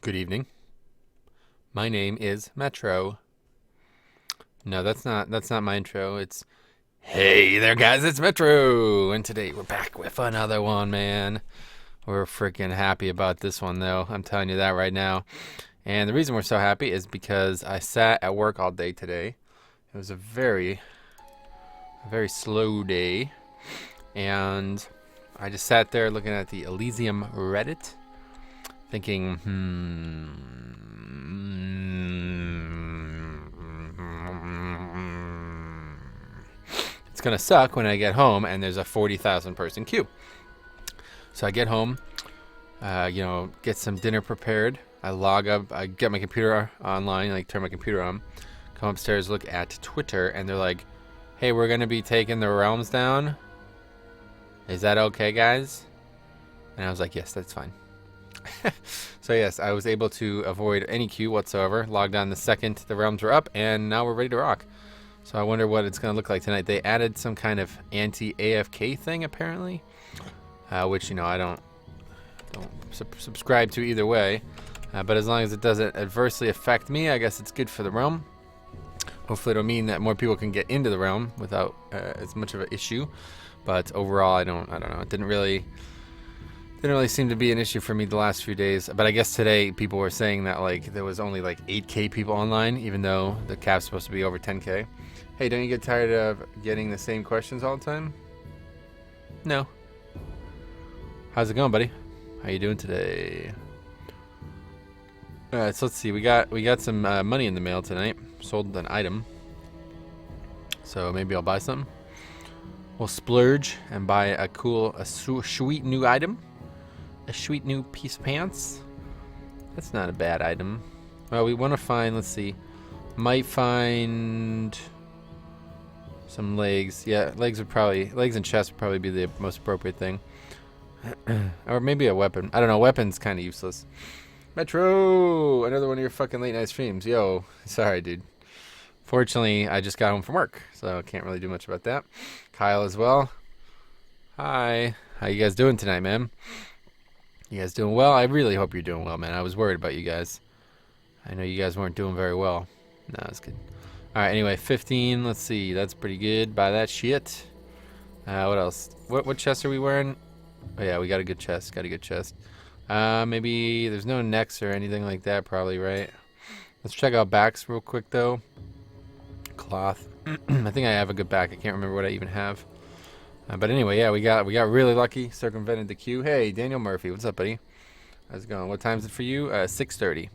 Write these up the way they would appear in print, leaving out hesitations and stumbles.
Good evening. My name is Metro. No, that's not my intro. It's hey there guys, it's Metro. And today we're back with another one, man. We're freaking happy about this one though. I'm telling you that right now. And the reason we're so happy is because I sat at work all day today. It was a very slow day. And I just sat there looking at the Elysium Reddit thinking, it's gonna suck when I get home and there's a 40,000 person queue. So I get home, get some dinner prepared. I log up, I get my computer online, like turn my computer on, come upstairs, look at Twitter, and they're like, hey, we're gonna be taking the realms down. Is that okay, guys? And I was like, yes, that's fine. So yes, I was able to avoid any queue whatsoever. Logged on the second the realms were up, and now we're ready to rock. So I wonder what it's going to look like tonight. They added some kind of anti-AFK thing apparently, which I don't subscribe to either way. But as long as it doesn't adversely affect me, I guess it's good for the realm. Hopefully it'll mean that more people can get into the realm without as much of an issue. But overall, I don't know. It didn't really seem to be an issue for me the last few days. But I guess today people were saying that like there was only like 8K people online, even though the cap's supposed to be over 10K. Hey, don't you get tired of getting the same questions all the time? No. How's it going, buddy? How you doing today? Alright, so let's see. We got some money in the mail tonight. Sold an item. So maybe I'll buy something. We'll splurge and buy a sweet new item. A sweet new piece of pants. That's not a bad item. Well, we want to find, let's see. Might find some legs. Yeah, legs and chest would probably be the most appropriate thing. Or maybe a weapon. I don't know, weapon's kind of useless. Metro! Another one of your fucking late night streams. Yo, sorry, dude. Fortunately, I just got home from work, so I can't really do much about that. Kyle as well. Hi. How you guys doing tonight, man? You guys doing well? I really hope you're doing well, man. I was worried about you guys. I know you guys weren't doing very well. No, that's good. Alright, anyway, 15. Let's see. That's pretty good. Buy that shit. What else? What chest are we wearing? Oh, yeah, we got a good chest. Maybe there's no necks or anything like that, probably, right? Let's check out backs real quick, though. Cloth. I think I have a good back. I can't remember what I even have. But anyway, yeah, we got really lucky. Circumvented the queue. Hey, Daniel Murphy, what's up, buddy? How's it going? What time is it for you? 6:30.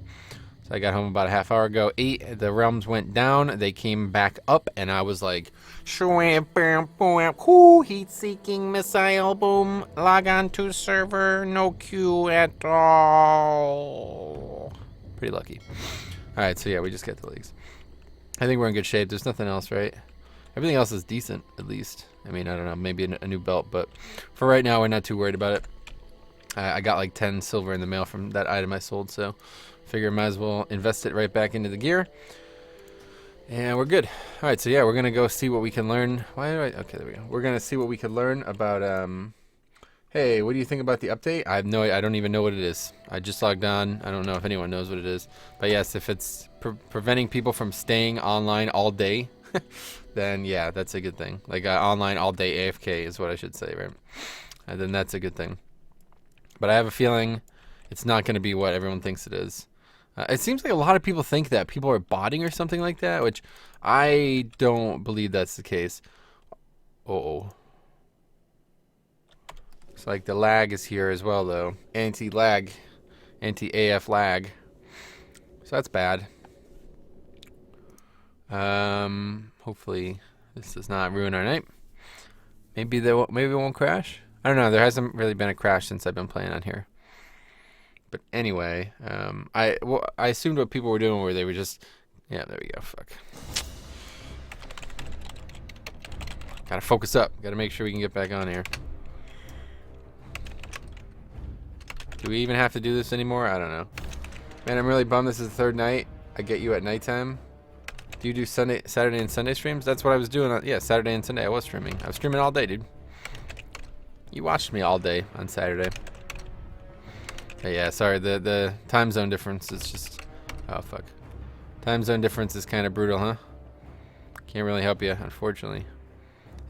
So I got home about a half hour ago. 8. The realms went down. They came back up, and I was like, heat-seeking missile, boom. Log on to server. No queue at all. Pretty lucky. All right, so yeah, we just got the legs. I think we're in good shape. There's nothing else, right? Everything else is decent, at least. I mean, I don't know, maybe a new belt, but for right now, we're not too worried about it. I got like 10 silver in the mail from that item I sold, so figure might as well invest it right back into the gear. And we're good. All right, so yeah, we're going to go see what we can learn. Okay, there we go. We're going to see what we can learn about, hey, what do you think about the update? I don't even know what it is. I just logged on. I don't know if anyone knows what it is. But yes, if it's preventing people from staying online all day, then yeah, that's a good thing. Like online all day AFK is what I should say, right? And then that's a good thing. But I have a feeling it's not going to be what everyone thinks it is. It seems like a lot of people think that people are botting or something like that, which I don't believe that's the case. Uh-oh. It's like the lag is here as well, though. Anti-lag. Anti-AF lag. So that's bad. Hopefully this does not ruin our night. Maybe it won't crash. I don't know. There hasn't really been a crash since I've been playing on here. But anyway, I assumed what people were doing where they were just, yeah, there we go. Fuck. Gotta focus up. Gotta make sure we can get back on here. Do we even have to do this anymore? I don't know. Man, I'm really bummed this is the third night I get you at nighttime. Do you do Saturday and Sunday streams? That's what I was doing. Yeah, Saturday and Sunday I was streaming. I was streaming all day, dude. You watched me all day on Saturday. Yeah, sorry, the time zone difference is just... Oh, fuck. Time zone difference is kind of brutal, huh? Can't really help you, unfortunately.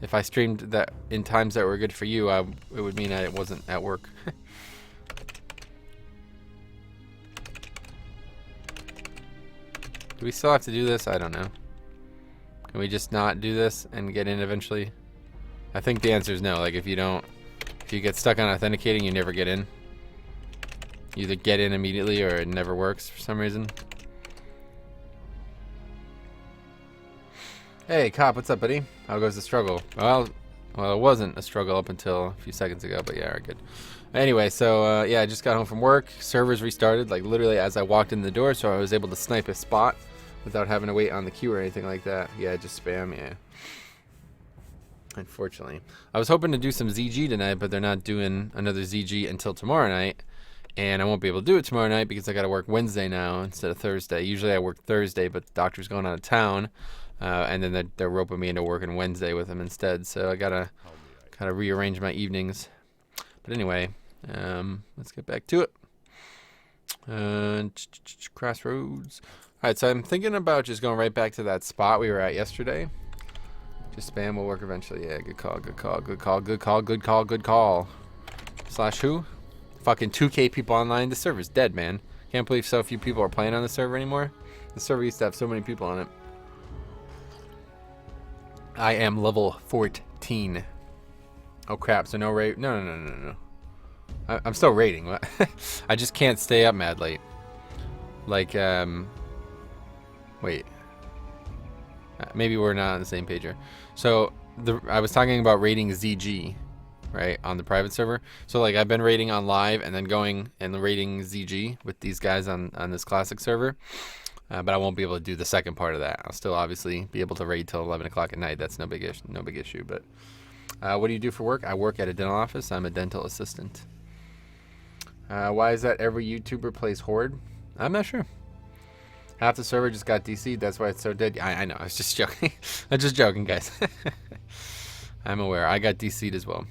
If I streamed that in times that were good for you, it would mean I wasn't at work. Do we still have to do this? I don't know. Can we just not do this and get in eventually? I think the answer is no. Like, if you get stuck on authenticating, you never get in. You either get in immediately or it never works for some reason. Hey, Cop, what's up, buddy? How goes the struggle? Well, it wasn't a struggle up until a few seconds ago, but yeah, good. Anyway, so yeah, I just got home from work. Servers restarted, like literally as I walked in the door, so I was able to snipe a spot without having to wait on the queue or anything like that. Yeah, just spam, yeah. Unfortunately. I was hoping to do some ZG tonight, but they're not doing another ZG until tomorrow night. And I won't be able to do it tomorrow night because I got to work Wednesday now instead of Thursday. Usually I work Thursday, but the doctor's going out of town. And then they're roping me into working Wednesday with them instead. So I got to kind of rearrange my evenings. But anyway, let's get back to it. Crossroads. All right, so I'm thinking about just going right back to that spot we were at yesterday. Just spam will work eventually. Yeah, good call, good call, good call, good call, good call, good call. Slash who? Fucking 2K people online. The server's dead, man. Can't believe so few people are playing on the server anymore. The server used to have so many people on it. I am level 14. Oh crap, so no rate. No. I'm still rating. What? I just can't stay up mad late. Like, wait. Maybe we're not on the same page here. So, I was talking about rating ZG, right, on the private server. So, like, I've been rating on live and then going and rating ZG with these guys on this classic server. But I won't be able to do the second part of that. I'll still obviously be able to raid till 11 o'clock at night. That's no big issue. But what do you do for work? I work at a dental office. I'm a dental assistant. Why is that every YouTuber plays Horde? I'm not sure. Half the server just got DC'd. That's why it's so dead. I know. I was just joking. I'm just joking, guys. I'm aware. I got DC'd as well.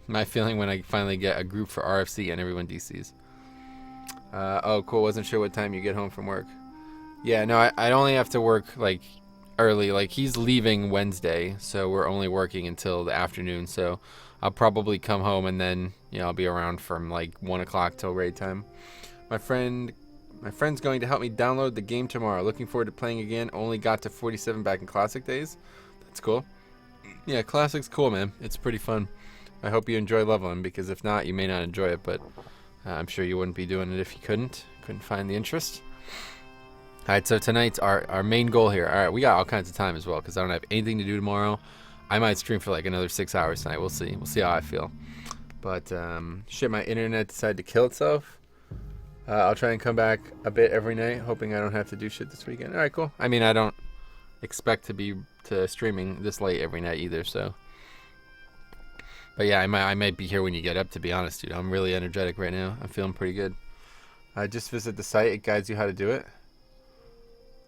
My feeling when I finally get a group for RFC and everyone DCs. Oh, cool. Wasn't sure what time you get home from work. Yeah, no, I only have to work, like, early. Like, he's leaving Wednesday, so we're only working until the afternoon. So I'll probably come home and then, you know, I'll be around from, like, 1 o'clock till raid time. My friend's going to help me download the game tomorrow. Looking forward to playing again. Only got to 47 back in Classic days. That's cool. Yeah, Classic's cool, man. It's pretty fun. I hope you enjoy leveling, because if not, you may not enjoy it, but... I'm sure you wouldn't be doing it if you couldn't find the interest. Alright, so tonight's our main goal here. Alright, we got all kinds of time as well because I don't have anything to do tomorrow. I might stream for like another 6 hours tonight. We'll see. We'll see how I feel. But, shit, my internet decided to kill itself. I'll try and come back a bit every night, hoping I don't have to do shit this weekend. Alright, cool. I mean, I don't expect to be streaming this late every night either, so... But yeah, I might be here when you get up, to be honest, dude. I'm really energetic right now. I'm feeling pretty good. Just visit the site. It guides you how to do it.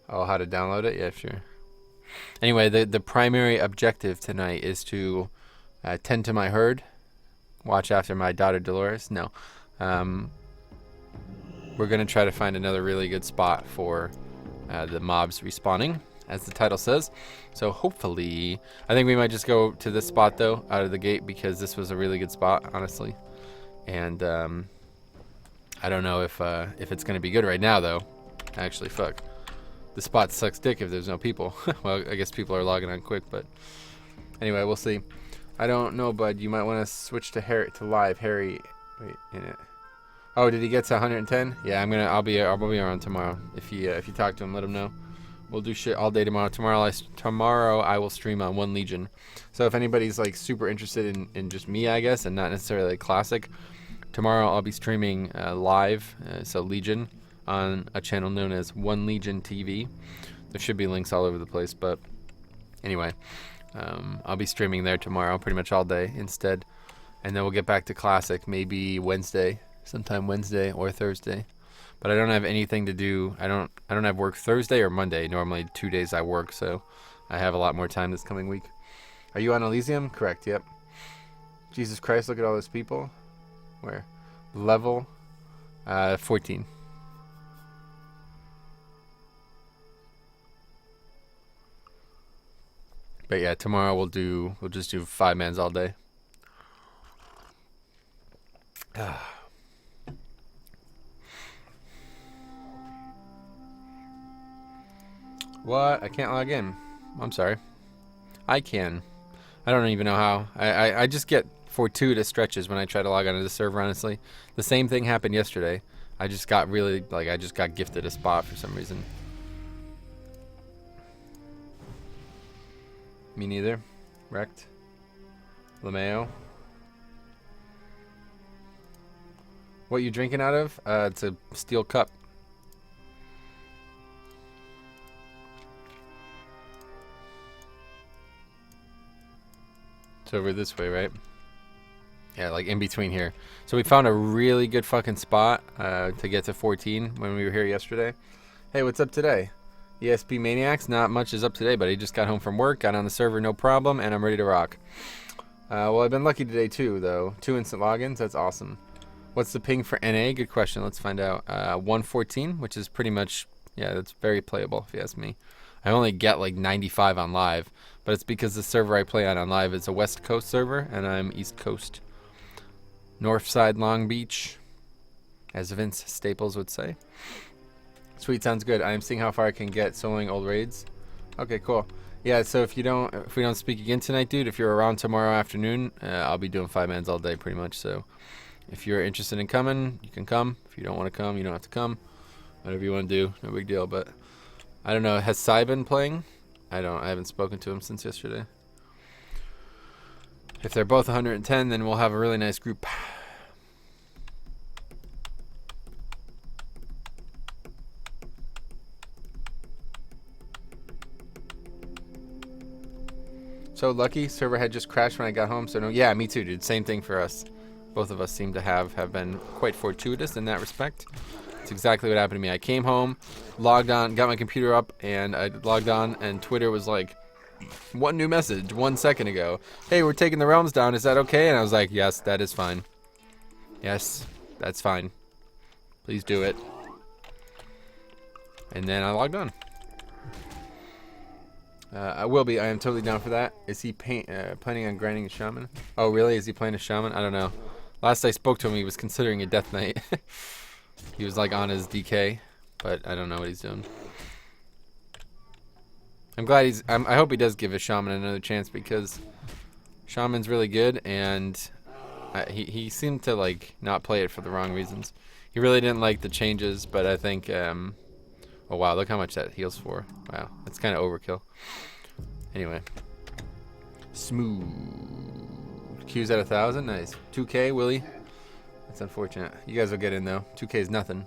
Oh, how to download it? Yeah, sure. Anyway, the primary objective tonight is to tend to my herd. Watch after my daughter Dolores. No. We're going to try to find another really good spot for the mobs respawning, as the title says. So hopefully, I think we might just go to this spot though, out of the gate, because this was a really good spot, honestly. And I don't know if it's gonna be good right now though. Actually, fuck, the spot sucks dick if there's no people. Well, I guess people are logging on quick, but anyway, we'll see. I don't know, bud. You might want to switch to live. Harry, wait, in it. Oh, did he get to 110? Yeah, I'll be around tomorrow. If you talk to him, let him know. We'll do shit all day tomorrow. Tomorrow I will stream on 1 Legion. So if anybody's like super interested in just me, I guess, and not necessarily like Classic, tomorrow I'll be streaming live, so Legion, on a channel known as 1 Legion TV. There should be links all over the place, but anyway, I'll be streaming there tomorrow, pretty much all day instead, and then we'll get back to Classic maybe Wednesday, sometime Wednesday or Thursday. But I don't have anything to do. I don't have work Thursday or Monday. Normally 2 days I work, so I have a lot more time this coming week. Are you on Elysium? Correct, yep. Jesus Christ, look at all those people. Where? Level 14. But yeah, tomorrow we'll just do 5-mans all day. What? I can't log in. I'm sorry. I can. I don't even know how. I just get fortuitous stretches when I try to log onto the server, honestly. The same thing happened yesterday. I just got really, like, I just got gifted a spot for some reason. Me neither. Wrecked. LeMayo. What you drinking out of? It's a steel cup. It's over this way, right? Yeah, like in between here. So we found a really good fucking spot to get to 14 when we were here yesterday. Hey, what's up today? ESP Maniacs, not much is up today, but he just got home from work, got on the server, no problem, and I'm ready to rock. Well, I've been lucky today too, though. 2 instant logins, that's awesome. What's the ping for NA? Good question, let's find out. 114, which is pretty much, yeah, that's very playable, if you ask me. I only get like 95 on live, but it's because the server I play on live is a West Coast server, and I'm East Coast. Northside Long Beach, as Vince Staples would say. Sweet, sounds good. I am seeing how far I can get soloing old raids. Okay, cool. Yeah, so if we don't speak again tonight, dude, if you're around tomorrow afternoon, I'll be doing 5-mans all day pretty much. So if you're interested in coming, you can come. If you don't want to come, you don't have to come. Whatever you want to do, no big deal. But I don't know. Has Sai been playing? I haven't spoken to him since yesterday. If they're both 110, then we'll have a really nice group. So lucky, server had just crashed when I got home, so no, yeah, me too, dude. Same thing for us. Both of us seem to have been quite fortuitous in that respect. It's exactly what happened to me. I came home, logged on, got my computer up, and I logged on, and Twitter was like, one new message 1 second ago. Hey, we're taking the realms down. Is that okay? And I was like, yes, that is fine. Yes, that's fine. Please do it. And then I logged on. I will be. I am totally down for that. Is he planning on grinding a shaman? Oh, really? Is he playing a shaman? I don't know. Last I spoke to him, he was considering a death knight. He was like on his DK, but I don't know what he's doing. I'm glad I hope he does give a shaman another chance, because shaman's really good, and he seemed to like not play it for the wrong reasons. He really didn't like the changes, but I think oh wow, look how much that heals for. Wow, that's kind of overkill. Anyway, smooth. Q's at 1,000, nice. 2K, Willie. That's unfortunate. You guys will get in though. 2K is nothing.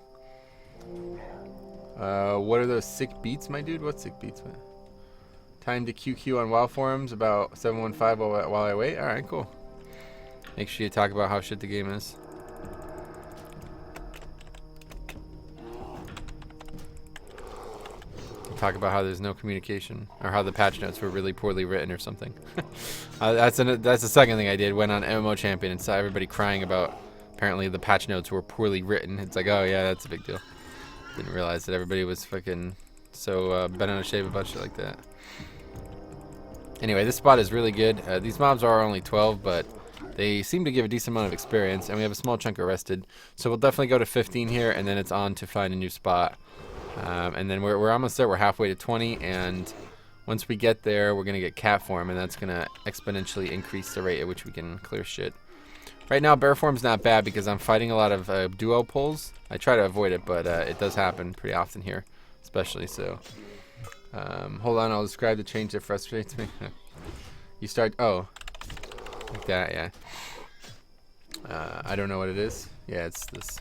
What are those sick beats, my dude? What sick beats, man? Time to QQ on WoW forums about 715 while I wait. All right, cool. Make sure you talk about how shit the game is. Talk about how there's no communication, or how the patch notes were really poorly written or something. That's the second thing I did. Went on MMO Champion and saw everybody crying about apparently the patch notes were poorly written. It's like, oh yeah, that's a big deal. Didn't realize that everybody was fucking so bent on a shave about shit like that. Anyway, this spot is really good. These mobs are only 12, but they seem to give a decent amount of experience, and we have a small chunk arrested. So we'll definitely go to 15 here, and then it's on to find a new spot. And then we're almost there. We're halfway to 20, and once we get there, we're gonna get cat form, and that's gonna exponentially increase the rate at which we can clear shit. Right now, bear form's not bad because I'm fighting a lot of duo pulls. I try to avoid it, but it does happen pretty often here, especially. So, hold on, I'll describe the change that frustrates me. You start, oh, like that, yeah. I don't know what it is. Yeah, it's this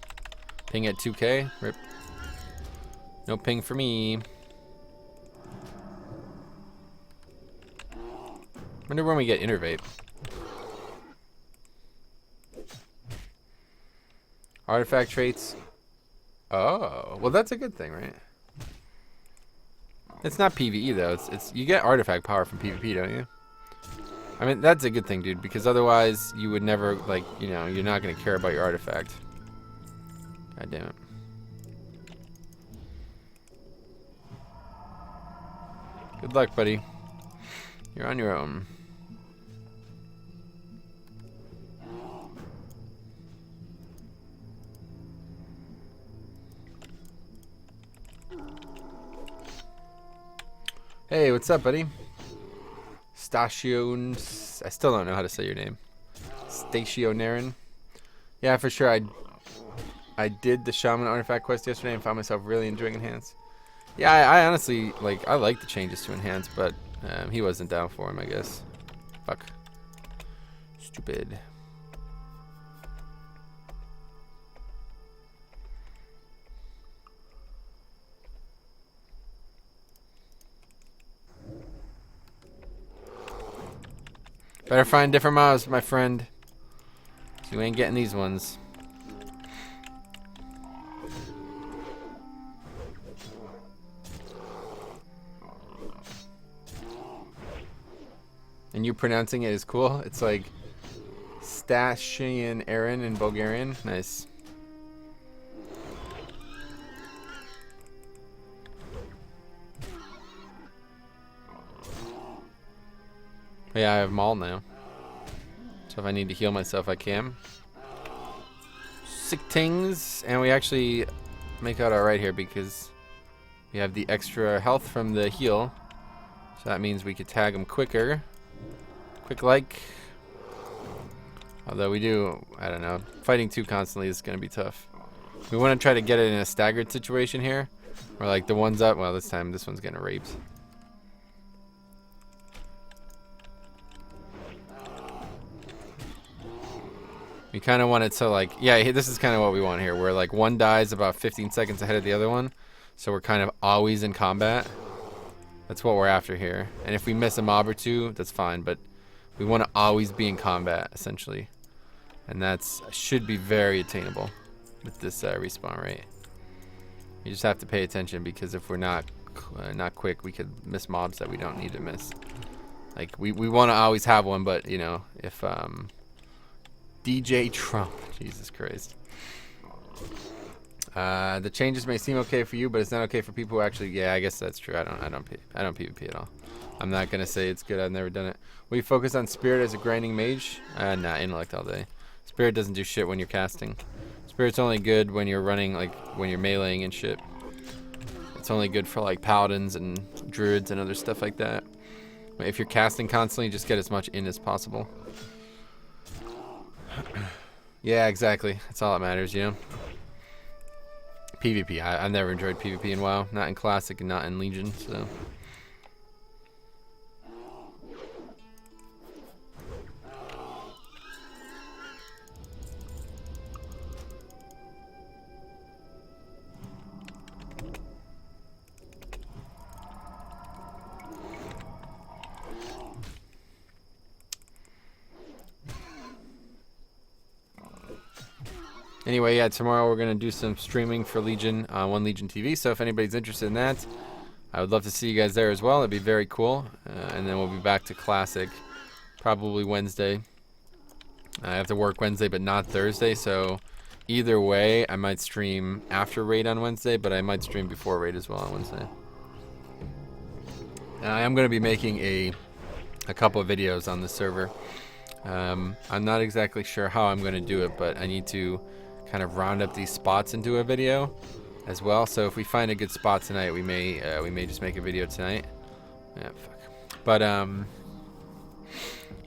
ping at 2K. Rip. No ping for me. Wonder when we get innervate. Artifact traits. Oh, well that's a good thing, right? It's not PvE though. It's you get artifact power from PvP, don't you? I mean, that's a good thing, dude, because otherwise you would never, like, you know, you're not going to care about your artifact. God damn it. Good luck, buddy. You're on your own. Hey, what's up, buddy? Station. I still don't know how to say your name. Stationarin. Yeah, for sure. I did the Shaman artifact quest yesterday and found myself really enjoying Enhance. Yeah, I honestly I like the changes to Enhance, but he wasn't down for him, I guess. Fuck. Stupid. Better find different mobs, my friend. So you ain't getting these ones. And you pronouncing it is cool. It's like Stashian Aaron in Bulgarian. Nice. Yeah, I have Maul now. So if I need to heal myself, I can. Sick things. And we actually make out alright here because we have the extra health from the heal. So that means we could tag them quicker. Quick like. Although we do, I don't know. Fighting 2 constantly is going to be tough. We want to try to get it in a staggered situation here. Or like the one's up. Well, this time this one's getting raped. We kind of want it to like, yeah, this is kind of what we want here, where like one dies about 15 seconds ahead of the other one, so we're kind of always in combat. That's what we're after here. And if we miss a mob or two, that's fine, but we want to always be in combat, essentially. And that's should be very attainable with this respawn rate. You just have to pay attention, because if we're not quick, we could miss mobs that we don't need to miss. Like, we want to always have one, but, you know, if... DJ Trump, Jesus Christ. The changes may seem okay for you, but it's not okay for people who actually. Yeah, I guess that's true. I don't PvP at all. I'm not gonna say it's good. I've never done it. We focus on Spirit as a grinding mage. Nah, intellect all day. Spirit doesn't do shit when you're casting. Spirit's only good when you're running, like when you're meleeing and shit. It's only good for like paladins and druids and other stuff like that. If you're casting constantly, just get as much in as possible. Yeah, exactly. That's all that matters, you know. PvP. I've never enjoyed PvP in WoW. Not in Classic and not in Legion, so. Anyway, yeah, tomorrow we're going to do some streaming for Legion on One Legion TV, so if anybody's interested in that, I would love to see you guys there as well. It'd be very cool. And then we'll be back to Classic probably Wednesday. I have to work Wednesday, but not Thursday, so either way, I might stream after Raid on Wednesday, but I might stream before Raid as well on Wednesday. I am going to be making a couple of videos on the server. I'm not exactly sure how I'm going to do it, but I need to kind of round up these spots into a video as well. So if we find a good spot tonight, we may just make a video tonight. Yeah, fuck. But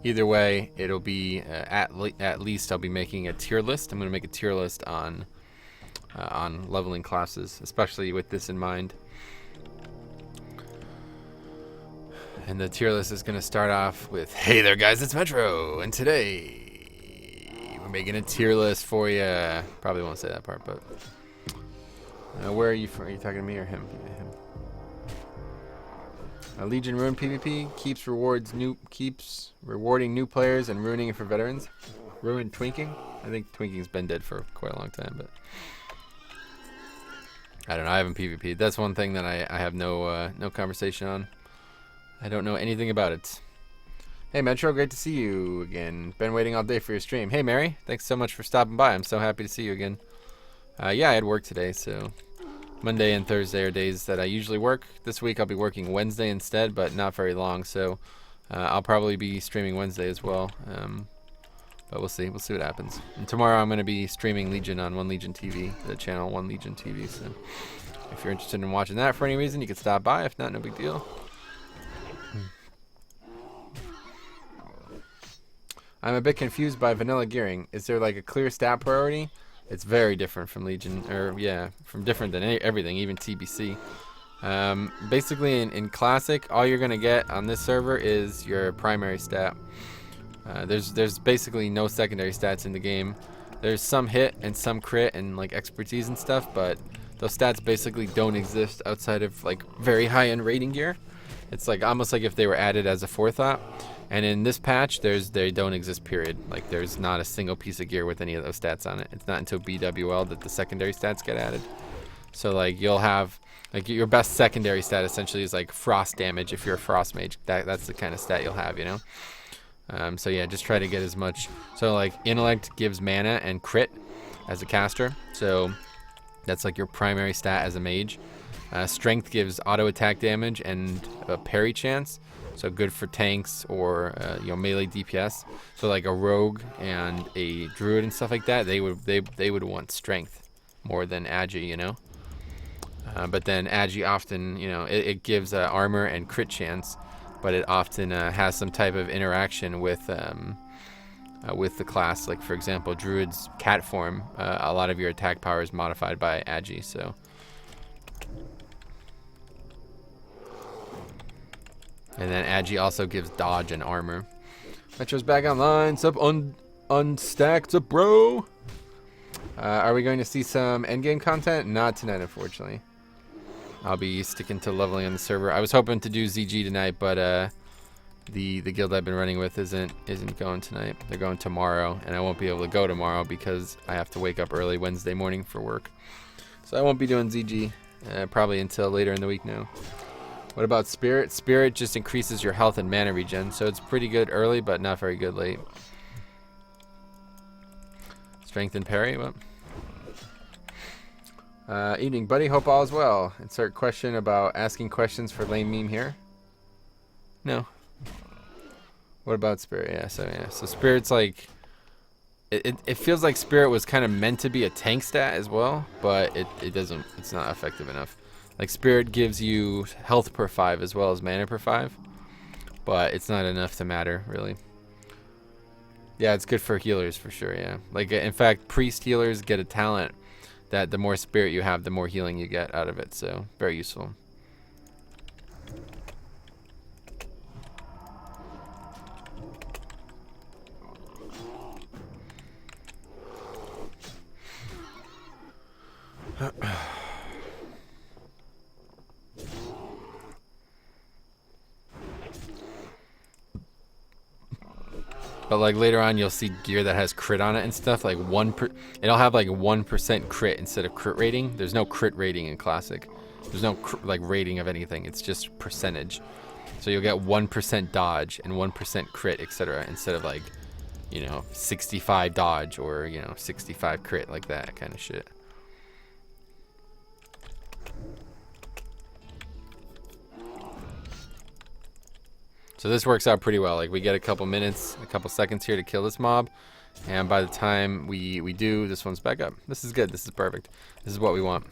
either way, it'll be at least I'll be making a tier list. I'm going to make a tier list on leveling classes, especially with this in mind. And the tier list is going to start off with, hey there guys, it's Metro, and today we're making a tier list for you. Probably won't say that part, but where are you from? Are you talking to me or him? Him. Legion Ruin PvP keeps rewarding new players and ruining it for veterans. Ruin Twinking? I think Twinking's been dead for quite a long time, but I don't know. I haven't PvP'd. That's one thing that I have no conversation on. I don't know anything about it. Hey Metro, great to see you again. Been waiting all day for your stream. Hey Mary, thanks so much for stopping by. I'm so happy to see you again. Yeah, I had work today, so Monday and Thursday are days that I usually work. This week I'll be working Wednesday instead, but not very long, so I'll probably be streaming Wednesday as well. But we'll see. We'll see what happens. And tomorrow I'm going to be streaming Legion on One Legion TV, the channel One Legion TV. So if you're interested in watching that for any reason, you can stop by. If not, no big deal. I'm a bit confused by vanilla gearing. Is there like a clear stat priority? It's very different from Legion, or yeah, from different than everything, even TBC. Basically in Classic, all you're going to get on this server is your primary stat. There's basically no secondary stats in the game. There's some hit and some crit and like expertise and stuff, but those stats basically don't exist outside of like very high-end rating gear. It's like almost like if they were added as a forethought. And in this patch, they don't exist, period. Like there's not a single piece of gear with any of those stats on it. It's not until BWL that the secondary stats get added. So like you'll have like your best secondary stat essentially is like frost damage if you're a frost mage. That's the kind of stat you'll have, you know. So yeah, just try to get as much. So like intellect gives mana and crit as a caster. So that's like your primary stat as a mage. Strength gives auto attack damage and a parry chance. So good for tanks or melee DPS. So like a rogue and a druid and stuff like that, they would want strength more than agi, you know. But then agi often, you know, it gives armor and crit chance, but it often has some type of interaction with the class. Like for example, druid's cat form, a lot of your attack power is modified by agi. So. And then agi also gives dodge and armor. Metro's back online. Sup, unstacked up, bro. Are we going to see some endgame content? Not tonight, unfortunately. I'll be sticking to leveling on the server. I was hoping to do ZG tonight, but the guild I've been running with isn't going tonight. They're going tomorrow, and I won't be able to go tomorrow because I have to wake up early Wednesday morning for work. So I won't be doing ZG probably until later in the week now. What about Spirit? Spirit just increases your health and mana regen, so it's pretty good early, but not very good late. Strength and parry, what? Evening, buddy. Hope all is well. Insert question about asking questions for lame meme here. No. What about Spirit? Yeah, so Spirit's like... It feels like Spirit was kind of meant to be a tank stat as well, but it doesn't... It's not effective enough. Like Spirit gives you health per 5 as well as mana per 5, but it's not enough to matter really. Yeah, it's good for healers for sure. Yeah, like in fact, priest healers get a talent that the more spirit you have, the more healing you get out of it. So very useful. But like later on, you'll see gear that has crit on it and stuff. Like it'll have like 1% crit instead of crit rating. There's no crit rating in Classic. There's no like rating of anything. It's just percentage. So you'll get 1% dodge and 1% crit, etc. Instead of like, you know, 65 dodge or, you know, 65 crit, like that kind of shit. So this works out pretty well. Like we get a couple minutes, a couple seconds here to kill this mob, and by the time we do, this one's back up. This is good. This is perfect. This is what we want.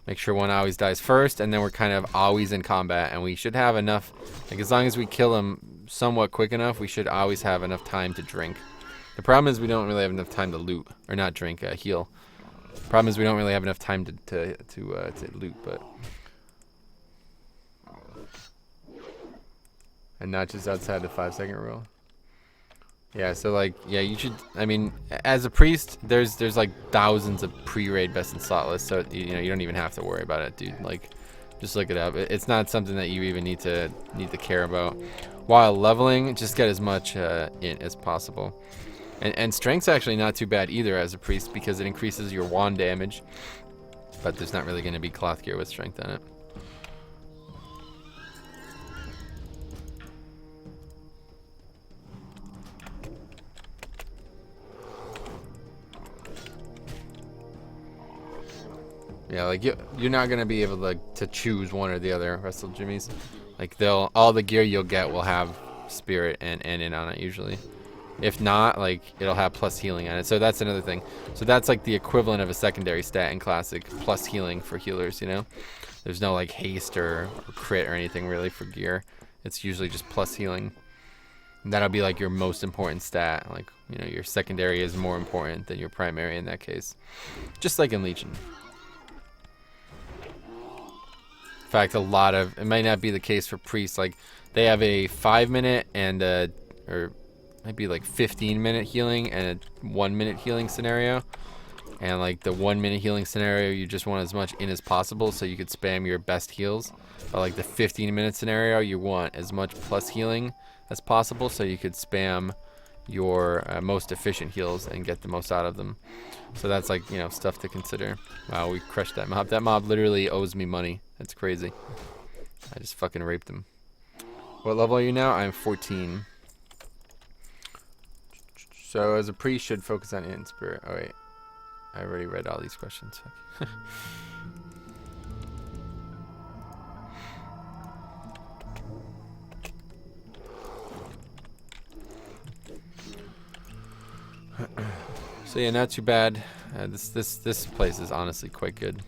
Make sure one always dies first, and then we're kind of always in combat, and we should have enough. Like as long as we kill him somewhat quick enough, we should always have enough time to drink. The problem is we don't really have enough time to loot, or not drink, heal. The problem is we don't really have enough time to loot, but. And not just outside the 5-second rule. Yeah, so like, yeah, you should. I mean, as a priest, there's like thousands of pre-raid best in slot lists, so you know you don't even have to worry about it, dude. Like, just look it up. It's not something that you even need to care about. While leveling, just get as much in as possible. And strength's actually not too bad either as a priest because it increases your wand damage, but there's not really going to be cloth gear with strength on it. Yeah, like you're not gonna be able to choose one or the other. Wrestle Jimmy's, like all the gear you'll get will have spirit and in on it usually. If not, like it'll have plus healing on it. So that's another thing. So that's like the equivalent of a secondary stat in Classic, plus healing for healers. You know, there's no like haste or crit or anything really for gear. It's usually just plus healing. And that'll be like your most important stat. Like, you know, your secondary is more important than your primary in that case. Just like in Legion. In fact, it might not be the case for priests. Like, they have a 5-minute and or maybe like 15-minute healing and a 1-minute healing scenario. And like the 1-minute healing scenario, you just want as much in as possible so you could spam your best heals. But like the 15-minute scenario, you want as much plus healing as possible so you could spam your most efficient heals and get the most out of them. So that's like, you know, stuff to consider. Wow, we crushed that mob. That mob literally owes me money. That's crazy. I just fucking raped him. What level are you now? I'm 14. So as a priest, should focus on in spirit. Oh wait, I already read all these questions. So yeah, not too bad. This place is honestly quite good.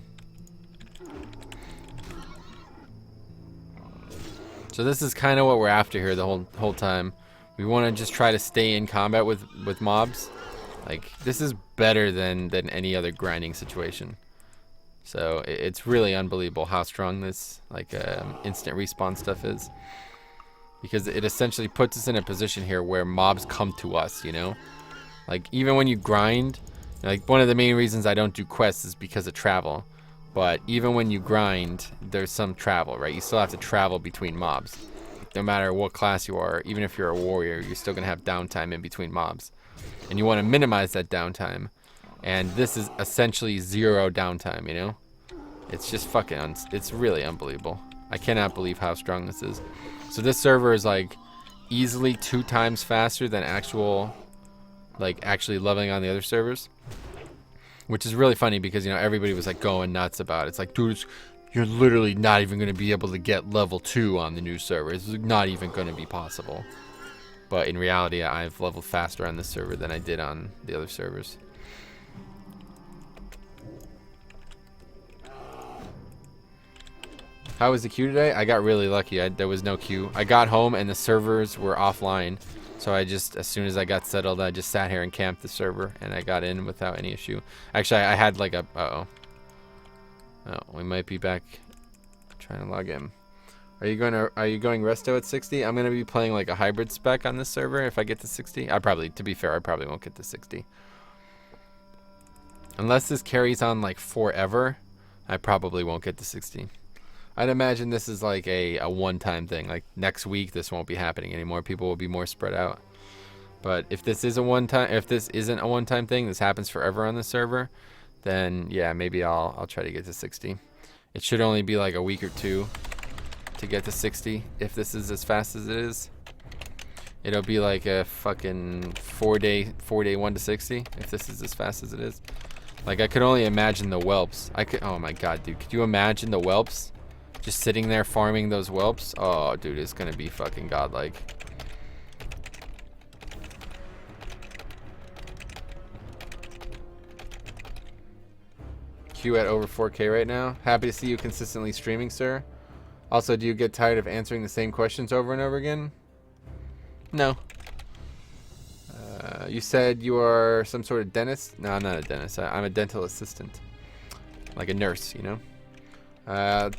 So this is kind of what we're after here the whole time. We want to just try to stay in combat with mobs. Like, this is better than any other grinding situation. So it's really unbelievable how strong this like instant respawn stuff is, because it essentially puts us in a position here where mobs come to us, you know. Like, even when you grind, like, one of the main reasons I don't do quests is because of travel. But even when you grind, there's some travel, right? You still have to travel between mobs. No matter what class you are, even if you're a warrior, you're still going to have downtime in between mobs. And you want to minimize that downtime. And this is essentially 0 downtime, you know? It's just fucking, it's really unbelievable. I cannot believe how strong this is. So this server is like easily 2 times faster than actually leveling on the other servers, which is really funny because, you know, everybody was like going nuts about it. It's like, dude, you're literally not even going to be able to get level 2 on the new server. It's not even going to be possible. But in reality, I've leveled faster on this server than I did on the other servers. How was the queue today? I got really lucky. There was no queue. I got home and the servers were offline. So I just, as soon as I got settled, I just sat here and camped the server, and I got in without any issue. Actually, I had like a, oh, we might be back trying to log in. Are you going resto at 60? I'm going to be playing like a hybrid spec on this server if I get to 60. To be fair, I probably won't get to 60. Unless this carries on like forever, I probably won't get to 60. I'd imagine this is like a one-time thing. Like next week, this won't be happening anymore. People will be more spread out. But if this is if this isn't a one-time thing, this happens forever on the server, then yeah, maybe I'll try to get to 60. It should only be like a week or 2 to get to 60 if this is as fast as it is. It'll be like a fucking 4-day 1 to 60 if this is as fast as it is. Like, I could only imagine the whelps. Oh my god, dude, could you imagine the whelps? Just sitting there farming those whelps? Oh, dude, it's gonna be fucking godlike. Queue at over 4K right now. Happy to see you consistently streaming, sir. Also, do you get tired of answering the same questions over and over again? No. You said you are some sort of dentist? No, I'm not a dentist. I'm a dental assistant. Like a nurse, you know?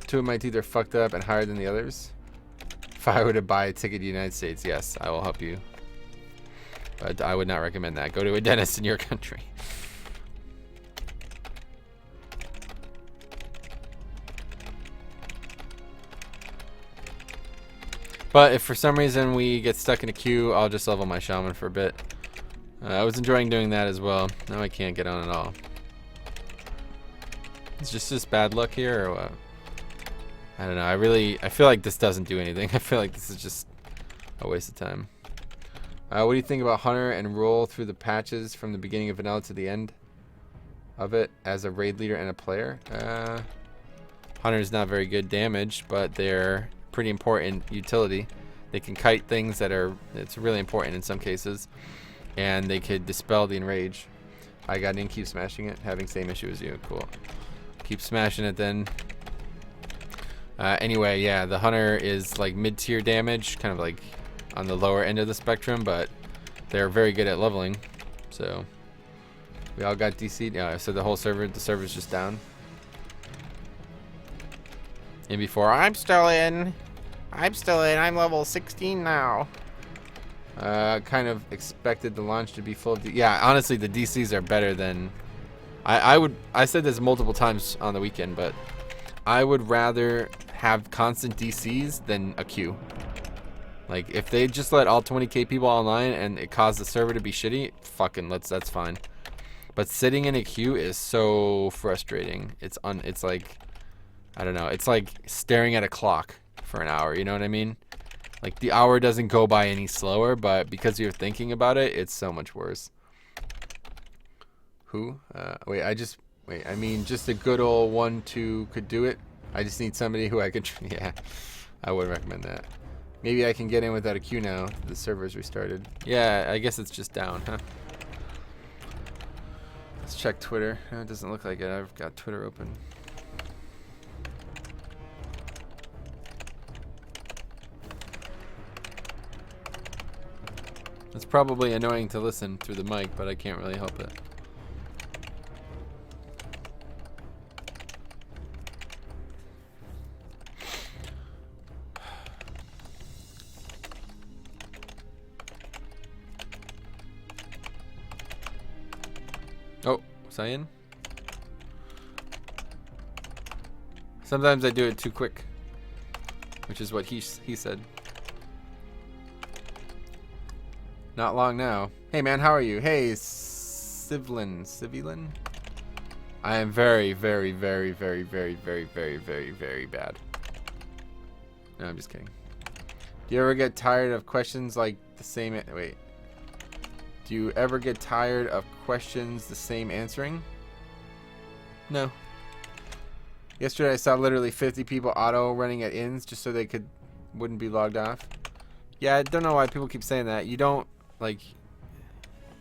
2 of my teeth are fucked up and higher than the others. If I were to buy a ticket to the United States, yes, I will help you. But I would not recommend that. Go to a dentist in your country. But if for some reason we get stuck in a queue, I'll just level my shaman for a bit. I was enjoying doing that as well. Now I can't get on at all. It's just bad luck here, or what? I don't know. I feel like this doesn't do anything. I feel like this is just a waste of time. What do you think about Hunter and roll through the patches from the beginning of vanilla to the end? of it as a raid leader and a player. Hunter's not very good damage, but they're pretty important utility. They can kite things it's really important in some cases, and they could dispel the enrage. I got in, keep smashing it, having same issue as you. Cool. Keep smashing it then. Anyway, yeah, the Hunter is like mid-tier damage, kind of like on the lower end of the spectrum, but they're very good at leveling. So we all got DC'd. Yeah, so the server's just down. And before, I'm still in, I'm level 16 now. Kind of expected the launch to be full of yeah, honestly, the DCs are better than I said this multiple times on the weekend, but I would rather have constant DCs than a queue. Like, if they just let all 20k people online and it caused the server to be shitty, that's fine. But sitting in a queue is so frustrating. It's like, I don't know, it's like staring at a clock for an hour, you know what I mean? Like, the hour doesn't go by any slower, but because you're thinking about it, it's so much worse. Who? I mean, just a good old 1-2 could do it. I just need somebody who I could, yeah, I would recommend that. Maybe I can get in without a queue now. The server's restarted. Yeah, I guess it's just down, huh? Let's check Twitter. No, it doesn't look like it. I've got Twitter open. It's probably annoying to listen through the mic, but I can't really help it. Oh, was I in? Sometimes I do it too quick, which is what he said. Not long now. Hey man, how are you? Hey, Civilin? I am very, very, very, very, very, very, very, very, very bad. No, I'm just kidding. Do you ever get tired of questions like the same? Wait. Do you ever get tired of questions the same answering? No. Yesterday I saw literally 50 people auto running at ins just so they wouldn't be logged off. Yeah, I don't know why people keep saying that. You don't, like,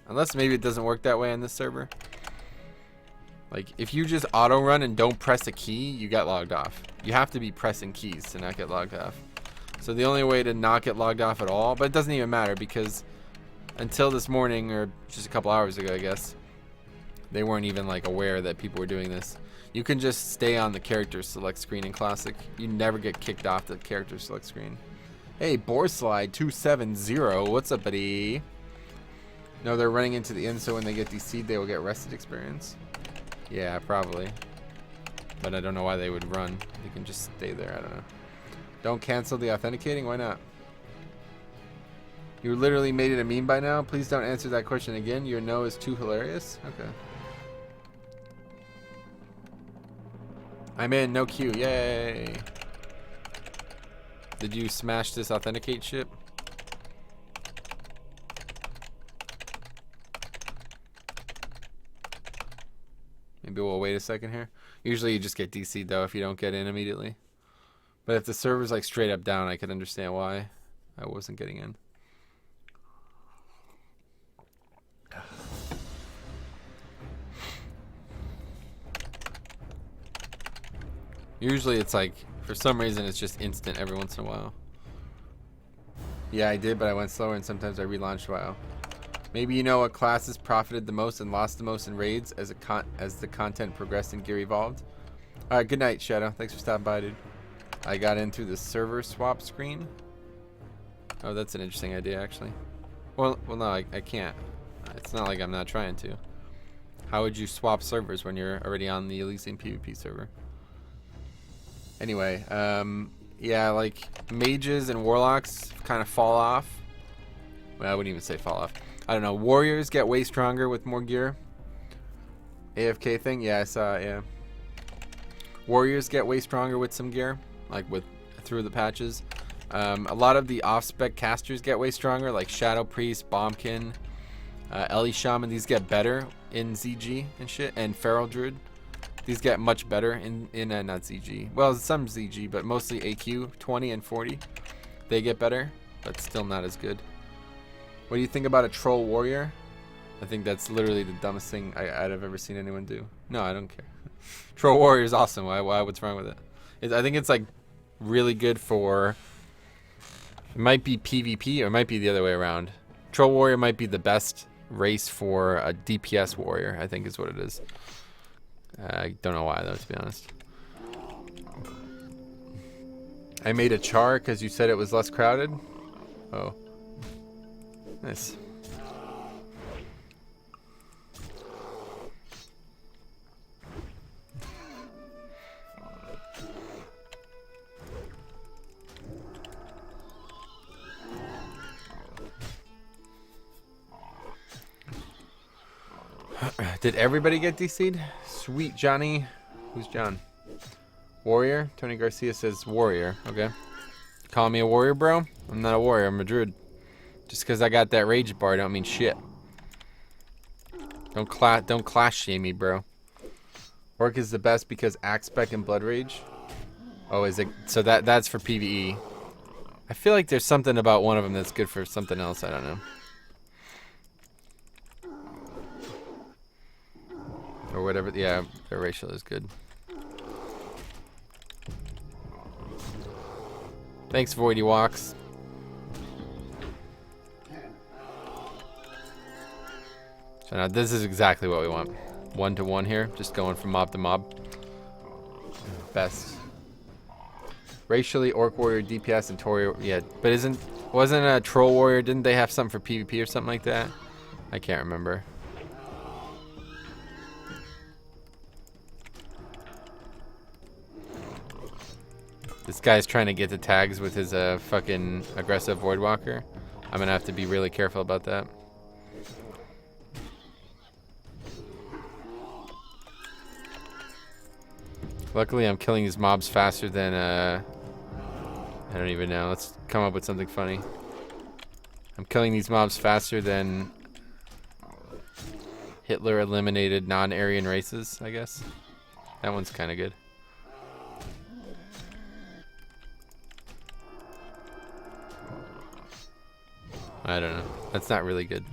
unless maybe it doesn't work that way on this server. Like, if you just auto run and don't press a key, you get logged off. You have to be pressing keys to not get logged off. So the only way to not get logged off at all, but it doesn't even matter because until this morning, or just a couple hours ago, I guess, they weren't even like aware that people were doing this. You can just stay on the character select screen in Classic. You never get kicked off the character select screen. Hey, Boarslide 270, what's up, buddy? No, they're running into the end, so when they get DC'd, they will get rested experience. Yeah, probably. But I don't know why they would run. They can just stay there. I don't know. Don't cancel the authenticating. Why not? You literally made it a meme by now. Please don't answer that question again. Your no is too hilarious. Okay. I'm in. No queue. Yay. Did you smash this authenticate ship? Maybe we'll wait a second here. Usually you just get DC'd though if you don't get in immediately. But if the server's like straight up down, I could understand why I wasn't getting in. Usually it's like, for some reason, it's just instant every once in a while. Yeah, I did, but I went slower, and sometimes I relaunched WoW. Maybe you know what classes profited the most and lost the most in raids as the content progressed and gear evolved. All right, good night, Shadow. Thanks for stopping by, dude. I got in through the server swap screen. Oh, that's an interesting idea, actually. Well, no, I can't. It's not like I'm not trying to. How would you swap servers when you're already on the Elysium PVP server? Anyway, yeah, like mages and warlocks kind of fall off. Well, I wouldn't even say fall off. I don't know. Warriors get way stronger with more gear. AFK thing, yeah, I saw it, yeah. Warriors get way stronger with some gear, like through the patches. A lot of the off-spec casters get way stronger, like Shadow Priest, Bombkin, Ellie Shaman. These get better in ZG and shit, and Feral Druid. These get much better in not ZG. Well, some ZG, but mostly AQ 20 and 40. They get better, but still not as good. What do you think about a Troll Warrior? I think that's literally the dumbest thing I'd have ever seen anyone do. No, I don't care. Troll Warrior is awesome. Why? What's wrong with it? I think it's like really good for. It might be PvP or it might be the other way around. Troll Warrior might be the best race for a DPS warrior, I think is what it is. I don't know why though, to be honest. I made a char because you said it was less crowded. Oh, nice. Did everybody get DC'd? Sweet Johnny. Who's John? Warrior? Tony Garcia says warrior. Okay. Call me a warrior, bro? I'm not a warrior. I'm a druid. Just because I got that rage bar don't mean shit. Don't clash shame me, bro. Orc is the best because axe spec and blood rage. Oh, is it? So that's for PvE. I feel like there's something about one of them that's good for something else. I don't know. Or whatever. Yeah, their racial is good. Thanks, Voidy Walks. So now this is exactly what we want. 1-to-1 here, just going from mob to mob. Best. Racially, Orc Warrior, DPS, and Tori. Yeah, but wasn't a Troll Warrior? Didn't they have something for PvP or something like that? I can't remember. This guy's trying to get the tags with his fucking aggressive Voidwalker. I'm gonna have to be really careful about that. Luckily, I'm killing these mobs faster than I don't even know. Let's come up with something funny. I'm killing these mobs faster than Hitler eliminated non-Aryan races, I guess. That one's kind of good. I don't know. That's not really good.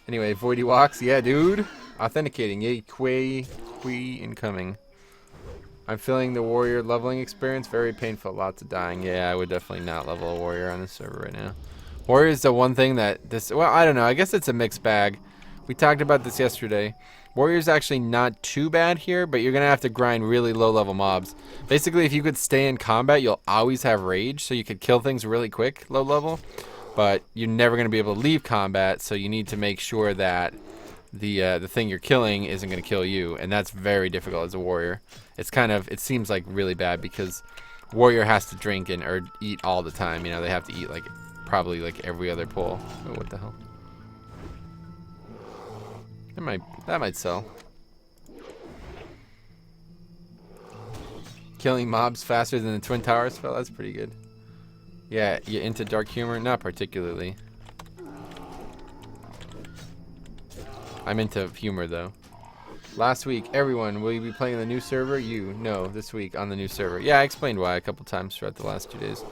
Anyway, Voidy Walks. Yeah, dude. Authenticating. Yay, Quay incoming. I'm feeling the warrior leveling experience. Very painful. Lots of dying. Yeah, I would definitely not level a warrior on this server right now. Warrior is the one thing that this... Well, I don't know. I guess it's a mixed bag. We talked about this yesterday. Warrior's actually not too bad here, but you're going to have to grind really low-level mobs. Basically, if you could stay in combat, you'll always have rage, so you could kill things really quick, low-level. But you're never going to be able to leave combat, so you need to make sure that the thing you're killing isn't going to kill you, and that's very difficult as a warrior. It's kind of, it seems like really bad because warrior has to drink or eat all the time. You know, they have to eat like probably like every other pull. Oh, what the hell? That might sell. Killing mobs faster than the Twin Towers spell. That's pretty good. Yeah, you into dark humor? Not particularly. I'm into humor though. Last week, everyone, will you be playing on the new server? No, this week on the new server. Yeah, I explained why a couple times throughout the last 2 days.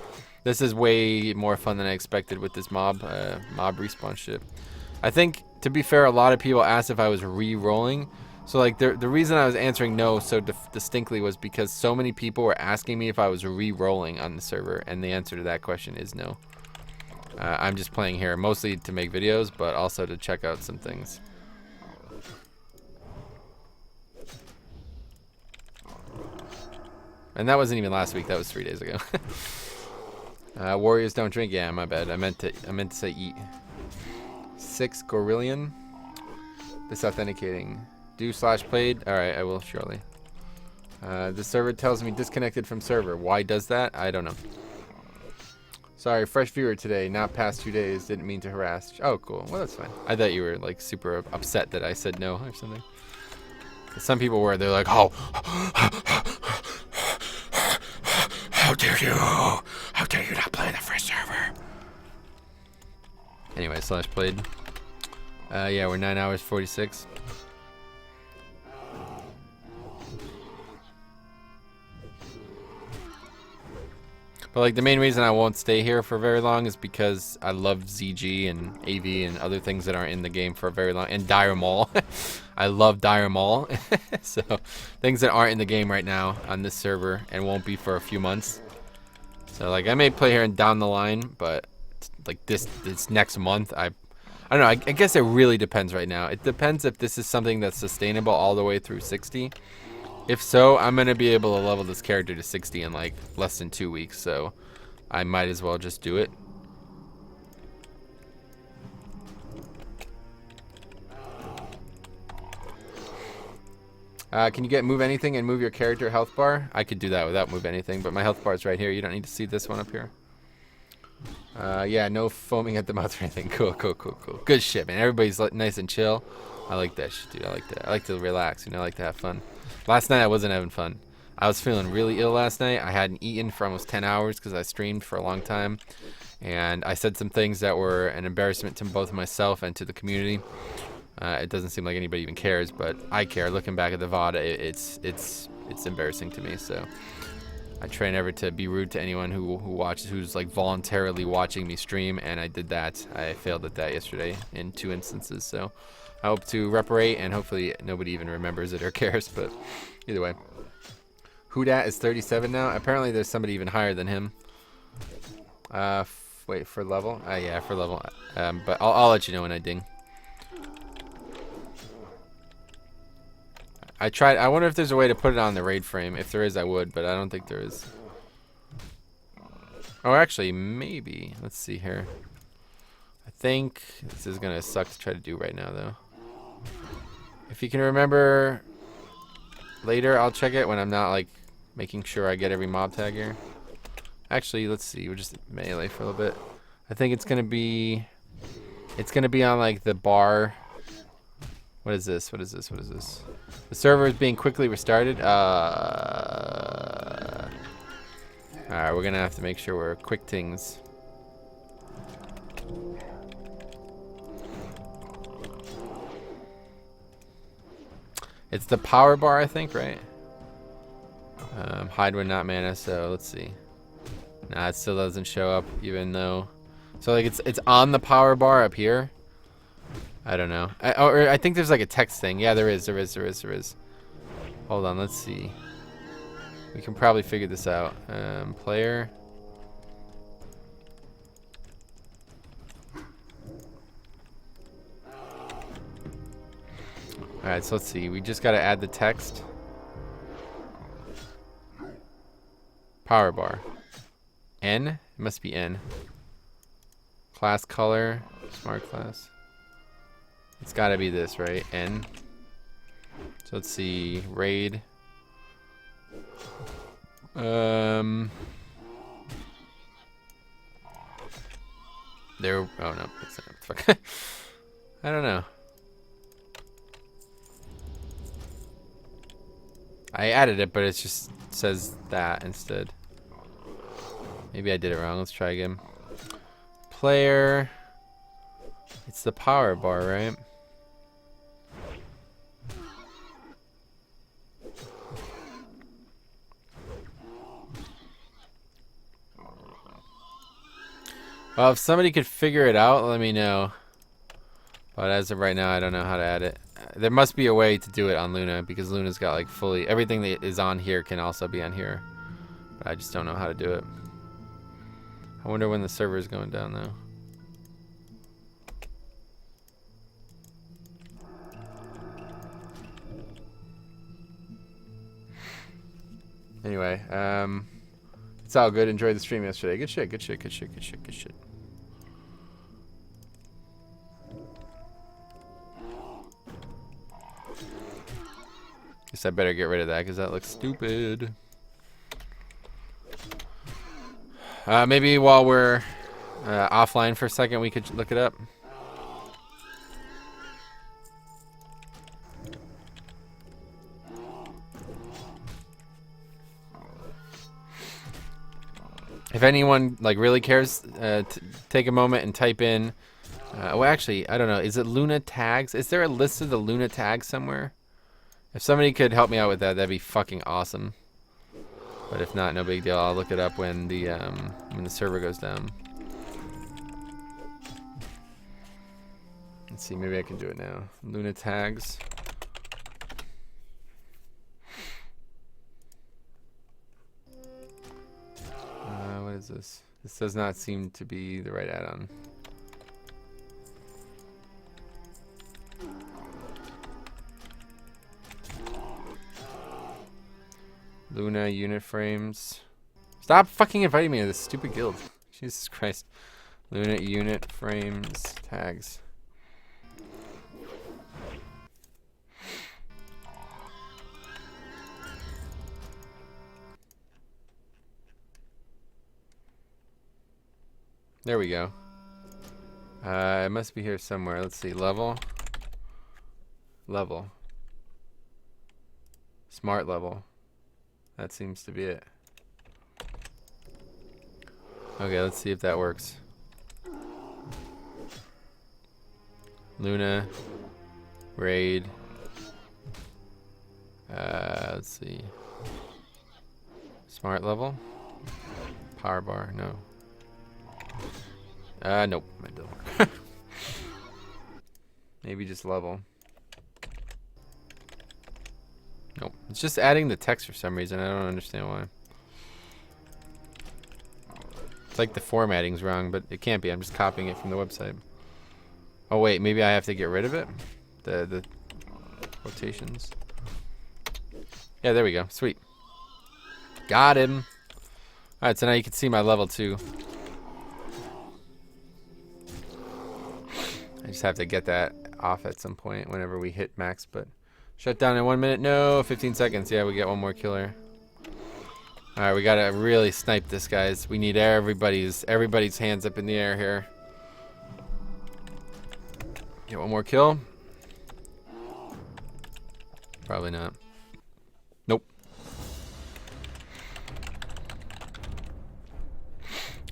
This is way more fun than I expected with this mob respawn shit. I think, to be fair, a lot of people asked if I was re-rolling. So like the reason I was answering no so distinctly was because so many people were asking me if I was re-rolling on the server, and the answer to that question is no. I'm just playing here mostly to make videos, but also to check out some things. And that wasn't even last week. That was 3 days ago. Warriors don't drink. Yeah, my bad. I meant to say eat. 6 Gorillion. This authenticating. Do/played. All right, I will shortly. The server tells me disconnected from server. Why does that? I don't know. Sorry, fresh viewer today. Not past 2 days. Didn't mean to harass. Oh, cool. Well, that's fine. I thought you were like super upset that I said no or something. Some people were. They're like, oh. How dare you? How dare you not play the fresh server? Anyway, /played. Yeah, we're 9 hours 46. But like the main reason I won't stay here for very long is because I love ZG and AV and other things that aren't in the game for very long. And Dire Mall. I love Dire Mall. So things that aren't in the game right now on this server and won't be for a few months. So like I may play here and down the line, but like this next month I don't know. I guess it really depends right now. It depends if this is something that's sustainable all the way through 60. If so, I'm going to be able to level this character to 60 in like less than 2 weeks, so I might as well just do it. Can you move anything and move your character health bar? I could do that without move anything, but my health bar is right here. You don't need to see this one up here. Yeah, no foaming at the mouth or anything. Cool. Good shit, man. Everybody's nice and chill. I like that shit, dude. I like that. I like to relax, you know, I like to have fun. Last night I wasn't having fun. I was feeling really ill last night. I hadn't eaten for almost 10 hours because I streamed for a long time. And I said some things that were an embarrassment to both myself and to the community. It doesn't seem like anybody even cares, but I care. Looking back at the VOD, it's embarrassing to me. So I try never to be rude to anyone who watches, who's like voluntarily watching me stream, and I did that. I failed at that yesterday in 2 instances. So I hope to reparate, and hopefully nobody even remembers it or cares. But either way, Whodat is 37 now. Apparently there's somebody even higher than him. Wait for level. Yeah, for level. But I'll let you know when I ding. I tried. I wonder if there's a way to put it on the raid frame. If there is, I would, but I don't think there is. Oh, actually, maybe. Let's see here. I think this is gonna suck to try to do right now, though. If you can remember later, I'll check it when I'm not like making sure I get every mob tag here. Actually, let's see. We'll just melee for a little bit. I think it's gonna be on like the bar. What is this? What is this? What is this? The server is being quickly restarted. Alright, we're gonna have to make sure we're quick things. It's the power bar, I think, right? Hide when not mana, so let's see. Nah, it still doesn't show up, even though. So like it's on the power bar up here. I don't know. I think there's like a text thing. Yeah, there is. Hold on, let's see. We can probably figure this out. Player. Alright, so let's see. We just gotta add the text. Power bar. N? It must be N. Class color. Smart class. It's gotta be this, right? N. So let's see. Raid. There. Oh no. That's not, fuck. I don't know. I added it, but it just says that instead. Maybe I did it wrong. Let's try again. Player. It's the power bar, right? Well, if somebody could figure it out, let me know. But as of right now, I don't know how to add it. There must be a way to do it on Luna, because Luna's got like fully everything that is on here can also be on here. But I just don't know how to do it. I wonder when the server is going down though. Anyway, it's all good. Enjoyed the stream yesterday. Good shit. Guess I better get rid of that because that looks stupid. Maybe while we're offline for a second, we could look it up. If anyone like really cares, take a moment and type in. Well, actually, I don't know. Is it Luna tags? Is there a list of the Luna tags somewhere? If somebody could help me out with that, that'd be fucking awesome. But if not, no big deal. I'll look it up when the server goes down. Let's see, maybe I can do it now. Luna tags. What is this? This does not seem to be the right add-on. Luna unit frames. Stop fucking inviting me to this stupid guild. Jesus Christ. Luna unit frames tags. There we go. It must be here somewhere. Let's see. Level. Level. Smart level. That seems to be it. Okay, let's see if that works. Luna. Raid. Let's see. Smart level. Power bar. No. Nope. That don't work. Maybe just level. Nope. It's just adding the text for some reason. I don't understand why. It's like the formatting's wrong, but it can't be. I'm just copying it from the website. Oh wait, maybe I have to get rid of it? The quotations. Yeah, there we go. Sweet. Got him. Alright, so now you can see my level 2. I just have to get that off at some point whenever we hit max, but shut down in 1 minute. No, 15 seconds. Yeah, we get one more killer. Alright, we gotta really snipe this, guys. We need everybody's hands up in the air here. Get one more kill. Probably not. Nope.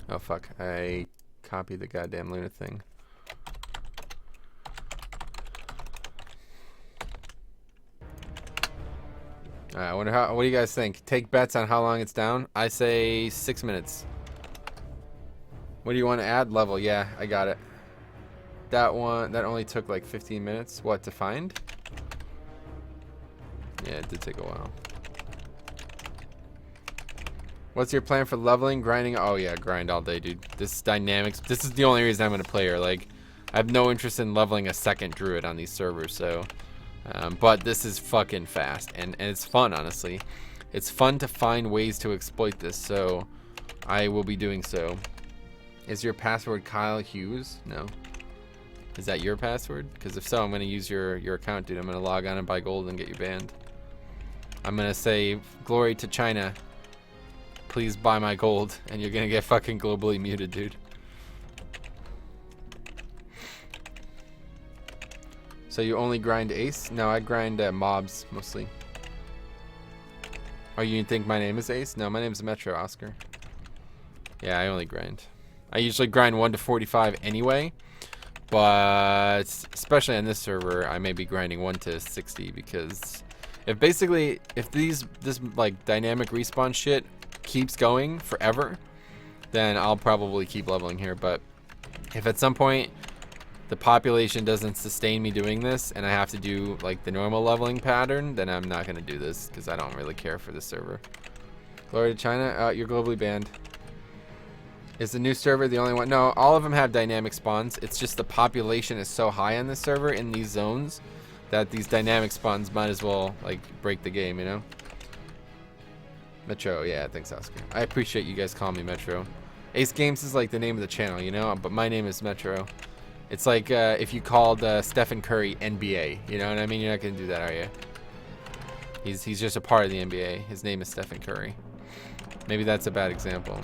Oh fuck, I copied the goddamn Luna thing. Alright, I wonder what do you guys think? Take bets on how long it's down? I say 6 minutes. What do you want to add? Level, yeah, I got it. That one, that only took like 15 minutes. What, to find? Yeah, it did take a while. What's your plan for leveling, grinding? Oh yeah, grind all day, dude. This is dynamics. This is the only reason I'm gonna play her. Like, I have no interest in leveling a second druid on these servers, so but this is fucking fast and it's fun, honestly. It's fun to find ways to exploit this, so I will be doing so. Is your password Kyle Hughes? No. Is that your password? Because if so, I'm gonna use your account, dude. I'm gonna log on and buy gold and get you banned. I'm gonna say glory to China. Please buy my gold, and you're gonna get fucking globally muted, dude. So you only grind Ace? No, I grind mobs mostly. Oh, you think my name is Ace? No, my name is Metro Oscar. Yeah, I only grind. I usually grind 1 to 45 anyway, but especially on this server, I may be grinding 1 to 60 because if this like dynamic respawn shit keeps going forever, then I'll probably keep leveling here. But if at some point the population doesn't sustain me doing this and I have to do like the normal leveling pattern, then I'm not gonna do this because I don't really care for this server. Glory to China. You're globally banned. Is the new server the only one? No, all of them have dynamic spawns. It's just the population is so high on this server in these zones that these dynamic spawns might as well like break the game, you know? Metro, yeah, thanks Oscar. I appreciate you guys calling me Metro. Ace Games is like the name of the channel, you know, but my name is Metro. It's like if you called Stephen Curry NBA, you know what I mean? You're not gonna do that, are you? He's just a part of the NBA. His name is Stephen Curry. Maybe that's a bad example.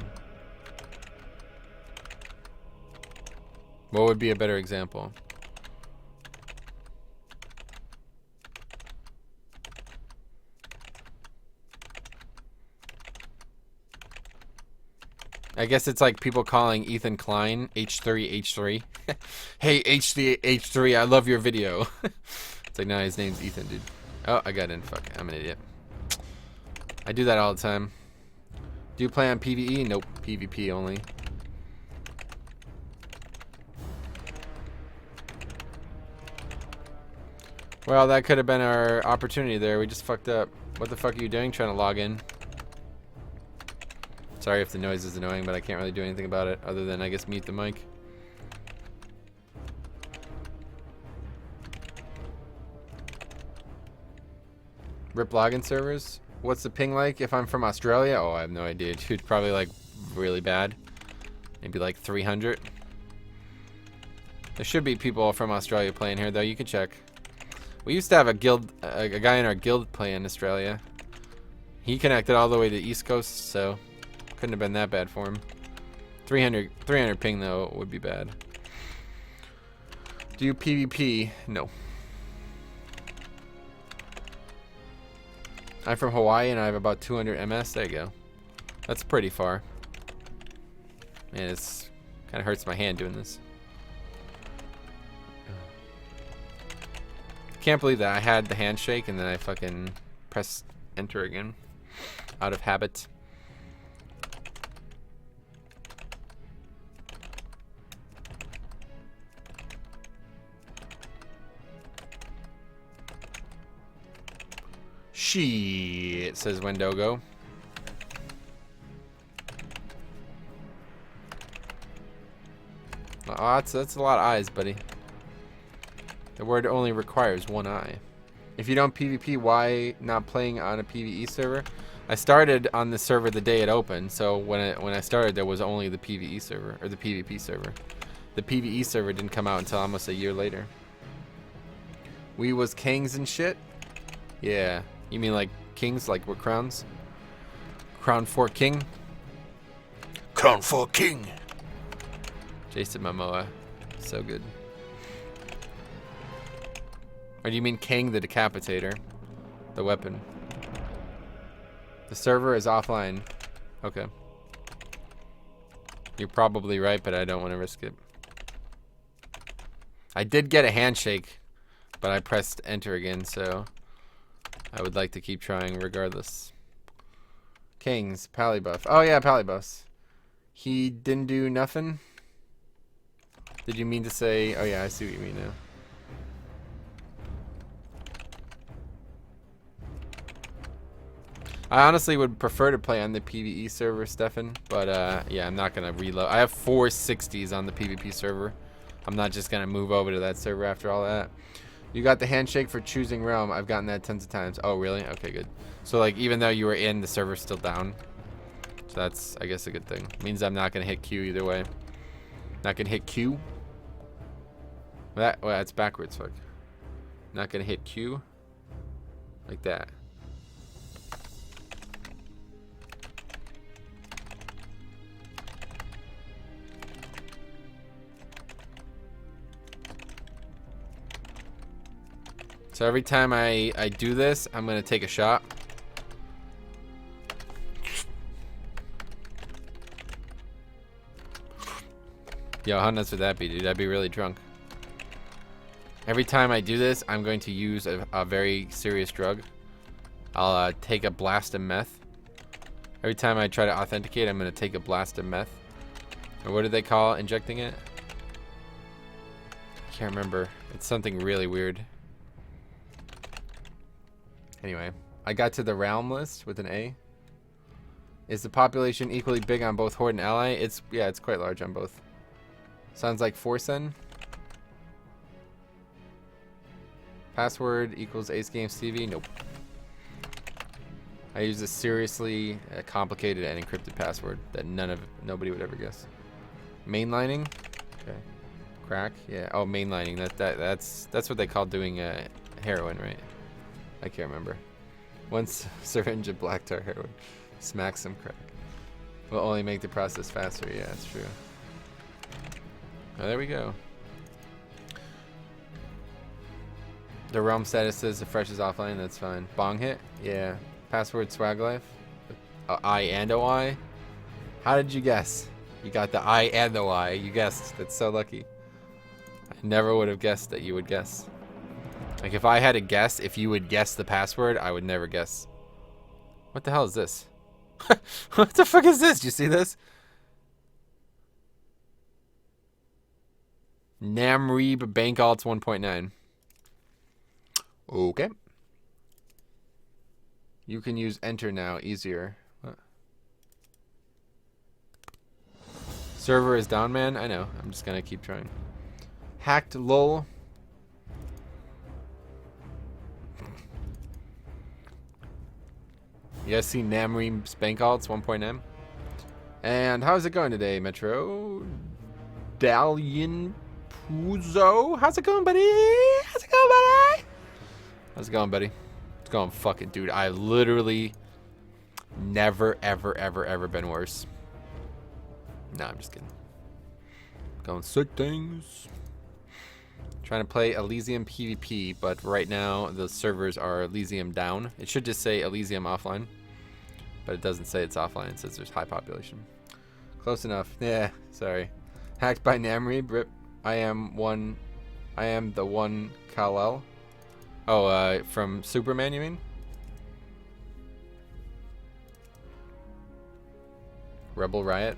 What would be a better example? I guess it's like people calling Ethan Klein H3H3. Hey H3H3, I love your video. It's like, no, his name's Ethan, dude. Oh, I got in. Fuck, I'm an idiot. I do that all the time. Do you play on PvE? Nope, PvP only. Well, that could have been our opportunity there. We just fucked up. What the fuck are you doing trying to log in? Sorry if the noise is annoying, but I can't really do anything about it other than, I guess, mute the mic. Rip login servers? What's the ping like if I'm from Australia? Oh, I have no idea, dude. Probably like really bad. Maybe like 300. There should be people from Australia playing here, though. You can check. We used to have a guild, a guy in our guild play in Australia. He connected all the way to the East Coast, so couldn't have been that bad for him. 300 ping though would be bad. Do you PvP? No. I'm from Hawaii and I have about 200 MS. There you go. That's pretty far. Man, it's kind of hurts my hand doing this. Can't believe that I had the handshake and then I fucking pressed enter again out of habit. Shit, says Wendogo. Oh, that's a lot of eyes, buddy. The word only requires one eye. If you don't PvP, why not playing on a PvE server? I started on the server the day it opened, so when I started, there was only the PvE server, or the PvP server. The PvE server didn't come out until almost a year later. We was kings and shit? Yeah. You mean like kings, like we're crowns? Crown for king? Crown for king! Jason Momoa. So good. Or do you mean King the Decapitator? The weapon. The server is offline. Okay. You're probably right, but I don't want to risk it. I did get a handshake, but I pressed enter again, so I would like to keep trying regardless. Kings, Pallybuff. Oh yeah, Pallybuffs. He didn't do nothing? Did you mean to say... Oh yeah, I see what you mean now. I honestly would prefer to play on the PvE server, Stefan, but yeah, I'm not gonna reload. I have 4 60s on the PvP server. I'm not just gonna move over to that server after all that. You got the handshake for choosing realm. I've gotten that tons of times. Oh, really? Okay, good. So like, even though you were in, the server's still down. So that's, I guess, a good thing. Means I'm not gonna hit Q either way. Not gonna hit Q. Well, that's backwards. Fuck. Not gonna hit Q. Like that. So every time I do this, I'm gonna take a shot. Yo, how nuts would that be, dude? I'd be really drunk. Every time I do this, I'm going to use a very serious drug. I'll take a blast of meth. Every time I try to authenticate, I'm gonna take a blast of meth. Or what do they call injecting it? I can't remember. It's something really weird. Anyway, I got to the realm list with an A. Is the population equally big on both Horde and Ally? Yeah, it's quite large on both. Sounds like Forsen. Password equals Ace Games TV? Nope. I use a seriously complicated and encrypted password that nobody would ever guess. Mainlining? Okay. Crack? Yeah. Oh, mainlining. That's what they call doing heroin, right? I can't remember. Once syringe of black tar heroin. Smack some crack. Will only make the process faster. Yeah, that's true. Oh, there we go. The realm status says the fresh is offline. That's fine. Bong hit? Yeah. Password swag life? I and OI? How did you guess? You got the I and the Y. You guessed. That's so lucky. I never would have guessed that you would guess. Like, if I had to guess if you would guess the password, I would never guess. What the hell is this? What the fuck is this? Do you see this? Namreeb Bank Alts 1.9. Okay. You can use enter now, easier. What? Server is down, man. I know. I'm just gonna keep trying. Hacked lol. You guys see Namreeb's Bank Alts 1.9? And how's it going today, Metro? Dalian Puzo? How's it going, buddy? How's it going, buddy? How's it going, buddy? It's going fucking, dude. I literally never, ever been worse. Nah, I'm just kidding. Going sick things. Trying to play Elysium PVP, but right now the servers are Elysium down. It should just say Elysium offline, but it doesn't say it's offline. It says there's high population. Close enough. Yeah, sorry. Hacked by Namreeb. Rip. I am the one Kal-El. Oh, from Superman, you mean? Rebel Riot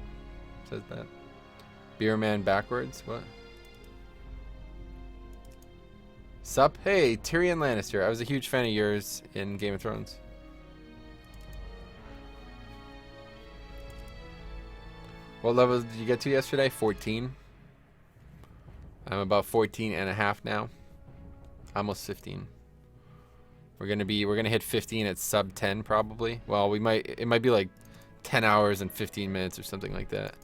says that. Beer Man backwards. What? Sup? Hey, Tyrion Lannister. I was a huge fan of yours in Game of Thrones. What level did you get to yesterday? 14. I'm about 14 and a half now. Almost 15. We're gonna hit 15 at sub 10 probably. Well, it might be like 10 hours and 15 minutes or something like that.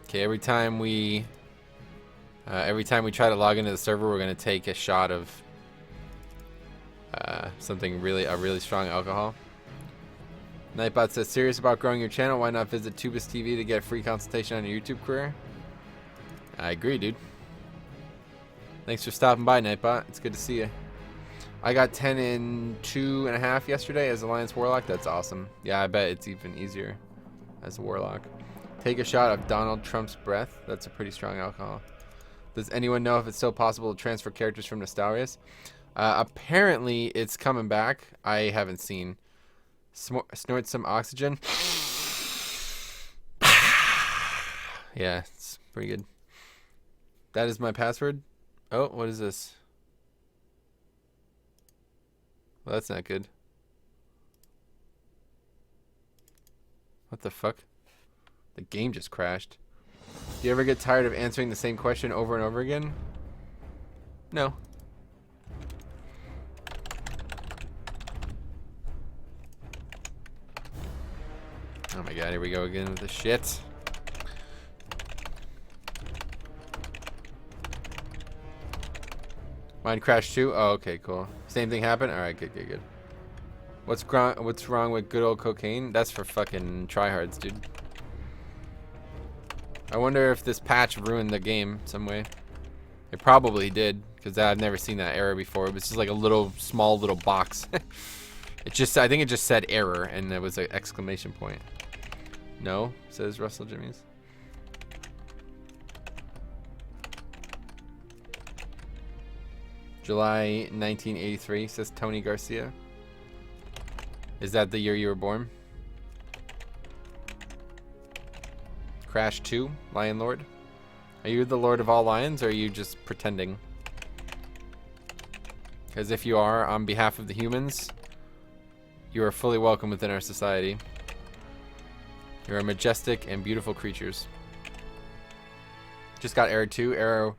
Okay, every time we try to log into the server, we're gonna take a shot of a really strong alcohol. Nightbot says, serious about growing your channel? Why not visit Tubus TV to get a free consultation on your YouTube career? I agree, dude. Thanks for stopping by, Nightbot. It's good to see you. I got 10 in 2.5 yesterday as Alliance Warlock. That's awesome. Yeah, I bet it's even easier as a Warlock. Take a shot of Donald Trump's breath. That's a pretty strong alcohol. Does anyone know if it's still possible to transfer characters from Nostalrius? Apparently, it's coming back. I haven't seen. Snort some oxygen. Yeah, it's pretty good. That is my password. Oh, what is this? Well, that's not good. What the fuck? The game just crashed. Do you ever get tired of answering the same question over and over again? No. Oh my god, here we go again with the shit. Mine crashed too? Oh, okay, cool. Same thing happened? Alright, good. What's wrong with good old cocaine? That's for fucking tryhards, dude. I wonder if this patch ruined the game some way. It probably did, because I've never seen that error before. It was just like a small little box. I think it just said error, and there was an exclamation point. No, says Russell Jimmy's. July 1983, says Tony Garcia. Is that the year you were born? Crash 2, Lion Lord. Are you the Lord of all lions, or are you just pretending? Because if you are, on behalf of the humans, you are fully welcome within our society. You are majestic and beautiful creatures. Just got error 2, arrow,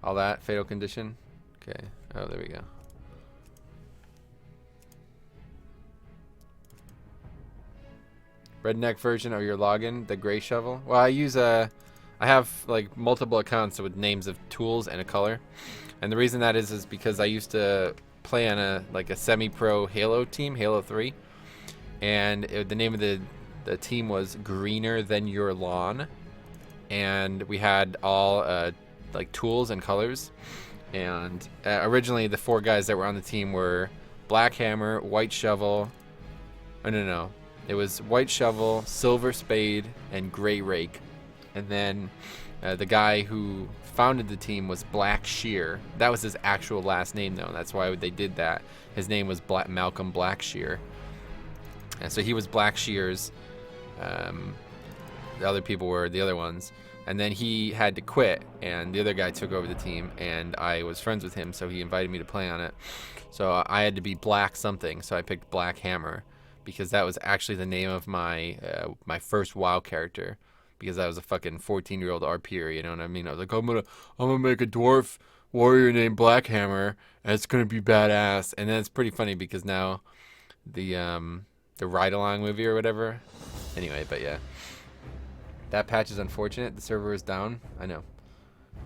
all that, fatal condition. Okay, oh, there we go. Redneck version of your login, the gray shovel. Well, I have like multiple accounts with names of tools and a color. And the reason that is because I used to play on a semi-pro Halo team, Halo 3. And the name of the team was Greener Than Your Lawn. And we had all like tools and colors. And originally the 4 guys that were on the team were black hammer, white shovel. Oh, no. It was white shovel, silver spade, and gray rake. And then the guy who founded the team was Black Shear. That was his actual last name, though. That's why they did that. His name was Malcolm Blackshear. And so he was Black Shears. The other people were the other ones. And then he had to quit, and the other guy took over the team, and I was friends with him, so he invited me to play on it. So I had to be Black something, so I picked Black Hammer, because that was actually the name of my my first WoW character, because I was a fucking 14-year-old RPer, you know what I mean? I was like, I'm gonna make a dwarf warrior named Black Hammer, and it's gonna be badass. And then it's pretty funny because now the Ride Along movie or whatever. Anyway, but yeah. That patch is unfortunate. The server is down. I know.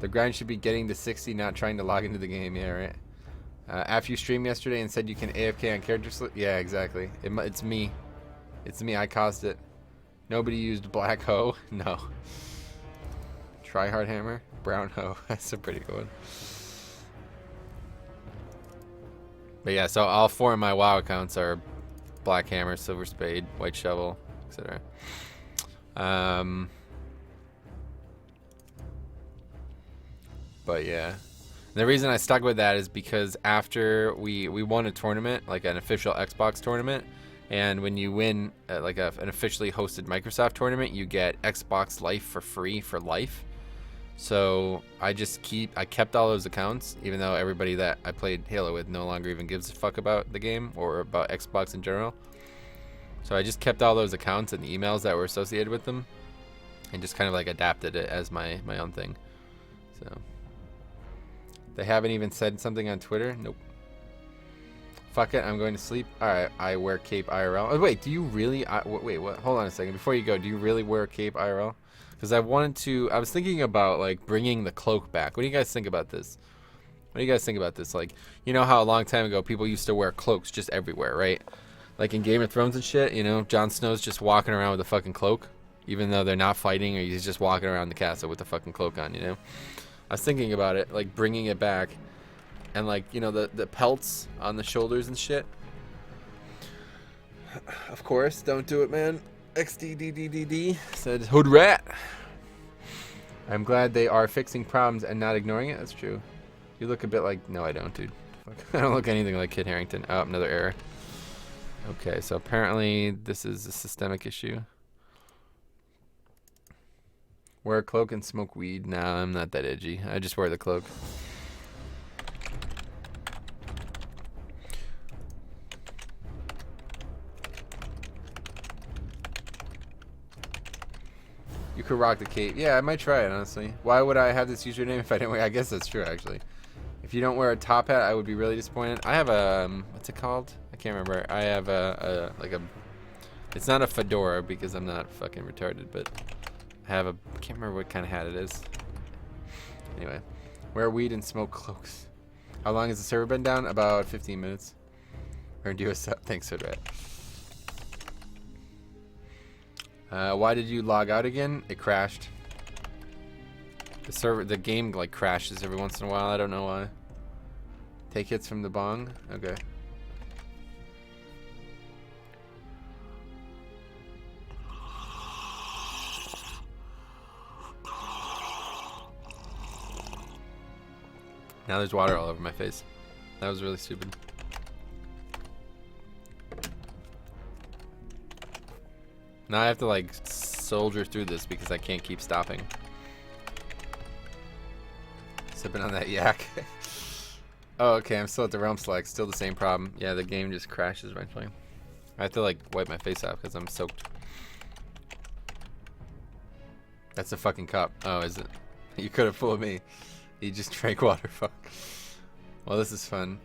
The grind should be getting to 60, not trying to log into the game. Yeah, right. After you streamed yesterday and said you can AFK on character select. Yeah, exactly. It's me. It's me. I caused it. Nobody used black hoe. No. Try hard hammer. Brown hoe. That's a pretty good one. But yeah, so all 4 of my WoW accounts are black hammer, silver spade, white shovel, etc. But yeah, the reason I stuck with that is because after we won a tournament, like an official Xbox tournament, and when you win like an officially hosted Microsoft tournament, you get Xbox Life for free for life. So I kept all those accounts, even though everybody that I played Halo with no longer even gives a fuck about the game or about Xbox in general. So I just kept all those accounts and the emails that were associated with them, and just kind of like adapted it as my own thing. So they haven't even said something on Twitter. Nope. Fuck it, I'm going to sleep. All right, I wear cape IRL. Oh, wait, do you really? Wait, what? Hold on a second. Before you go, do you really wear cape IRL? Because I was thinking about like bringing the cloak back. What do you guys think about this? What do you guys think about this? Like, you know how a long time ago people used to wear cloaks just everywhere, right? Like in Game of Thrones and shit, you know, Jon Snow's just walking around with a fucking cloak, even though they're not fighting, or he's just walking around the castle with a fucking cloak on, you know? I was thinking about it, like bringing it back, and like, you know, the pelts on the shoulders and shit. Of course, don't do it, man. XDDDDD said hood rat. I'm glad they are fixing problems and not ignoring it. That's true. You look a bit like... No, I don't, dude. Fuck. I don't look anything like Kit Harington. Oh, another error. Okay, so apparently this is a systemic issue. Wear a cloak and smoke weed. Nah, I'm not that edgy. I just wear the cloak. You could rock the cape. Yeah, I might try it, honestly. Why would I have this username if I didn't wear... I guess that's true, actually. If you don't wear a top hat, I would be really disappointed. I have a... what's it called? I can't remember. I have like a... It's not a fedora because I'm not fucking retarded, but I have a... I can't remember what kind of hat it is. Anyway. Wear weed and smoke cloaks. How long has the server been down? About 15 minutes. Earned you a sub. Thanks, Hoodrat. Why did you log out again? It crashed. The game like crashes every once in a while. I don't know why. Take hits from the bong. Okay. Now there's water all over my face. That was really stupid. Now I have to like soldier through this because I can't keep stopping. Sipping on that yak. Oh, okay, I'm still at the realm select. Still the same problem. Yeah, the game just crashes eventually. I have to like wipe my face off because I'm soaked. That's a fucking cup. Oh, is it? You could have fooled me. You just drank water. Fuck. Well, this is fun.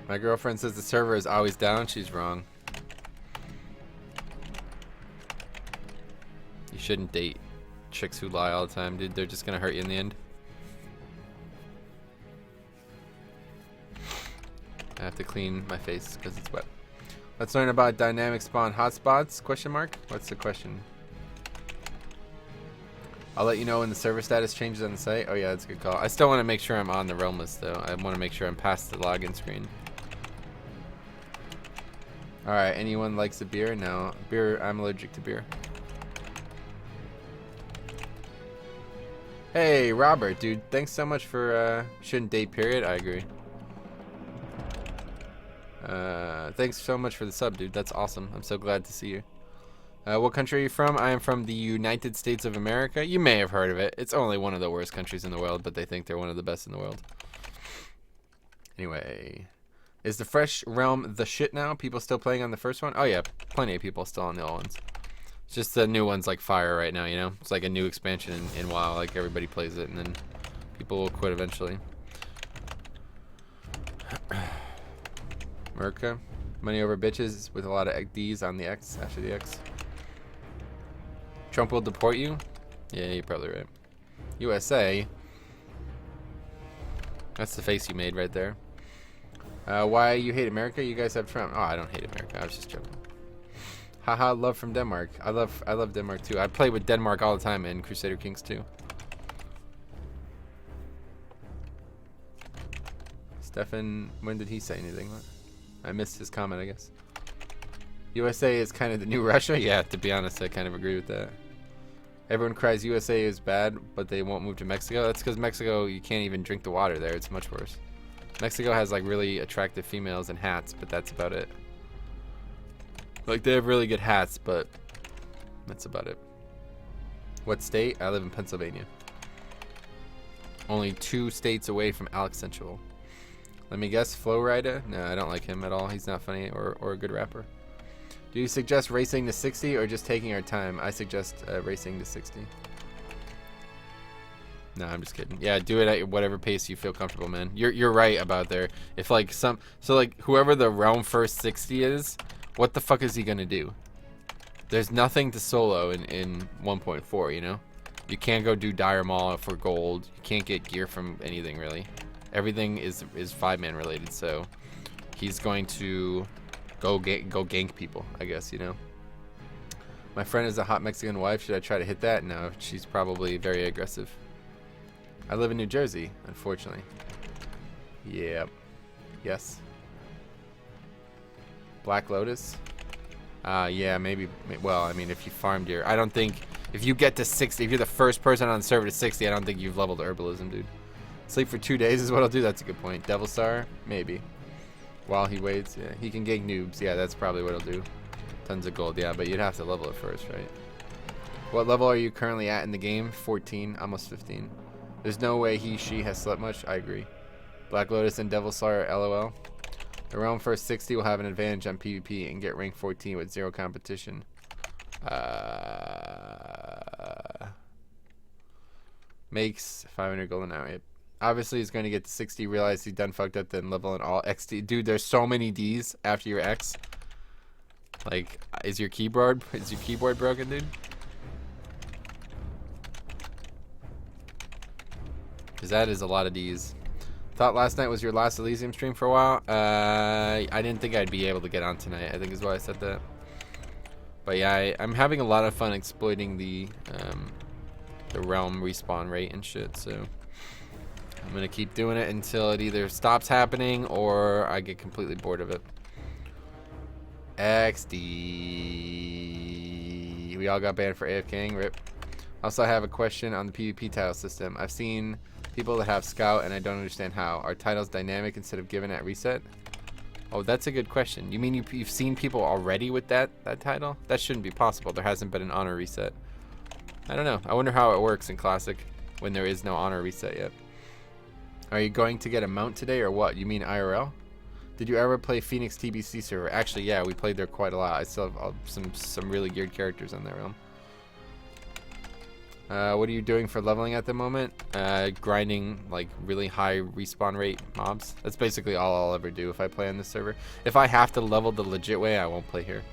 My girlfriend says the server is always down. She's wrong. You shouldn't date chicks who lie all the time, dude. They're just gonna hurt you in the end. I have to clean my face because it's wet. Let's learn about dynamic spawn hotspots, question mark? What's the question? I'll let you know when the server status changes on the site. Oh yeah, that's a good call. I still want to make sure I'm on the realm list though. I want to make sure I'm past the login screen. Alright, anyone likes a beer? No. Beer, I'm allergic to beer. Hey, Robert, dude. Thanks so much for, shouldn't date, period. I agree. Thanks so much for the sub, dude. That's awesome. I'm so glad to see you. What country are you from? I am from the United States of America. You may have heard of it. It's only one of the worst countries in the world, but they think they're one of the best in the world. Anyway, is the Fresh Realm the shit now? People still playing on the first one? Oh yeah, plenty of people still on the old ones. It's just the new one's like fire right now, you know? It's like a new expansion in WoW. Like everybody plays it, and then people will quit eventually. Merca. Money over bitches with a lot of D's on the X, after the X. Trump will deport you? Yeah, you're probably right. USA. That's the face you made right there. Why you hate America? You guys have Trump. Oh, I don't hate America. I was just joking. Haha, love from Denmark. I love Denmark too. I play with Denmark all the time in Crusader Kings 2. Stefan, when did he say anything? I missed his comment, I guess. USA is kind of the new Russia? Yeah, to be honest, I kind of agree with that. Everyone cries USA is bad, but they won't move to Mexico. That's because Mexico, you can't even drink the water there. It's much worse. Mexico has like really attractive females and hats, but that's about it. Like they have really good hats, but that's about it. What state? I live in Pennsylvania. Only 2 states away from Alex Central. Let me guess, Flowrider? No, I don't like him at all. He's not funny or a good rapper. Do you suggest racing to 60 or just taking our time? I suggest racing to 60. No, I'm just kidding. Yeah, do it at whatever pace you feel comfortable, man. You're right about there. If like like whoever the Realm First 60 is, what the fuck is he gonna do? There's nothing to solo in 1.4, you know? You can't go do Dire Maul for gold. You can't get gear from anything really. Everything is 5-man related, so he's going to go gank people, I guess, you know. My friend is a hot Mexican wife. Should I try to hit that? No, she's probably very aggressive. I live in New Jersey, unfortunately. Yep. Yes. Black Lotus? Yeah, maybe. Well, I mean, if you farm deer. I don't think, if you get to 60, if you're the first person on the server to 60, I don't think you've leveled herbalism, dude. Sleep for 2 days is what I'll do. That's a good point. Devil Star? Maybe. While he waits, yeah. He can gank noobs. Yeah, that's probably what he'll do. Tons of gold, yeah, but you'd have to level it first, right? What level are you currently at in the game? 14, almost 15. There's no way she has slept much. I agree. Black Lotus and Devil Star, LOL. The Realm First 60 will have an advantage on PvP and get rank 14 with 0 competition. Makes 500 gold an hour. Yep. Obviously, he's going to get to 60, realize he's done fucked up, then level in all XD. Dude, there's so many Ds after your X. Like, is your keyboard broken, dude? Because that is a lot of Ds. Thought last night was your last Elysium stream for a while. I didn't think I'd be able to get on tonight, I think is why I said that. But yeah, I'm having a lot of fun exploiting the realm respawn rate and shit, so I'm gonna keep doing it until it either stops happening or I get completely bored of it. XD. We all got banned for AFKing. Rip. Also, I have a question on the PvP title system. I've seen people that have Scout, and I don't understand how. Are titles dynamic instead of given at reset? Oh, that's a good question. You mean you've seen people already with that title? That shouldn't be possible. There hasn't been an honor reset. I don't know. I wonder how it works in Classic when there is no honor reset yet. Are you going to get a mount today or what? You mean IRL? Did you ever play Phoenix TBC server? Actually, yeah, we played there quite a lot. I still have some really geared characters on that realm. What are you doing for leveling at the moment? Grinding like really high respawn rate mobs. That's basically all I'll ever do if I play on this server. If I have to level the legit way, I won't play here.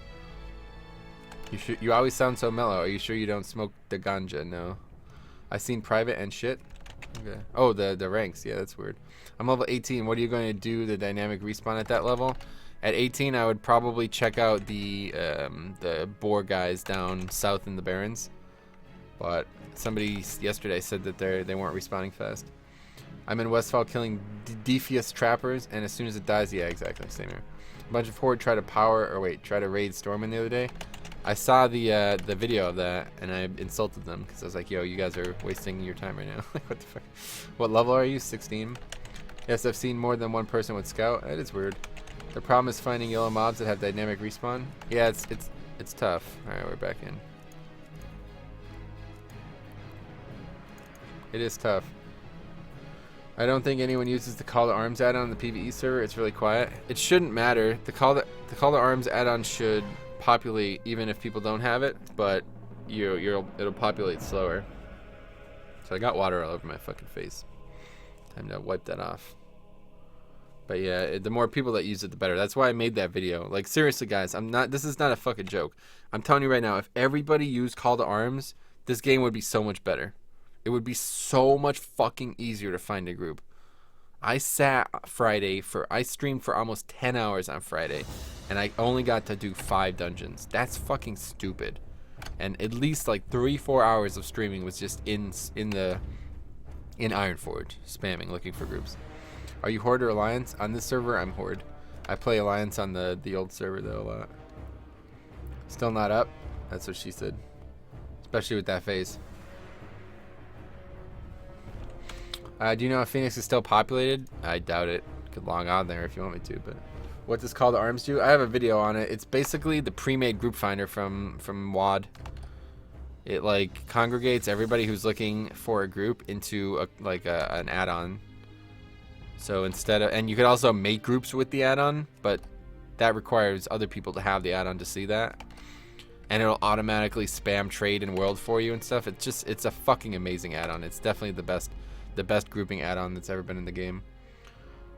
You always sound so mellow. Are you sure you don't smoke the ganja? No. I seen private and shit. Okay. Oh, the ranks. Yeah, that's weird. I'm level 18. What are you going to do? The dynamic respawn at that level? At 18, I would probably check out the boar guys down south in the Barrens. But somebody yesterday said that they weren't respawning fast. I'm in Westfall killing defious trappers, and as soon as it dies, yeah, exactly, same here. A bunch of horde try to raid Stormin the other day. I saw the video of that and I insulted them because I was like, yo, you guys are wasting your time right now. Like, what the fuck? What level are you? 16? Yes, I've seen more than one person with scout. That is weird. The problem is finding yellow mobs that have dynamic respawn. Yeah, it's tough. All right, we're back in. It is tough. I don't think anyone uses the Call to Arms add-on on the PvE server. It's really quiet. It shouldn't matter. The Call to Arms add-on should populate even if people don't have it, but it'll populate slower. So I got water all over my fucking face. Time to wipe that off. But yeah, the more people that use it, the better. That's why I made that video. Like, seriously, guys, this is not a fucking joke. I'm telling you right now, if everybody used Call to Arms, this game would be so much better. It would be so much fucking easier to find a group. I streamed for almost 10 hours on Friday, and I only got to do 5 dungeons. That's fucking stupid. And at least like 3-4 hours of streaming was just in Ironforge, spamming, looking for groups. Are you Horde or Alliance? On this server, I'm Horde. I play Alliance on the old server though a lot. Still not up? That's what she said. Especially with that face. Do you know if Phoenix is still populated? I doubt it. Could log on there if you want me to, but what does Call to Arms do? I have a video on it. It's basically the pre-made group finder from WAD. It like congregates everybody who's looking for a group into an add-on. So instead of, and you could also make groups with the add-on, but that requires other people to have the add-on to see that. And it'll automatically spam trade and world for you and stuff. It's a fucking amazing add-on. It's definitely the best grouping add-on that's ever been in the game.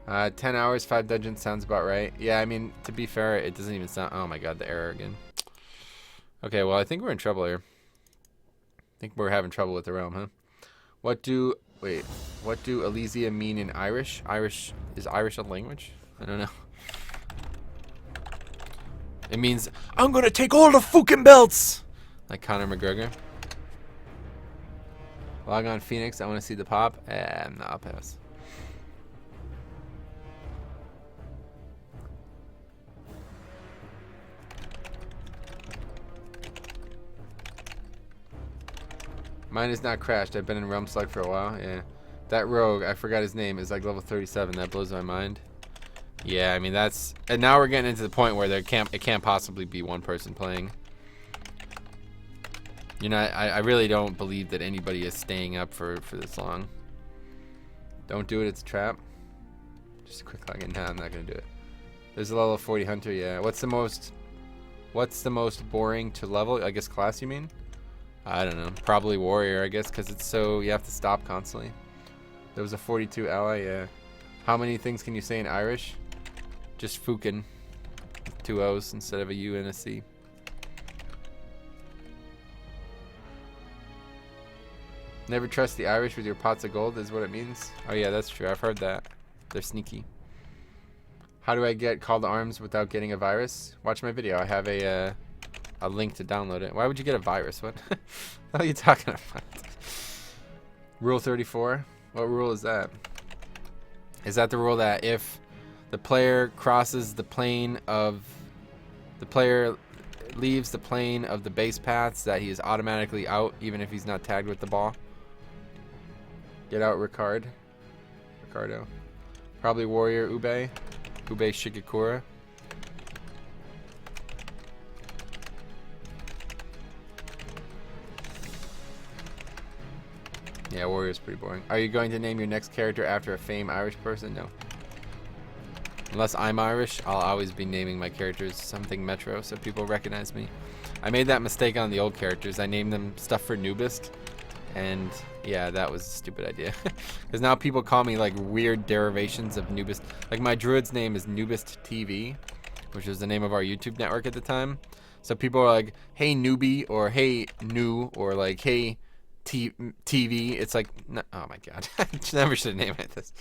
10 hours, 5 dungeons sounds about right. Yeah, I mean, to be fair, it doesn't even sound... Oh my god, the error again. Okay, well, I think we're in trouble here. I think we're having trouble with the realm, huh? What do Elysium mean in Irish? Is Irish a language? I don't know. It means, I'm gonna take all the fucking belts! Like Conor McGregor. Log on Phoenix, I want to see the pop. No, I'll pass. Mine is not crashed. I've been in Realm Slug for a while. Yeah. That rogue, I forgot his name, is like level 37. That blows my mind. Yeah, I mean that's... And now we're getting into the point where it can't possibly be one person playing. You know, I really don't believe that anybody is staying up for this long. Don't do it, it's a trap. Just a quick login. Nah, I'm not gonna do it. There's a level 40 hunter, yeah. What's the most boring to level? I guess class you mean? I don't know. Probably warrior, I guess, because it's so you have to stop constantly. There was a 42 ally, yeah. How many things can you say in Irish? Just fucking. 2 O's instead of a U and a C. Never trust the Irish with your pots of gold is what it means. Oh yeah, that's true. I've heard that. They're sneaky. How do I get Call to Arms without getting a virus? Watch my video. I have a link to download it. Why would you get a virus? What the hell are you talking about? Rule 34. What rule is that? Is that the rule that if the player crosses the plane of... The player leaves the plane of the base paths that he is automatically out even if he's not tagged with the ball? Get out Ricardo. Probably warrior Ube Shigekura. Yeah, warrior's pretty boring. Are you going to name your next character after a famed Irish person? No. Unless I'm Irish, I'll always be naming my characters something Metro so people recognize me. I made that mistake on the old characters. I named them stuff for Nubist. And yeah, that was a stupid idea. Because now people call me like weird derivations of Nubist. Like my druid's name is Nubist TV, which was the name of our YouTube network at the time. So people are like, hey newbie, or hey new, or like hey TV. It's like, no, oh my god. I never should have named it this.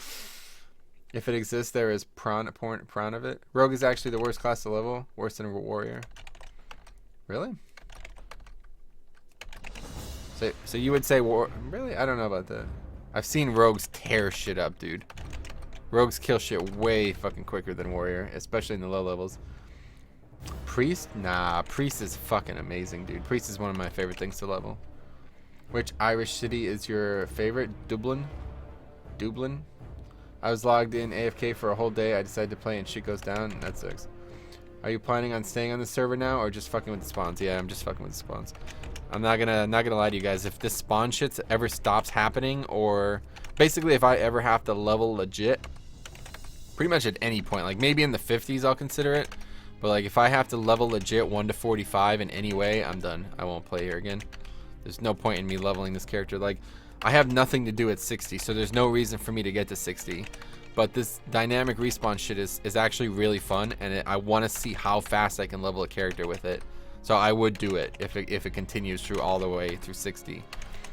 If it exists, there is prawn of it. Rogue is actually the worst class to level, worse than a warrior. Really? So you would say war? Really? I don't know about that. I've seen rogues tear shit up, dude. Rogues kill shit way fucking quicker than warrior, especially in the low levels. Priest? Nah, priest is fucking amazing, dude. Priest is one of my favorite things to level. Which Irish city is your favorite? Dublin? Dublin? I was logged in AFK for a whole day. I decided to play and shit goes down. That sucks. Are you planning on staying on the server now or just fucking with the spawns? Yeah, I'm just fucking with the spawns. I'm not gonna lie to you guys. If this spawn shit ever stops happening, or basically if I ever have to level legit, pretty much at any point, like maybe in the 50s I'll consider it. But like if I have to level legit 1 to 45 in any way, I'm done. I won't play here again. There's no point in me leveling this character. Like, I have nothing to do at 60, so there's no reason for me to get to 60. But this dynamic respawn shit is actually really fun, and I want to see how fast I can level a character with it. So I would do it if it continues through all the way through 60.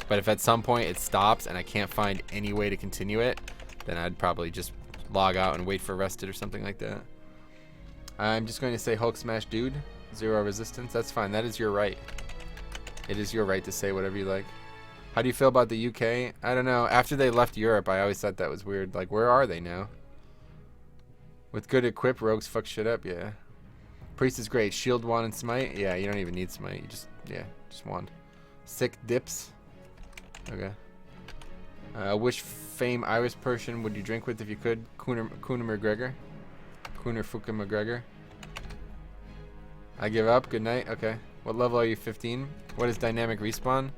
But if at some point it stops and I can't find any way to continue it, then I'd probably just log out and wait for rested or something like that. I'm just going to say Hulk Smash Dude. 0 resistance. That's fine. That is your right. It is your right to say whatever you like. How do you feel about the UK? I don't know. After they left Europe, I always thought that was weird. Like, where are they now? With good equip, rogues fuck shit up. Yeah. Priest is great. Shield, wand, and smite. Yeah, you don't even need smite. You just wand. Sick dips. Okay. Which fame Irish person would you drink with if you could? Cooner McGregor. Cooner Fuka McGregor. I give up. Good night. Okay. What level are you? 15. What is dynamic respawn?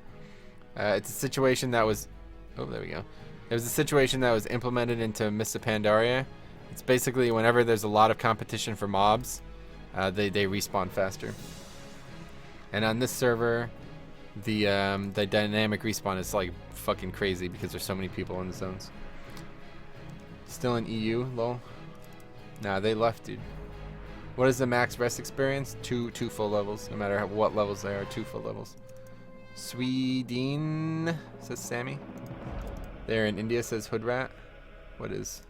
It's a situation that was... Oh, there we go. It was a situation that was implemented into Mists of Pandaria. It's basically whenever there's a lot of competition for mobs, they respawn faster. And on this server, the dynamic respawn is like fucking crazy because there's so many people in the zones. Still in EU, lol. Nah, they left, dude. What is the max rest experience? Two full levels. No matter what levels they are, 2 full levels. Sweden, says Sammy. There in India, says Hoodrat. What is...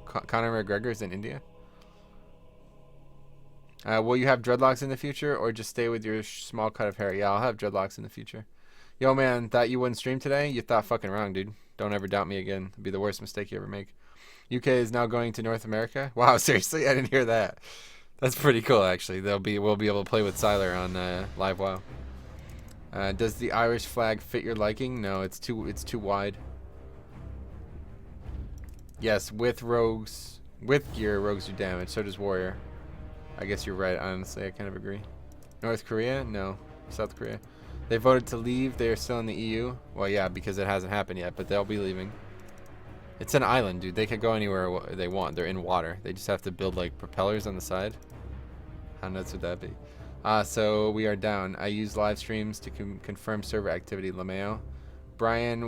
Conor McGregor is in India? Will you have dreadlocks in the future or just stay with your small cut of hair? Yeah, I'll have dreadlocks in the future. Yo, man, thought you wouldn't stream today? You thought fucking wrong, dude. Don't ever doubt me again. It'd be the worst mistake you ever make. UK is now going to North America? Wow, seriously? I didn't hear that. That's pretty cool, actually. We'll be able to play with Siler on Live WoW. Does the Irish flag fit your liking? No, it's too wide. Yes, with rogues, with gear, rogues do damage. So does warrior. I guess you're right. Honestly, I kind of agree. North Korea? No. South Korea. They voted to leave. They are still in the EU. Well, yeah, because it hasn't happened yet, but they'll be leaving. It's an island, dude. They could go anywhere they want. They're in water. They just have to build like propellers on the side. How nuts would that be? So we are down. I use live streams to confirm server activity. Lameo. Brian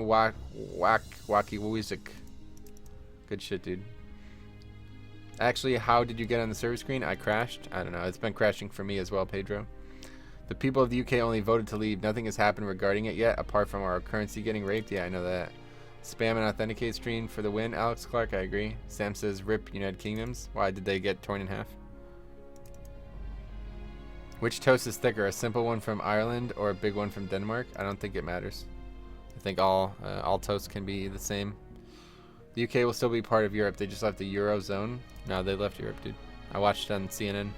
Wakiwizik. Good shit, dude. Actually, how did you get on the server screen? I crashed. I don't know. It's been crashing for me as well, Pedro. The people of the UK only voted to leave. Nothing has happened regarding it yet, apart from our currency getting raped. Yeah, I know that. Spam and authenticate stream for the win. Alex Clark, I agree. Sam says, rip United Kingdoms. Why did they get torn in half? Which toast is thicker, a simple one from Ireland or a big one from Denmark? I don't think it matters. I think all toasts can be the same. The UK will still be part of Europe. They just left the Eurozone. No, they left Europe, dude. I watched it on CNN.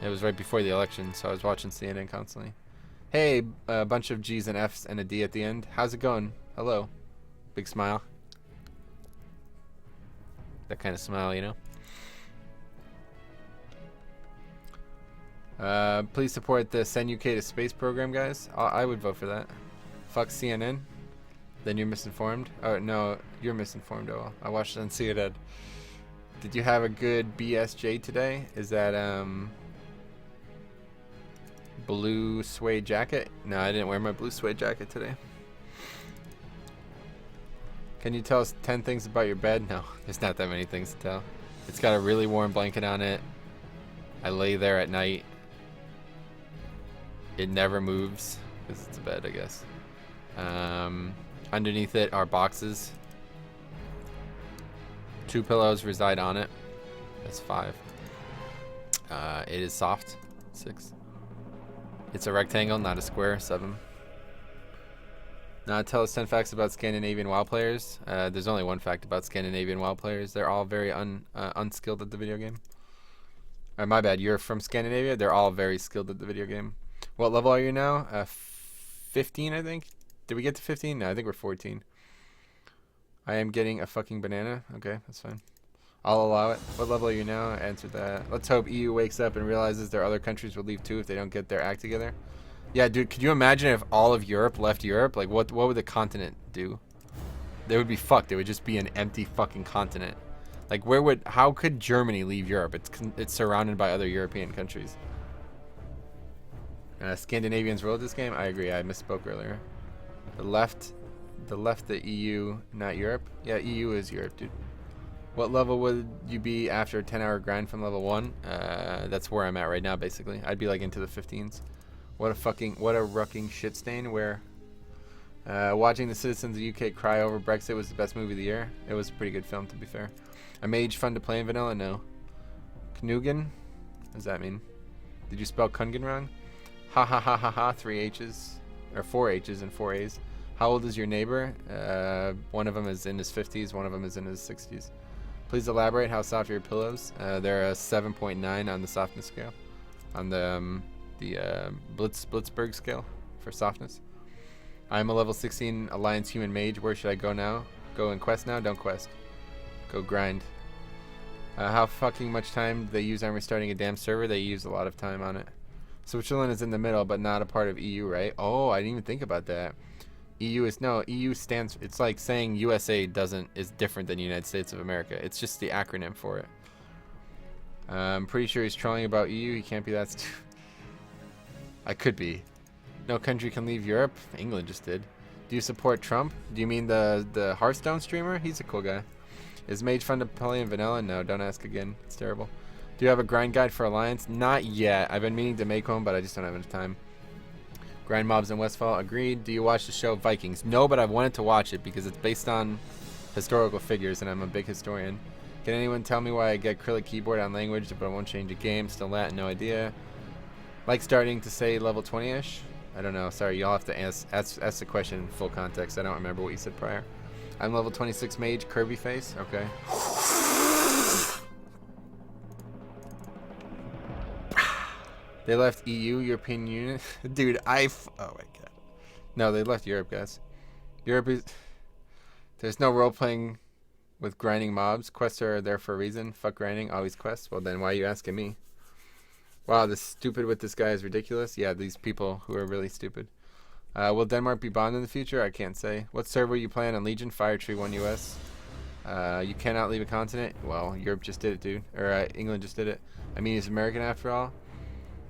It was right before the election, so I was watching CNN constantly. Hey, a bunch of G's and F's and a D at the end. How's it going? Hello. Big smile. That kind of smile, you know? Please support the Send UK to Space program, guys. I would vote for that. Fuck CNN. Then you're misinformed. Oh, no, you're misinformed. Oh, I watched it on CNN. Did you have a good BSJ today? Is that, blue suede jacket? No, I didn't wear my blue suede jacket today. Can you tell us 10 things about your bed? No, there's not that many things to tell. It's got a really warm blanket on it. I lay there at night. It never moves because it's a bed, I guess. Underneath it are boxes. 2 pillows reside on it. That's 5. It is soft. 6. It's a rectangle, not a square. 7. Now tell us 10 facts about Scandinavian WoW players. There's only one fact about Scandinavian WoW players. They're all very unskilled at the video game. My bad, you're from Scandinavia? They're all very skilled at the video game. What level are you now? 15, I think? Did we get to 15? No, I think we're 14. I am getting a fucking banana. Okay, that's fine. I'll allow it. What level are you now? Answer that. Let's hope EU wakes up and realizes their other countries will leave too if they don't get their act together. Yeah, dude, could you imagine if all of Europe left Europe? Like, what would the continent do? They would be fucked. It would just be an empty fucking continent. Like, how could Germany leave Europe? It's surrounded by other European countries. Scandinavians ruled this game? I agree. I misspoke earlier. The left, the EU, not Europe. Yeah, EU is Europe, dude. What level would you be after a 10-hour grind from level 1? That's where I'm at right now, basically. I'd be like into the 15s. What a rucking shit stain. Where watching the citizens of the UK cry over Brexit was the best movie of the year. It was a pretty good film, to be fair. A mage fun to play in vanilla? No. Knugen? What does that mean? Did you spell Kungen wrong? Ha ha ha ha ha. 3 H's. Or 4 H's and 4 A's. How old is your neighbor? One of them is in his 50s. One of them is in his 60s. Please elaborate. How soft are your pillows? They're a 7.9 on the softness scale. On the Blitzberg scale for softness. I'm a level 16 Alliance Human Mage. Where should I go now? Go and quest now? Don't quest. Go grind. How fucking much time do they use on restarting a damn server? They use a lot of time on it. Switzerland is in the middle, but not a part of EU, right? Oh, I didn't even think about that. EU stands. It's like saying USA is different than United States of America. It's just the acronym for it. I'm pretty sure he's trolling about EU. He can't be that stupid. I could be. No country can leave Europe. England just did. Do you support Trump? Do you mean the Hearthstone streamer? He's a cool guy. Is Mage fun to play in vanilla? No, don't ask again. It's terrible. Do you have a grind guide for Alliance? Not yet. I've been meaning to make one, but I just don't have enough time. Grind mobs in Westfall? Agreed. Do you watch the show Vikings? No, but I've wanted to watch it because it's based on historical figures, and I'm a big historian. Can anyone tell me why I get acrylic keyboard on language, but I won't change a game? Still Latin? No idea. Like starting to say level 20-ish? I don't know. Sorry, you'll have to ask the question in full context. I don't remember what you said prior. I'm level 26 mage, Kirby face. Okay. They left EU, European Union. Dude, oh my god. No, they left Europe, guys. Europe is... There's no role-playing with grinding mobs. Quests are there for a reason. Fuck grinding, always quests. Well, then why are you asking me? Wow, this stupid with this guy is ridiculous. Yeah, these people who are really stupid. Will Denmark be bombed in the future? I can't say. What server you playing on Legion? Firetree 1 US. You cannot leave a continent. Well, Europe just did it, dude. Or England just did it. I mean, he's American after all.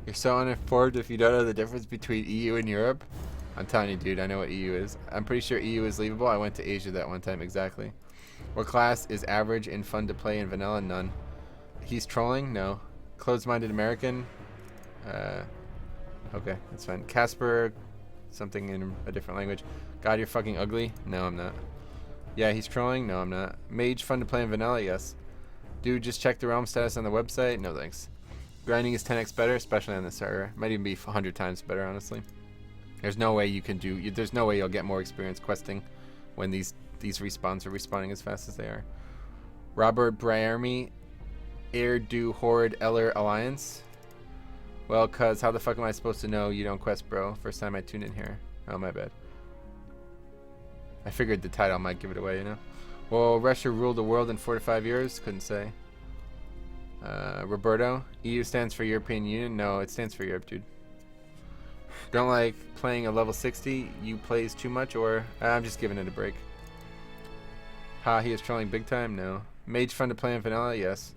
You're so uninformed if you don't know the difference between EU and Europe. I'm telling you, dude, I know what EU is. I'm pretty sure EU is leavable. I went to Asia that one time, exactly. What class is average and fun to play in vanilla? None. He's trolling? No. Closed-minded American? Okay, that's fine. Casper, something in a different language. God, you're fucking ugly? No, I'm not. Yeah, he's trolling? No, I'm not. Mage, fun to play in vanilla? Yes. Dude, just check the realm status on the website? No, thanks. Grinding is 10x better, especially on this server. Might even be 100 times better, honestly. There's no way you can do... There's no way you'll get more experience questing when these respawns are respawning as fast as they are. Robert Briarmy, Air Do Horde Eller Alliance. Well, cuz how the fuck am I supposed to know you don't quest, bro? First time I tuned in here. Oh, my bad. I figured the title might give it away, you know? Well, Russia ruled the world in 4 to 5 years? Couldn't say. Roberto, EU stands for European Union? No, it stands for Europe, dude. Don't like playing a level 60? You plays too much, or... I'm just giving it a break. Ha, he is trolling big time? No. Mage fun to play in vanilla? Yes.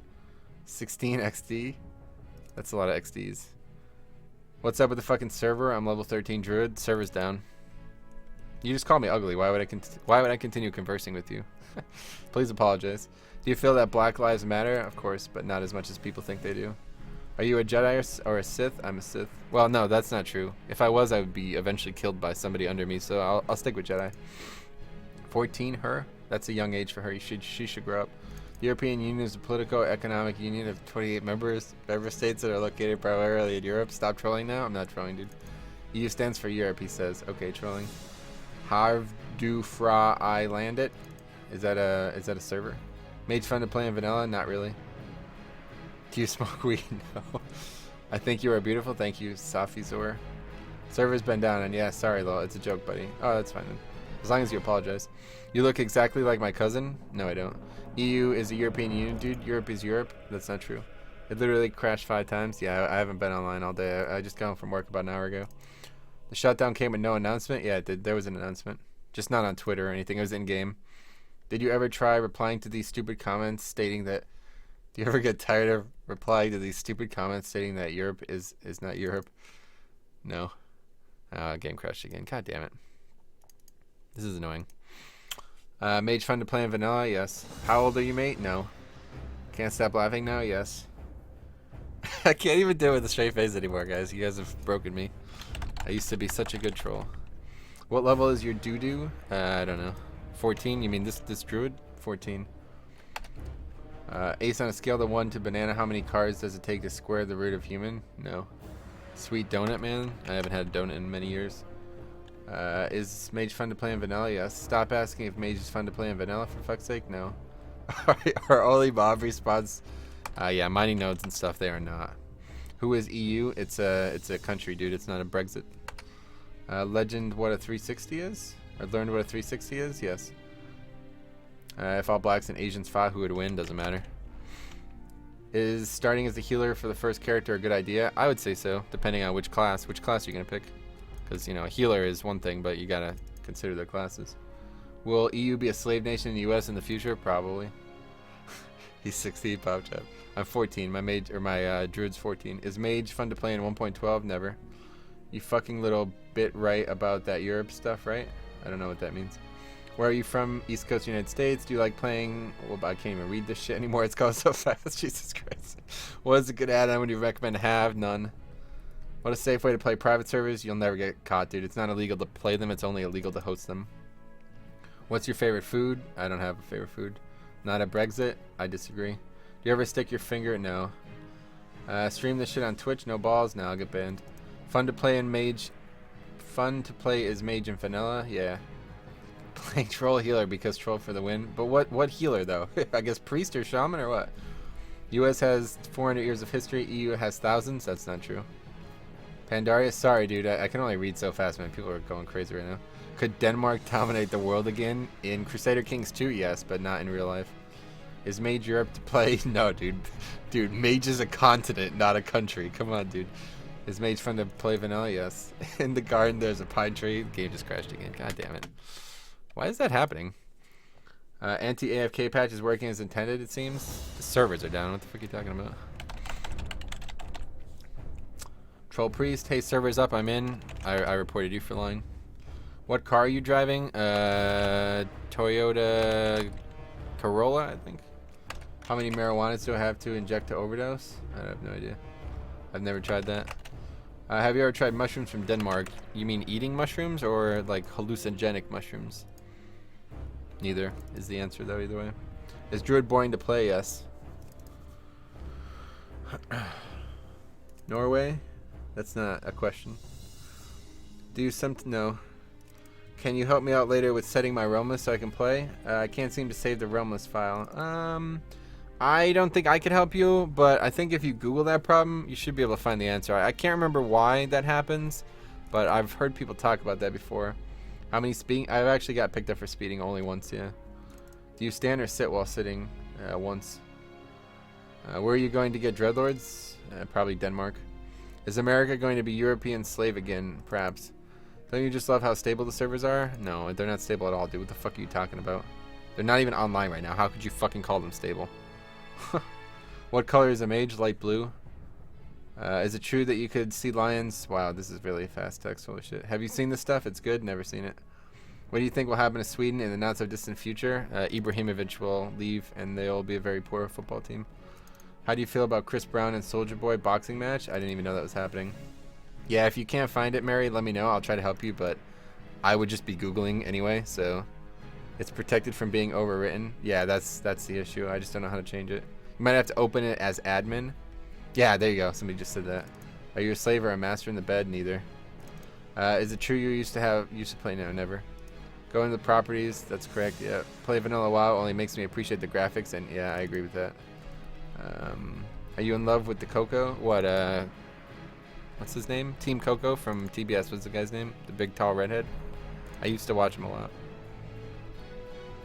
16 XD? That's a lot of XDs. What's up with the fucking server? I'm level 13 druid. Server's down. You just called me ugly. Why would I continue conversing with you? Please apologize. Do you feel that Black Lives Matter? Of course, but not as much as people think they do. Are you a Jedi or a Sith? I'm a Sith. Well, no, that's not true. If I was, I would be eventually killed by somebody under me, so I'll stick with Jedi. 14, her? That's a young age for her. She should grow up. The European Union is a political economic union of 28 member states that are located primarily in Europe. Stop trolling now. I'm not trolling, dude. EU stands for Europe, he says. Okay, trolling. Harv du Fra I Landit. Is that a server? Mage fun to play in vanilla? Not really. Do you smoke weed? No. I think you are beautiful. Thank you, Safizor. Server's been down, and yeah, sorry, lol. It's a joke, buddy. Oh, that's fine then. As long as you apologize. You look exactly like my cousin. No, I don't. EU is the European Union, dude. Europe is Europe. That's not true. It literally crashed 5 times. Yeah, I haven't been online all day. I just got home from work about an hour ago. The shutdown came with no announcement. Yeah, it did. There was an announcement. Just not on Twitter or anything. It was in-game. Did you ever try replying to these stupid comments stating that... Do you ever get tired of replying to these stupid comments stating that Europe is not Europe? No. Game crashed again. God damn it. This is annoying. Mage fun to play in vanilla? Yes. How old are you, mate? No. Can't stop laughing now? Yes. I can't even do it with a straight face anymore, guys. You guys have broken me. I used to be such a good troll. What level is your doo-doo? I don't know. 14? You mean this druid? 14. Ace on a scale of 1 to banana, how many cards does it take to square the root of human? No. Sweet donut, man. I haven't had a donut in many years. Is mage fun to play in vanilla? Yes. Stop asking if mage is fun to play in vanilla, for fuck's sake. No. Are only mob respawns? Yeah, mining nodes and stuff, they are not. Who is EU? It's a country, dude. It's not a Brexit. Legend what a 360 is? I learned what a 360 is? Yes. If all blacks and Asians fought, who would win? Doesn't matter. Is starting as a healer for the first character a good idea? I would say so, depending on which class. Which class are you going to pick? Because, you know, a healer is one thing, but you got to consider the classes. Will EU be a slave nation in the US in the future? Probably. He's 16, Pop Chap. I'm 14. My druid's 14. Is mage fun to play in 1.12? Never. You fucking little bit right about that Europe stuff, right? I don't know what that means. Where are you from? East Coast United States. Do you like playing... Well, I can't even read this shit anymore. It's going so fast. Jesus Christ. What is a good add-on? Would you recommend to have? None. What a safe way to play private servers? You'll never get caught, dude. It's not illegal to play them. It's only illegal to host them. What's your favorite food? I don't have a favorite food. Not a Brexit? I disagree. Do you ever stick your finger? No. Stream this shit on Twitch? No balls? No, I'll get banned. Fun to play in mage... Fun to play is mage and vanilla? Yeah. Playing troll healer because troll for the win. But what healer though? I guess priest or shaman or what? US has 400 years of history. EU has thousands. That's not true. Pandaria, sorry dude. I can only read so fast, man. People are going crazy right now. Could Denmark dominate the world again? In Crusader Kings 2, yes, but not in real life. Is Mage Europe to play? No, dude. Dude, Mage is a continent, not a country. Come on, dude. Is Mage fun to play vanilla? Yes. In the garden, there's a pine tree. The game just crashed again. God damn it. Why is that happening? Anti-AFK patch is working as intended, it seems. The servers are down. What the fuck are you talking about? Troll Priest. Hey, servers up. I'm in. I reported you for lying. What car are you driving? Toyota Corolla, I think. How many marijuanas do I have to inject to overdose? I have no idea. I've never tried that. Have you ever tried mushrooms from Denmark? You mean eating mushrooms or like hallucinogenic mushrooms? Neither is the answer though, either way. Is Druid boring to play? Yes. Norway? That's not a question. Do something? No. Can you help me out later with setting my realm list so I can play? I can't seem to save the realm list file. I don't think I could help you, but I think if you Google that problem, you should be able to find the answer. I can't remember why that happens, but I've heard people talk about that before. How many speeding? I've actually got picked up for speeding only once, yeah. Do you stand or sit while sitting? Once. Where are you going to get dreadlords? Probably Denmark. Is America going to be European slave again? Perhaps. Don't you just love how stable the servers are? No, they're not stable at all, dude. What the fuck are you talking about? They're not even online right now. How could you fucking call them stable? What color is a mage? Light blue. Is it true that you could see lions? Wow, this is really fast text. Holy shit. Have you seen this stuff? It's good. Never seen it. What do you think will happen to Sweden in the not so distant future? Ibrahimovic will leave and they'll be a very poor football team. How do you feel about Chris Brown and Soulja Boy boxing match? I didn't even know that was happening. Yeah, if you can't find it, Mary, let me know. I'll try to help you, but I would just be Googling anyway, so it's protected from being overwritten. Yeah, that's the issue. I just don't know how to change it. You might have to open it as admin. Yeah, there you go. Somebody just said that. Are you a slave or a master in the bed? Neither. Is it true you used to play? No, never. Go into the properties. That's correct. Yeah. Play vanilla WoW only makes me appreciate the graphics, and yeah, I agree with that. Are you in love with the Coco? What? What's his name? Team Coco from TBS. What's the guy's name? The big tall redhead. I used to watch him a lot.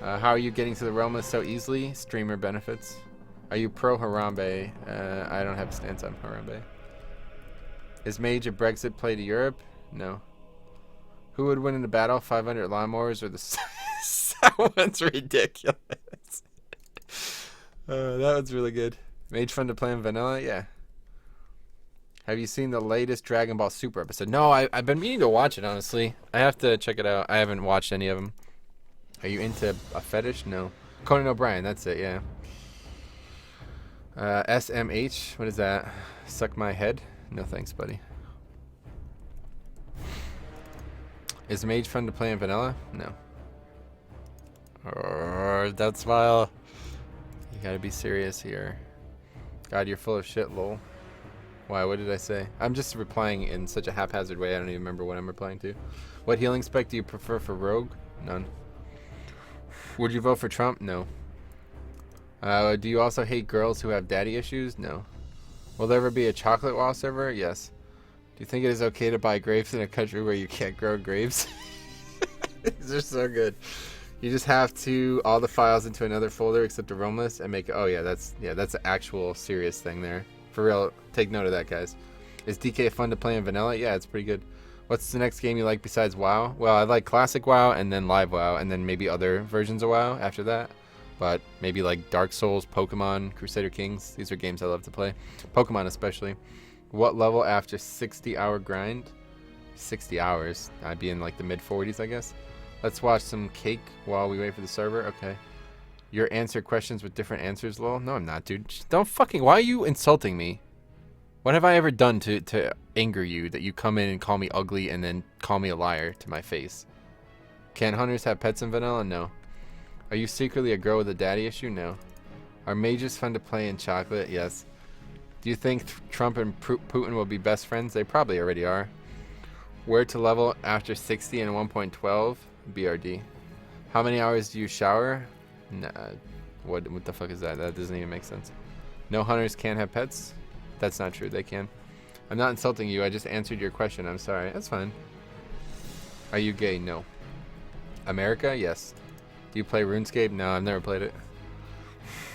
How are you getting to the Realm so easily? Streamer benefits. Are you pro Harambe? I don't have a stance on Harambe. Is Mage a Brexit play to Europe? No. Who would win in a battle? 500 lawnmowers or the... That one's ridiculous. That one's really good. Mage fun to play in vanilla? Yeah. Have you seen the latest Dragon Ball Super episode? No, I've been meaning to watch it, honestly. I have to check it out. I haven't watched any of them. Are you into a fetish? No. Conan O'Brien, that's it, yeah. SMH, what is that? Suck my head? No thanks, buddy. Is Mage fun to play in vanilla? No. That smile. You gotta be serious here. God, you're full of shit, lol. Why, what did I say? I'm just replying in such a haphazard way, I don't even remember what I'm replying to. What healing spec do you prefer for Rogue? None. Would you vote for Trump? No. Do you also hate girls who have daddy issues? No. Will there ever be a chocolate wall server? Yes. Do you think it is okay to buy grapes in a country where you can't grow grapes? These are so good. You just have to all the files into another folder except the roam list and make. Oh yeah, that's an actual serious thing there. For real, take note of that, guys. Is DK fun to play in vanilla? Yeah, it's pretty good. What's the next game you like besides WoW? Well, I like classic WoW and then live WoW and then maybe other versions of WoW after that. But maybe like Dark Souls, Pokemon, Crusader Kings. These are games I love to play. Pokemon especially. What level after 60-hour grind? 60 hours. I'd be in like the mid-40s, I guess. Let's watch some cake while we wait for the server. Okay. Your answer questions with different answers, lol. No, I'm not, dude. Just don't fucking... Why are you insulting me? What have I ever done to anger you that you come in and call me ugly and then call me a liar to my face? Can hunters have pets in vanilla? No. Are you secretly a girl with a daddy issue? No. Are mages fun to play in chocolate? Yes. Do you think Trump and Putin will be best friends? They probably already are. Where to level after 60 and 1.12? BRD. How many hours do you shower? Nah. What the fuck is that? That doesn't even make sense. No hunters can have pets? That's not true. They can. I'm not insulting you. I just answered your question. I'm sorry. That's fine. Are you gay? No. America? Yes. Do you play RuneScape? No, I've never played it.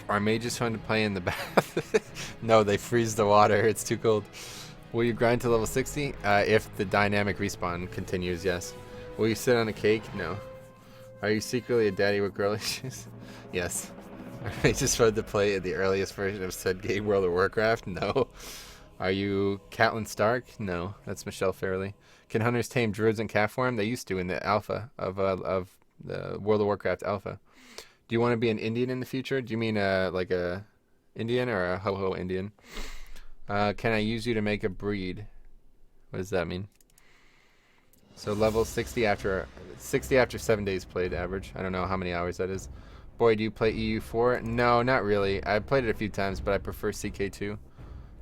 Are mages fun to play in the bath? No, they freeze the water. It's too cold. Will you grind to level 60? If the dynamic respawn continues, yes. Will you sit on a cake? No. Are you secretly a daddy with girl issues? Yes. Are mages fun to play in the earliest version of said game, World of Warcraft? No. Are you Catelyn Stark? No. That's Michelle Fairley. Can hunters tame druids in cat form? They used to in the alpha of the World of Warcraft alpha. Do you want to be an Indian in the future? Do you mean like a Indian or a ho-ho Indian? Can I use you to make a breed? What does that mean? So level 60 after 7 days played average. I don't know how many hours that is. Boy, do you play EU4? No, not really. I've played it a few times, but I prefer CK2.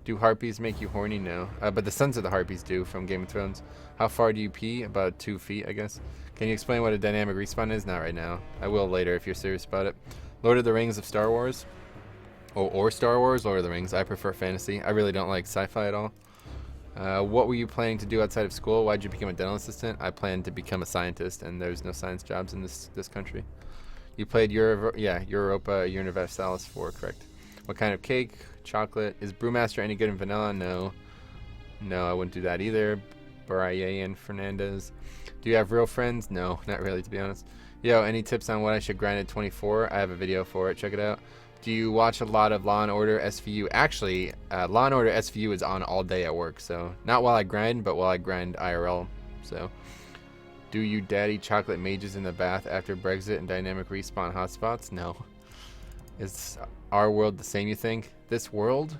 Do harpies make you horny? No. But the Sons of the Harpies do from Game of Thrones. How far do you pee? About 2 feet, I guess. Can you explain what a dynamic respawn is? Not right now. I will later if you're serious about it. Lord of the Rings of Star Wars. Or Star Wars, Lord of the Rings. I prefer fantasy. I really don't like sci-fi at all. What were you planning to do outside of school? Why'd you become a dental assistant? I planned to become a scientist, and there's no science jobs in this country. You played Europa Universalis 4, correct. What kind of cake? Chocolate. Is Brewmaster any good in vanilla? No. No, I wouldn't do that either. Brian Fernandez. Do you have real friends? No, not really, to be honest. Yo, any tips on what I should grind at 24? I have a video for it. Check it out. Do you watch a lot of Law & Order SVU? Actually, Law & Order SVU is on all day at work, so not while I grind, but while I grind IRL. So, do you daddy chocolate mages in the bath after Brexit and dynamic respawn hotspots? No. Is our world the same, you think? This world?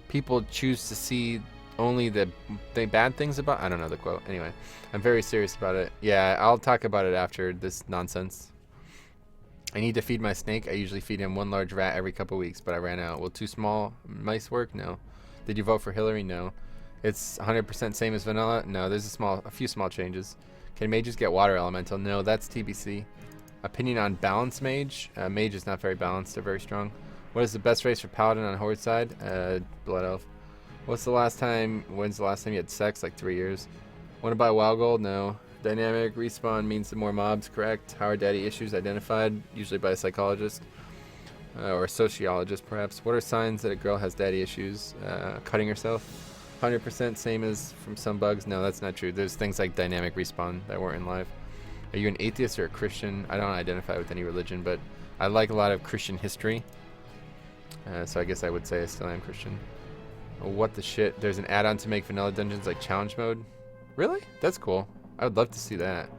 People choose to see only the bad things about... I don't know the quote. Anyway, I'm very serious about it. Yeah, I'll talk about it after this nonsense. I need to feed my snake. I usually feed him one large rat every couple weeks, but I ran out. Will 2 small mice work? No. Did you vote for Hillary? No. It's 100% same as vanilla? No, there's a few small changes. Can mages get water elemental? No, that's TBC. Opinion on balance mage? Mage is not very balanced. They're very strong. What is the best race for paladin on horde side? Blood elf. When's the last time you had sex? Like 3 years. Want to buy wild gold? No. Dynamic respawn means the more mobs, correct? How are daddy issues identified? Usually by a psychologist. Or a sociologist, perhaps. What are signs that a girl has daddy issues? Cutting herself? 100% same as from some bugs? No, that's not true. There's things like dynamic respawn that weren't in live. Are you an atheist or a Christian? I don't identify with any religion, but I like a lot of Christian history. So I guess I would say I still am Christian. What the shit? There's an add-on to make vanilla dungeons like challenge mode? Really? That's cool. I would love to see that.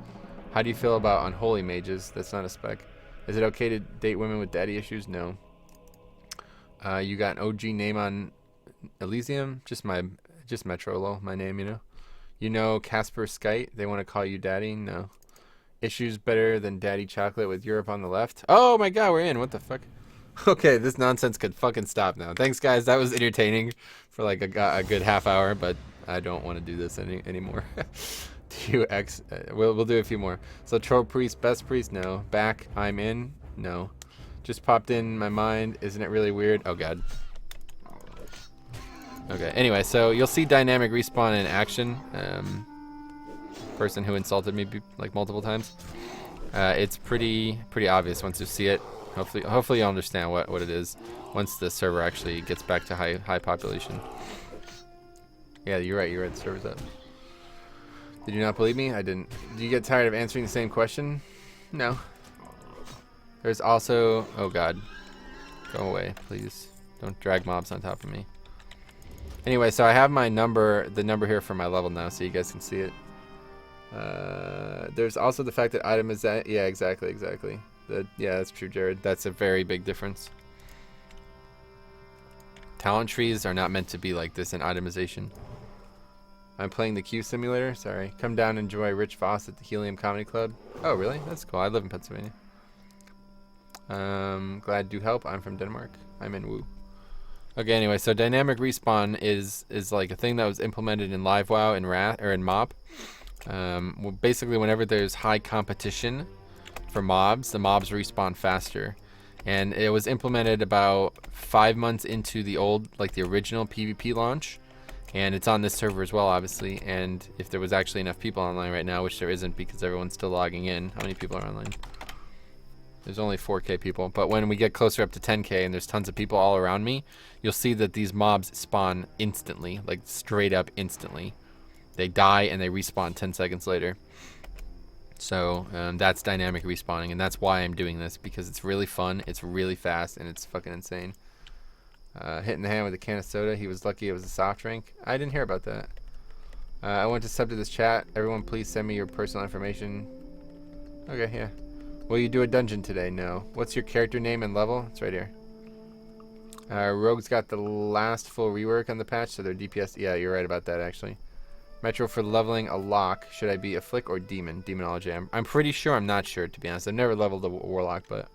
How do you feel about unholy mages? That's not a spec. Is it okay to date women with daddy issues? No. You got an OG name on Elysium? Just Metro, lol, my name, you know? You know Casper Skite? They want to call you daddy? No. Issues better than daddy chocolate with Europe on the left? Oh my god, we're in. What the fuck? Okay, this nonsense could fucking stop now. Thanks, guys. That was entertaining for like a good half hour, but I don't want to do this anymore. We'll do a few more. So troll priest, best priest? No. Back, I'm in? No. Just popped in my mind. Isn't it really weird? Oh god. Okay, anyway, so you'll see dynamic respawn in action. Person who insulted me like multiple times. It's pretty obvious once you see it. Hopefully you'll understand what it is once the server actually gets back to high population. Yeah, you're right. The server's up. Did you not believe me? I didn't. Do you get tired of answering the same question? No. There's also... Oh god. Go away, please. Don't drag mobs on top of me. Anyway, so I have my number, the number here for my level now, so you guys can see it. There's also the fact that item is that... Yeah, exactly. Yeah, that's true, Jared. That's a very big difference. Talent trees are not meant to be like this in itemization. I'm playing the Q simulator. Sorry. Come down and enjoy Rich Voss at the Helium Comedy Club. Oh, really? That's cool. I live in Pennsylvania. Glad to help. I'm from Denmark. I'm in Woo. Okay, anyway, so dynamic respawn is like a thing that was implemented in Live WoW and in MoB. Well, basically, whenever there's high competition for mobs, the mobs respawn faster. And it was implemented about 5 months into the original PvP launch. And it's on this server as well, obviously. And if there was actually enough people online right now, which there isn't because everyone's still logging in. How many people are online? There's only 4K people. But when we get closer up to 10K and there's tons of people all around me, you'll see that these mobs spawn instantly, like straight up instantly. They die and they respawn 10 seconds later. So that's dynamic respawning, and that's why I'm doing this, because it's really fun, it's really fast, and it's fucking insane. Hitting the hand with a can of soda. He was lucky it was a soft drink. I didn't hear about that. I want to sub to this chat. Everyone please send me your personal information. Okay, yeah. Will you do a dungeon today? No. What's your character name and level? It's right here. Rogue's got the last full rework on the patch, so their DPS... Yeah, you're right about that, actually. Metro for leveling a lock. Should I be a flick or demon? Demonology. I'm pretty sure. I'm not sure, to be honest. I've never leveled a warlock, but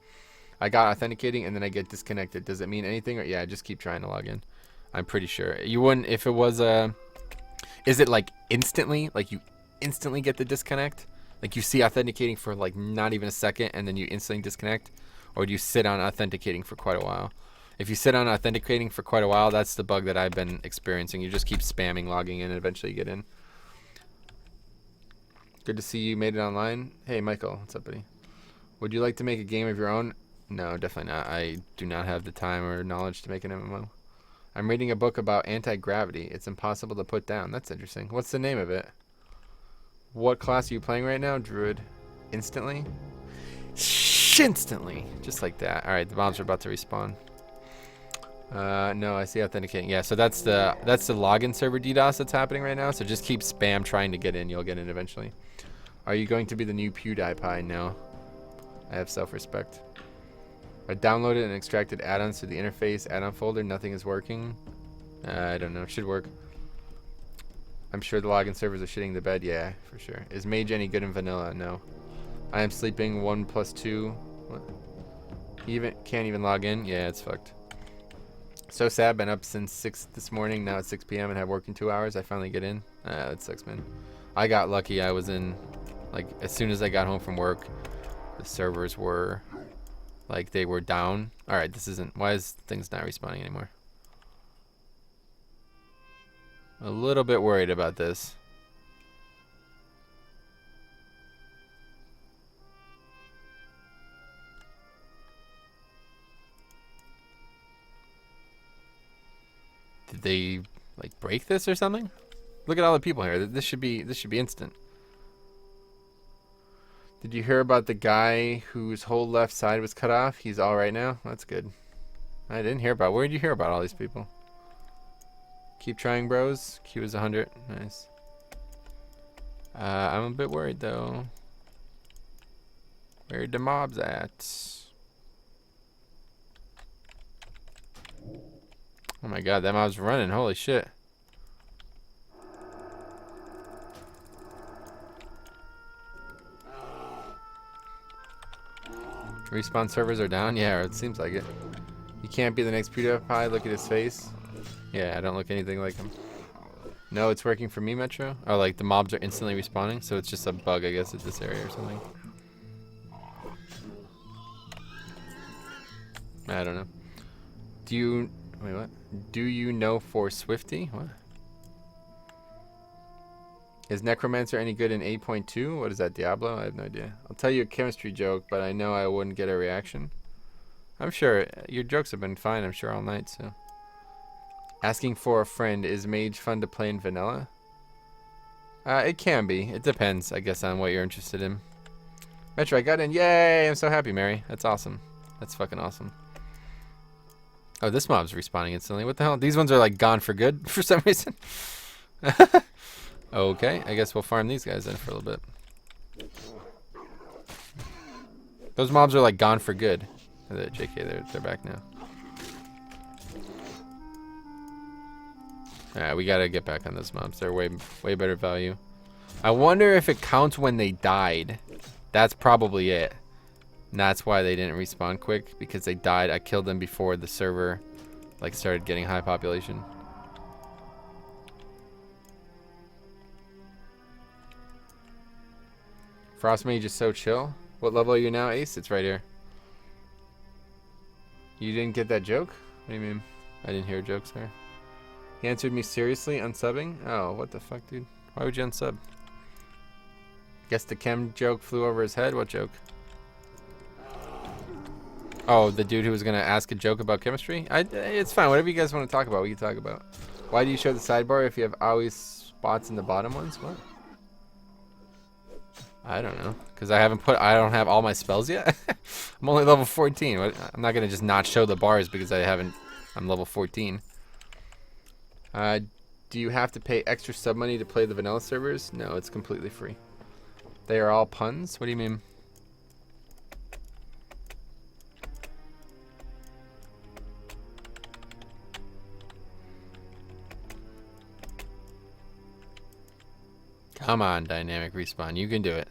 I got authenticating and then I get disconnected. Does it mean anything? Or yeah, just keep trying to log in. I'm pretty sure. You wouldn't if it was is it like instantly? Like you instantly get the disconnect? Like you see authenticating for like not even a second and then you instantly disconnect? Or do you sit on authenticating for quite a while? If you sit on authenticating for quite a while, that's the bug that I've been experiencing. You just keep spamming logging in and eventually you get in. Good to see you made it online. Hey, Michael. What's up, buddy? Would you like to make a game of your own? No, definitely not. I do not have the time or knowledge to make an MMO. I'm reading a book about anti-gravity. It's impossible to put down. That's interesting. What's the name of it? What class are you playing right now? Druid. Instantly? Instantly. Just like that. Alright, the bombs are about to respawn. No, I see authenticating. Yeah, so that's the login server DDoS that's happening right now. So just keep spam trying to get in. You'll get in eventually. Are you going to be the new PewDiePie? No. I have self-respect. I downloaded and extracted add-ons to the interface add-on folder. Nothing is working. I don't know. It should work. I'm sure the login servers are shitting the bed. Yeah, for sure. Is Mage any good in vanilla? No. I am sleeping 1+2. What? Can't even log in? Yeah, it's fucked. So sad. Been up since 6 this morning. Now it's 6 p.m. and have work in 2 hours. I finally get in. That sucks, man. I got lucky. I was in Like as soon as I got home from work, the servers were like they were down. All right, this isn't. Why is things not respawning anymore? A little bit worried about this. Did they like break this or something? Look at all the people here. This should be instant. Did you hear about the guy whose whole left side was cut off? He's all right now. That's good. I didn't hear about. Where did you hear about all these people? Keep trying, bros. Q is 100. Nice. I'm a bit worried though. Where the mobs at? Oh my god, that mob's running. Holy shit. Respawn servers are down? Yeah, it seems like it. You can't be the next PewDiePie. Look at his face. Yeah, I don't look anything like him. No, it's working for me, Metro. Oh, like the mobs are instantly respawning, so it's just a bug, I guess, at this area or something. I don't know. Do you... Wait, what? Do you know for Swifty? What? Is Necromancer any good in 8.2? What is that, Diablo? I have no idea. I'll tell you a chemistry joke, but I know I wouldn't get a reaction. I'm sure your jokes have been fine, I'm sure, all night, so. Asking for a friend. Is Mage fun to play in vanilla? It can be. It depends, I guess, on what you're interested in. Metro, I got in. Yay! I'm so happy, Mary. That's awesome. That's fucking awesome. Oh, this mob's respawning instantly. What the hell? These ones are like gone for good for some reason. Okay, I guess we'll farm these guys in for a little bit. Those mobs are like gone for good. JK, they're back now. Alright, we gotta get back on those mobs. They're way better value. I wonder if it counts when they died. That's probably it. And that's why they didn't respawn quick, because they died. I killed them before the server like started getting high population. Frost Mage is so chill. What level are you now, Ace? It's right here. You didn't get that joke? What do you mean? I didn't hear jokes there. He answered me seriously, unsubbing? Oh, what the fuck, dude? Why would you unsub? Guess the chem joke flew over his head? What joke? Oh, the dude who was gonna ask a joke about chemistry? It's fine. Whatever you guys want to talk about, we can talk about. Why do you show the sidebar if you have always spots in the bottom ones? What? I don't know, because I don't have all my spells yet. I'm only level 14. I'm not gonna just not show the bars because I'm level 14. Do you have to pay extra sub money to play the vanilla servers? No, it's completely free. They are all puns? What do you mean? Come on, Dynamic Respawn. You can do it.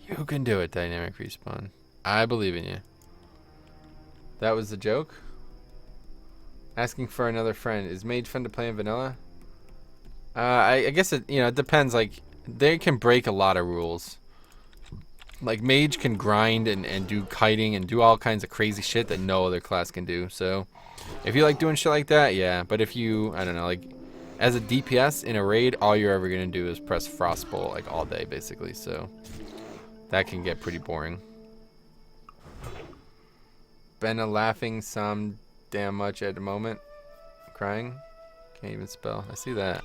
You can do it, Dynamic Respawn. I believe in you. That was the joke? Asking for another friend. Is Mage fun to play in vanilla? I guess it depends. Like, they can break a lot of rules. Like, Mage can grind and do kiting and do all kinds of crazy shit that no other class can do. So, if you like doing shit like that, yeah. But if you, I don't know, like, as a DPS in a raid, all you're ever going to do is press Frostbolt, like, all day, basically. So, that can get pretty boring. Been a laughing some damn much at the moment. Crying. Can't even spell. I see that.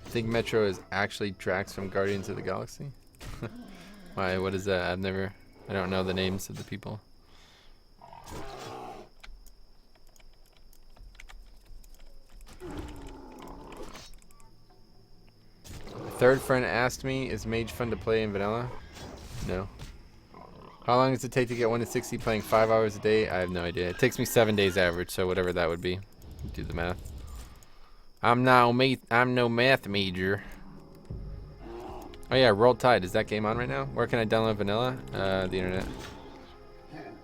Think Metro is actually Drax from Guardians of the Galaxy? Why? What is that? I don't know the names of the people. A third friend asked me, is Mage fun to play in vanilla? No. How long does it take to get 1 to 60 playing 5 hours a day? I have no idea. It takes me 7 days average, so whatever that would be. Do the math. I'm no math major. Oh yeah, Roll Tide. Is that game on right now? Where can I download vanilla? The internet.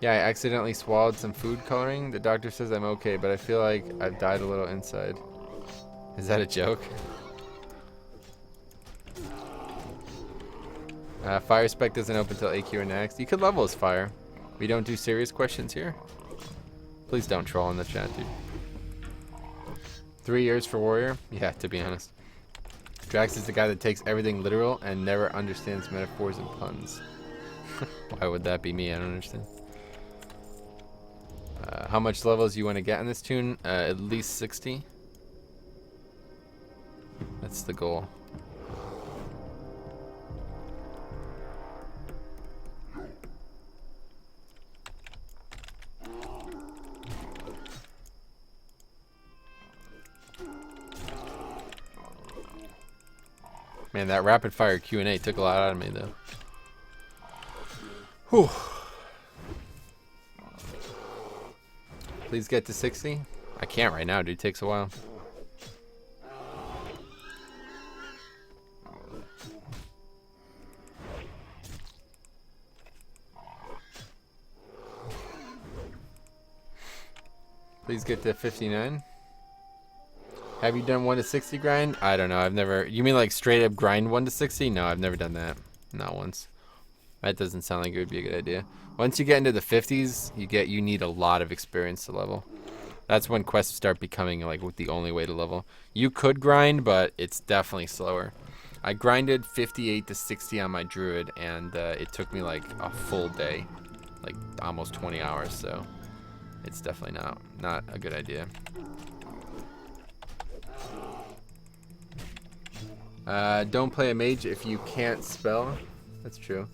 Yeah, I accidentally swallowed some food coloring. The doctor says I'm okay, but I feel like I've died a little inside. Is that a joke? Fire spec doesn't open until AQ or next. You could level as fire. We don't do serious questions here. Please don't troll in the chat, dude. 3 years for warrior? Yeah, to be honest. Drax is the guy that takes everything literal and never understands metaphors and puns. Why would that be me? I don't understand. How much levels you want to get in this tune? At least 60. That's the goal. Man, that rapid fire Q&A took a lot out of me though. Whew. Please get to 60. I can't right now, dude. It takes a while. Please get to 59. Have you done 1 to 60 grind? I don't know. I've never. You mean like straight up grind 1 to 60? No, I've never done that. Not once. That doesn't sound like it would be a good idea. Once you get into the 50s, you need a lot of experience to level. That's when quests start becoming like the only way to level. You could grind, but it's definitely slower. I grinded 58 to 60 on my druid, and it took me like a full day, like almost 20 hours. So it's definitely not a good idea. Don't play a mage if you can't spell. That's true.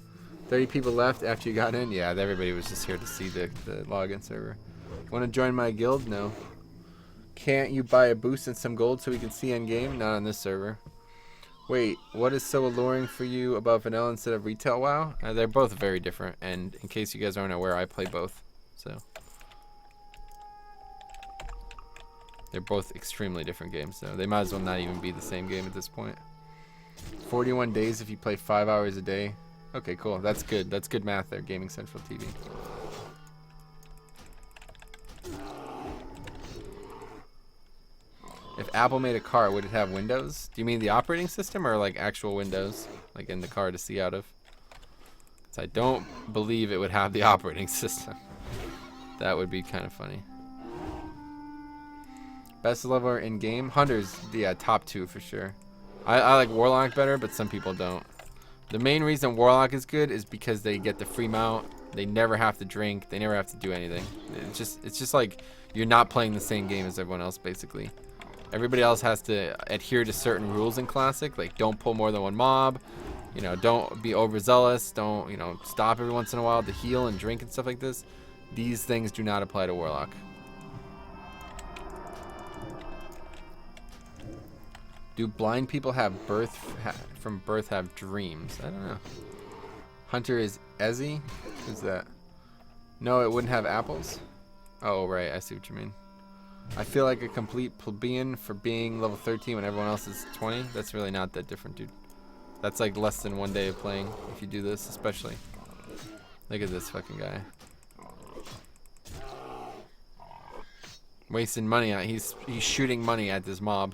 30 people left after you got in? Yeah, everybody was just here to see the login server. Want to join my guild? No. Can't you buy a boost and some gold so we can see end game? Not on this server. Wait, what is so alluring for you about vanilla instead of retail WoW? They're both very different, and in case you guys aren't aware, I play both. So they're both extremely different games, so they might as well not even be the same game at this point. 41 days if you play 5 hours a day. Okay, cool. That's good. That's good math there, Gaming Central TV. If Apple made a car, would it have windows? Do you mean the operating system or like actual windows, like in the car to see out of? 'Cause I don't believe it would have the operating system. That would be kind of funny. Best leveler in game? Hunters, yeah, top 2 for sure. I like Warlock better, but some people don't. The main reason Warlock is good is because they get the free mount. They never have to drink. They never have to do anything. It's just like you're not playing the same game as everyone else, basically. Everybody else has to adhere to certain rules in Classic, like don't pull more than one mob. You know, don't be overzealous. Don't, you know, stop every once in a while to heal and drink and stuff like this. These things do not apply to Warlock. Do blind people have from birth have dreams? I don't know. Hunter is Ezzy? Who's that? No, it wouldn't have apples? Oh, right. I see what you mean. I feel like a complete plebeian for being level 13 when everyone else is 20. That's really not that different, dude. That's like less than 1 day of playing if you do this, especially. Look at this fucking guy. Wasting money on he's shooting money at this mob.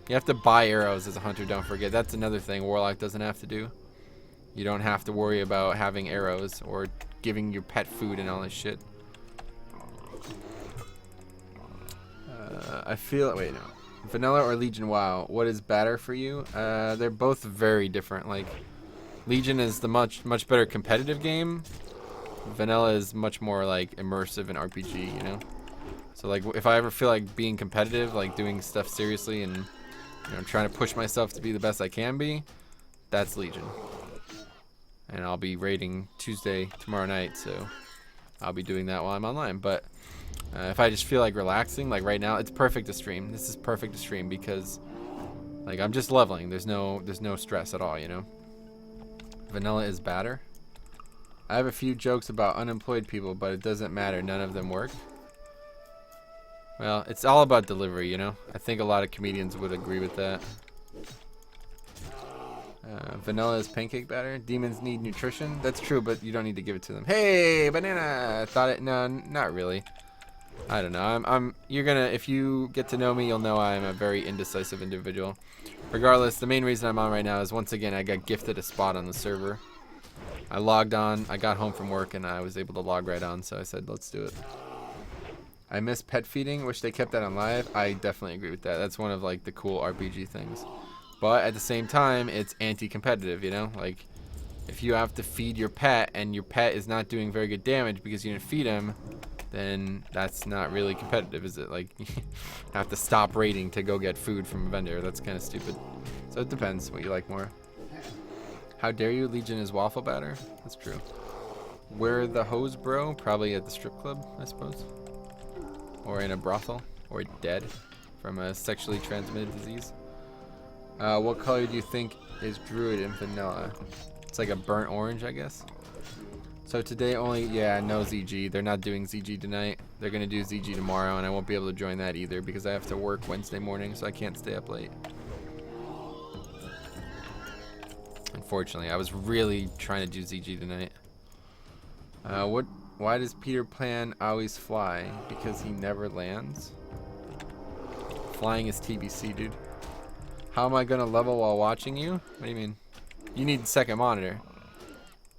You have to buy arrows as a hunter, don't forget. That's another thing Warlock doesn't have to do. You don't have to worry about having arrows or giving your pet food and all this shit. I feel, wait, no. Vanilla or Legion WoW, what is better for you? They're both very different. Like, Legion is the much better competitive game. Vanilla is much more like immersive and RPG, you know? So like if I ever feel like being competitive, like doing stuff seriously and, you know, trying to push myself to be the best I can be, that's Legion. And I'll be raiding Tuesday tomorrow night, so I'll be doing that while I'm online. But if I just feel like relaxing, like right now, it's perfect to stream. This is perfect to stream because like I'm just leveling. There's no stress at all, you know? Vanilla is badder. I have a few jokes about unemployed people, but it doesn't matter. None of them work. Well, it's all about delivery, you know? I think a lot of comedians would agree with that. Vanilla is pancake batter. Demons need nutrition. That's true, but you don't need to give it to them. Hey, banana! I thought it. No, not really. I don't know. You're gonna. If you get to know me, you'll know I'm a very indecisive individual. Regardless, the main reason I'm on right now is once again I got gifted a spot on the server. I logged on. I got home from work and I was able to log right on. So I said, let's do it. I miss pet feeding. Wish they kept that on live. I definitely agree with that. That's one of like the cool RPG things. But at the same time, it's anti-competitive, you know? Like, if you have to feed your pet and your pet is not doing very good damage because you didn't feed him, then that's not really competitive, is it? Like, you have to stop raiding to go get food from a vendor. That's kind of stupid. So it depends what you like more. How dare you? Legion is waffle batter? That's true. Where the hose, bro? Probably at the strip club, I suppose. Or in a brothel. Or dead from a sexually transmitted disease. What color do you think is Druid in vanilla? It's like a burnt orange, I guess. So today only, yeah, no ZG. They're not doing ZG tonight. They're going to do ZG tomorrow, and I won't be able to join that either because I have to work Wednesday morning, so I can't stay up late. Unfortunately, I was really trying to do ZG tonight. Why does Peter Pan always fly? Because he never lands? Flying is TBC, dude. How am I gonna level while watching you? What do you mean? You need the second monitor.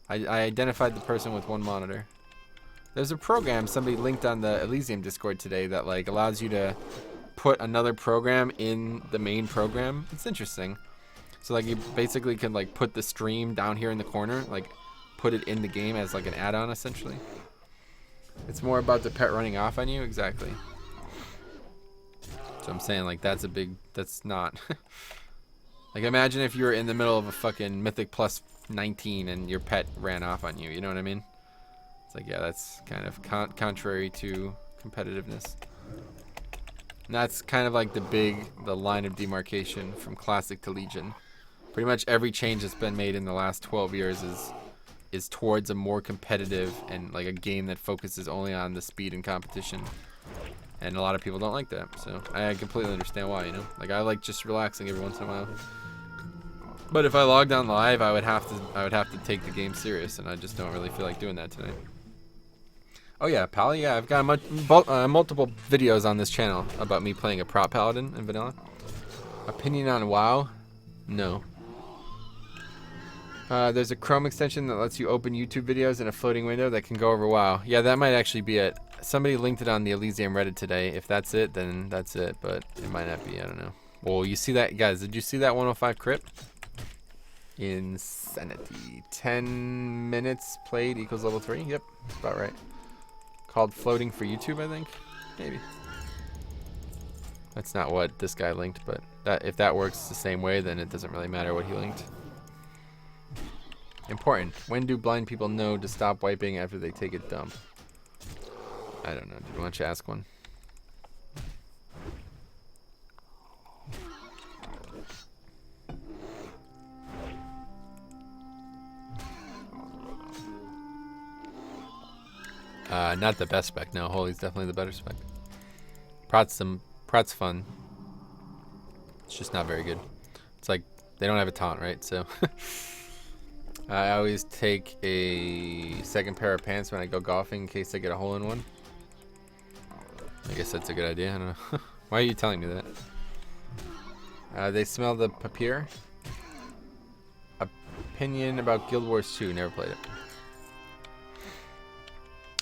I identified the person with one monitor. There's a program somebody linked on the Elysium Discord today that like allows you to put another program in the main program. It's interesting. So like you basically can like put the stream down here in the corner, like put it in the game as like an add-on essentially. It's more about the pet running off on you, exactly. So I'm saying like that's not like imagine if you were in the middle of a fucking Mythic plus 19 and your pet ran off on you, you know what I mean? It's like, yeah, that's kind of contrary to competitiveness. And that's kind of like the line of demarcation from Classic to Legion. Pretty much every change that's been made in the last 12 years is towards a more competitive and like a game that focuses only on the speed and competition. And a lot of people don't like that, so I completely understand why, you know? Like, I like just relaxing every once in a while. But if I logged on live, I would have to take the game serious, and I just don't really feel like doing that tonight. Oh yeah, Pal, yeah, I've got multiple videos on this channel about me playing a prop paladin in vanilla. Opinion on WoW? No. There's a Chrome extension that lets you open YouTube videos in a floating window that can go over WoW. Yeah, that might actually be it. Somebody linked it on the Elysium Reddit today. If that's it, then that's it, but it might not be. I don't know. Well, you see that, guys? Did you see that 105 crit? Insanity. 10 minutes played equals level 3. Yep, about right. Called floating for YouTube, I think. Maybe. That's not what this guy linked, but if that works the same way, then it doesn't really matter what he linked. Important. When do blind people know to stop wiping after they take a dump? I don't know. Why don't you ask one? Not the best spec. No, Holy's definitely the better spec. Prot's fun. It's just not very good. It's like they don't have a taunt, right? So I always take a second pair of pants when I go golfing in case I get a hole in one. I guess that's a good idea. I don't know. Why are you telling me that? They smell the papier. Opinion about Guild Wars 2. Never played it.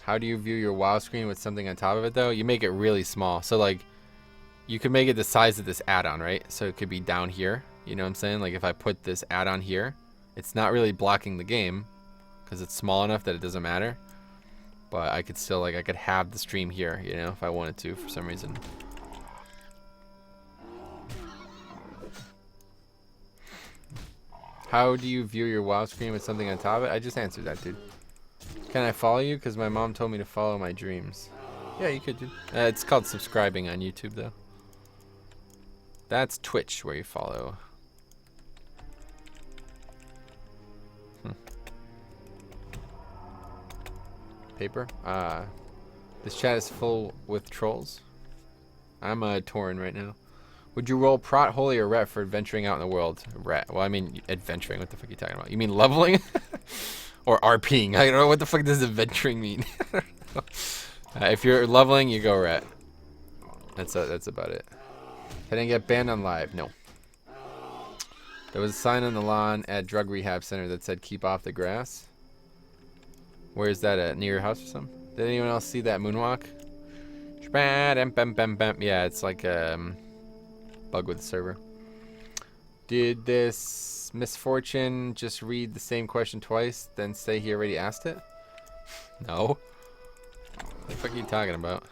How do you view your WoW screen with something on top of it, though? You make it really small. So, like, you could make it the size of this add-on, right? So it could be down here. You know what I'm saying? Like, if I put this add-on here, it's not really blocking the game because it's small enough that it doesn't matter. But I could still, like, I could have the stream here, you know, if I wanted to for some reason. How do you view your WoW screen with something on top of it? I just answered that, dude. Can I follow you? Because my mom told me to follow my dreams. Yeah, you could, dude. It's called subscribing on YouTube, though. That's Twitch, where you follow. Paper? This chat is full with trolls. I'm Torin right now. Would you roll prot, holy, or ret for adventuring out in the world? Ret. Well, I mean adventuring. What the fuck are you talking about? You mean leveling? Or RPing? I don't know what the fuck does adventuring mean. If you're leveling, you go ret. That's about it. I didn't get banned on live. No. There was a sign on the lawn at drug rehab center that said "keep off the grass." Where is that at? Near your house or something? Did anyone else see that moonwalk? Yeah, it's like bug with the server. Did this misfortune just read the same question twice, then say he already asked it? No. What the fuck are you talking about?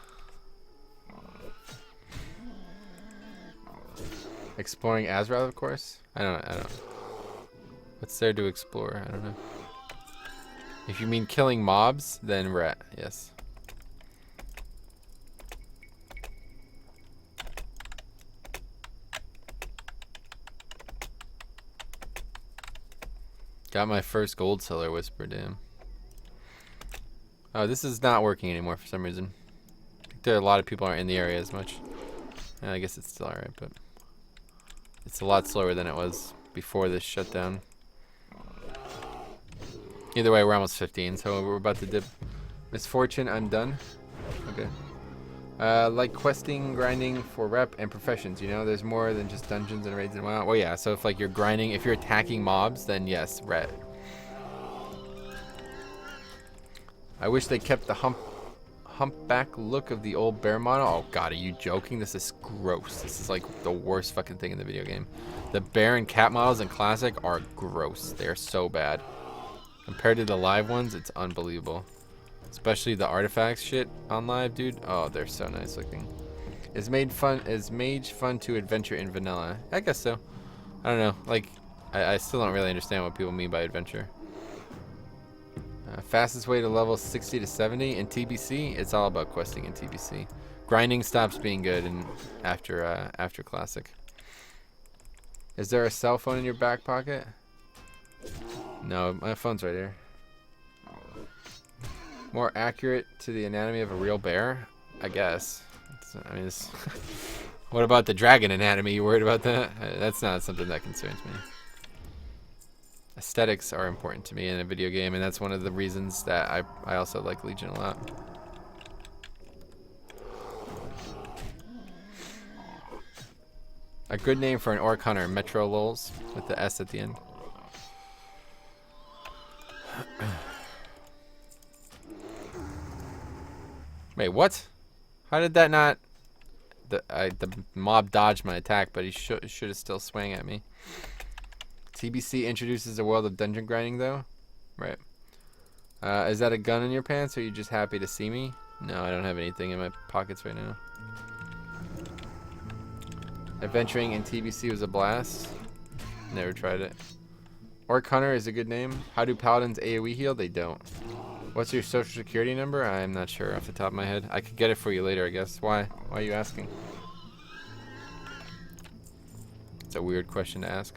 Exploring Azeroth, of course. I don't. What's there to explore? I don't know. If you mean killing mobs, then ret. Yes. Got my first gold seller whisper, damn. Oh, this is not working anymore for some reason. I think there are a lot of people aren't in the area as much. And I guess it's still alright, but it's a lot slower than it was before this shutdown. Either way, we're almost 15, so we're about to dip. Misfortune, I'm done. Okay. Like questing, grinding for rep, and professions, you know? There's more than just dungeons and raids and whatnot. Well, yeah, so if like you're grinding, if you're attacking mobs, then yes, ret. I wish they kept the humpback look of the old bear model. Oh god, are you joking? This is gross. This is like the worst fucking thing in the video game. The bear and cat models in Classic are gross. They are so bad. Compared to the live ones, it's unbelievable. Especially the artifacts shit on live, dude. Oh, they're so nice looking. Is mage fun to adventure in vanilla? I guess so. I don't know. Like, I still don't really understand what people mean by adventure. Fastest way to level 60 to 70 in TBC. It's all about questing in TBC. Grinding stops being good in after Classic. Is there a cell phone in your back pocket? No, my phone's right here. More accurate to the anatomy of a real bear? I guess. I mean, what about the dragon anatomy? You worried about that? That's not something that concerns me. Aesthetics are important to me in a video game, and that's one of the reasons that I also like Legion a lot. A good name for an orc hunter, Metro Lols, with the S at the end. Wait, what? How did that not... The mob dodged my attack, but he should have still swung at me. TBC introduces a world of dungeon grinding, though? Right. Is that a gun in your pants, or are you just happy to see me? No, I don't have anything in my pockets right now. Adventuring in TBC was a blast. Never tried it. Orc Hunter is a good name. How do paladins AoE heal? They don't. What's your social security number? I'm not sure off the top of my head. I could get it for you later, I guess. Why? Why are you asking? It's a weird question to ask.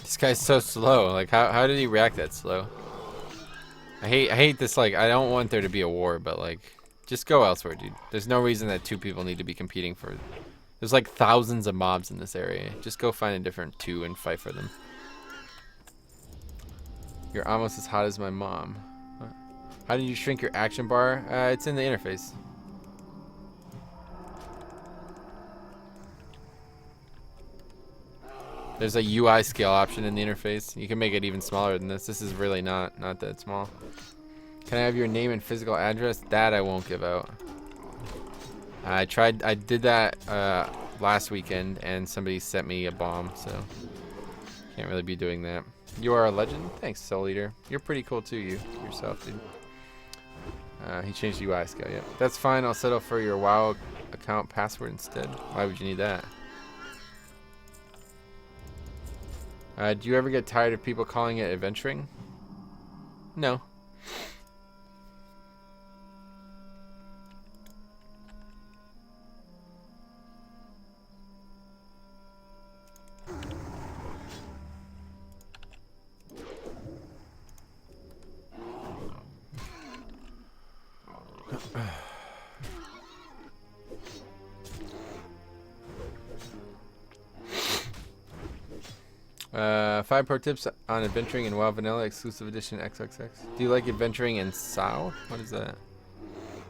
This guy's so slow. Like, how did he react that slow? I hate this. Like, I don't want there to be a war, but like, just go elsewhere, dude. There's no reason that two people need to be competing for. There's like thousands of mobs in this area. Just go find a different two and fight for them. You're almost as hot as my mom. How did you shrink your action bar? It's in the interface. There's a UI scale option in the interface. You can make it even smaller than this. This is really not that small. Can I have your name and physical address? That I won't give out. I did that last weekend, and somebody sent me a bomb, so can't really be doing that. You are a legend. Thanks, Soul Eater. You're pretty cool too, yourself, dude. He changed the UI scale. Yep, that's fine. I'll settle for your WoW account password instead. Why would you need that? Do you ever get tired of people calling it adventuring? No. Five pro tips on adventuring in WoW Vanilla Exclusive Edition XXX. Do you like adventuring in SAO? What is that?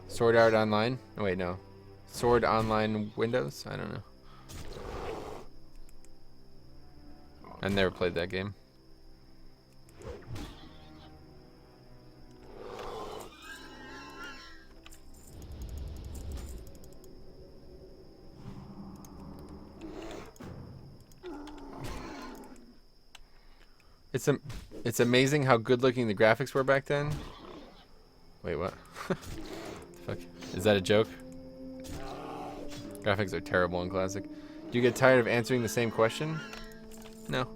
Sword Art Online? Oh, wait, no. Sword Online Windows? I don't know. I never played that game. It's amazing how good looking the graphics were back then. Wait, what? Fuck. Is that a joke? Graphics are terrible in Classic. Do you get tired of answering the same question? No.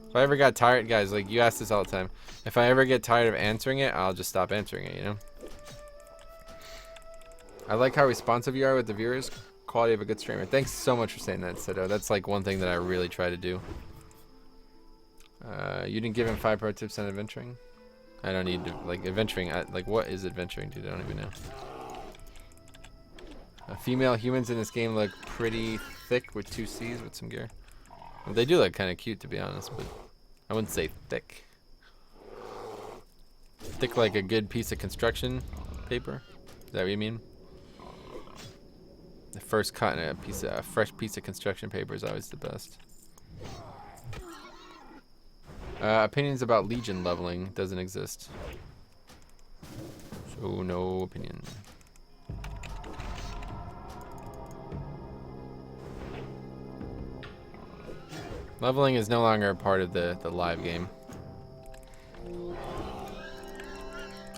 If I ever got tired, guys, like you ask this all the time. If I ever get tired of answering it, I'll just stop answering it, you know? I like how responsive you are with the viewers. Quality of a good streamer. Thanks so much for saying that, Sido. That's like one thing that I really try to do. You didn't give him 5 pro tips on adventuring? I don't need to, like, adventuring, like, what is adventuring, dude? I don't even know. Female humans in this game look pretty thick with 2 C's with some gear. Well, they do look kind of cute, to be honest, but I wouldn't say thick. Thick like a good piece of construction paper? Is that what you mean? The first cut in a fresh piece of construction paper is always the best. Opinions about Legion leveling doesn't exist. So no opinion. Leveling is no longer a part of the live game.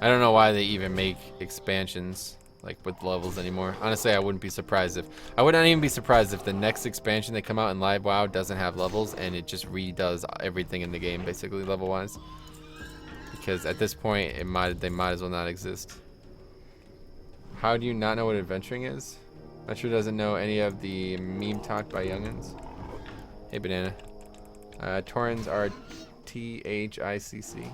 I don't know why they even make expansions like with levels anymore. Honestly, I wouldn't be surprised if I would not even be surprised if the next expansion that come out in live WoW doesn't have levels and it just redoes everything in the game basically level wise. Because at this point they might as well not exist. How do you not know what adventuring is? Metro doesn't know any of the meme talk by youngins. Hey Banana. Torrens are THICC.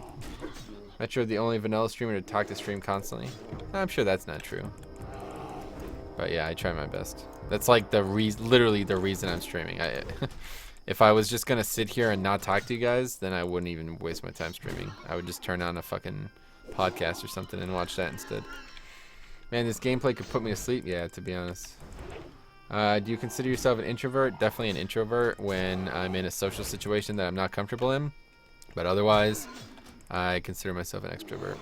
Metro the only vanilla streamer to talk to stream constantly. I'm sure that's not true. But yeah, I try my best. That's like literally the reason I'm streaming. If I was just gonna sit here and not talk to you guys, then I wouldn't even waste my time streaming. I would just turn on a fucking podcast or something and watch that instead. Man, this gameplay could put me to sleep. Yeah, to be honest. Do you consider yourself an introvert? Definitely an introvert when I'm in a social situation that I'm not comfortable in. But otherwise, I consider myself an extrovert.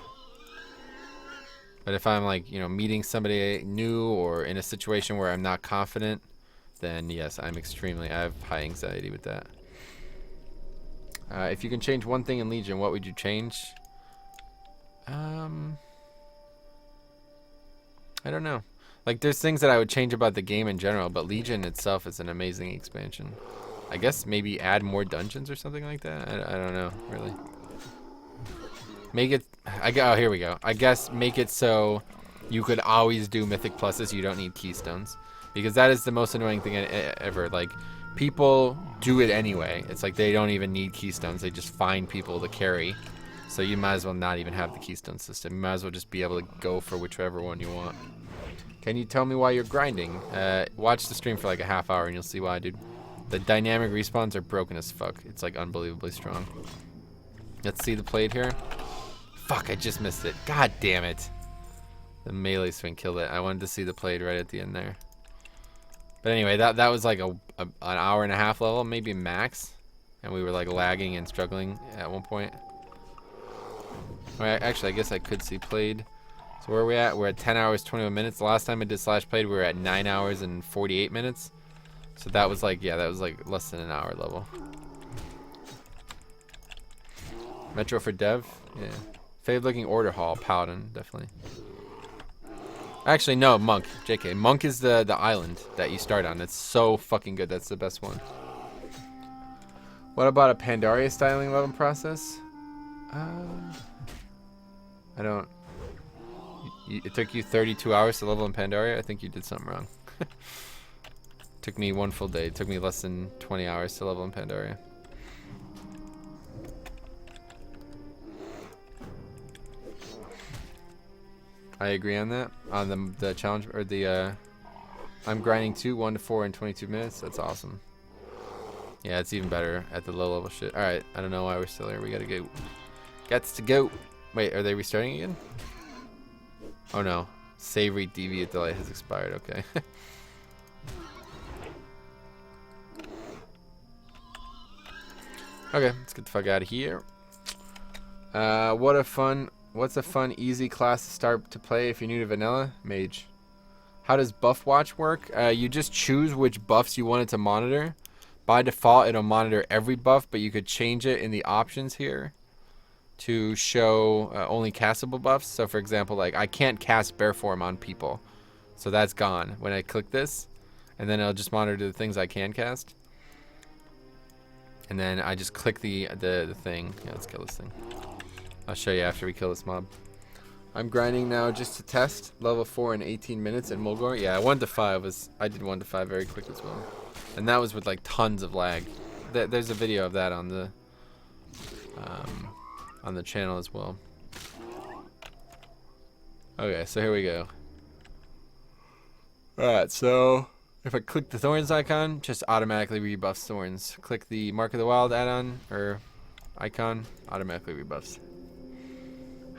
But if I'm like, you know, meeting somebody new or in a situation where I'm not confident, then yes, I have high anxiety with that. If you can change one thing in Legion, what would you change? I don't know. Like, there's things that I would change about the game in general, but Legion itself is an amazing expansion. I guess maybe add more dungeons or something like that. I don't know, really. Make it, oh, here we go. I guess make it so you could always do Mythic Pluses. You don't need Keystones. Because that is the most annoying thing ever. Like, people do it anyway. It's like they don't even need Keystones. They just find people to carry. So you might as well not even have the Keystone system. You might as well just be able to go for whichever one you want. Can you tell me why you're grinding? Watch the stream for like a half hour and you'll see why, dude. The dynamic respawns are broken as fuck. It's like unbelievably strong. Let's see the plate here. Fuck, I just missed it. God damn it. The melee swing killed it. I wanted to see the plate right at the end there. But anyway, that was like an hour and a half level, maybe max. And we were like lagging and struggling at one point. Well, actually, I guess I could see played. So where are we at? We're at 10 hours, 21 minutes. The last time I did slash played, we were at 9 hours and 48 minutes. So that was like, yeah, that was like less than an hour level. Metro for dev? Yeah. Fave looking order hall, Paladin, definitely. Actually, no, Monk. JK. Monk is the island that you start on. It's so fucking good. That's the best one. What about a Pandaria styling level process? I don't... It took you 32 hours to level in Pandaria? I think you did something wrong. Took me 1 full day. It took me less than 20 hours to level in Pandaria. I agree on that. On the challenge, or the... I'm grinding 2, 1 to 4 in 22 minutes. That's awesome. Yeah, it's even better at the low level shit. Alright, I don't know why we're still here. We gotta go. Gets to go. Wait, are they restarting again? Oh no. Save rate deviate delay has expired. Okay. Okay, let's get the fuck out of here. What's a fun, easy class to start to play if you're new to vanilla? Mage. How does buff watch work? You just choose which buffs you want it to monitor. By default, it'll monitor every buff, but you could change it in the options here to show only castable buffs. So for example, like I can't cast bear form on people, so that's gone when I click this, and then it'll just monitor the things I can cast. And then I just click the thing. Yeah, let's kill this thing. I'll show you after we kill this mob. I'm grinding now just to test level 4 in 18 minutes in Mulgore. Yeah, 1 to 5 was, I did 1 to 5 very quick as well, and that was with like tons of lag. There's a video of that on the channel as well. Okay, so here we go. Alright, so if I click the thorns icon, just automatically rebuffs thorns. Click the Mark of the Wild add-on or icon, automatically rebuffs.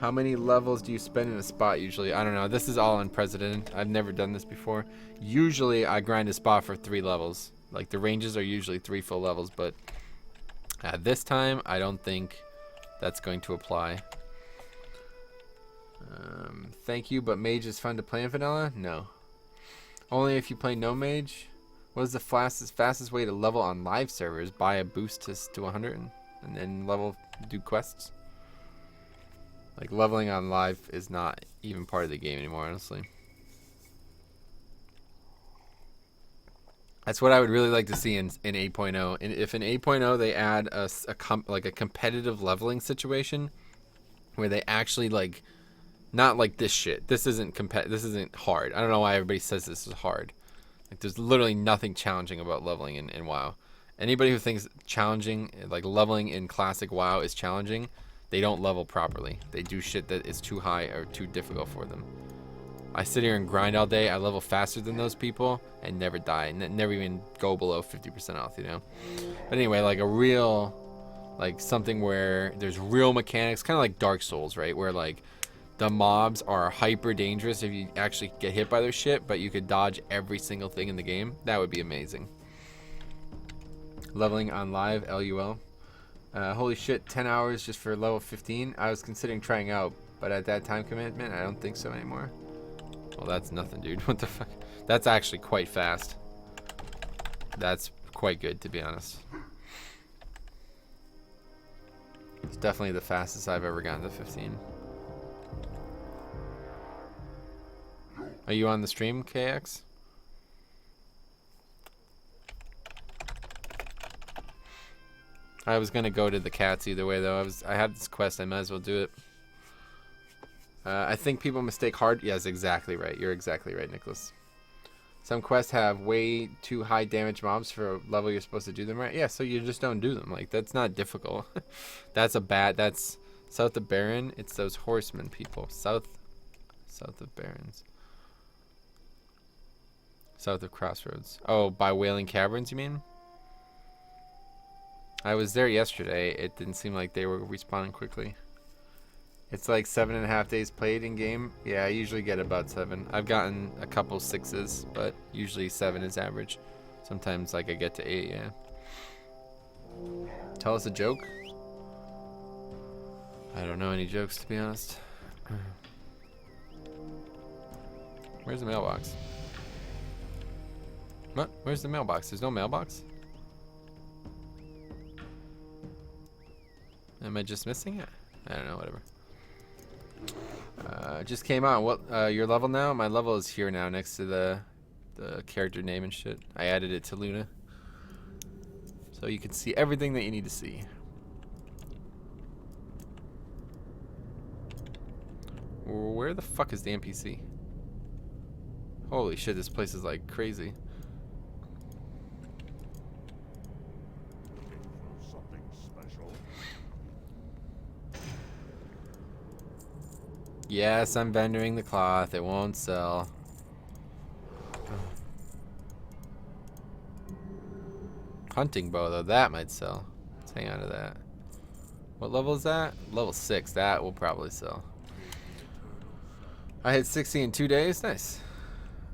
How many levels do you spend in a spot usually? I don't know. This is all unprecedented. I've never done this before. Usually I grind a spot for 3 levels. Like the ranges are usually 3 full levels, but at this time I don't think that's going to apply. Thank you, but mage is fun to play in vanilla? No. Only if you play no mage. What is the fastest way to level on live servers? Buy a boost to 100 and then do quests. Like leveling on live is not even part of the game anymore, honestly. That's what I would really like to see in 8.0. And if in 8.0 they add like a competitive leveling situation where they actually like, not like this shit. This isn't hard. I don't know why everybody says this is hard. Like there's literally nothing challenging about leveling in WoW. Anybody who thinks challenging, like leveling in classic WoW is challenging, they don't level properly. They do shit that is too high or too difficult for them. I sit here and grind all day. I level faster than those people and never die. Never even go below 50% health, you know? But anyway, like a real, like something where there's real mechanics, kind of like Dark Souls, right? Where like the mobs are hyper dangerous if you actually get hit by their shit, but you could dodge every single thing in the game. That would be amazing. Leveling on live, LUL. Holy shit, 10 hours just for level 15. I was considering trying out, but at that time commitment, I don't think so anymore. Well, that's nothing, dude. What the fuck? That's actually quite fast. That's quite good, to be honest. It's definitely the fastest I've ever gotten to 15. Are you on the stream, KX? I was gonna go to the cats either way though. I had this quest. I might as well do it. I think people mistake hard. Yes, exactly right. You're exactly right, Nicholas. Some quests have way too high damage mobs for a level you're supposed to do them right. Yeah, so you just don't do them. Like that's not difficult. That's south of Baron. It's those horsemen people. South of Barons. South of Crossroads. Oh, by Wailing Caverns, you mean? I was there yesterday. It didn't seem like they were respawning quickly. It's like 7.5 days played in game. Yeah, I usually get about 7. I've gotten a couple 6s, but usually 7 is average. Sometimes like I get to 8, yeah. Tell us a joke? I don't know any jokes, to be honest. Where's the mailbox? What? Where's the mailbox? There's no mailbox? Am I just missing it? I don't know, whatever. Just came out. What, your level now? My level is here now next to the character name and shit. I added it to Luna. So you can see everything that you need to see. Where the fuck is the NPC? Holy shit, this place is like crazy. Something special. Yes, I'm vendoring the cloth. It won't sell. Hunting bow, though. That might sell. Let's hang on to that. What level is that? Level 6. That will probably sell. I hit 60 in 2 days. Nice.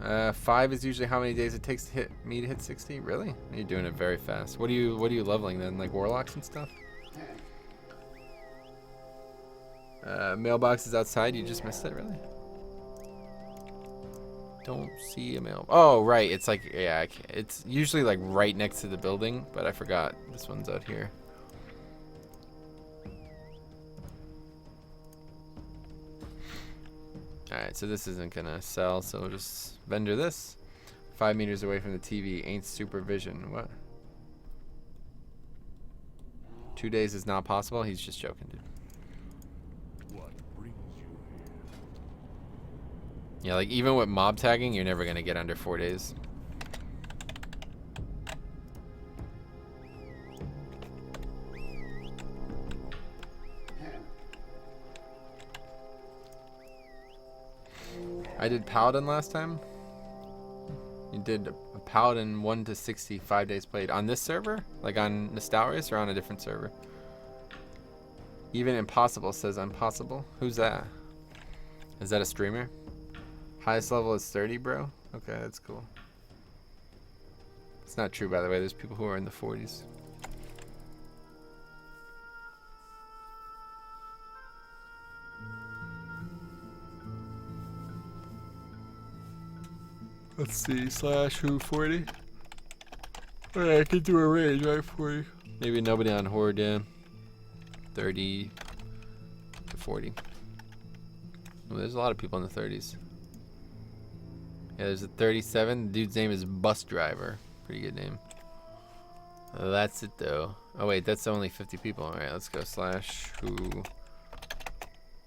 5 is usually how many days it takes to hit me to hit 60. Really? You're doing it very fast. What are you leveling then? Like warlocks and stuff? Mailbox is outside. You just missed it, really? Don't see a mail. Oh, right. It's like, yeah, it's usually like right next to the building, but I forgot. This one's out here. Alright, so this isn't gonna sell, so we'll just vendor this. 5 meters away from the TV. Ain't supervision. What? 2 days is not possible? He's just joking, dude. What brings you here? Yeah, like even with mob tagging, you're never gonna get under 4 days. I did Paladin last time. You did a Paladin 1 to 60, 5 days played. On this server? Like on Nostalrius or on a different server? Even Impossible says impossible. Who's that? Is that a streamer? Highest level is 30, bro? Okay, that's cool. It's not true, by the way. There's people who are in the 40s. Let's see, slash who 40? Alright, I could do a range, right? 40. Maybe nobody on Horde, yeah. 30 to 40. Well, there's a lot of people in the 30s. Yeah, there's a 37. The dude's name is Bus Driver. Pretty good name. That's it though. Oh wait, that's only 50 people. Alright, let's go slash who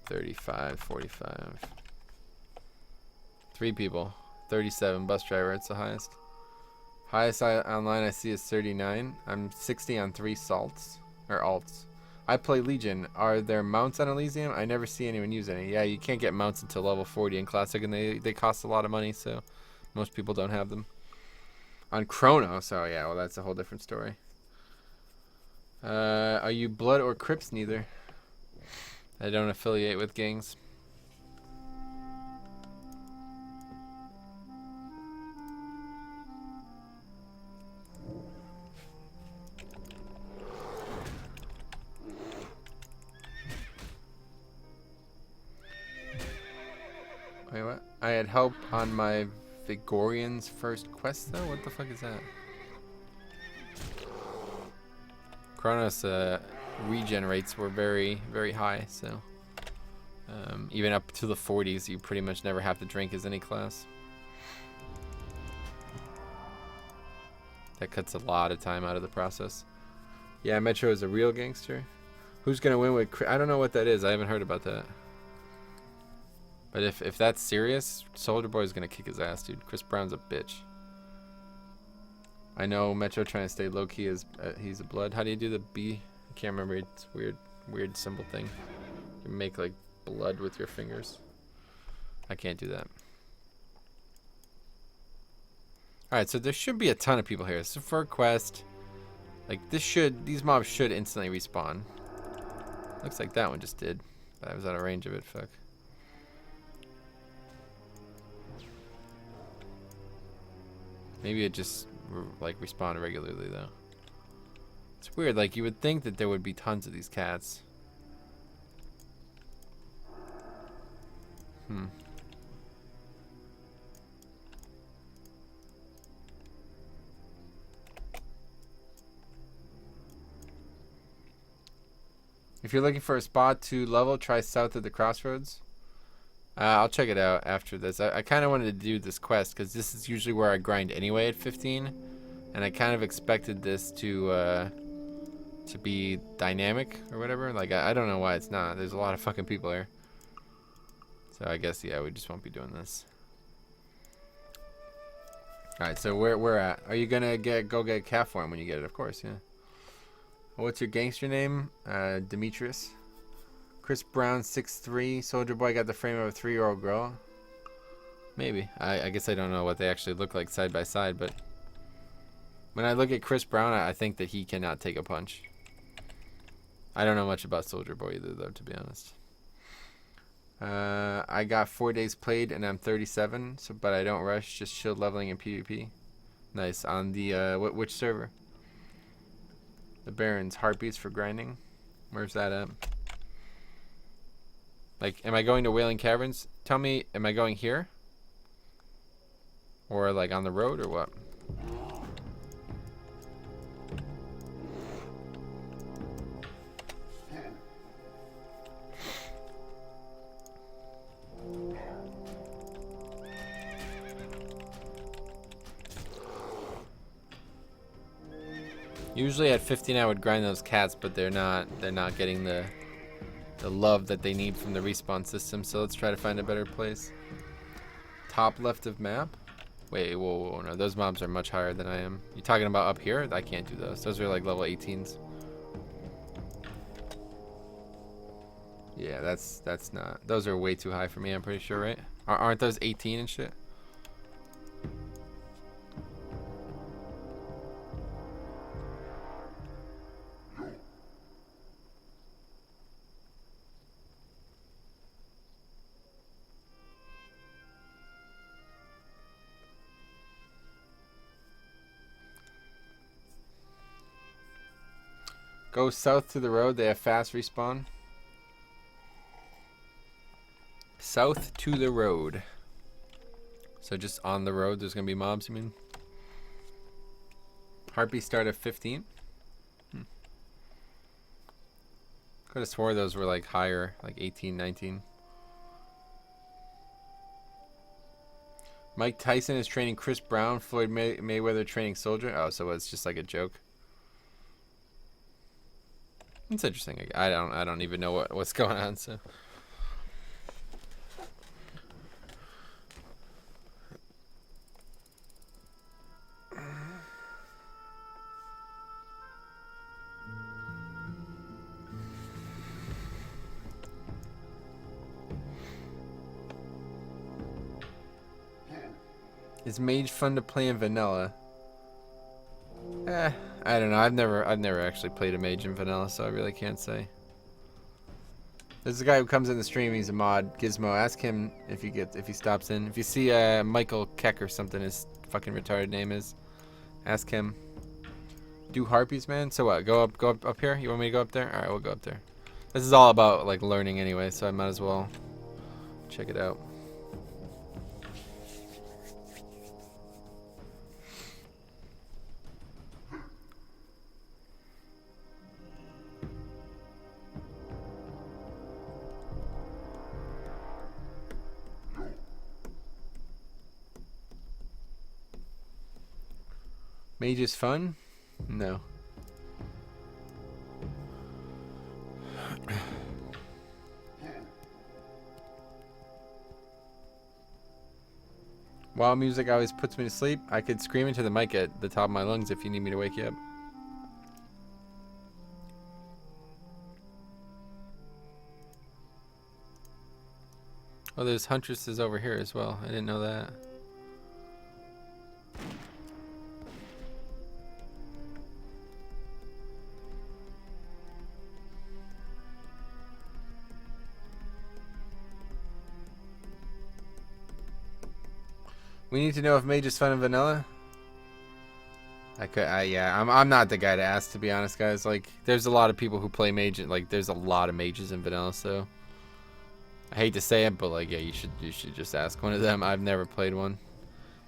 35, 45. 3 people. 37 Bus Driver, it's the highest. Highest online I see is 39. I'm 60 on 3 salts or alts. I play Legion. Are there mounts on Elysium? I never see anyone use any. Yeah, you can't get mounts until level 40 in Classic, and they cost a lot of money, so most people don't have them. On Chronos, oh yeah, well that's a whole different story. Are you Blood or Crips? Neither. I don't affiliate with gangs. Wait, what? I had help on my Vigorian's first quest, though? What the fuck is that? Chronos regen rates were very, very high, so... even up to the 40s, you pretty much never have to drink as any class. That cuts a lot of time out of the process. Yeah, Metro is a real gangster. Who's gonna win with... I don't know what that is. I haven't heard about that. But if that's serious, Soldier Boy is gonna kick his ass, dude. Chris Brown's a bitch. I know Metro trying to stay low key is he's a blood. How do you do the B? I can't remember. It's weird symbol thing. You make like blood with your fingers. I can't do that. All right, so there should be a ton of people here. So for a quest, like these mobs should instantly respawn. Looks like that one just did. But I was out of range of it. Fuck. Maybe it just like respawned regularly though. It's weird, like you would think that there would be tons of these cats. If you're looking for a spot to level, try south of the crossroads. I'll check it out after this. I kind of wanted to do this quest because this is usually where I grind anyway at 15, and I kind of expected this to be dynamic or whatever. Like I don't know why it's not. There's a lot of fucking people here. So I guess, yeah, we just won't be doing this. Alright, so where we're at. Are you gonna go get cat form when you get it? Of course, yeah. What's your gangster name? Demetrius. Chris Brown, 6'3". Soldier Boy got the frame of a 3-year-old girl. Maybe. I guess I don't know what they actually look like side by side, but when I look at Chris Brown, I think that he cannot take a punch. I don't know much about Soldier Boy either, though, to be honest. I got 4 days played, and I'm 37, so but I don't rush, just chill leveling in PvP. Nice. On the, which server? The Baron's Heartbeats for grinding. Where's that at? Like, am I going to Wailing Caverns? Tell me, am I going here? Or, like, on the road, or what? Usually at 15 I would grind those cats, but they're not getting the love that they need from the respawn system, so let's try to find a better place. Top left of map? Wait, whoa, no, those mobs are much higher than I am. You talking about up here? I can't do those. Those are like level 18s. Yeah, that's not. Those are way too high for me, I'm pretty sure, right? Aren't those 18 and shit? Go south to the road. They have fast respawn. South to the road. So just on the road, there's gonna be mobs, you mean? Heartbeat start at 15. Could have swore those were like higher, like 18, 19. Mike Tyson is training Chris Brown. Floyd Mayweather training Soldier. Oh, so it's just like a joke. It's interesting. I don't even know what's going on. So. Is Mage fun to play in vanilla? I don't know. I've never actually played a Mage in vanilla, so I really can't say. There's a guy who comes in the stream. He's a mod. Gizmo. Ask him if he stops in. If you see Michael Keck or something, his fucking retarded name is. Ask him. Do harpies, man. So what? Go up here. You want me to go up there? All right, we'll go up there. This is all about like learning anyway, so I might as well check it out. Mage is fun? No. Wild music always puts me to sleep. I could scream into the mic at the top of my lungs if you need me to wake you up. Oh, there's huntresses over here as well. I didn't know that. We need to know if Mage is fun in vanilla. Yeah, I'm not the guy to ask, to be honest, guys. Like, there's a lot of people who play Mage, like, there's a lot of mages in vanilla, so I hate to say it, but like, yeah, you should just ask one of them. I've never played one.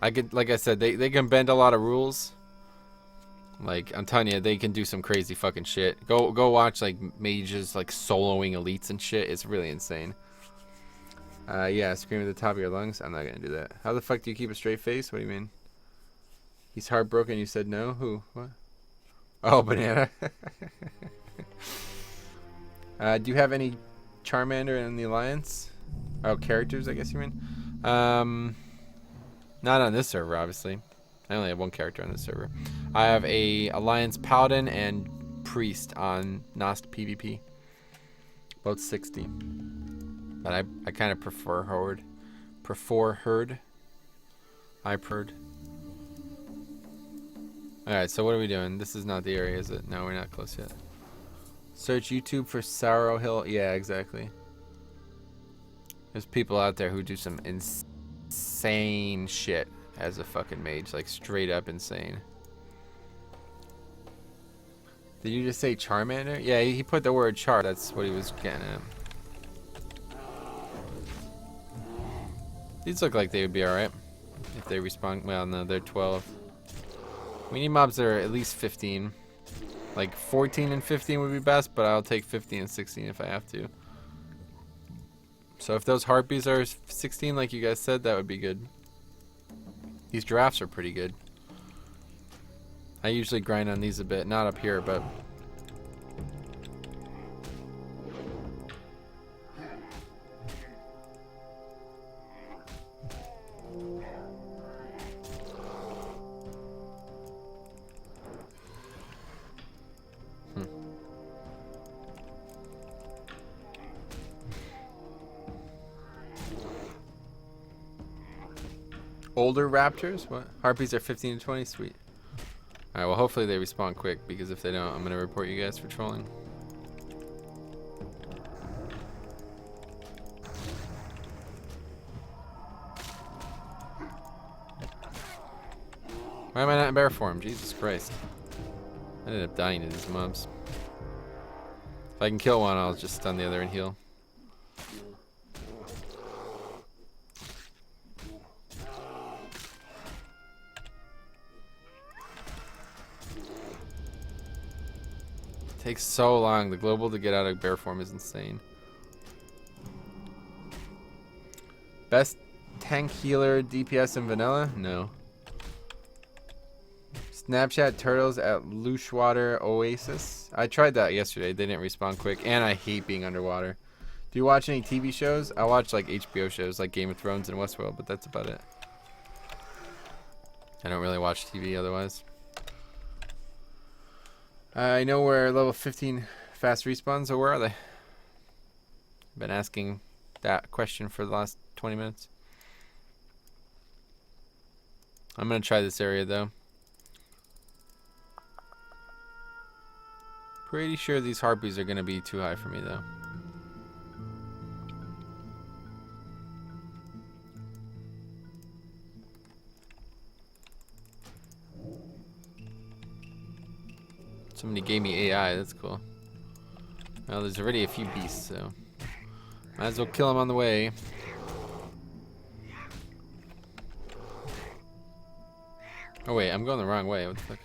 Like I said, they can bend a lot of rules. Like, I'm telling you, they can do some crazy fucking shit. Go watch like mages like soloing elites and shit. It's really insane. Yeah, scream at the top of your lungs. I'm not gonna do that. How the fuck do you keep a straight face? What do you mean? He's heartbroken. You said no? Who? What? Oh, Banana. Do you have any Charmander in the Alliance? Oh, characters, I guess you mean? Not on this server, obviously. I only have one character on this server. I have a Alliance Paladin and Priest on Nost PVP. Both 60. But I kind of prefer Horde. I preferred. Alright, so what are we doing? This is not the area, is it? No, we're not close yet. Search YouTube for Sorrow Hill. Yeah, exactly. There's people out there who do some insane shit as a fucking mage. Like, straight up insane. Did you just say Charmander? Yeah, he put the word char. That's what he was getting at. These look like they would be alright. If they respawn. Well, no, they're 12. We need mobs that are at least 15. Like 14 and 15 would be best, but I'll take 15 and 16 if I have to. So if those harpies are 16 like you guys said, that would be good. These giraffes are pretty good. I usually grind on these a bit, not up here, but... Older raptors? What? Harpies are 15 to 20? Sweet. Alright, well hopefully they respawn quick, because if they don't, I'm gonna report you guys for trolling. Why am I not in bear form? Jesus Christ. I ended up dying to these mobs. If I can kill one, I'll just stun the other and heal. Takes so long. The global to get out of bear form is insane. Best tank healer DPS in vanilla? No. Snapchat turtles at Lushwater Oasis. I tried that yesterday. They didn't respond quick, and I hate being underwater. Do you watch any TV shows? I watch like HBO shows like Game of Thrones and Westworld, but that's about it. I don't really watch TV otherwise. I know where level 15 fast respawns, or where are they? Been asking that question for the last 20 minutes. I'm gonna try this area though. Pretty sure these harpies are gonna be too high for me though. Somebody gave me AI, that's cool. Well, there's already a few beasts, so might as well kill them on the way. Oh wait, I'm going the wrong way. What the fuck?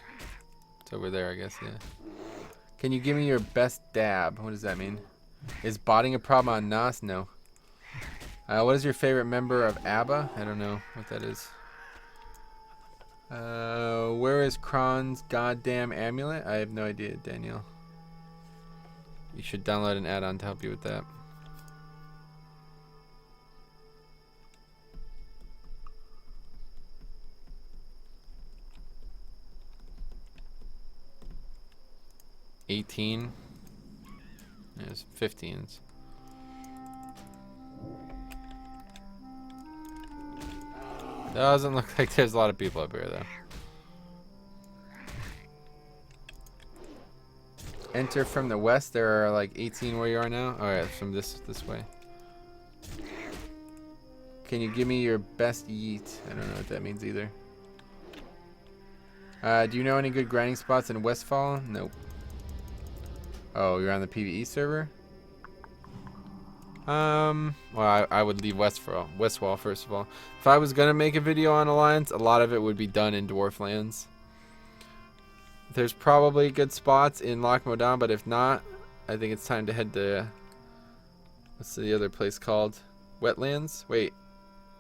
It's over there, I guess, yeah. Can you give me your best dab? What does that mean? Is botting a problem on NOS? No. What is your favorite member of ABBA? I don't know what that is. Where is Kron's goddamn amulet? I have no idea, Daniel. You should download an add-on to help you with that. $18. There's 15s. Doesn't look like there's a lot of people up here though. Enter from the west. There are like 18 where you are now. Alright, from this way. Can you give me your best yeet? I don't know what that means either. Do you know any good grinding spots in Westfall? Nope. Oh, you're on the PvE server? Well, I would leave Westwall first of all. If I was gonna make a video on Alliance, a lot of it would be done in Dwarflands. There's probably good spots in Loch Modan, but if not, I think it's time to head to... What's the other place called? Wetlands? Wait.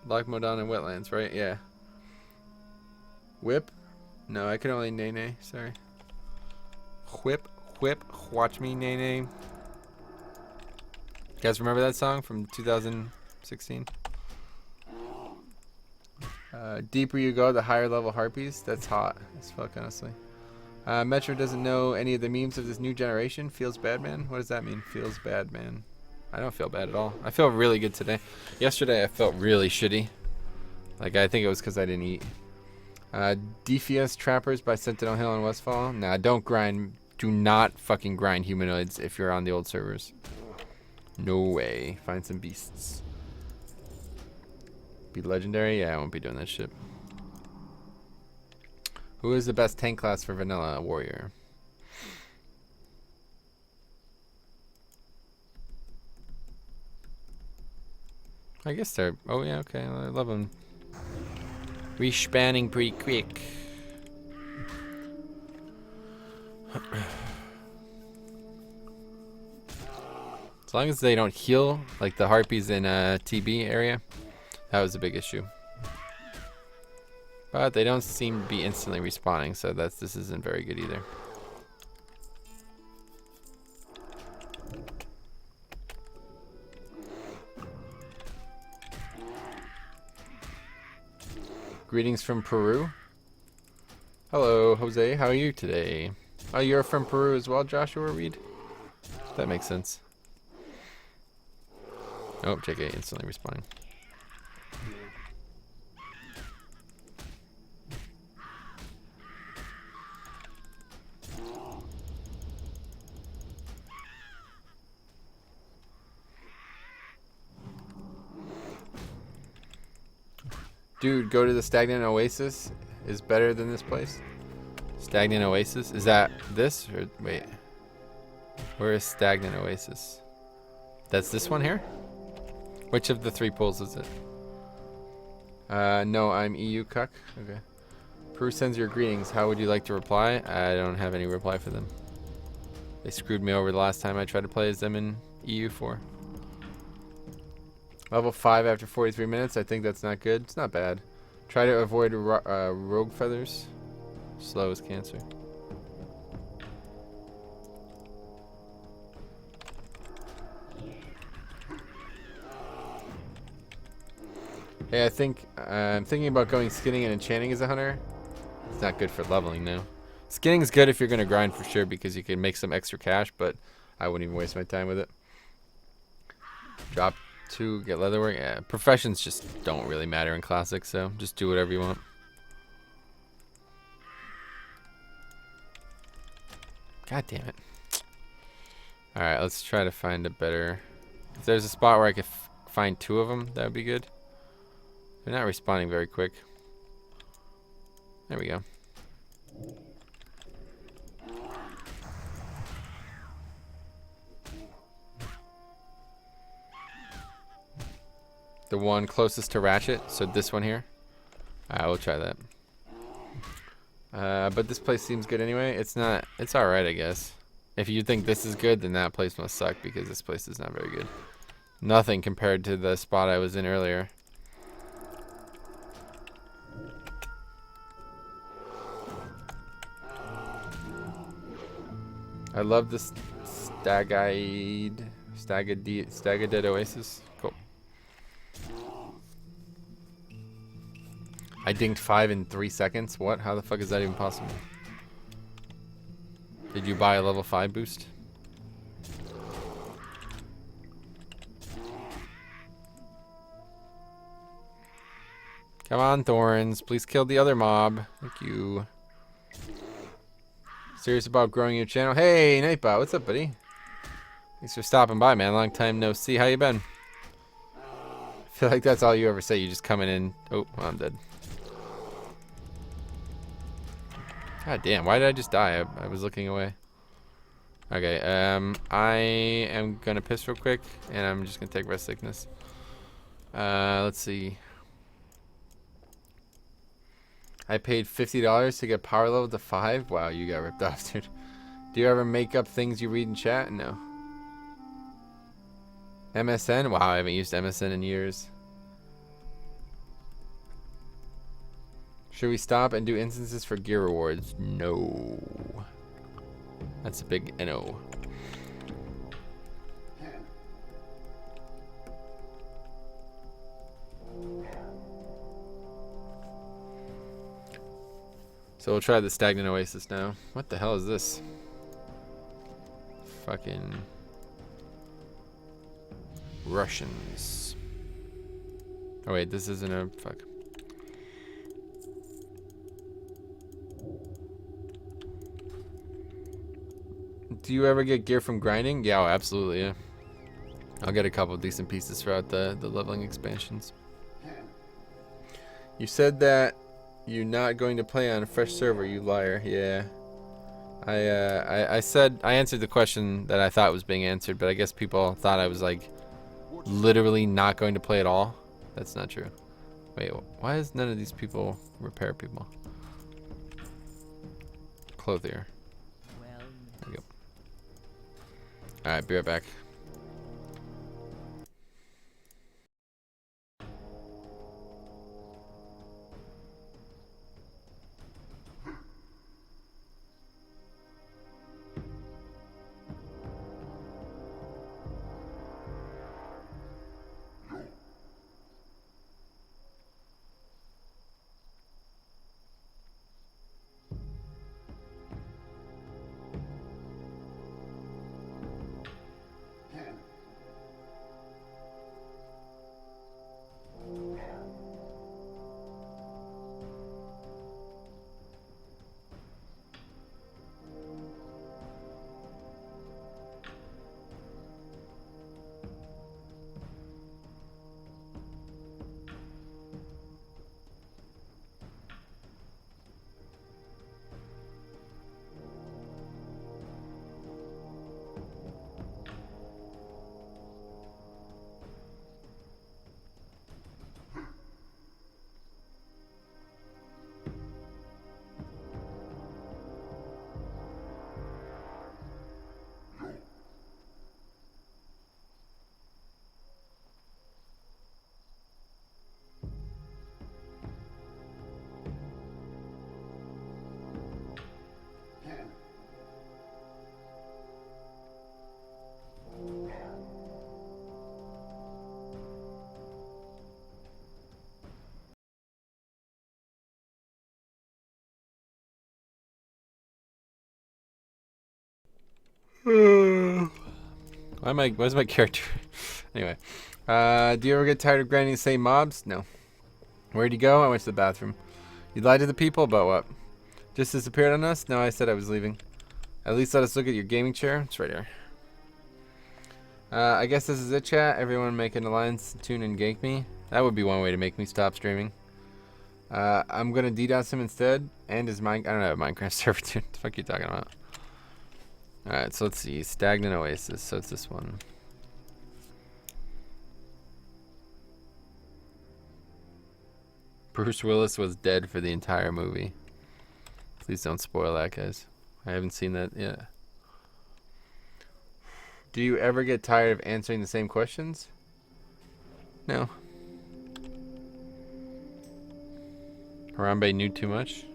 Loch Modan and Wetlands, right? Yeah. Whip? No, I can only nay-nay. Sorry. Whip. Watch me, nay-nay. You guys remember that song from 2000? 16. Deeper you go, the higher level harpies. That's hot as fuck, honestly. Metro doesn't know any of the memes of this new generation. Feels bad, man. What does that mean? Feels bad, man. I don't feel bad at all. I feel really good today. Yesterday I felt really shitty. Like, I think it was because I didn't eat. DFS Trappers by Sentinel Hill and Westfall. Nah, don't grind. Do not fucking grind humanoids if you're on the old servers. No way. Find some beasts. Be legendary? Yeah, I won't be doing that shit. Who is the best tank class for vanilla? Warrior. I guess they're... Oh, yeah, okay. I love them. Respanning pretty quick. As long as they don't heal, like the harpies in TB area, that was a big issue. But they don't seem to be instantly respawning, so this isn't very good either. Greetings from Peru. Hello, Jose. How are you today? Oh, you're from Peru as well, Joshua Reed? That makes sense. Oh, JK instantly respawning. Dude, go to the Stagnant Oasis is better than this place. Stagnant Oasis? Is that this? Or wait. Where is Stagnant Oasis? That's this one here? Which of the 3 pools is it? No, I'm EU cuck. Okay. Peru sends your greetings. How would you like to reply? I don't have any reply for them. They screwed me over the last time I tried to play as them in EU4. Level 5 after 43 minutes. I think that's not good. It's not bad. Try to avoid rogue feathers. Slow as cancer. Hey, I'm thinking about going skinning and enchanting as a hunter. It's not good for leveling now. Skinning is good if you're gonna grind for sure because you can make some extra cash, but I wouldn't even waste my time with it. Drop 2, get leatherwork. Yeah, professions just don't really matter in classic, so just do whatever you want. God damn it. Alright, let's try to find a better... If there's a spot where I could find 2 of them, that would be good. They're not respawning very quick. There we go. The one closest to Ratchet, so this one here. Alright, we'll try that. But this place seems good anyway. It's not, it's alright, I guess. If you think this is good, then that place must suck because this place is not very good. Nothing compared to the spot I was in earlier. I love this Stagadid Oasis. Cool. I dinked 5 in 3 seconds. What? How the fuck is that even possible? Did you buy a level 5 boost? Come on, Thorns. Please kill the other mob. Thank you. Serious about growing your channel? Hey, Nightbot. What's up, buddy? Thanks for stopping by, man. Long time no see. How you been? I feel like that's all you ever say. You just coming in. Oh, well, I'm dead. God damn, why did I just die? I was looking away. Okay, I am gonna piss real quick, and I'm just gonna take rest sickness. Let's see. I paid $50 to get power level to 5? Wow, you got ripped off, dude. Do you ever make up things you read in chat? No. MSN? Wow, I haven't used MSN in years. Should we stop and do instances for gear rewards? No. That's a big NO. So we'll try the stagnant oasis now. What the hell is this? Fucking Russians. Oh wait, this isn't a fuck. Do you ever get gear from grinding? Yeah, oh, absolutely, yeah. I'll get a couple decent pieces throughout the leveling expansions. You said that you're not going to play on a fresh server, you liar. Yeah. I said I answered the question that I thought was being answered, but I guess people thought I was like literally not going to play at all. That's not true. Wait, why is none of these people repair people? Clothier. There we go. Alright, be right back. Why's my character? Anyway, do you ever get tired of grinding the same mobs? No. Where'd you go? I went to the bathroom. You lied to the people about what? Just disappeared on us? No, I said I was leaving. At least let us look at your gaming chair. It's right here. I guess this is it, chat. Everyone make an alliance, tune, and gank me. That would be one way to make me stop streaming. I'm gonna DDoS him instead. And his I don't have a Minecraft server tune. What the fuck are you talking about? Alright, so let's see. Stagnant Oasis. So it's this one. Bruce Willis was dead for the entire movie. Please don't spoil that, guys. I haven't seen that yet. Do you ever get tired of answering the same questions? No. Harambe knew too much.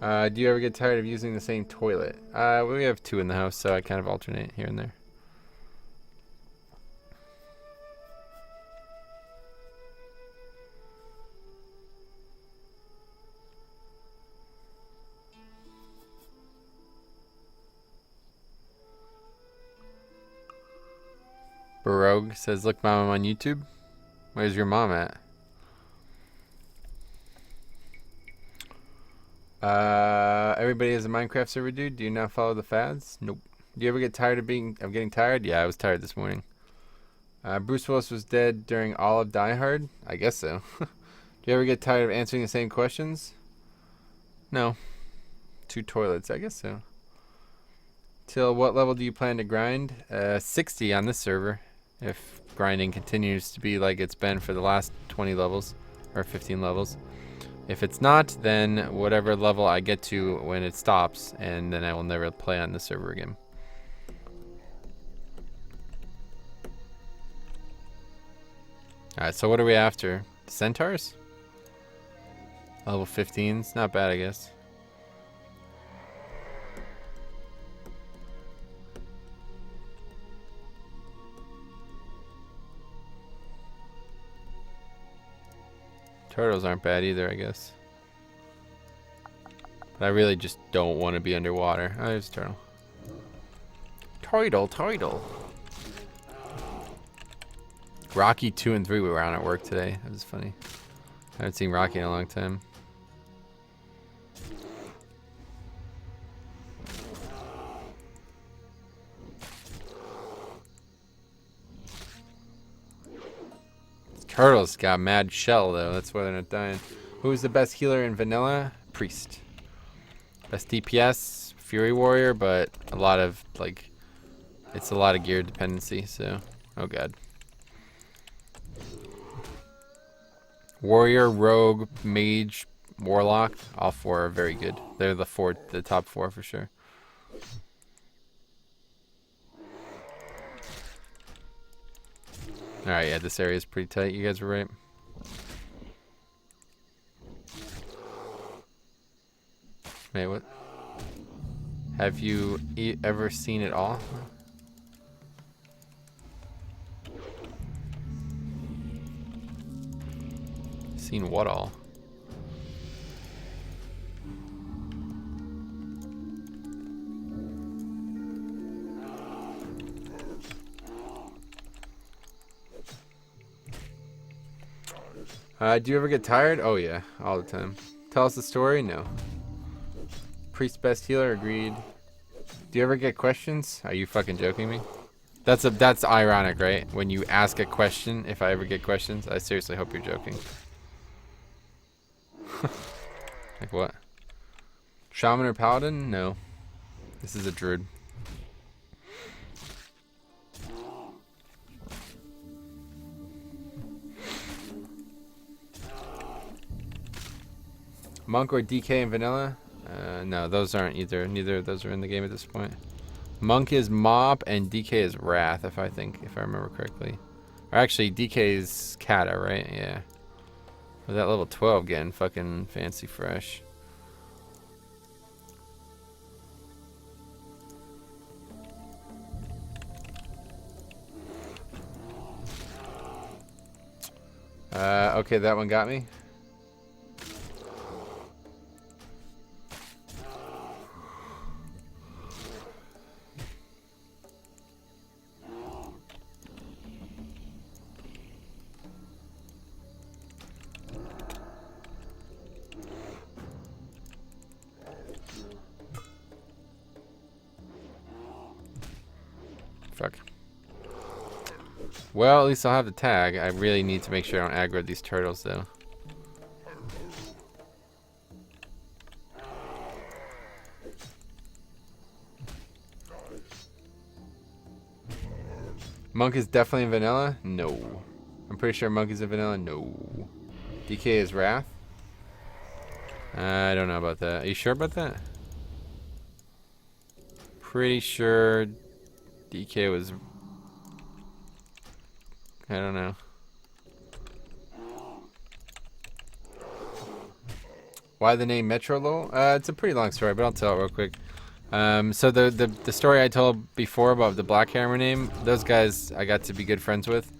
Do you ever get tired of using the same toilet? We have two in the house, so I kind of alternate here and there. Barogue says, look, Mom, I'm on YouTube. Where's your mom at? Everybody has a Minecraft server, dude. Do you not follow the fads? Nope. Do you ever get tired of getting tired? Yeah, I was tired this morning. Bruce Willis was dead during all of Die Hard? I guess so. Do you ever get tired of answering the same questions? No. Two toilets, I guess so. Till what level do you plan to grind? 60 on this server. If grinding continues to be like it's been for the last 20 levels. Or 15 levels. If it's not, then whatever level I get to when it stops, and then I will never play on this server again. Alright, so what are we after? Centaurs? Level 15's not bad, I guess. Turtles aren't bad either, I guess. But I really just don't want to be underwater. Oh, there's a turtle. Turtle. Rocky 2 and 3 we were on at work today. That was funny. I haven't seen Rocky in a long time. Turtles got mad shell though. That's why they're not dying. Who's the best healer in vanilla? Priest. Best DPS? Fury Warrior, but a lot of like, it's a lot of gear dependency. So, oh god. Warrior, Rogue, Mage, Warlock. All 4 are very good. They're the top 4 for sure. Alright, yeah, this area is pretty tight. You guys were right. Wait, what? Have you ever seen it all? Seen what all? Do you ever get tired? Oh yeah, all the time. Tell us the story? No. Priest best healer, agreed. Do you ever get questions? Are you fucking joking me? That's ironic, right? When you ask a question, if I ever get questions, I seriously hope you're joking. Like what? Shaman or Paladin? No. This is a druid. Monk or DK in vanilla? No, those aren't either. Neither of those are in the game at this point. Monk is Mop and DK is Wrath, if I remember correctly. Or actually, DK is Kata, right? Yeah. With that level 12 getting fucking fancy fresh. Okay, that one got me. Fuck. Well, at least I'll have the tag. I really need to make sure I don't aggro these turtles, though. Monk is definitely in vanilla? No. I'm pretty sure Monk is in vanilla? No. DK is Wrath? I don't know about that. Are you sure about that? Pretty sure DK was... I don't know. Why the name Metro Lol? It's a pretty long story, but I'll tell it real quick. So the story I told before about the Black Hammer name, those guys I got to be good friends with.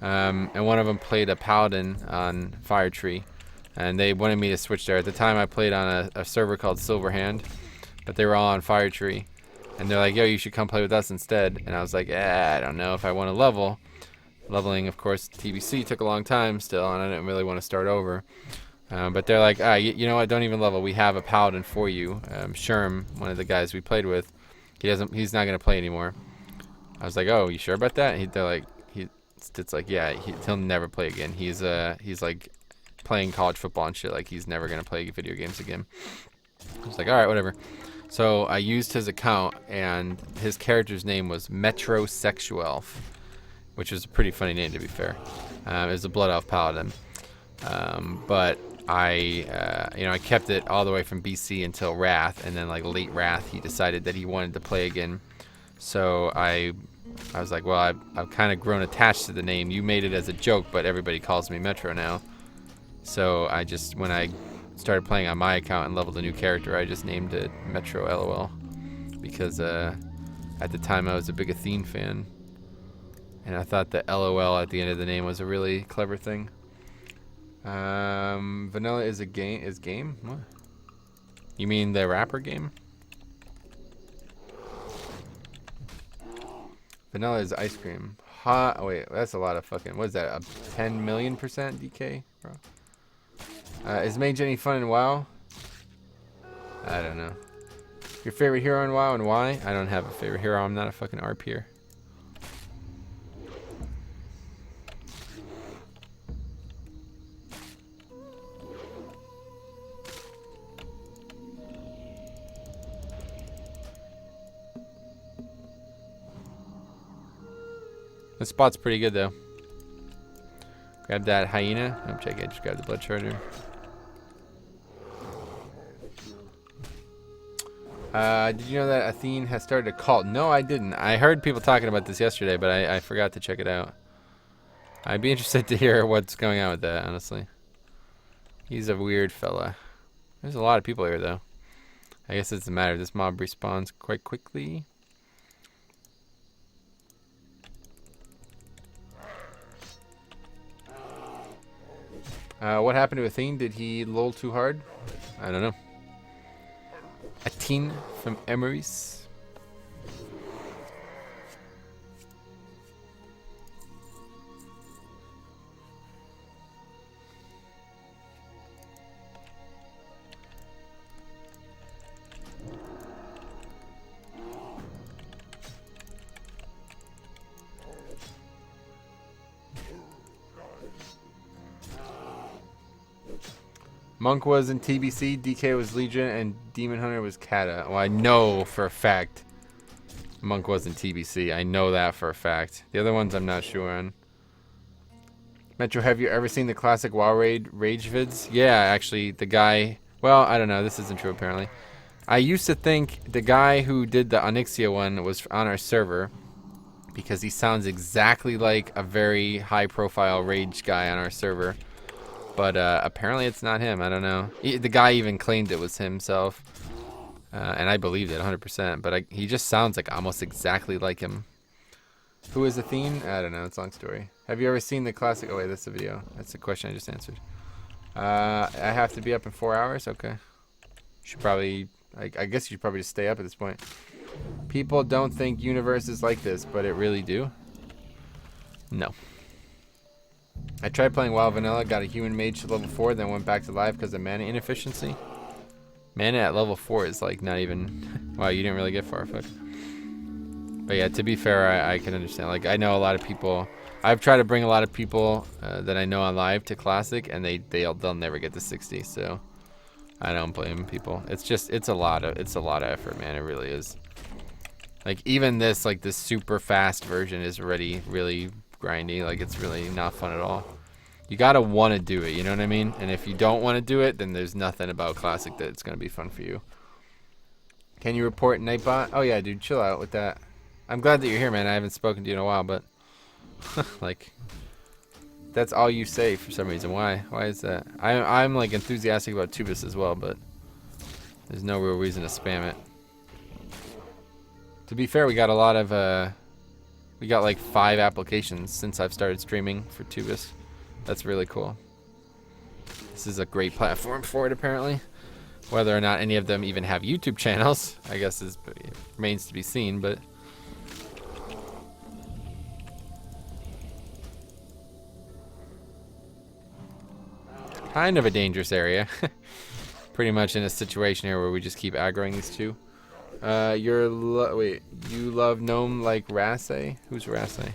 And one of them played a Paladin on Fire Tree. And they wanted me to switch there. At the time I played on a server called Silverhand. But they were all on Fire Tree. And they're like, yo, you should come play with us instead. And I was like, I don't know if I want to level. Leveling, of course, TBC took a long time still, and I didn't really want to start over. But they're like, you know what, don't even level. We have a Paladin for you. Sherm, one of the guys we played with, he's not going to play anymore. I was like, oh, you sure about that? It's like, yeah, he'll never play again. He's like playing college football and shit. Like, he's never going to play video games again. I was like, all right, whatever. So I used his account, and his character's name was Metrosexual, which is a pretty funny name, to be fair. It was a Blood Elf Paladin. But I kept it all the way from BC until Wrath, and then like late Wrath, he decided that he wanted to play again. So I was like, well, I've kind of grown attached to the name. You made it as a joke, but everybody calls me Metro now. So when I started playing on my account and leveled a new character, I just named it Metro LOL, because at the time I was a big Athene fan. And I thought the LOL at the end of the name was a really clever thing. Vanilla is game? What? You mean the rapper game? Vanilla is ice cream. Hot. Oh, wait, that's a lot of fucking. What is that? A 10 million% DK, bro? Is Mage any fun in WoW? I don't know. Your favorite hero in WoW and why? I don't have a favorite hero. I'm not a fucking ARP here. This spot's pretty good though. Grab that hyena. I'm checking. Just grab the blood charger. Did you know that Athene has started a cult? No, I didn't. I heard people talking about this yesterday, but I forgot to check it out. I'd be interested to hear what's going on with that, honestly. He's a weird fella. There's a lot of people here, though. I guess it doesn't matter. This mob respawns quite quickly. What happened to Athene? Did he lull too hard? I don't know. Athene from Emery's. Monk was in TBC, DK was Legion, and Demon Hunter was Kata. Well, I know for a fact Monk was in TBC. I know that for a fact. The other ones I'm not sure on. Metro, have you ever seen the classic WoW Raid Rage vids? Yeah, actually, the guy... Well, I don't know. This isn't true, apparently. I used to think the guy who did the Onyxia one was on our server because he sounds exactly like a very high-profile Rage guy on our server. But apparently it's not him. I don't know. The guy even claimed it was himself. And I believed it 100%. But he just sounds like almost exactly like him. Who is Athene? I don't know. It's a long story. Have you ever seen the classic? Oh, wait. That's the video. That's the question I just answered. I have to be up in 4 hours? Okay. Should probably... I guess you should probably just stay up at this point. People don't think universe is like this, but it really do. No. I tried playing WoW Vanilla, got a human mage to level 4, then went back to live because of mana inefficiency. Mana at level 4 is like not even... Wow, you didn't really get far, fuck. But yeah, to be fair, I can understand. Like, I know a lot of people... I've tried to bring a lot of people that I know on live to Classic, and they'll never get to 60, so... I don't blame people. It's just... It's a lot of effort, man. It really is. Like, even this, like, this super fast version is already really... grindy. Like, it's really not fun at all. You gotta want to do it, you know what I mean? And if you don't want to do it, then there's nothing about Classic that it's gonna be fun for you. Can you report Nightbot? Oh yeah, dude, chill out with that. I'm glad that you're here, man. I haven't spoken to you in a while, but like, that's all you say for some reason. Why is that? I'm like enthusiastic about Tubus as well, but there's no real reason to spam it. To be fair, we got a lot of we got like 5 applications since I've started streaming for Tubus. That's really cool. This is a great platform for it, apparently. Whether or not any of them even have YouTube channels, I guess remains to be seen, but... Kind of a dangerous area. Pretty much in a situation here where we just keep aggroing these two. Wait, you love Gnome like Rasse? Who's Rasse?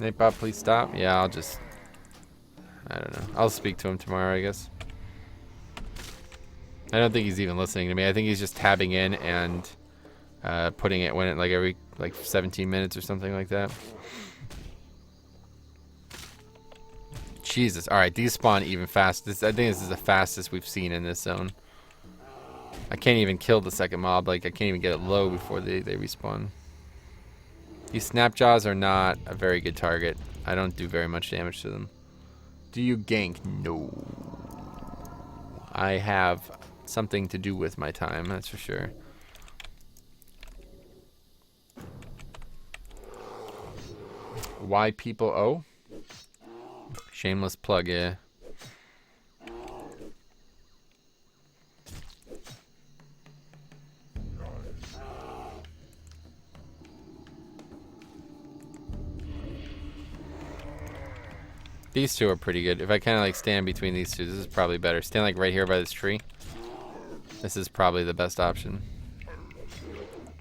Nightbot, please stop. Yeah, I don't know. I'll speak to him tomorrow, I guess. I don't think he's even listening to me. I think he's just tabbing in and putting it when it like every 17 minutes or something like that. Jesus. All right, these spawn even fast. I think this is the fastest we've seen in this zone. I can't even kill the second mob. Like, I can't even get it low before they respawn. These snapjaws are not a very good target. I don't do very much damage to them. Do you gank? No. I have something to do with my time, that's for sure. Why people owe? Shameless plug, yeah. These two are pretty good. If I kind of like stand between these two, this is probably better. Stand like right here by this tree. This is probably the best option.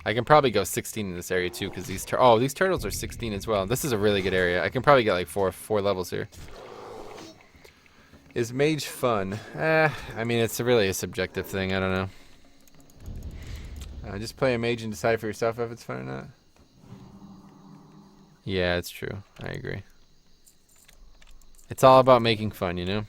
I can probably go 16 in this area too, because these these turtles are 16 as well. This is a really good area. I can probably get like four levels here. Is mage fun? I mean, it's really a subjective thing. I don't know. Just play a mage and decide for yourself if it's fun or not. Yeah, it's true. I agree. It's all about making fun, you know?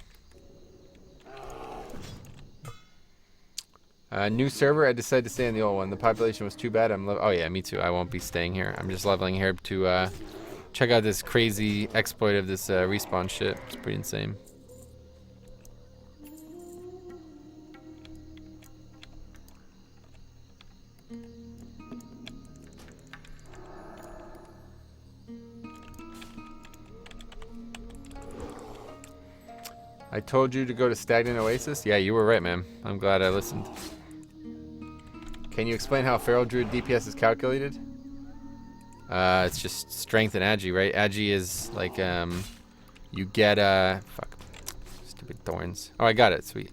New server, I decided to stay in the old one. The population was too bad. Oh yeah, me too. I won't be staying here. I'm just leveling here to check out this crazy exploit of this respawn shit. It's pretty insane. I told you to go to Stagnant Oasis? Yeah, you were right, man. I'm glad I listened. Can you explain how Feral Druid DPS is calculated? It's just strength and agi, right? Agi is like, you get, fuck. Stupid thorns. Oh, I got it. Sweet.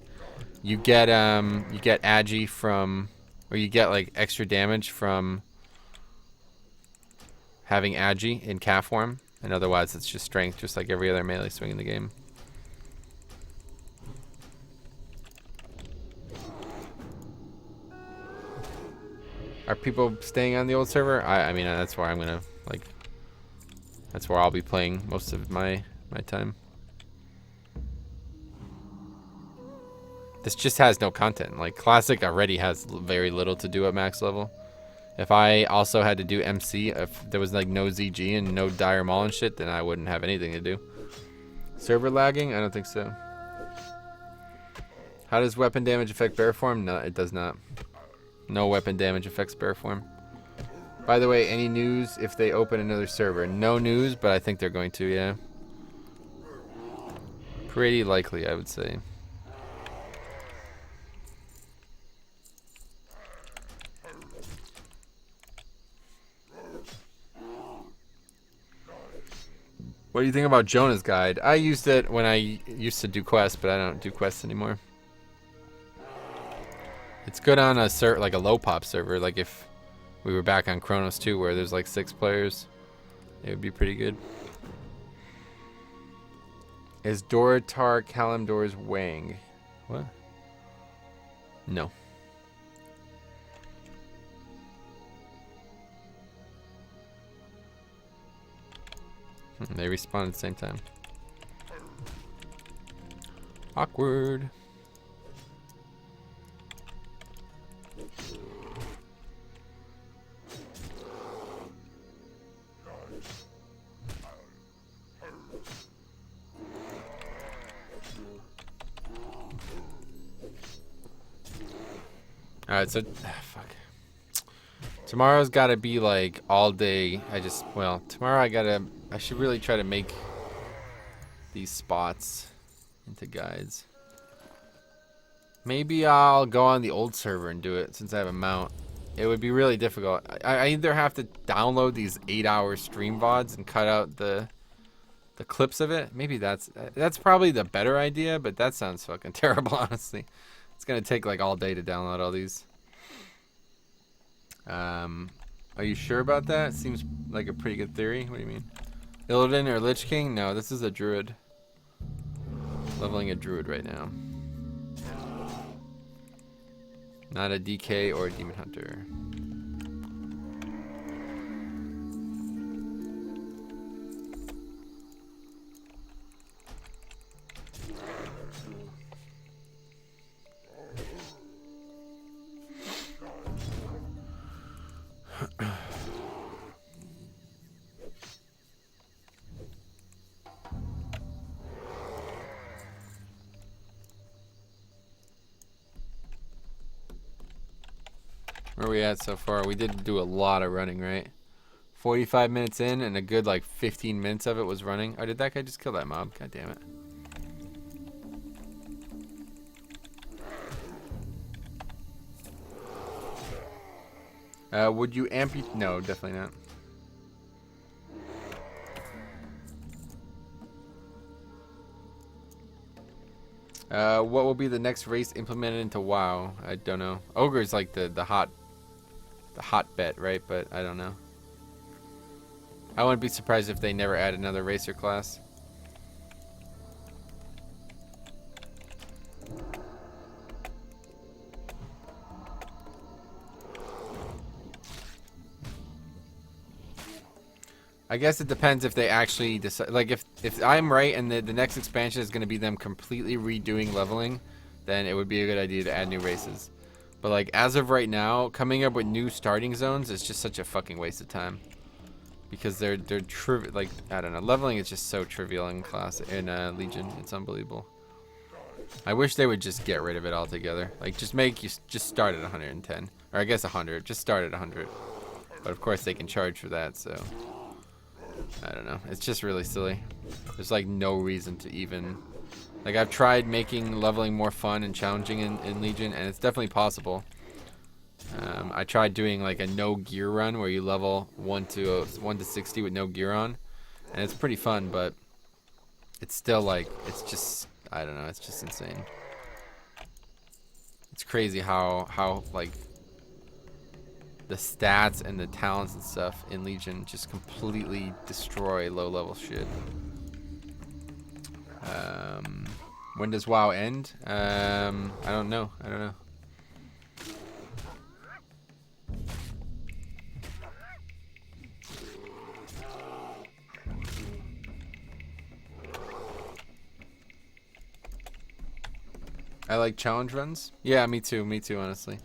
You get agi from, or you get like extra damage from having agi in calf form. And otherwise, it's just strength, just like every other melee swing in the game. Are people staying on the old server? I mean, that's where I'm gonna, like, that's where I'll be playing most of my time. This just has no content. Like, Classic already has very little to do at max level. If I also had to do MC, if there was like no ZG and no Dire Maul and shit, then I wouldn't have anything to do. Server lagging? I don't think so. How does weapon damage affect bear form? No, it does not. No weapon damage affects bear form. By the way, any news if they open another server? No news, but I think they're going to, yeah. Pretty likely, I would say. What do you think about Jonah's Guide? I used it when I used to do quests, but I don't do quests anymore. It's good on a like a low pop server, like if we were back on Chronos 2 where there's like 6 players, it would be pretty good. Is Dorotar Kalimdor's Wang? What? No. They respawn at the same time. Awkward. Alright, so fuck. Tomorrow's gotta be like all day. Tomorrow I should really try to make these spots into guides. Maybe I'll go on the old server and do it since I have a mount. It would be really difficult. I either have to download these 8-hour stream VODs and cut out the clips of it. Maybe that's probably the better idea, but that sounds fucking terrible, honestly. It's gonna take like all day to download all these. Are you sure about that? Seems like a pretty good theory. What do you mean? Illidan or Lich King? No, this is a druid. Leveling a druid right now. Not a DK or a demon hunter. Where are we at so far? We did do a lot of running, right? 45 minutes in, and a good like 15 minutes of it was running. Oh, did that guy just kill that mob? God damn it. Would you amputate? No, definitely not. What will be the next race implemented into WoW? I don't know. Ogre is like the hot bet, right? But I don't know. I wouldn't be surprised if they never add another racer class. I guess it depends if they actually decide. Like if I'm right and the next expansion is going to be them completely redoing leveling, then it would be a good idea to add new races. But like as of right now, coming up with new starting zones is just such a fucking waste of time. Because they're like I don't know, leveling is just so trivial in class in Legion. It's unbelievable. I wish they would just get rid of it altogether. Like just start at 110, or I guess 100. Just start at 100. But of course they can charge for that, so I don't know. It's just really silly. There's like no reason to even like I've tried making leveling more fun and challenging in Legion, and it's definitely possible. I tried doing like a no gear run where you level 1 to 60 with no gear on, and it's pretty fun, but it's still like it's just I don't know, it's just insane. It's crazy how like the stats and the talents and stuff in Legion just completely destroy low level shit. When does WoW end? I don't know. I like challenge runs. Yeah, me too, honestly.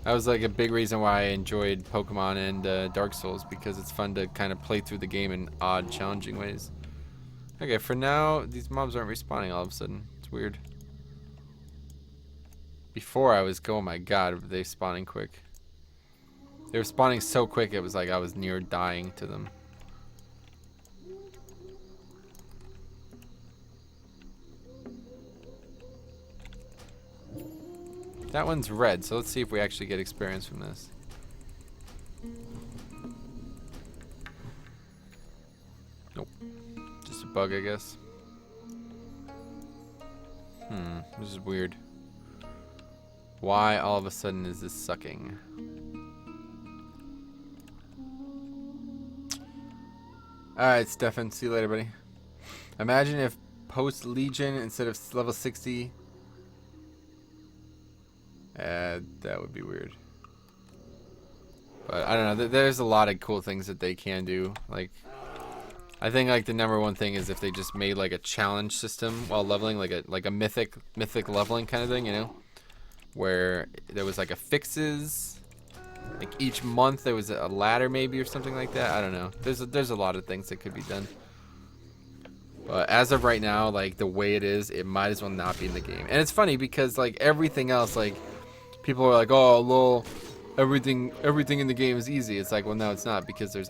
That was like a big reason why I enjoyed Pokemon and Dark Souls, because it's fun to kind of play through the game in odd, challenging ways. Okay, for now, these mobs aren't respawning all of a sudden. It's weird. Before I was going, oh my god, were they spawning quick. They were spawning so quick, it was like I was near dying to them. That one's red, so let's see if we actually get experience from this. Nope. Just a bug, I guess. This is weird. Why all of a sudden is this sucking? Alright, Stefan. See you later, buddy. Imagine if post Legion instead of level 60. That would be weird. But I don't know. There's a lot of cool things that they can do. Like, I think like the #1 thing is if they just made like a challenge system while leveling, like a mythic leveling kind of thing, you know, where there was like a fixes. Like each month there was a ladder maybe or something like that. I don't know. There's a lot of things that could be done. But as of right now, like the way it is, it might as well not be in the game. And it's funny because like everything else, like people are like, oh, lol, everything in the game is easy. It's like, well, no, it's not, because there's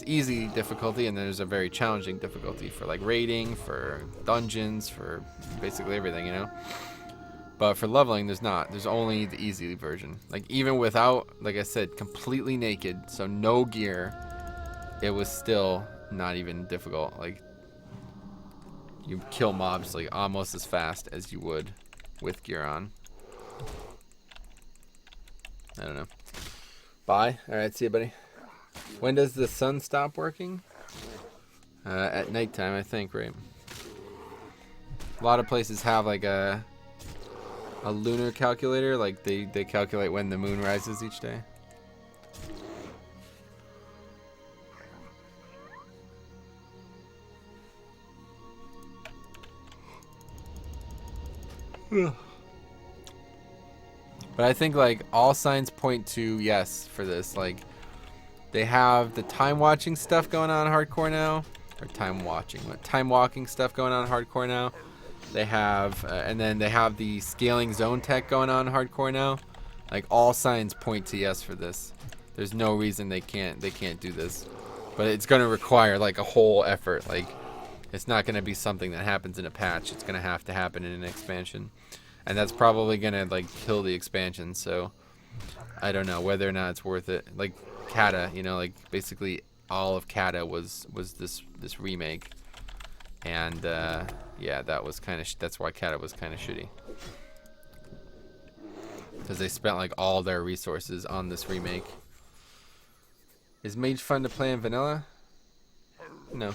easy difficulty and then there's a very challenging difficulty for like raiding, for dungeons, for basically everything, you know. But for leveling, there's not. There's only the easy version. Like even without, like I said, completely naked, so no gear, it was still not even difficult. Like you kill mobs like almost as fast as you would with gear on. I don't know. Bye. All right, see you, buddy. When does the sun stop working? At nighttime, I think, right? A lot of places have like a lunar calculator, like they calculate when the moon rises each day. But I think like all signs point to yes for this. Like they have the time watching stuff going on hardcore now, or time walking stuff going on hardcore now. They have and then they have the scaling zone tech going on hardcore now. Like all signs point to yes for this. There's no reason they can't do this. But it's going to require like a whole effort. Like it's not going to be something that happens in a patch. It's going to have to happen in an expansion. And that's probably going to like kill the expansion. So I don't know whether or not it's worth it. Like Kata, you know, like basically all of Kata was this remake. And yeah, that was kind of that's why Kata was kind of shitty. Because they spent like all their resources on this remake. Is Mage fun to play in vanilla? No.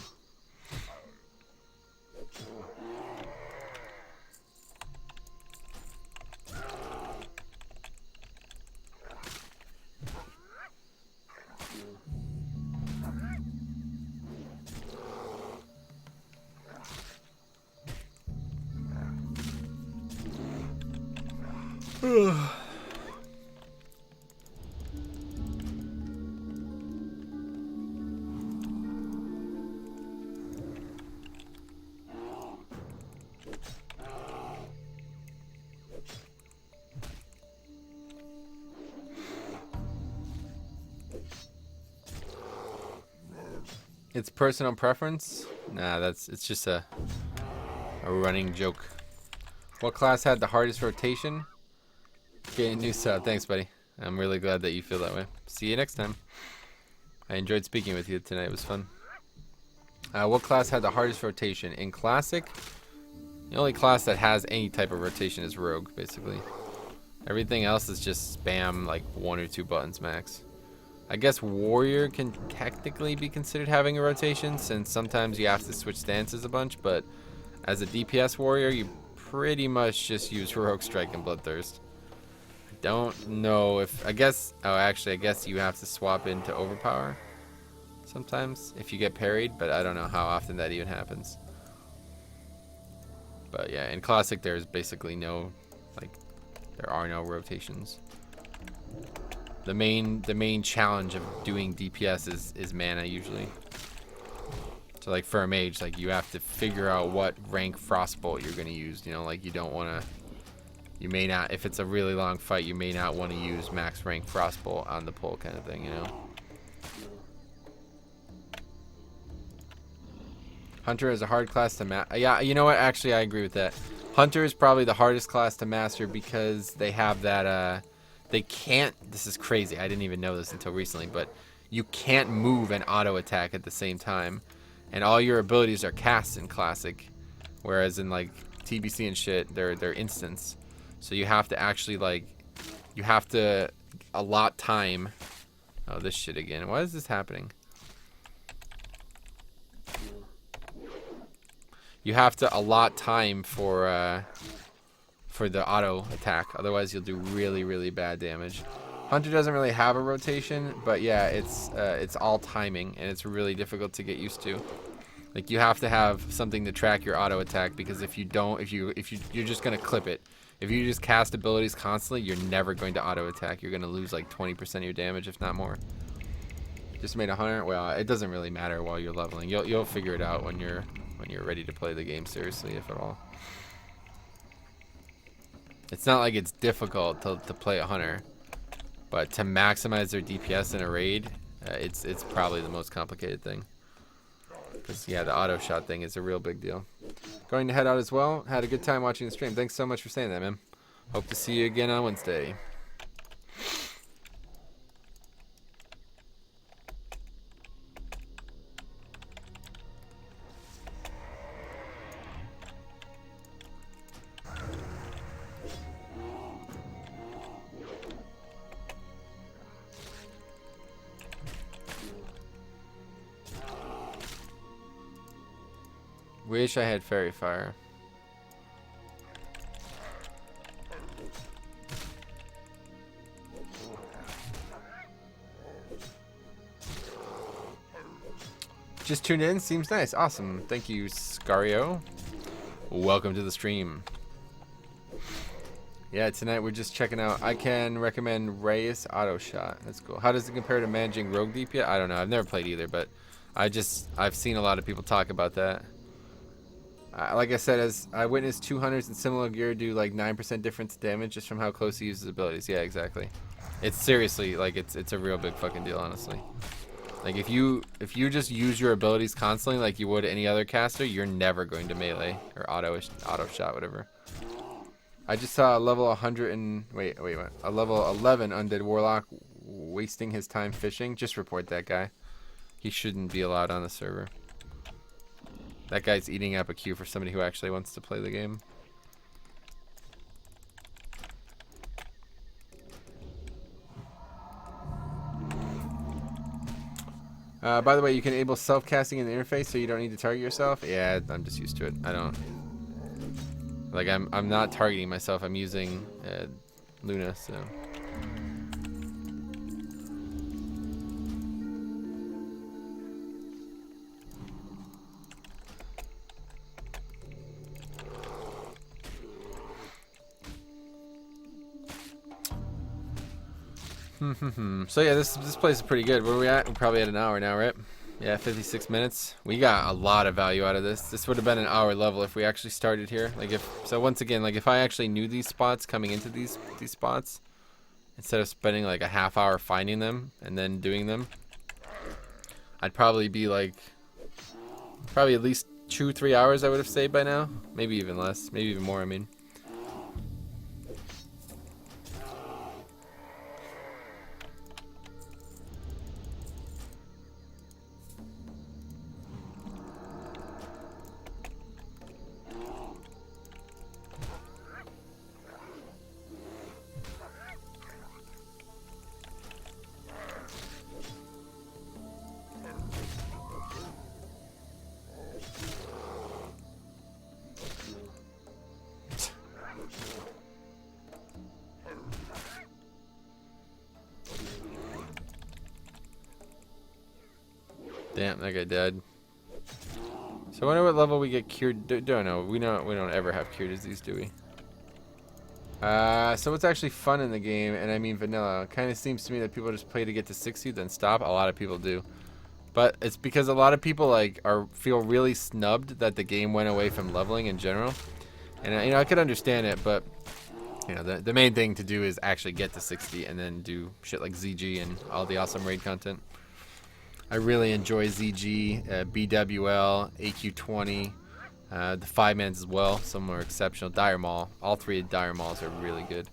It's personal preference? Nah, it's just a running joke. What class had the hardest rotation? Okay, new sub. Thanks, buddy. I'm really glad that you feel that way. See you next time. I enjoyed speaking with you tonight. It was fun. What class had the hardest rotation? In Classic, the only class that has any type of rotation is Rogue, basically. Everything else is just spam, like 1 or 2 buttons max. I guess Warrior can technically be considered having a rotation, since sometimes you have to switch stances a bunch, but as a DPS Warrior, you pretty much just use Heroic Strike and Bloodthirst. I don't know if... I guess... Oh, actually, I guess you have to swap into Overpower sometimes if you get parried, but I don't know how often that even happens. But yeah, in Classic, there's basically no... like, there are no rotations. The main challenge of doing DPS is mana usually. So like for a mage, like you have to figure out what rank Frostbolt you're gonna use. You know, like you don't wanna, you may not, if it's a really long fight, you may not want to use max rank Frostbolt on the pull kind of thing, you know. Hunter is a hard class to master. Yeah, you know what? Actually, I agree with that. Hunter is probably the hardest class to master because they have that. They can't. This is crazy. I didn't even know this until recently, but you can't move and auto attack at the same time, and all your abilities are cast in Classic, whereas in like TBC and shit, they're instants. So you have to actually like, you have to allot time. Oh, this shit again. Why is this happening? You have to allot time for the auto attack, otherwise you'll do really bad damage. Hunter doesn't really have a rotation, but yeah, it's all timing, and it's really difficult to get used to. Like you have to have something to track your auto attack, because if you don't, you're just gonna clip it. If you just cast abilities constantly, you're never going to auto attack. You're gonna lose like 20% of your damage, if not more. Just made 100. Well, it doesn't really matter while you're leveling. You'll figure it out when you're ready to play the game seriously, if at all. It's not like it's difficult to play a hunter, but to maximize their DPS in a raid, it's probably the most complicated thing. Because yeah, the auto shot thing is a real big deal. Going to head out as well. Had a good time watching the stream. Thanks so much for saying that, man. Hope to see you again on Wednesday. Wish I had Fairy Fire. Just tuned in, seems nice. Awesome. Thank you, Scario. Welcome to the stream. Yeah, tonight we're just checking out. I can recommend Reyes Auto Shot. That's cool. How does it compare to managing Rogue DPS? I don't know. I've never played either, but I've seen a lot of people talk about that. Like I said, as I witnessed 200s in similar gear do like 9% difference in damage just from how close he uses abilities. Yeah, exactly. It's seriously like it's a real big fucking deal, honestly. Like if you just use your abilities constantly like you would any other caster, you're never going to melee or auto shot, whatever. I just saw a level 100 and a level 11 undead warlock wasting his time fishing. Just report that guy. He shouldn't be allowed on the server. That guy's eating up a queue for somebody who actually wants to play the game. By the way, you can enable self-casting in the interface so you don't need to target yourself. Yeah, I'm just used to it. I don't... Like, I'm not targeting myself. I'm using Luna, so... So yeah, this place is pretty good. Where are we at? We're probably at an hour now, right? Yeah, 56 minutes. We got a lot of value out of this. This would have been an hour level if we actually started here. Like so once again, like if I actually knew these spots coming into these spots, instead of spending like a half hour finding them and then doing them, I'd probably be like, probably at least 2-3 hours I would have saved by now. Maybe even less, maybe even more, I mean. Damn, that guy died. So I wonder what level we get cured. Don't know. We don't ever have cured disease, do we? So what's actually fun in the game, and I mean vanilla, kind of seems to me that people just play to get to 60 then stop. A lot of people do. But it's because a lot of people like feel really snubbed that the game went away from leveling in general. And you know, I could understand it, but you know, the main thing to do is actually get to 60 and then do shit like ZG and all the awesome raid content. I really enjoy ZG, BWL, AQ20, the 5-mans as well. Some are exceptional. Dire Maul. All 3 Dire Mauls are really good.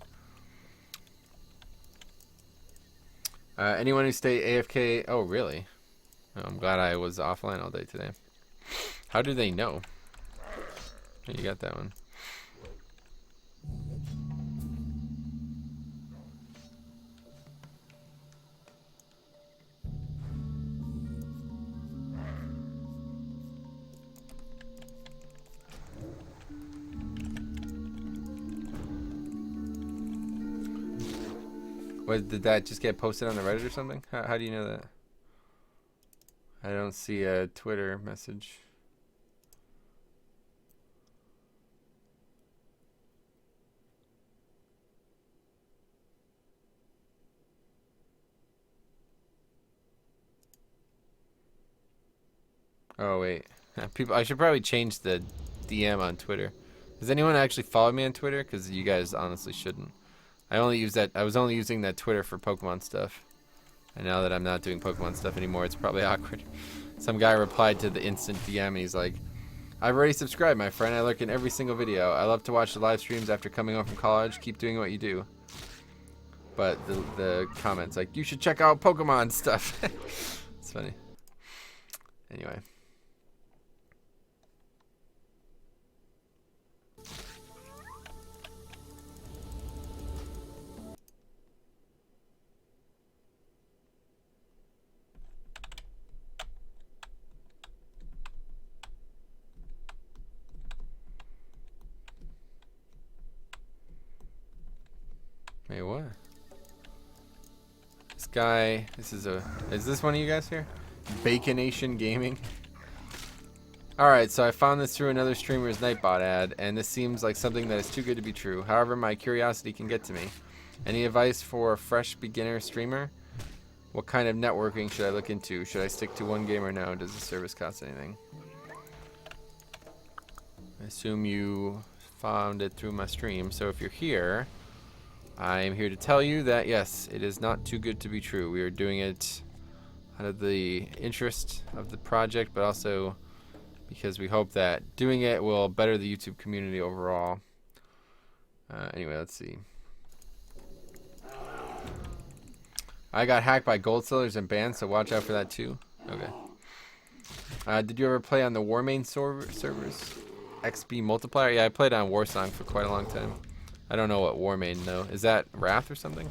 Anyone who stay AFK... Oh, really? Oh, I'm glad I was offline all day today. How do they know? Oh, you got that one. What, did that just get posted on the Reddit or something? How do you know that? I don't see a Twitter message. Oh wait, people. I should probably change the DM on Twitter. Does anyone actually follow me on Twitter? Because you guys honestly shouldn't. I only use that. I was only using that Twitter for Pokemon stuff, and now that I'm not doing Pokemon stuff anymore, it's probably awkward. Some guy replied to the instant DM, and he's like, "I've already subscribed, my friend. I lurk in every single video. I love to watch the live streams after coming home from college. Keep doing what you do." But the comments like, "You should check out Pokemon stuff." It's funny. Anyway. Wait, what? This guy, is this one of you guys here? Baconation Gaming. Alright, so I found this through another streamer's Nightbot ad, and this seems like something that is too good to be true. However, my curiosity can get to me. Any advice for a fresh beginner streamer? What kind of networking should I look into? Should I stick to one game or no? Does the service cost anything? I assume you found it through my stream, so if you're here, I am here to tell you that yes, it is not too good to be true. We are doing it out of the interest of the project, but also because we hope that doing it will better the YouTube community overall. Anyway, let's see. I got hacked by gold sellers and banned, so watch out for that too. Okay. Did you ever play on the Warmain servers? XP multiplier? Yeah, I played on Warsong for quite a long time. I don't know what Warmain though. Is that Wrath or something?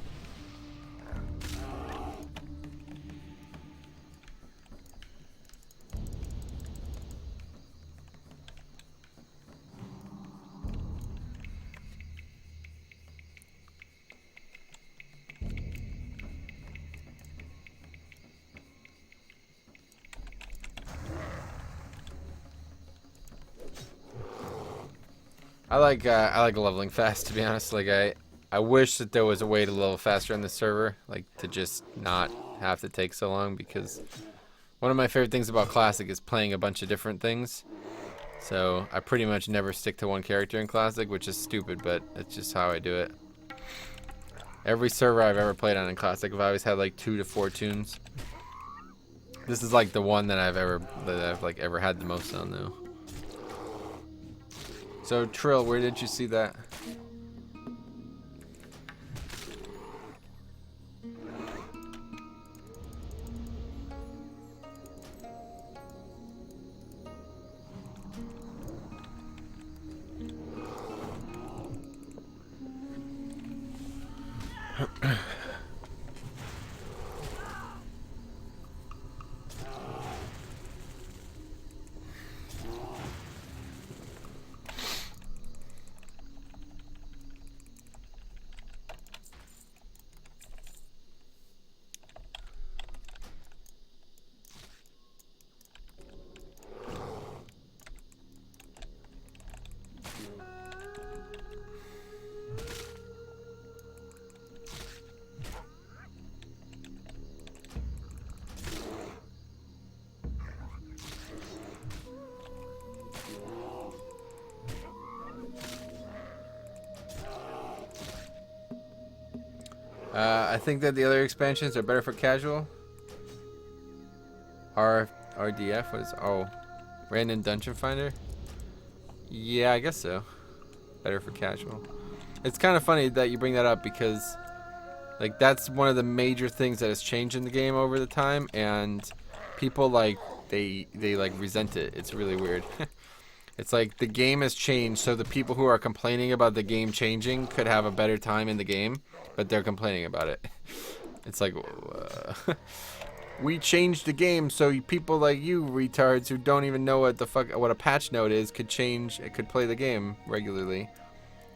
I like leveling fast, to be honest. Like I wish that there was a way to level faster on the server, like to just not have to take so long, because one of my favorite things about Classic is playing a bunch of different things. So I pretty much never stick to one character in Classic, which is stupid, but it's just how I do it. Every server I've ever played on in Classic, I've always had like 2 to 4 tunes. This is like the one that I've ever had the most on though. So Trill, where did you see that? I think that the other expansions are better for casual. RDF was Random Dungeon Finder. Yeah, I guess so. Better for casual. It's kind of funny that you bring that up because, like, that's one of the major things that has changed in the game over the time, and people like they like resent it. It's really weird. It's like the game has changed, so the people who are complaining about the game changing could have a better time in the game, but they're complaining about it. It's like, we changed the game so people like you retards who don't even know what the fuck what a patch note is could change. It could play the game regularly.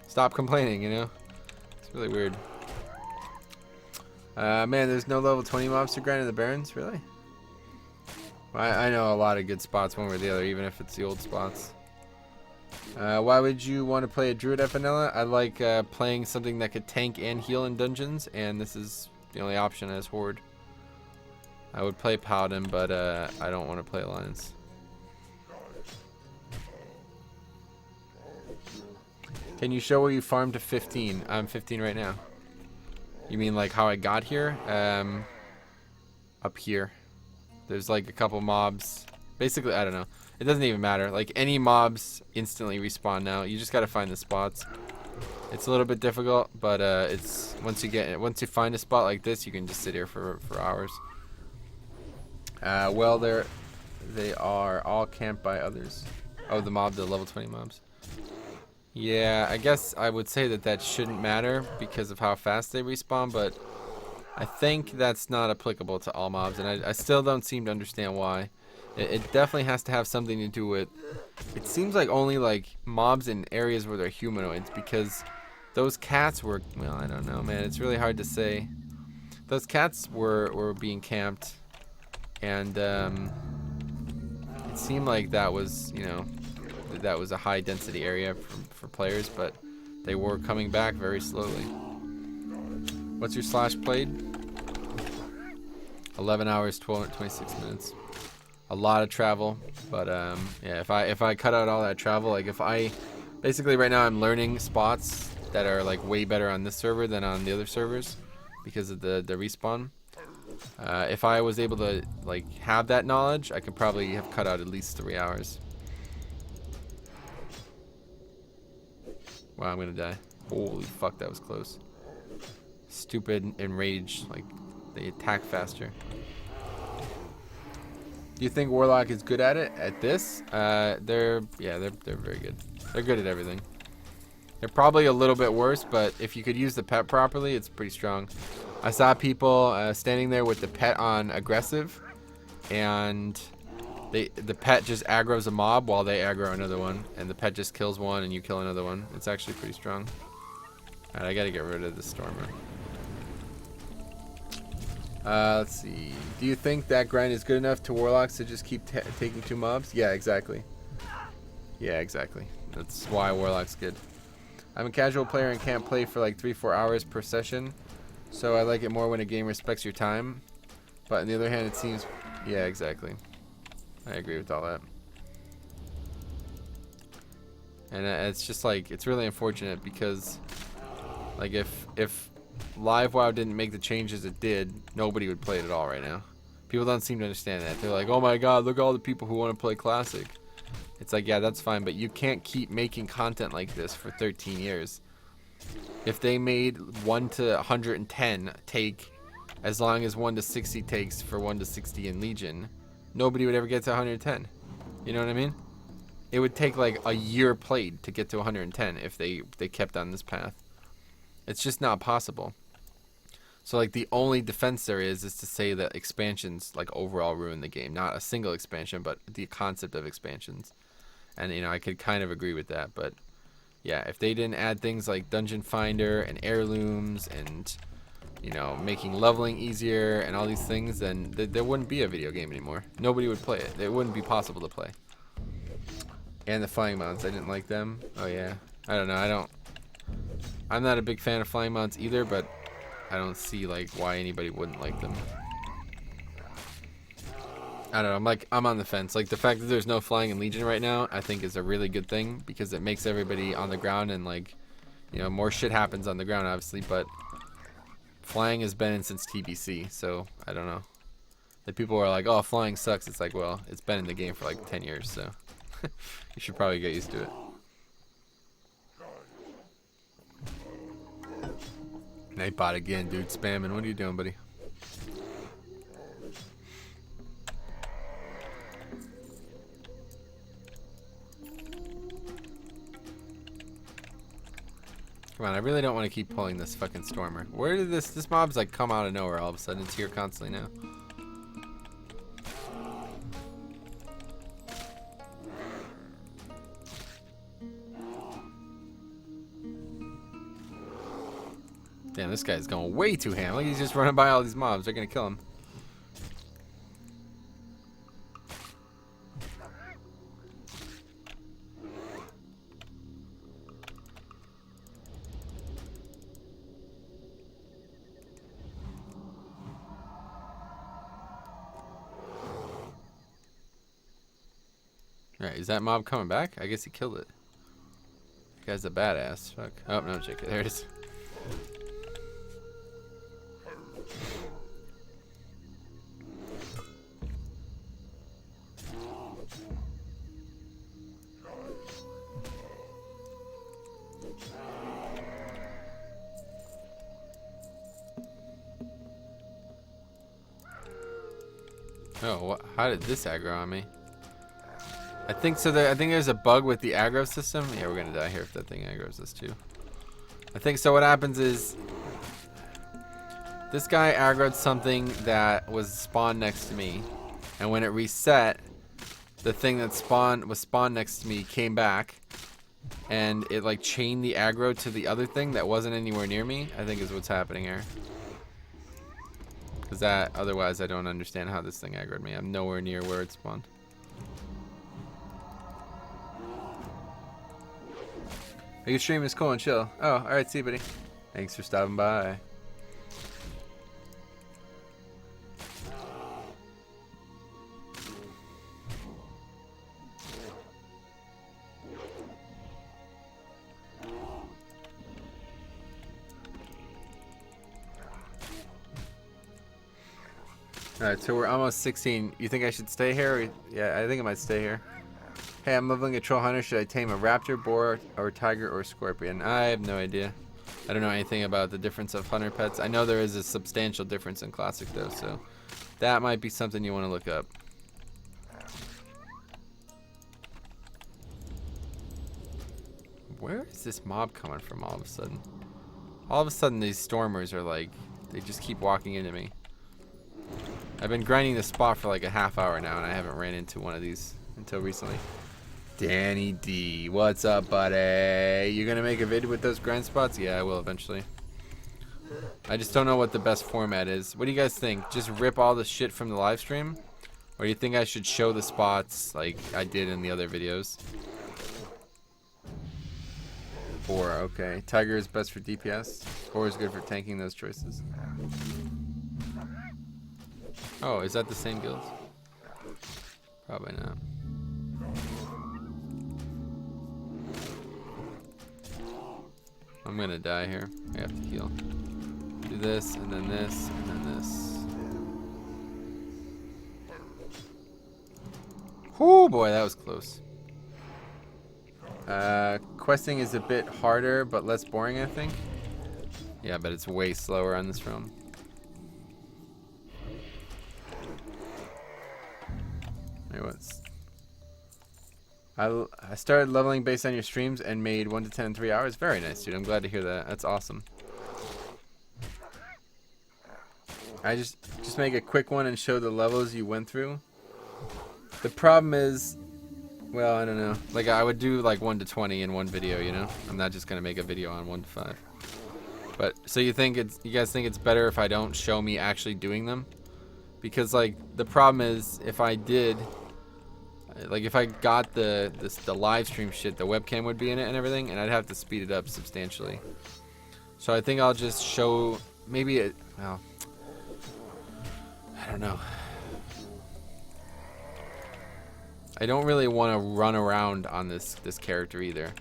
Stop complaining, you know. It's really weird. Man, there's no level 20 mobs to grind in the Barrens, really? I know a lot of good spots one way or the other, even if it's the old spots. Why would you want to play a druid at vanilla? I like playing something that could tank and heal in dungeons, and this is the only option as horde. I would play paladin, but I don't want to play alliance. Can you show where you farmed to 15? I'm 15 right now. You mean like how I got here? Up here. There's like a couple mobs. Basically, I don't know. It doesn't even matter. Like any mobs instantly respawn now. You just gotta find the spots. It's a little bit difficult, but it's once you find a spot like this, you can just sit here for hours. Well, they are all camped by others. Oh, the level 20 mobs. Yeah, I guess I would say that shouldn't matter because of how fast they respawn, but I think that's not applicable to all mobs, and I still don't seem to understand why. It definitely has to have something to do with, it seems like only like mobs in areas where they're humanoids, because those cats were, well, I don't know, man, it's really hard to say. Those cats were being camped, and it seemed like that was, you know, that was a high density area for players, but they were coming back very slowly. What's your slash played? 11 hours, 26 minutes. A lot of travel, but yeah, if I cut out all that travel, like if I basically right now I'm learning spots that are like way better on this server than on the other servers because of the respawn. If I was able to like have that knowledge, I could probably have cut out at least 3 hours. Wow, I'm gonna die. Holy fuck, that was close. Stupid enraged, like they attack faster. Do you think Warlock is good at it? At this? They're very good. They're good at everything. They're probably a little bit worse, but if you could use the pet properly, it's pretty strong. I saw people standing there with the pet on aggressive, and the pet just aggroes a mob while they aggro another one, and the pet just kills one and you kill another one. It's actually pretty strong. Alright, I gotta get rid of the Stormer. Let's see. Do you think that grind is good enough to Warlocks to just keep taking 2 mobs? Yeah, exactly. Yeah, exactly. That's why Warlock's good. I'm a casual player and can't play for like 3-4 hours per session, so I like it more when a game respects your time. But on the other hand, it seems... Yeah, exactly. I agree with all that. And it's just like, it's really unfortunate because, like, if Live WoW didn't make the changes it did, nobody would play it at all right now. People don't seem to understand that. They're like, oh my god, look at all the people who want to play Classic. It's like, yeah, that's fine, but you can't keep making content like this for 13 years. If they made 1 to 110 take as long as 1 to 60 takes for 1 to 60 in Legion, nobody would ever get to 110. You know what I mean? It would take like a year played to get to 110 if they kept on this path. It's just not possible. So like the only defense there is to say that expansions like overall ruin the game. Not a single expansion, but the concept of expansions. And you know, I could kind of agree with that, but yeah, if they didn't add things like Dungeon Finder and heirlooms and, you know, making leveling easier and all these things, then there wouldn't be a video game anymore. Nobody would play it. It wouldn't be possible to play. And the flying mounts, I didn't like them. Oh yeah, I don't know. I'm not a big fan of flying mounts either, but I don't see like why anybody wouldn't like them. I don't know. I'm on the fence. Like the fact that there's no flying in Legion right now, I think is a really good thing because it makes everybody on the ground and like, you know, more shit happens on the ground obviously, but flying has been in since TBC, so I don't know. The people are like, oh, flying sucks. It's like, well, it's been in the game for like 10 years, so you should probably get used to it. Nightbot again, dude, spamming. What are you doing, buddy? Come on, I really don't want to keep pulling this fucking Stormer. Where did this mob's like come out of nowhere all of a sudden? It's here constantly now. Damn, this guy's going way too ham. Like he's just running by all these mobs. They're gonna kill him. Alright, is that mob coming back? I guess he killed it. That guy's a badass. Fuck. Oh, no, check it. There it is. Oh, what? How did this aggro on me? I think so. I think there's a bug with the aggro system. Yeah, we're gonna die here if that thing aggroes us too. I think so. What happens is this guy aggroed something that was spawned next to me, and when it reset, the thing that was spawned next to me came back, and it like chained the aggro to the other thing that wasn't anywhere near me. I think is what's happening here. Because otherwise I don't understand how this thing aggroed me. I'm nowhere near where it spawned. Your stream is cool and chill. Oh, alright, see you, buddy. Thanks for stopping by. Alright, so we're almost 16. You think I should stay here? Yeah, I think I might stay here. Hey, I'm leveling a troll hunter. Should I tame a raptor, boar, or tiger, or scorpion? I have no idea. I don't know anything about the difference of hunter pets. I know there is a substantial difference in Classic, though, so that might be something you want to look up. Where is this mob coming from all of a sudden? All of a sudden these stormers are like, they just keep walking into me. I've been grinding this spot for like a half hour now and I haven't ran into one of these until recently. Danny D, what's up, buddy? You gonna make a vid with those grind spots? Yeah, I will eventually. I just don't know what the best format is. What do you guys think? Just rip all the shit from the live stream? Or do you think I should show the spots like I did in the other videos? 4, okay. Tiger is best for DPS. 4 is good for tanking those choices. Oh, is that the same guild? Probably not. I'm gonna die here. I have to heal. Do this, and then this, and then this. Oh boy, that was close. Questing is a bit harder, but less boring, I think. Yeah, but it's way slower on this realm. Hey, what's... I started leveling based on your streams and made 1 to 10 in 3 hours. Very nice, dude. I'm glad to hear that. That's awesome. I just make a quick one and show the levels you went through. The problem is, well, I don't know. Like I would do like 1 to 20 in one video, you know. I'm not just gonna make a video on 1 to 5. But so you guys think it's better if I don't show me actually doing them? Because like the problem is if I did. Like if I got the live stream shit, the webcam would be in it and everything, and I'd have to speed it up substantially. So I think I'll just show maybe it. Well, I don't know. I don't really want to run around on this character either.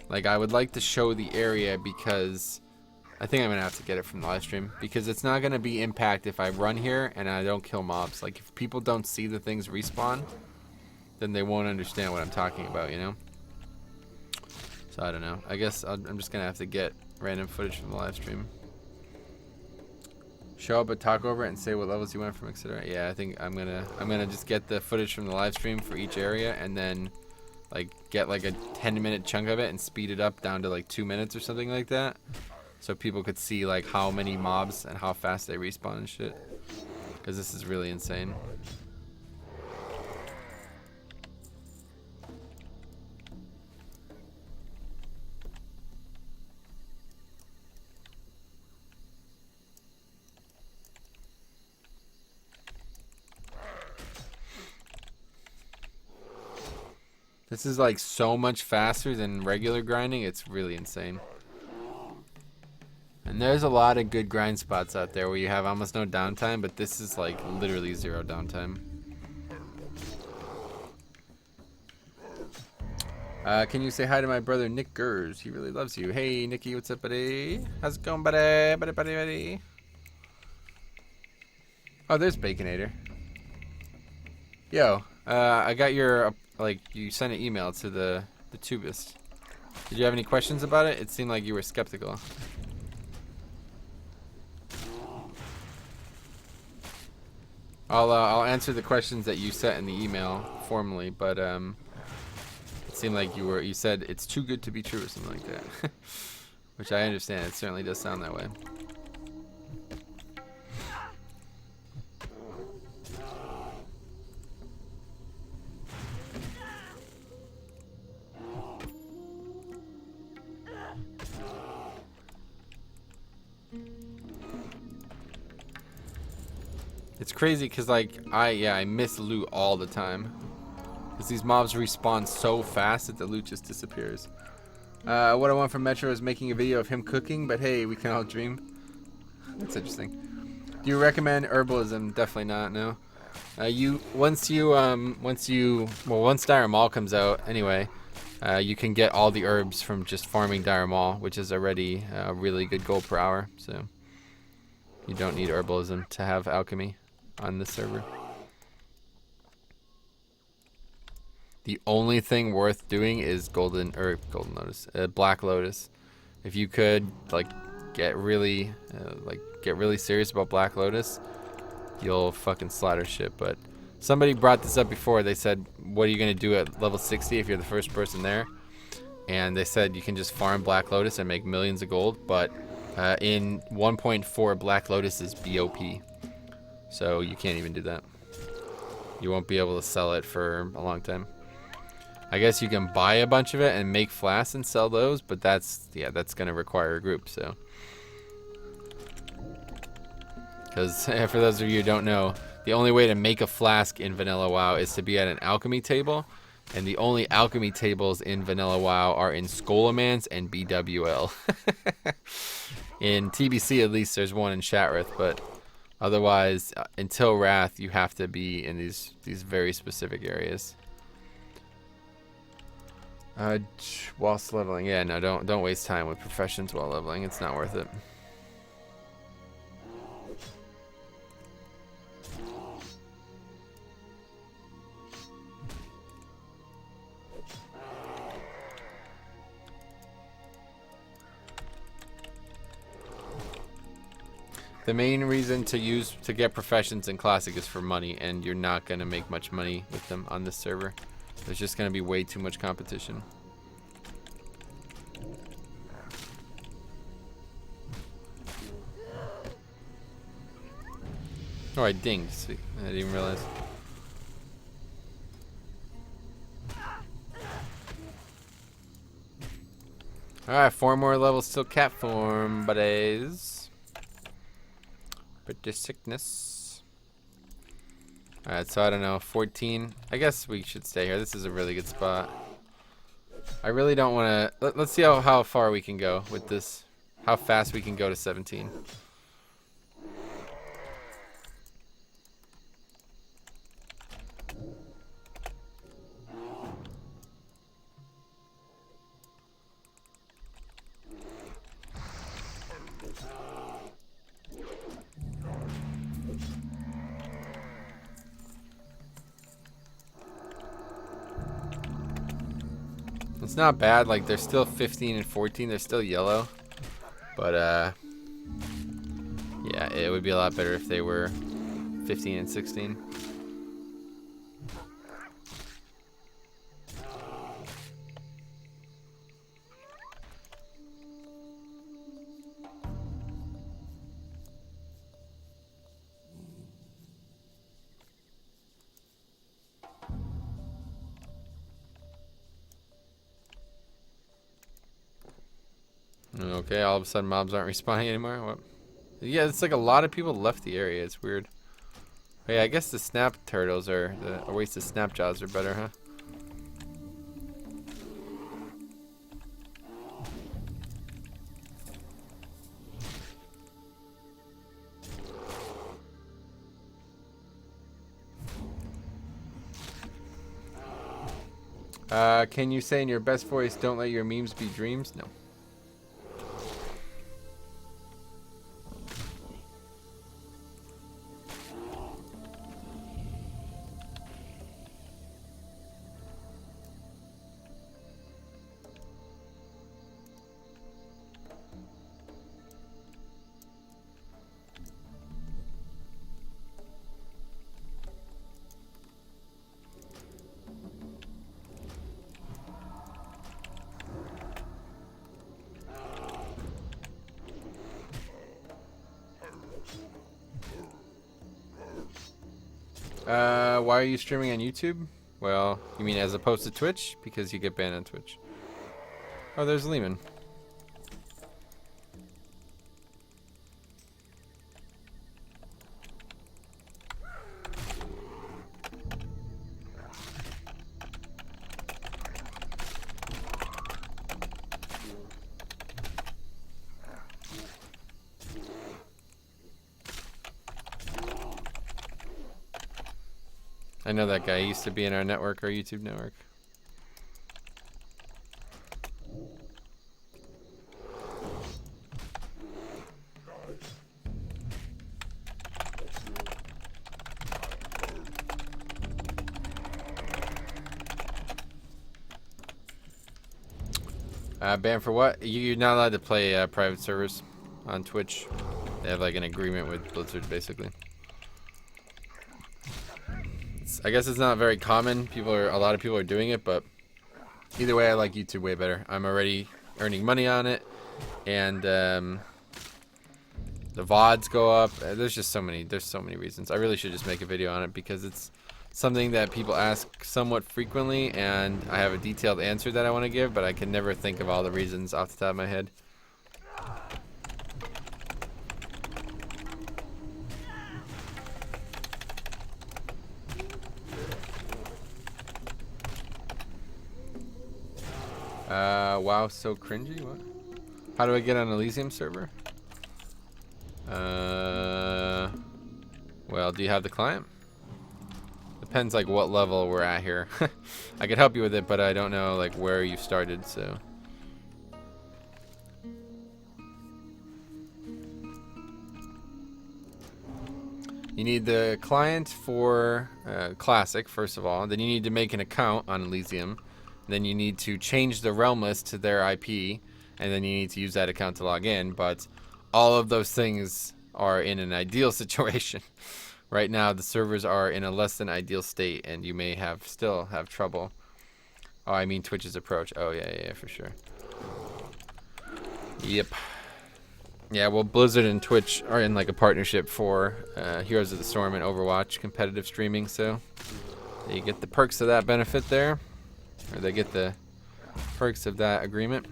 Like I would like to show the area because I think I'm gonna have to get it from the live stream because it's not gonna be impact if I run here and I don't kill mobs. Like if people don't see the things respawn, then they won't understand what I'm talking about, you know? So I don't know. I guess I'm just gonna have to get random footage from the live stream. Show up and talk over it and say what levels you went from, etc. Yeah, I think I'm gonna just get the footage from the live stream for each area and then like get like a 10-minute chunk of it and speed it up down to like 2 minutes or something like that. So people could see like how many mobs and how fast they respawn and shit. Because this is really insane. This is like so much faster than regular grinding, it's really insane. And there's a lot of good grind spots out there where you have almost no downtime, but this is like literally 0 downtime. Can you say hi to my brother Nick Gers? He really loves you. Hey Nicky, what's up, buddy? How's it going, buddy? Buddy. Oh, there's Baconator. Yo, I got your like you sent an email to the tubist. Did you have any questions about it? It seemed like you were skeptical. I'll answer the questions that you sent in the email formally, but it seemed like you said it's too good to be true or something like that. Which I understand. It certainly does sound that way. It's crazy because like I miss loot all the time because these mobs respawn so fast that the loot just disappears. What I want from Metro is making a video of him cooking, but hey, we can all dream. That's interesting. Do you recommend herbalism? Definitely not. No. Once Dire Maul comes out anyway, you can get all the herbs from just farming Dire Maul, which is already a really good gold per hour. So you don't need herbalism to have alchemy on this server. The only thing worth doing is Black Lotus. If you could like get really serious about Black Lotus, you'll fucking slaughter shit. But somebody brought this up before. They said, "What are you gonna do at level 60 if you're the first person there?" and they said you can just farm Black Lotus and make millions of gold, but in 1.4 Black Lotus is BOP, so you can't even do that. You won't be able to sell it for a long time. I guess you can buy a bunch of it and make flasks and sell those, but that's gonna require a group. So, because for those of you who don't know, the only way to make a flask in Vanilla WoW is to be at an alchemy table, and the only alchemy tables in Vanilla WoW are in Skolamance and BWL. In TBC, at least, there's one in Shatrith, but otherwise, until Wrath, you have to be in these very specific areas. Whilst leveling, yeah, no, don't waste time with professions while leveling. It's not worth it. The main reason to get professions in Classic is for money, and you're not gonna make much money with them on this server. There's just gonna be way too much competition. Oh, I dinged. Sweet. I didn't even realize. Alright, 4 more levels till cat form, buddies. British sickness. Alright, so I don't know, 14. I guess we should stay here. This is a really good spot. I really don't want to... Let's see how far we can go with this. How fast we can go to 17. It's not bad, like they're still 15 and 14, they're still yellow. But yeah, it would be a lot better if they were 15 and 16. Okay, all of a sudden mobs aren't respawning anymore. What? Yeah, it's like a lot of people left the area. It's weird. But yeah, I guess the snap turtles are the wasted snap jaws are better, huh? Can you say in your best voice, "Don't let your memes be dreams"? No. Why are you streaming on YouTube? Well, you mean as opposed to Twitch? Because you get banned on Twitch. Oh, there's Lehman. I know that guy. He used to be in our network, our YouTube network. Banned for what? You're not allowed to play private servers on Twitch. They have like an agreement with Blizzard, basically. I guess it's not very common. A lot of people are doing it, but Either way, I like YouTube way better. I'm already earning money on it, and the VODs go up. There's just so many. There's so many reasons. I really should just make a video on it because it's something that people ask somewhat frequently, and I have a detailed answer that I want to give, but I can never think of all the reasons off the top of my head. Wow, so cringy. What? How do I get on Elysium server? Well, do you have the client? Depends like what level we're at here. I could help you with it, but I don't know like where you started, so. You need the client for Classic, first of all. Then you need to make an account on Elysium. Then you need to change the realm list to their IP, and then you need to use that account to log in. But all of those things are in an ideal situation. Right now, the servers are in a less than ideal state, and you may still have trouble. Oh, I mean Twitch's approach. Oh, yeah, for sure. Yep. Yeah, well, Blizzard and Twitch are in like a partnership for Heroes of the Storm and Overwatch competitive streaming, so you get the perks of that benefit there. Or they get the perks of that agreement.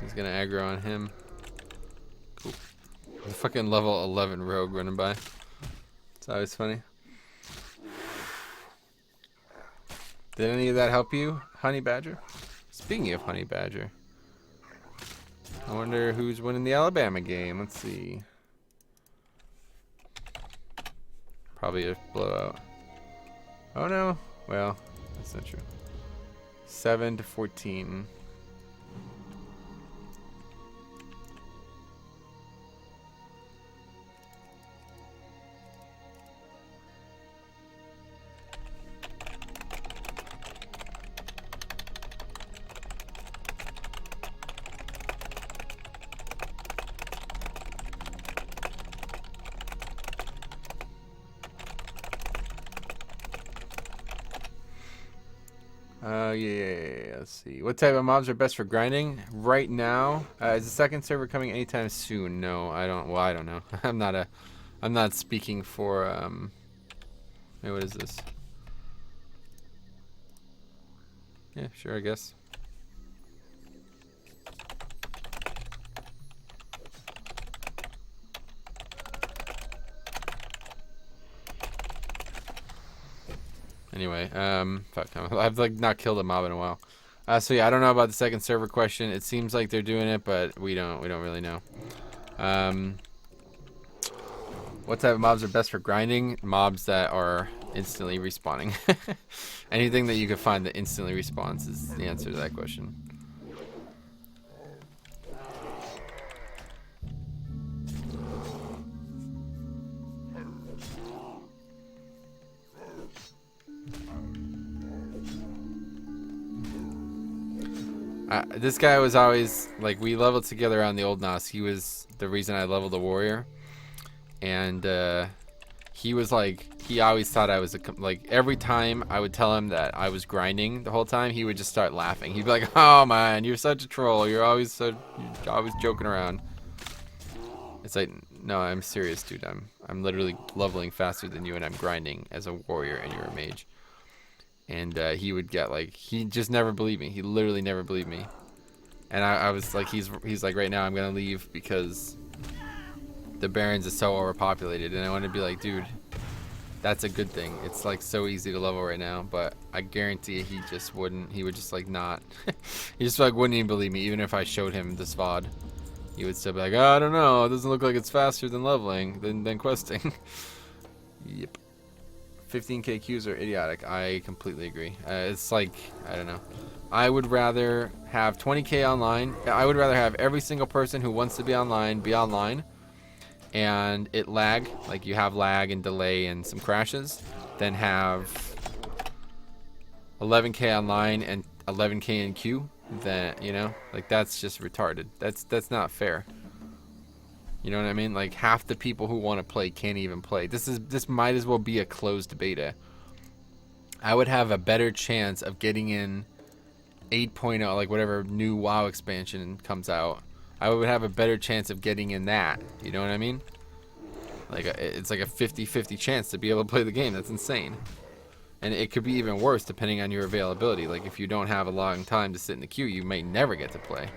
He's gonna aggro on him. Cool. The fucking level 11 rogue running by. It's always funny. Did any of that help you, Honey Badger? Speaking of Honey Badger, I wonder who's winning the Alabama game. Let's see. Probably a blowout. Oh no. Well, that's not true. 7-14. Yeah. Let's see. What type of mobs are best for grinding? Right now, is the second server coming anytime soon? No, I don't. Well, I don't know. I'm not speaking for. Wait, what is this? Yeah, sure, I guess. Anyway, fuck, I've like not killed a mob in a while. So yeah, I don't know about the second server question. It seems like they're doing it, but we don't really know. What type of mobs are best for grinding? Mobs that are instantly respawning. Anything that you can find that instantly respawns is the answer to that question. This guy was always like, we leveled together on the old NOS. He was the reason I leveled the warrior, and he was like, he always thought I was like, every time I would tell him that I was grinding the whole time, he would just start laughing. He'd be like, "Oh man, you're such a troll. You're always joking around." It's like, no, I'm serious, dude. I'm literally leveling faster than you, and I'm grinding as a warrior, and you're a mage. And he would get like, he just never believed me. He literally never believed me. And I was like, he's like, right now I'm gonna leave because the Barrens is so overpopulated. And I want to be like, dude, that's a good thing. It's like so easy to level right now. But I guarantee he just wouldn't. He would just like not. He just like wouldn't even believe me, even if I showed him this VOD. He would still be like, oh, I don't know. It doesn't look like it's faster than leveling than questing. Yep. 15k queues are idiotic. I completely agree. It's like, I don't know. I would rather have 20k online. I would rather have every single person who wants to be online, and it lag, like you have lag and delay and some crashes, than have 11k online and 11k in queue. Then, you know, like that's just retarded. That's not fair. You know what I mean? Like half the people who want to play can't even play. This might as well be a closed beta. I would have a better chance of getting in 8.0, like whatever new WoW expansion comes out. I would have a better chance of getting in that. You know what I mean? Like it's like a 50-50 chance to be able to play the game. That's insane. And it could be even worse depending on your availability. Like if you don't have a long time to sit in the queue, you may never get to play.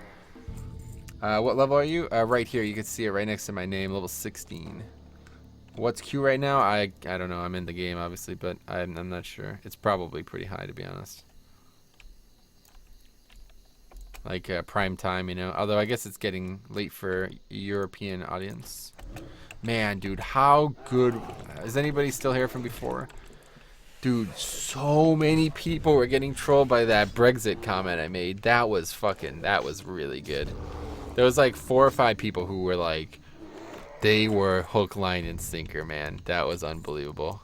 What level are you? Right here. You can see it right next to my name, level 16. What's queue right now? I don't know. I'm in the game, obviously, but I'm not sure. It's probably pretty high, to be honest. Like prime time, you know. Although I guess it's getting late for European audience. Man, dude, how good... Is anybody still here from before? Dude, so many people were getting trolled by that Brexit comment I made. That was really good. There was like 4 or 5 people who were like, they were hook, line, and sinker, man. That was unbelievable.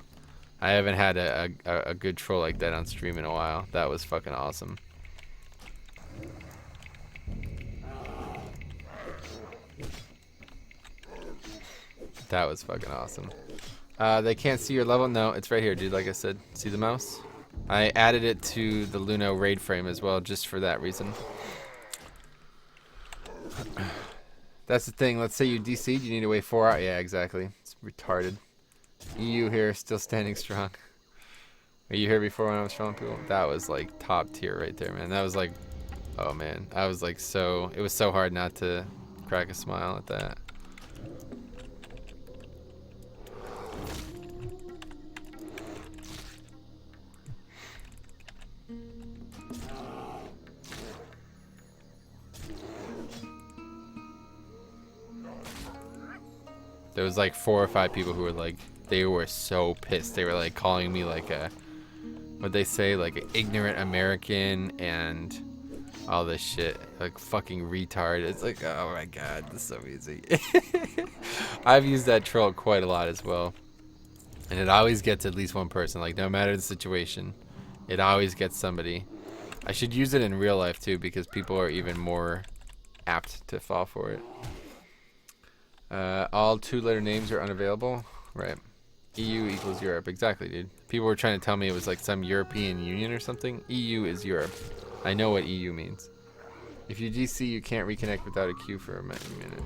I haven't had a good troll like that on stream in a while. That was fucking awesome. That was fucking awesome. They can't see your level? No, it's right here, dude, like I said. See the mouse? I added it to the Luno raid frame as well, just for that reason. That's the thing. Let's say you DC'd, you need to wait 4 hours. Yeah, exactly. It's retarded. EU here, still standing strong. Were you here before when I was showing people? That was like top tier right there, man. That was like, oh man. I was like so, it was so hard not to crack a smile at that. There was like 4 or 5 people who were like, they were so pissed. They were like calling me like a, what'd they say, like an ignorant American and all this shit, like fucking retard. It's like, oh my god, this is so easy. I've used that troll quite a lot as well, and it always gets at least one person. Like no matter the situation, it always gets somebody. I should use it in real life too, because people are even more apt to fall for it. All 2-letter names are unavailable. Right. EU equals Europe. Exactly, dude. People were trying to tell me it was like some European Union or something. EU is Europe. I know what EU means. If you DC, you can't reconnect without a queue for a minute.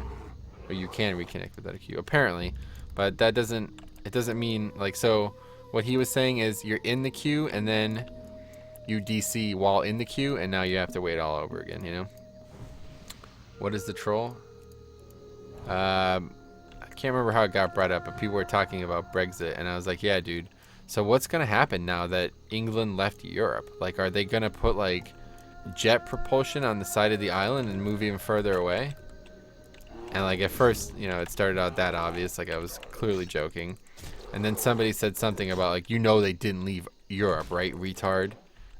Or you can reconnect without a queue, apparently. But that doesn't, it doesn't mean, like, so what he was saying is you're in the queue and then you DC while in the queue and now you have to wait all over again, you know? What is the troll? I can't remember how it got brought up, but people were talking about Brexit, and I was like, yeah, dude. So what's gonna happen now that England left Europe? Like, are they gonna put like jet propulsion on the side of the island and move even further away? And like at first, you know, it started out that obvious, like I was clearly joking, and then somebody said something about like, you know, they didn't leave Europe, right, retard?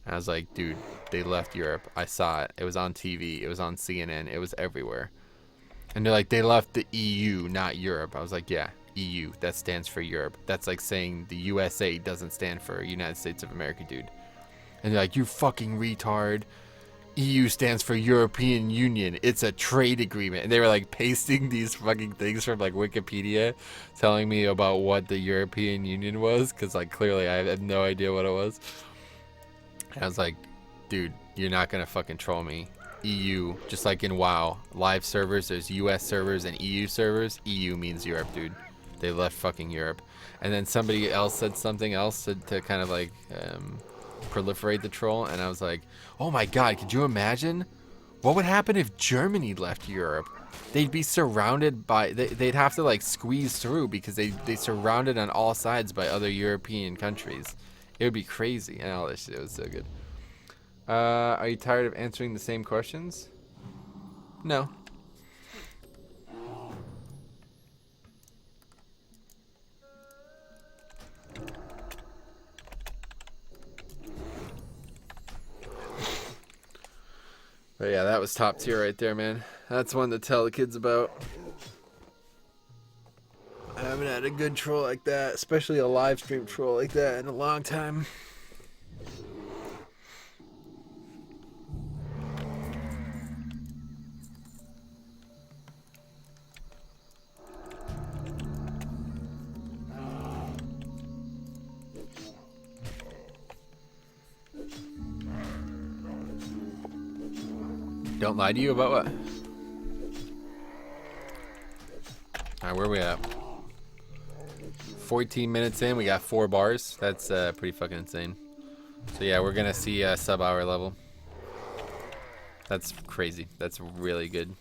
And I was like, dude, they left Europe. I saw it. It was on TV. It was on CNN. It was everywhere. And they're like, they left the EU, not Europe. I was like, yeah, EU. That stands for Europe. That's like saying the USA doesn't stand for United States of America, dude. And they're like, you fucking retard. EU stands for European Union. It's a trade agreement. And they were like pasting these fucking things from like Wikipedia telling me about what the European Union was. Because like clearly I had no idea what it was. And I was like, dude, you're not going to fucking troll me. EU, just like in WoW, live servers, there's US servers and EU servers. EU means Europe, dude. They left fucking Europe. And then somebody else said something else to kind of like proliferate the troll, and I was like, oh my god, could you imagine? What would happen if Germany left Europe? They'd be surrounded by, they'd have to like squeeze through because they surrounded on all sides by other European countries. It would be crazy, and all this shit was so good. Are you tired of answering the same questions? No. But yeah, that was top tier right there, man. That's one to tell the kids about. I haven't had a good troll like that, especially a live stream troll like that in a long time. Don't lie to you about what? Alright, where are we at? 14 minutes in, we got 4 bars. That's pretty fucking insane. So yeah, we're gonna see sub-hour level. That's crazy. That's really good.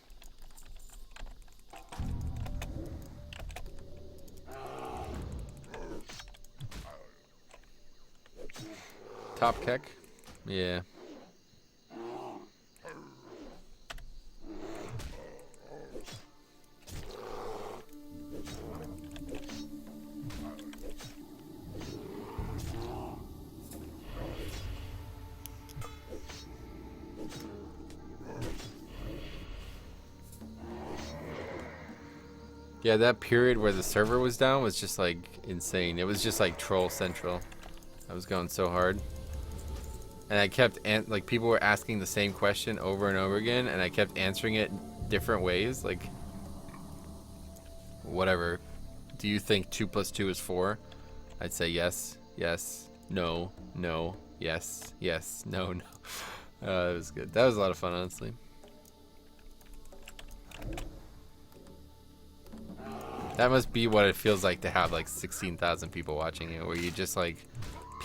Top keck? Yeah. Yeah, that period where the server was down was just like insane. It was just like troll central. I was going so hard. And I kept, like, people were asking the same question over and over again, and I kept answering it different ways. Like, whatever. Do you think 2 + 2 is 4? I'd say yes, yes, no, no, yes, yes, no, no. That was good. That was a lot of fun, honestly. That must be what it feels like to have like 16,000 people watching you, where you just like,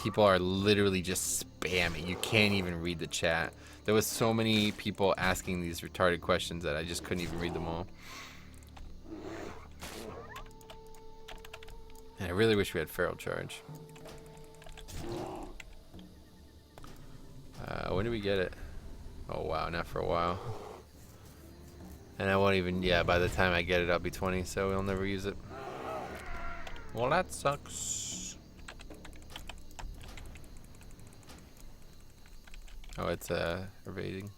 people are literally just spamming. You can't even read the chat. There was so many people asking these retarded questions that I just couldn't even read them all. And I really wish we had feral charge. When do we get it? Oh wow, not for a while. And I won't even, yeah, by the time I get it, I'll be 20, so we'll never use it. Well, that sucks. Oh, it's evading.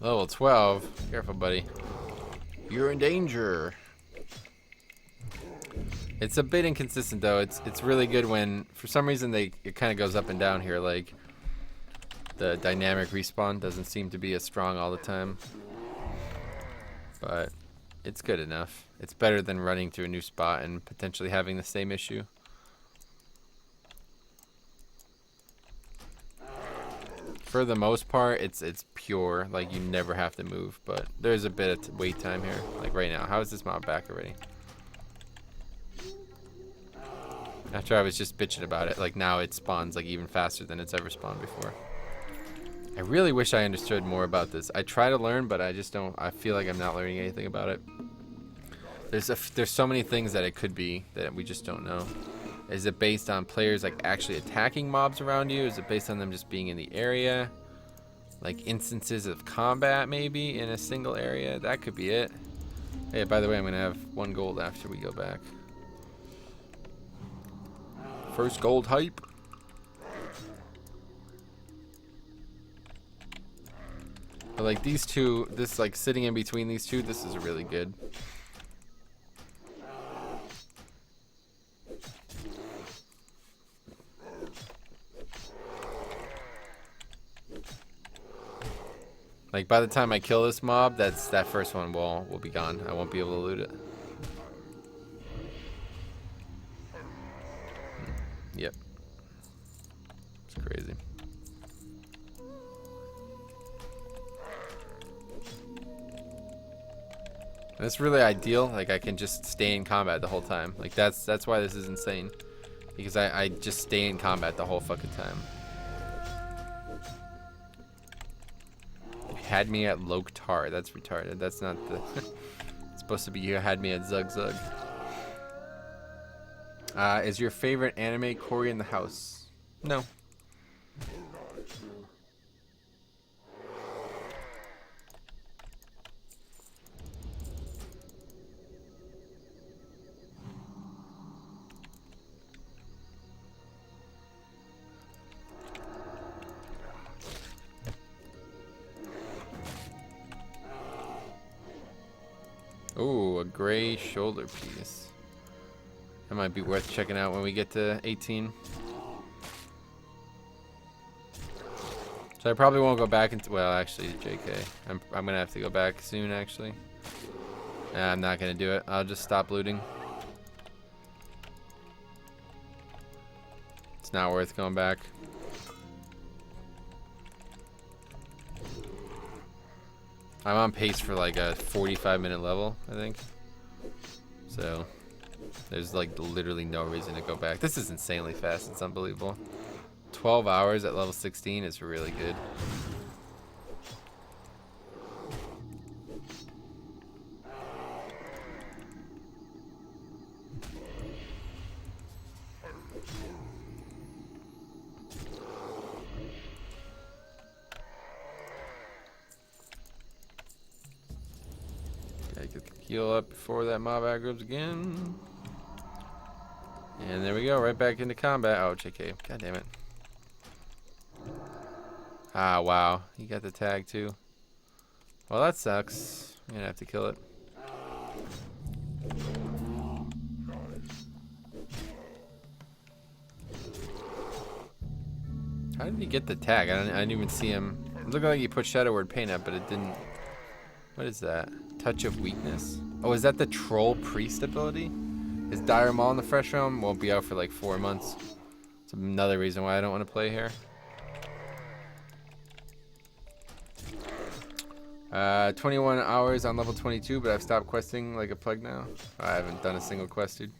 Level 12. Careful, buddy. You're in danger. It's a bit inconsistent though. It's really good when, for some reason, it kind of goes up and down here. Like the dynamic respawn doesn't seem to be as strong all the time, but it's good enough. It's better than running to a new spot and potentially having the same issue. For the most part, it's pure. Like, you never have to move, but there's a bit of wait time here. Like right now, how is this mob back already? After I was just bitching about it, like now it spawns like even faster than it's ever spawned before. I really wish I understood more about this. I try to learn, but I just don't. I feel like I'm not learning anything about it. There's so many things that it could be that we just don't know. Is it based on players like actually attacking mobs around you? Is it based on them just being in the area? Like instances of combat maybe in a single area? That could be it. Hey, by the way, I'm gonna have 1 gold after we go back. First gold hype. But like these two, this like sitting in between these two, this is really good. Like by the time I kill this mob, that first one will be gone. I won't be able to loot it. Yep. It's crazy. And it's really ideal. Like I can just stay in combat the whole time. Like that's why this is insane. Because I just stay in combat the whole fucking time. Had me at Loktar. That's retarded. That's not the. It's supposed to be you had me at Zug Zug. Is your favorite anime Cory in the house? No. Ooh, a gray shoulder piece. That might be worth checking out when we get to 18. So I probably won't go back into, well, actually, JK. I'm gonna have to go back soon, actually. Nah, I'm not gonna do it. I'll just stop looting. It's not worth going back. I'm on pace for like a 45-minute level, I think. So there's like literally no reason to go back. This is insanely fast. It's unbelievable. 12 hours at level 16 is really good. Gotta get the heal up before that mob aggro's again. And there we go, right back into combat. Oh, JK, god damn it. Ah, wow, he got the tag too. Well, that sucks. I'm gonna have to kill it. How did he get the tag? I didn't even see him. It looked like he put Shadow Word Paint up, but it didn't. What is that? Touch of Weakness? Oh, is that the Troll Priest ability? Is Dire Maul in the Fresh Realm? Won't be out for like 4 months. It's another reason why I don't want to play here. 21 hours on level 22, but I've stopped questing like a plug now. I haven't done a single quest, dude.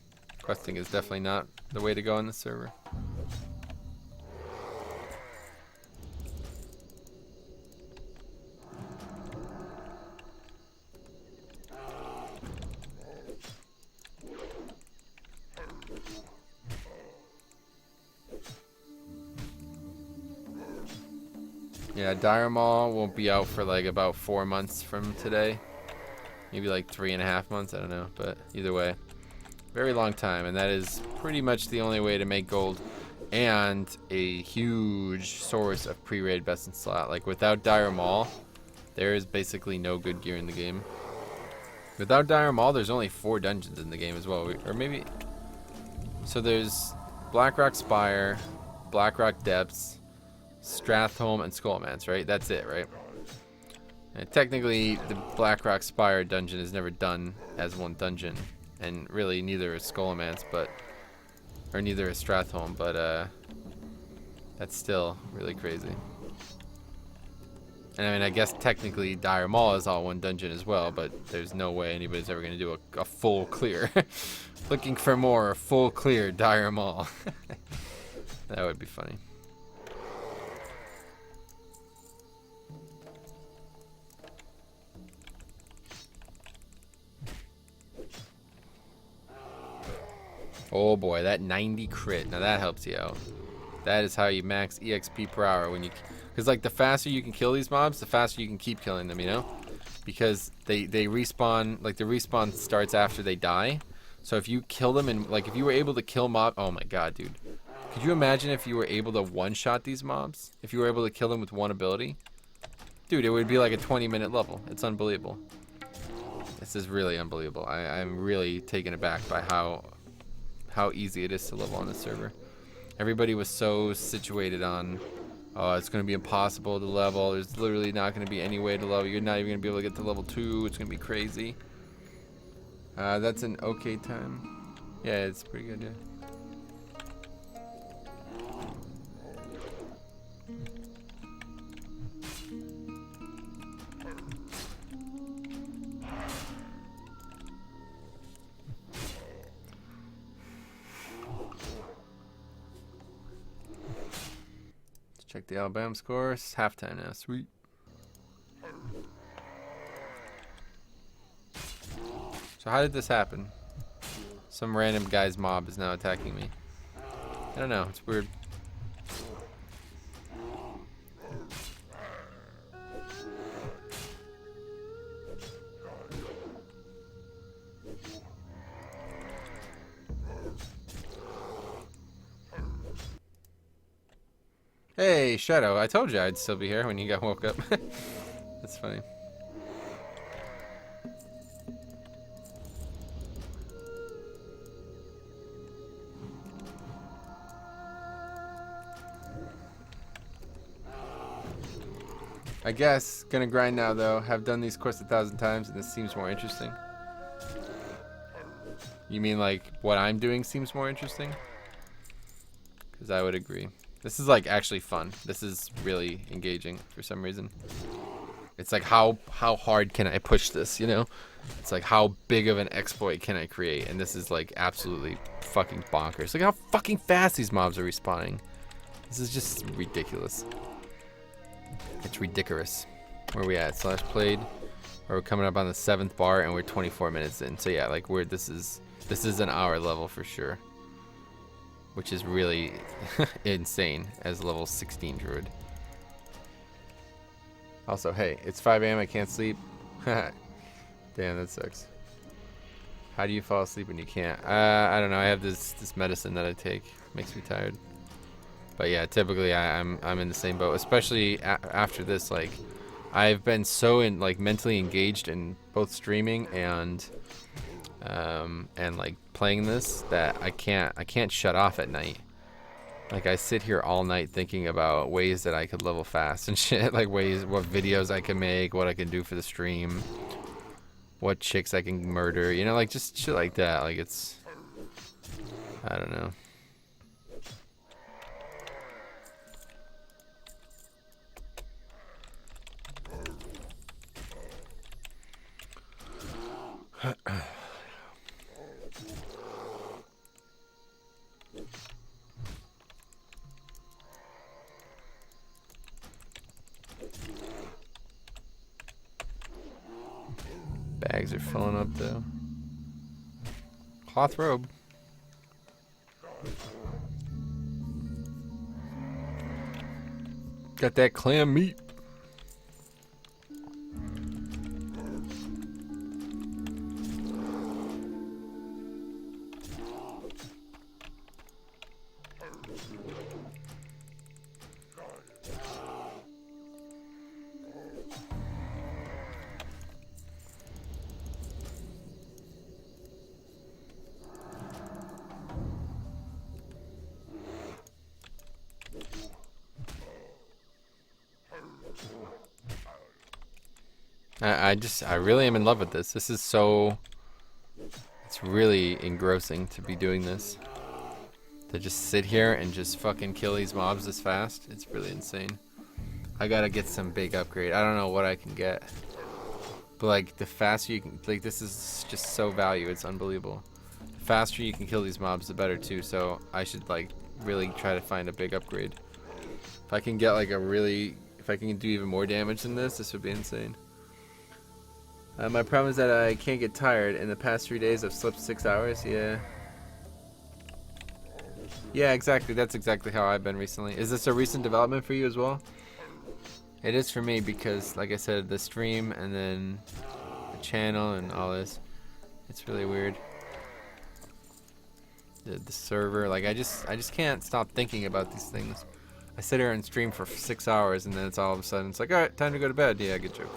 Questing is definitely not the way to go on this server. Yeah, Dire Maul won't be out for like about 4 months from today. Maybe like 3.5 months, I don't know. But either way, very long time. And that is pretty much the only way to make gold. And a huge source of pre-raid best in slot. Like without Dire Maul, there is basically no good gear in the game. Without Dire Maul, there's only 4 dungeons in the game as well. Or maybe... So there's Blackrock Spire, Blackrock Depths, Strathholm, and Skullman's, right? That's it, right? And technically, the Blackrock Spire dungeon is never done as one dungeon, and really neither is Skullman's, but or neither is Strathholm, but that's still really crazy. And I mean, I guess technically Dire Maul is all one dungeon as well, but there's no way anybody's ever going to do a full clear. Looking for more full clear Dire Maul. That would be funny. Oh boy, that 90 crit. Now that helps you out. That is how you max EXP per hour when you... Because like the faster you can kill these mobs, the faster you can keep killing them, you know? Because they respawn, like the respawn starts after they die. So if you kill them and like if you were able to kill mob... Oh my god, dude. Could you imagine if you were able to one-shot these mobs? If you were able to kill them with one ability? Dude, it would be like a 20-minute level. It's unbelievable. This is really unbelievable. I'm really taken aback by how easy it is to level on this server. Everybody was so situated on, oh, it's going to be impossible to level. There's literally not going to be any way to level. You're not even going to be able to get to level 2. It's going to be crazy. That's an okay time. Yeah, it's pretty good, yeah. Check the Alabama scores. Halftime now. Sweet. So how did this happen? Some random guy's mob is now attacking me. I don't know. It's weird. Hey, Shadow. I told you I'd still be here when you got woke up. That's funny. I guess, gonna grind now though. Have done these quests 1,000 times and this seems more interesting. You mean like what I'm doing seems more interesting? Because I would agree. This is like actually fun. This is really engaging for some reason. It's like how hard can I push this, you know? It's like how big of an exploit can I create? And this is like absolutely fucking bonkers. Look how fucking fast these mobs are respawning. This is just ridiculous. It's ridiculous. Where are we at? Slash played. We're coming up on the 7th bar and we're 24 minutes in. So yeah, like this is an hour level for sure. Which is really insane as level 16 druid. Also, hey, it's 5 a.m. I can't sleep. Damn, that sucks. How do you fall asleep when you can't? I don't know. I have this medicine that I take. Makes me tired. But yeah, typically I'm in the same boat, especially after this. Like, I've been so like mentally engaged in both streaming and like playing this that I can't shut off at night. Like I sit here all night thinking about ways that I could level fast and shit. Like what videos I can make, what I can do for the stream, what chicks I can murder. You know, like just shit like that. Like it's, I don't know. Bags are filling up though. Cloth robe. Got that clam meat. I really am in love with this. This is so, it's really engrossing to be doing this. To just sit here and just fucking kill these mobs this fast. It's really insane. I gotta get some big upgrade. I don't know what I can get. But like the faster you can, like this is just so value. It's unbelievable. The faster you can kill these mobs, the better too. So I should like really try to find a big upgrade. If I can get like if I can do even more damage than this would be insane. My problem is that I can't get tired. In the past 3 days, I've slept 6 hours. Yeah. Yeah, exactly. That's exactly how I've been recently. Is this a recent development for you as well? It is for me because, like I said, the stream and then the channel and all this. It's really weird. The server, like I just can't stop thinking about these things. I sit here and stream for 6 hours and then it's all of a sudden it's like, all right, time to go to bed. Yeah, good joke.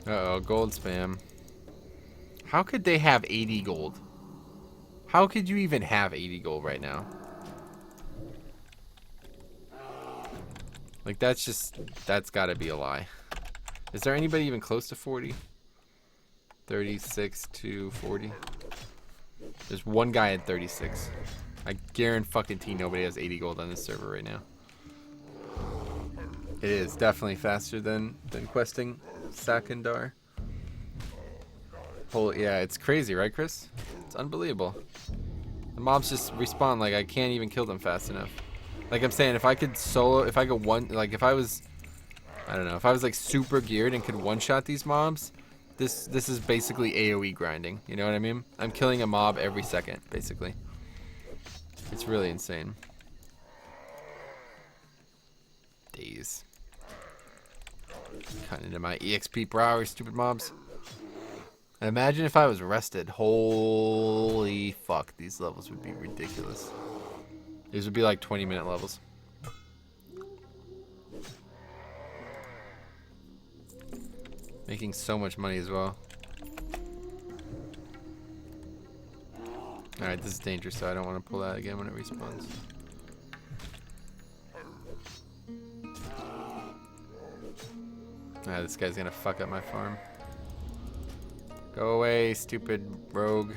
Uh-oh, gold spam. How could they have 80 gold? How could you even have 80 gold right now? Like, that's gotta be a lie. Is there anybody even close to 40? 36 to 40? There's one guy at 36. I guarantee nobody has 80 gold on this server right now. It is definitely faster than questing Sakandar. Yeah, it's crazy, right, Chris? It's unbelievable. The mobs just respawn like I can't even kill them fast enough. Like I'm saying, if I could like if I was, I don't know, if I was like super geared and could one-shot these mobs, this is basically AoE grinding. You know what I mean? I'm killing a mob every second, basically. It's really insane. Days. Cutting into my EXP per hour, stupid mobs. And imagine if I was rested. Holy fuck, these levels would be ridiculous. These would be like 20-minute levels. Making so much money as well. Alright, this is dangerous, so I don't want to pull that again when it respawns. Ah, this guy's gonna fuck up my farm. Go away, stupid rogue.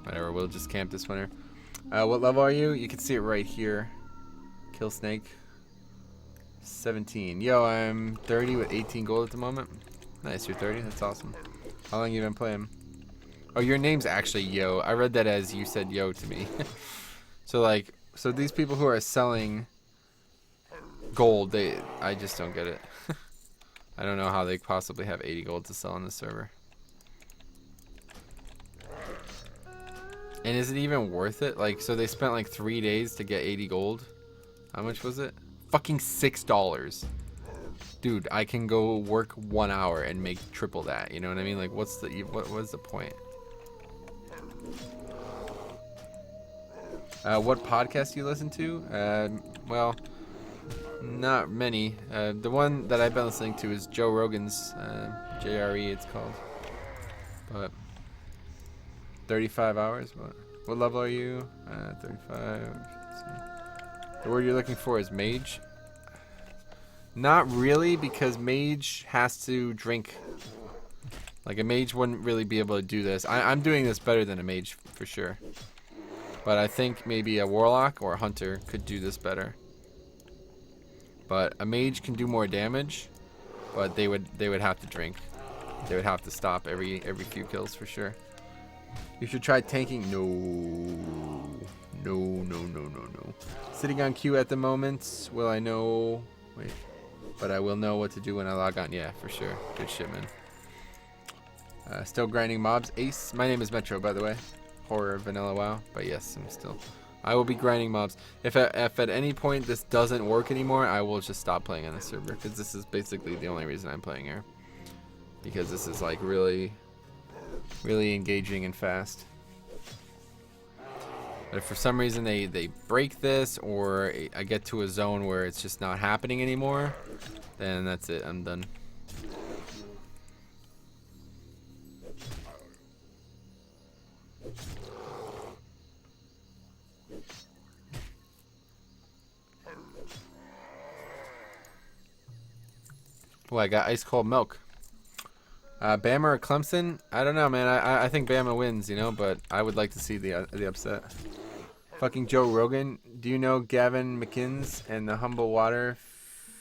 Whatever, we'll just camp this winter. What level are you? You can see it right here. Kill snake. 17. Yo, I'm 30 with 18 gold at the moment. Nice, you're 30. That's awesome. How long you been playing? Oh, your name's actually Yo. I read that as you said Yo to me. So these people who are selling gold, I just don't get it. I don't know how they possibly have 80 gold to sell on this server. And is it even worth it? Like, so they spent like 3 days to get 80 gold. How much was it? Fucking $6. Dude, I can go work 1 hour and make triple that. You know what I mean? Like, what was the point? What podcast do you listen to? Well, not many. The one that I've been listening to is Joe Rogan's, JRE it's called. But 35 hours. What level are you? 35. The word you're looking for is mage. Not really, because mage has to drink. Like a mage wouldn't really be able to do this. I'm doing this better than a mage for sure. But I think maybe a warlock or a hunter could do this better. But a mage can do more damage, but they would have to drink. They would have to stop every few kills for sure. You should try tanking. No. Sitting on queue at the moment. Will I know? Wait. But I will know what to do when I log on. Yeah, for sure. Good shit, man. Still grinding mobs. Ace. My name is Metro, by the way. Horror Vanilla WoW. But yes, I will be grinding mobs. If at any point this doesn't work anymore, I will just stop playing on this server, because this is basically the only reason I'm playing here. Because this is like really engaging and fast. But if for some reason they break this, or I get to a zone where it's just not happening anymore, then that's it. I'm done. Oh, I got ice cold milk. Bama or Clemson? I don't know, man. I think Bama wins, you know, but I would like to see the upset. Fucking Joe Rogan. Do you know Gavin McInnes and the humble water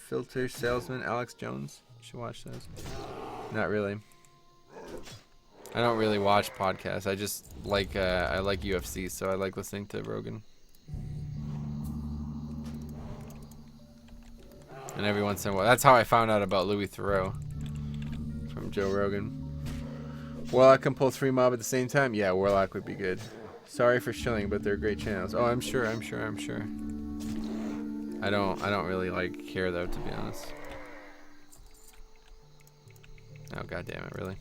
filter salesman Alex Jones? You should watch those. Not really. I don't really watch podcasts. I just like I like UFC, so I like listening to Rogan. And every once in a while, that's how I found out about Louis Theroux, from Joe Rogan. Warlock can pull 3 mob at the same time. Yeah, Warlock would be good. Sorry for shilling, but they're great channels. Oh, I'm sure. I don't really care though, to be honest. Oh, god damn it, really?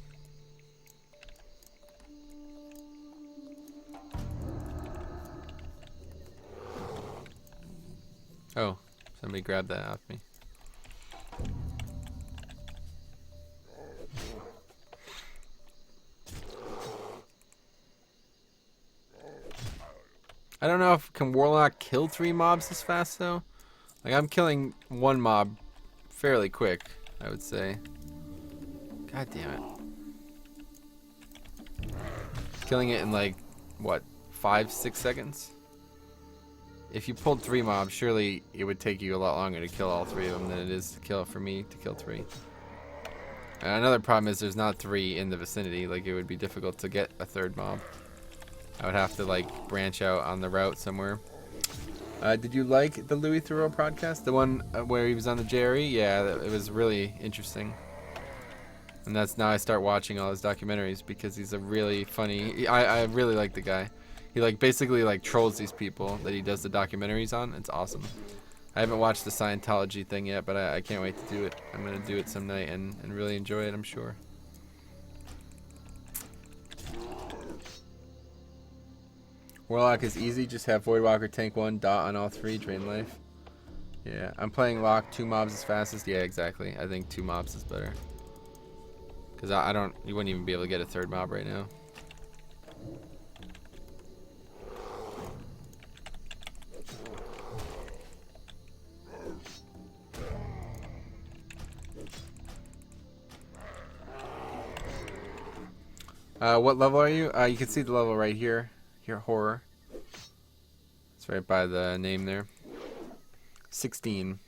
Oh, somebody grabbed that off me. I don't know if can Warlock kill 3 mobs this fast though. Like, I'm killing 1 mob fairly quick, I would say. God damn it. Killing it in like what, 5-6 seconds. If you pulled 3 mobs, surely it would take you a lot longer to kill all 3 of them than it is to kill for me to kill 3. And another problem is there's not 3 in the vicinity. Like, it would be difficult to get a 3rd mob. I would have to like branch out on the route somewhere. Did you like the Louis Theroux podcast? The one where he was on the Jerry? Yeah, it was really interesting. And that's now I start watching all his documentaries because he's a really funny. I really like the guy. He like basically like trolls these people that he does the documentaries on. It's awesome. I haven't watched the Scientology thing yet, but I can't wait to do it. I'm gonna do it some night and really enjoy it, I'm sure. Warlock is easy, just have Voidwalker tank 1, dot on all 3, drain life. Yeah, I'm playing Lock, 2 mobs as fastest. Yeah, exactly. I think 2 mobs is better. Because I don't, you wouldn't even be able to get a 3rd mob right now. What level are you? You can see the level right here. Here, horror. It's right by the name there. 16.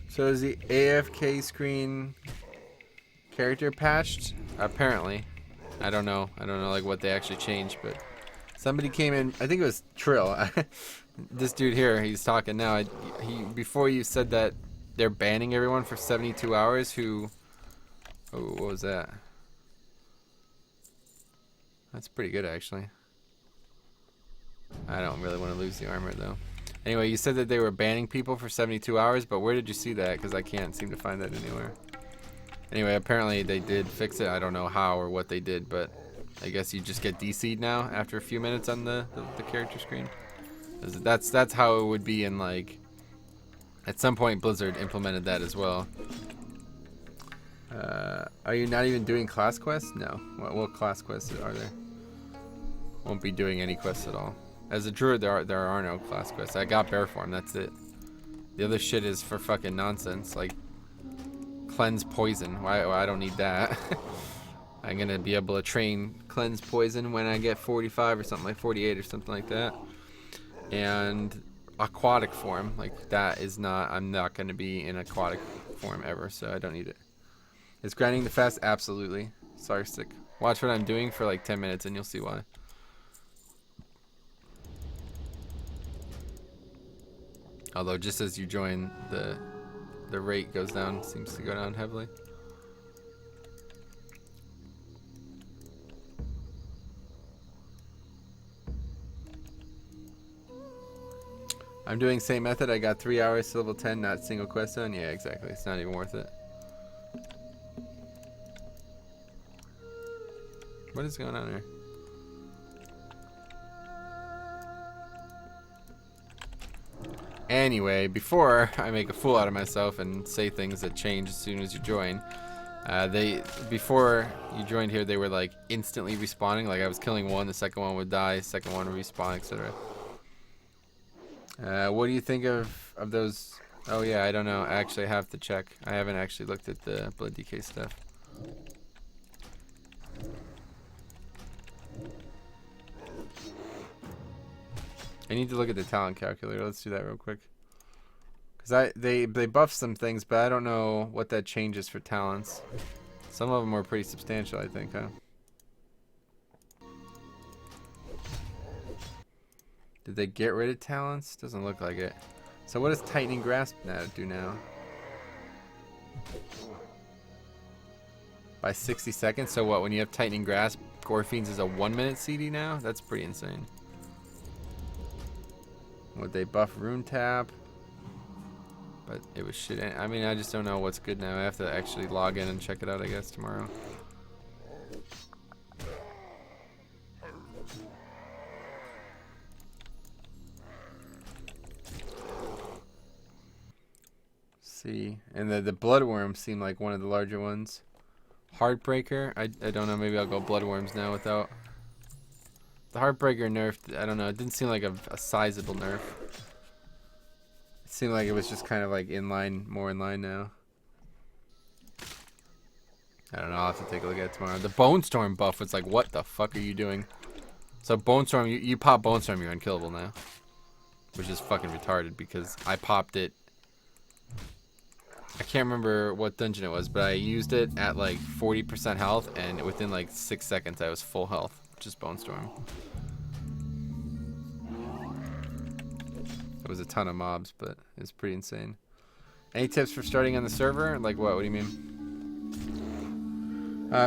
So is the AFK screen character patched? Apparently. I don't know like what they actually changed, but somebody came in, I think it was Trill. This dude here, he's talking now. Before you said that they're banning everyone for 72 hours who, oh, what was that? That's pretty good actually. I don't really want to lose the armor though. Anyway, you said that they were banning people for 72 hours, but where did you see that? Because I can't seem to find that anywhere. Anyway, apparently they did fix it. I don't know how or what they did, but I guess you just get DC'd now after a few minutes on the character screen. That's how it would be in, like, at some point Blizzard implemented that as well. Are you not even doing class quests? No. What class quests are there? Won't be doing any quests at all. As a druid, there are no class quests. I got bear form, that's it. The other shit is for fucking nonsense, like cleanse poison. Why I don't need that. I'm gonna be able to train cleanse poison when I get 45 or something, like 48 or something like that. And aquatic form, like that is not. I'm not gonna be in aquatic form ever, so I don't need it. Is grinding the fast? Absolutely. Sorry, stick. Watch what I'm doing for like 10 minutes, and you'll see why. Although just as you join, the rate goes down, seems to go down heavily. I'm doing same method. I got 3 hours to level 10, not single quest done. Yeah, exactly. It's not even worth it. What is going on here? Anyway, before I make a fool out of myself and say things that change as soon as you join, before you joined here, they were like instantly respawning. Like I was killing one, the second one would die, second one would respawn, etc. What do you think of those? Oh yeah, I don't know. Actually, I have to check. I haven't actually looked at the blood DK stuff. I need to look at the talent calculator. Let's do that real quick. Cause they buffed some things, but I don't know what that changes for talents. Some of them were pretty substantial, I think, huh? Did they get rid of talents? Doesn't look like it. So what does tightening grasp do now? By 60 seconds. So what? When you have tightening grasp, Gorfiends is a 1-minute CD now. That's pretty insane. Would they buff rune tap? But it was shit. I mean, I just don't know what's good now. I have to actually log in and check it out, I guess, tomorrow. see. And the bloodworms seem like one of the larger ones. Heartbreaker. I don't know. Maybe I'll go bloodworms now without. The Heartbreaker nerfed. I don't know. It didn't seem like a sizable nerf. It seemed like it was just kind of like in line, more in line now. I don't know. I'll have to take a look at it tomorrow. The Bone Storm buff was like, what the fuck are you doing? So Bone Storm, you pop Bone Storm, you're unkillable now. Which is fucking retarded because I popped it. I can't remember what dungeon it was, but I used it at like 40% health, and within like 6 seconds I was full health. Just Bone Storm. It was a ton of mobs, but it's pretty insane. Any tips for starting on the server? Like what? What do you mean?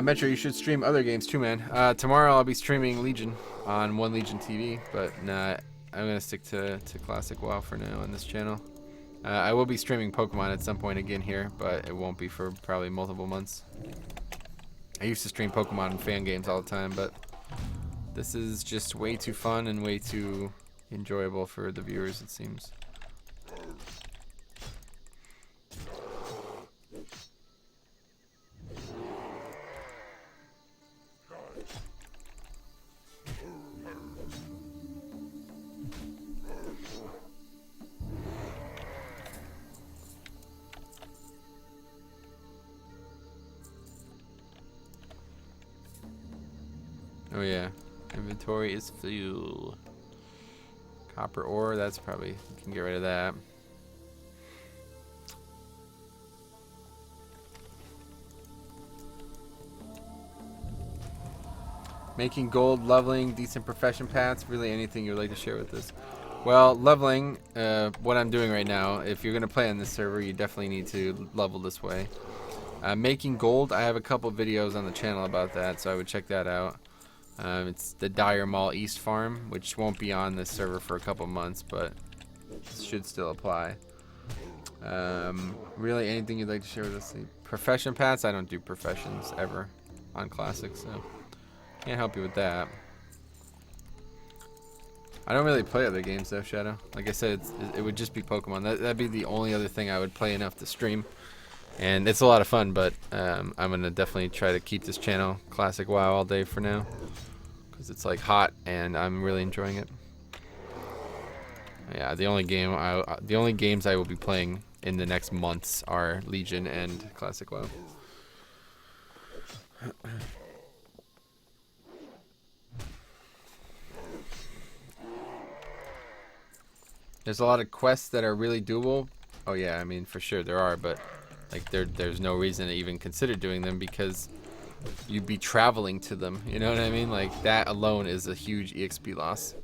Metro, you should stream other games too, man. Tomorrow I'll be streaming Legion on One Legion TV, but nah, I'm gonna stick to classic WoW for now on this channel. I will be streaming Pokemon at some point again here, but it won't be for probably multiple months. I used to stream Pokemon and fan games all the time, but this is just way too fun and way too enjoyable for the viewers, it seems. Oh yeah, inventory is full. Copper ore, that's probably, you can get rid of that. Making gold, leveling, decent profession paths, really anything you'd like to share with us. Well, leveling, what I'm doing right now, if you're going to play on this server, you definitely need to level this way. Making gold, I have a couple videos on the channel about that, so I would check that out. It's the Dire Mall East farm, which won't be on this server for a couple months, but should still apply. Really, anything you'd like to share with us? Profession paths? I don't do professions ever on Classic, so can't help you with that. I don't really play other games though, Shadow. Like I said, it would just be Pokemon. That'd be the only other thing I would play enough to stream. And it's a lot of fun, but I'm gonna definitely try to keep this channel Classic WoW all day for now, because it's like hot and I'm really enjoying it. Yeah, the only games I will be playing in the next months are Legion and Classic WoW. There's a lot of quests that are really doable. Oh yeah, I mean for sure there are, but like there's no reason to even consider doing them because you'd be traveling to them. You know what I mean? Like that alone is a huge EXP loss.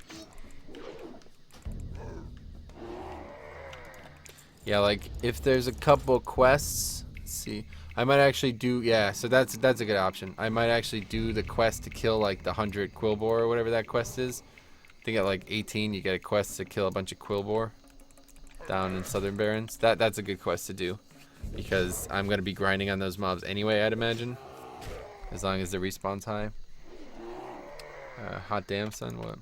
Yeah, like if there's a couple quests, let's see, I might actually do, yeah, so that's a good option. I might actually do the quest to kill like the 100 Quillbore or whatever that quest is. I think at like 18 you get a quest to kill a bunch of Quillbore down in Southern Barrens. That's a good quest to do because I'm gonna be grinding on those mobs anyway, I'd imagine, as long as the respawn's high. Hot damn, son, what?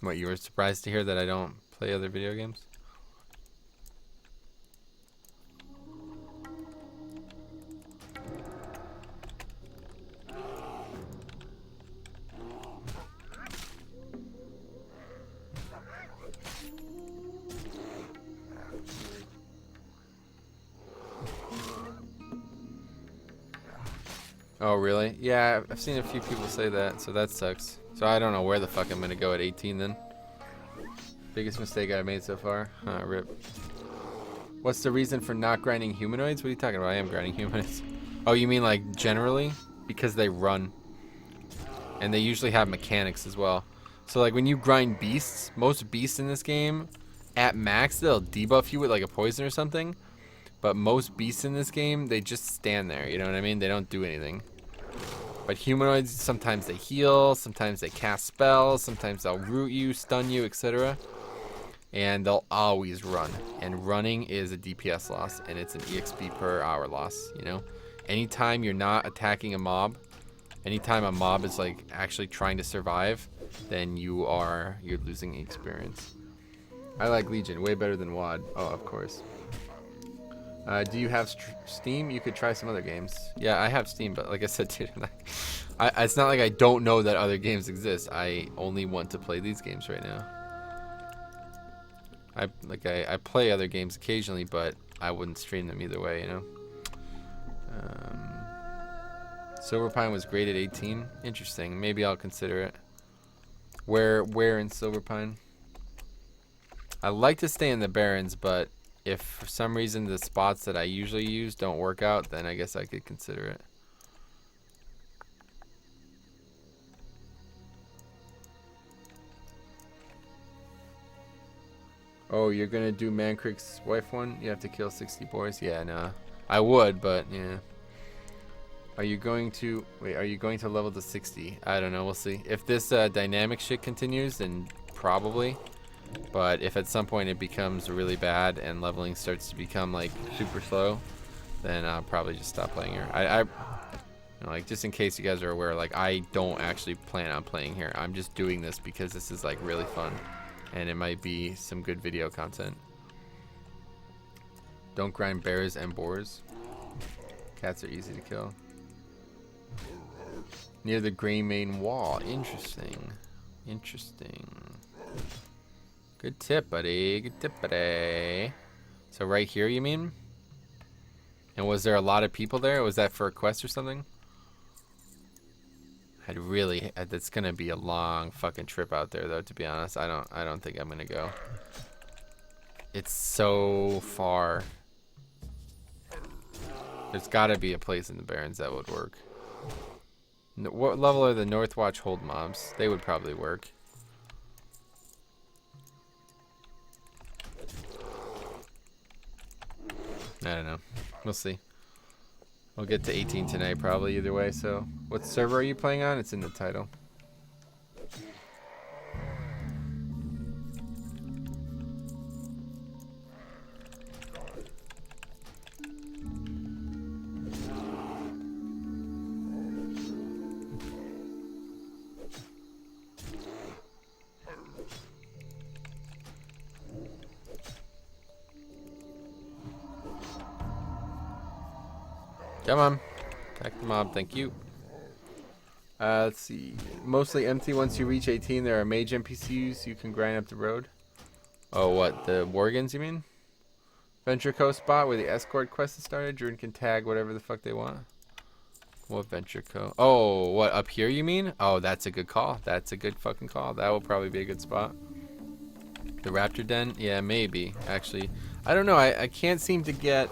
What, you were surprised to hear that I don't play other video games? Oh, really? Yeah, I've seen a few people say that, so that sucks. So I don't know where the fuck I'm gonna go at 18 then. Biggest mistake I've made so far. Rip. What's the reason for not grinding humanoids? What are you talking about? I am grinding humanoids. Oh, you mean like generally? Because they run. And they usually have mechanics as well. So like when you grind beasts, most beasts in this game, at max, they'll debuff you with like a poison or something. But most beasts in this game, they just stand there, you know what I mean? They don't do anything. But humanoids, sometimes they heal, sometimes they cast spells, sometimes they'll root you, stun you, etc. And they'll always run. And running is a DPS loss, and it's an EXP per hour loss, you know? Anytime you're not attacking a mob, anytime a mob is like actually trying to survive, then you're losing experience. I like Legion way better than WoD. Oh, of course. Do you have Steam? You could try some other games. Yeah, I have Steam, but like I said, dude, it's not like I don't know that other games exist. I only want to play these games right now. I play other games occasionally, but I wouldn't stream them either way, you know. Silver Pine was graded 18. Interesting. Maybe I'll consider it. Where in Silver Pine? I like to stay in the Barrens, but if for some reason the spots that I usually use don't work out, then I guess I could consider it. Oh, you're gonna do Mancrick's wife one? You have to kill 60 boys? Yeah, no. I would, but yeah. Are you going to level to 60? I don't know, we'll see. If this dynamic shit continues, then probably. But if at some point it becomes really bad and leveling starts to become like super slow, then I'll probably just stop playing here. You know, like just in case you guys are aware, like I don't actually plan on playing here. I'm just doing this because this is like really fun, and it might be some good video content. Don't grind bears and boars. Cats are easy to kill. Near the gray main wall. Interesting. Interesting. Good tip, buddy. Good tip, buddy. So right here, you mean? And was there a lot of people there? Was that for a quest or something? That's gonna be a long fucking trip out there, though. To be honest, I don't think I'm gonna go. It's so far. There's gotta be a place in the Barrens that would work. What level are the Northwatch hold mobs? They would probably work. I don't know. We'll see. We'll get to 18 tonight probably either way. So what server are you playing on? It's in the title. Come on. Attack the mob, thank you. Let's see. Mostly empty once you reach 18. There are mage NPCs you can grind up the road. Oh, what? The Worgans, you mean? Venture Co spot where the escort quest is started. Druid can tag whatever the fuck they want. What Venture Co? Oh, what? Up here, you mean? Oh, that's a good call. That's a good fucking call. That will probably be a good spot. The Raptor Den? Yeah, maybe. Actually, I don't know. I can't seem to get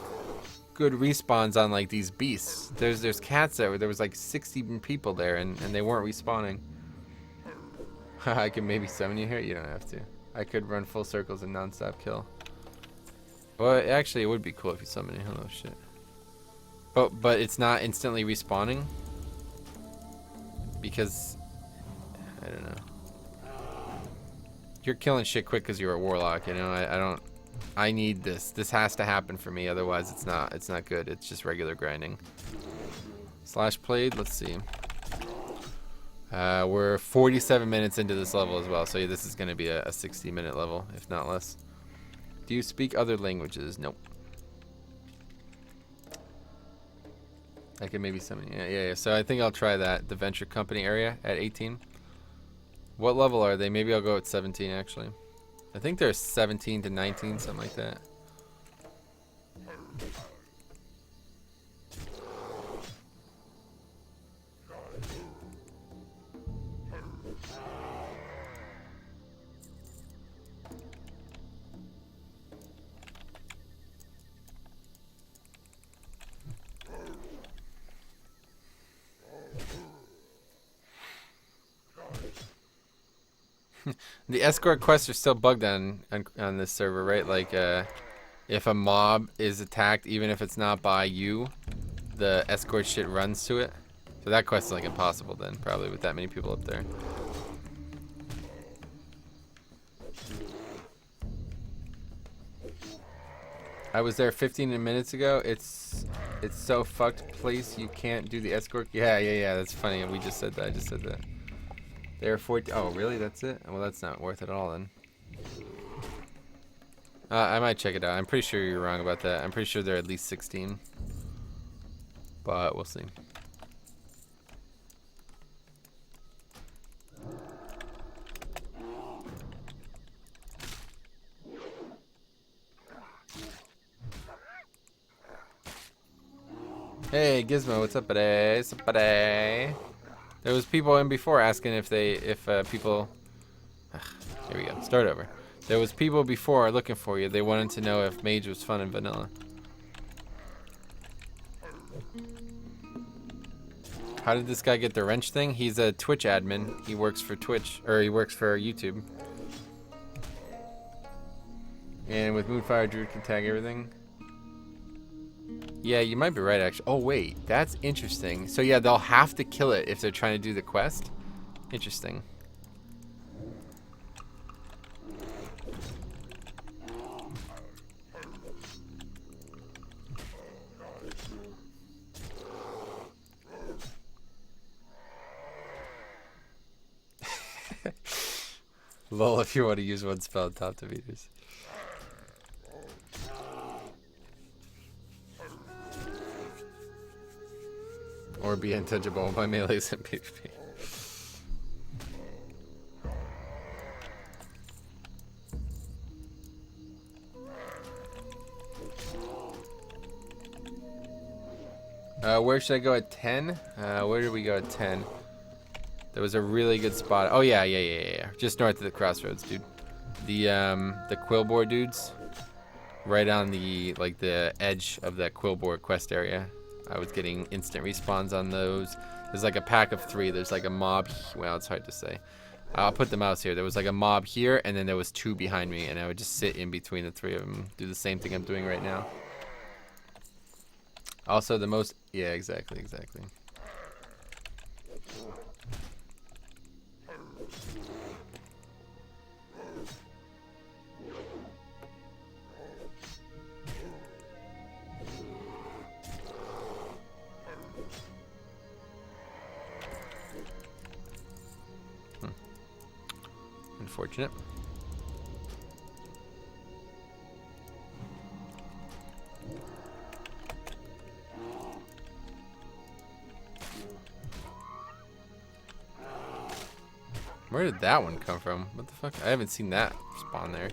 good respawns on like these beasts. There's cats there. There was like 60 people there, and they weren't respawning. I could maybe summon you here. You don't have to. I could run full circles and non-stop kill. Well, actually, it would be cool if you summon it. Hello, shit. But it's not instantly respawning because I don't know. You're killing shit quick because you're a warlock. You know, I don't. I need this. This has to happen for me. Otherwise, it's not good. It's just regular grinding. Slash played. Let's see. We're 47 minutes into this level as well. So yeah, this is going to be a 60-minute level, if not less. Do you speak other languages? Nope. I can maybe summon. Yeah. So I think I'll try that. The Venture Company area at 18. What level are they? Maybe I'll go at 17 actually. I think there's 17 to 19, something like that. The escort quests are still bugged on this server, right? Like, if a mob is attacked, even if it's not by you, the escort shit runs to it. So that quest is like impossible then, probably with that many people up there. I was there 15 minutes ago. It's so fucked place you can't do the escort. Yeah. That's funny. We just said that. I just said that. They're 14. Oh, really? That's it? Well, that's not worth it all then. I might check it out. I'm pretty sure you're wrong about that. I'm pretty sure they're at least 16. But we'll see. Hey Gizmo, what's up, buddy? What's up, buddy? There was people in before asking if people. Ugh, here we go. Start over. There was people before looking for you. They wanted to know if Mage was fun in vanilla. How did this guy get the wrench thing? He's a Twitch admin. He works for Twitch, or he works for YouTube. And with Moonfire, Druid can tag everything. Yeah, you might be right, actually. Oh, wait. That's interesting. So, yeah, they'll have to kill it if they're trying to do the quest. Interesting. Lol, if you want to use one spell, top to meters. Or be untouchable by melees and PvP. Where should I go at 10? Where did we go at 10? There was a really good spot. Oh yeah. Just north of the crossroads, dude. The Quillboard dudes, right on the edge of that Quillboard quest area. I was getting instant respawns on those. There's like a pack of 3. There's like a mob. Well, it's hard to say. I'll put the mouse here. There was like a mob here, and then there was 2 behind me, and I would just sit in between the 3 of them, do the same thing I'm doing right now. Also, the most. Yeah, exactly. Unfortunate. Where did that one come from? What the fuck? I haven't seen that spawn there.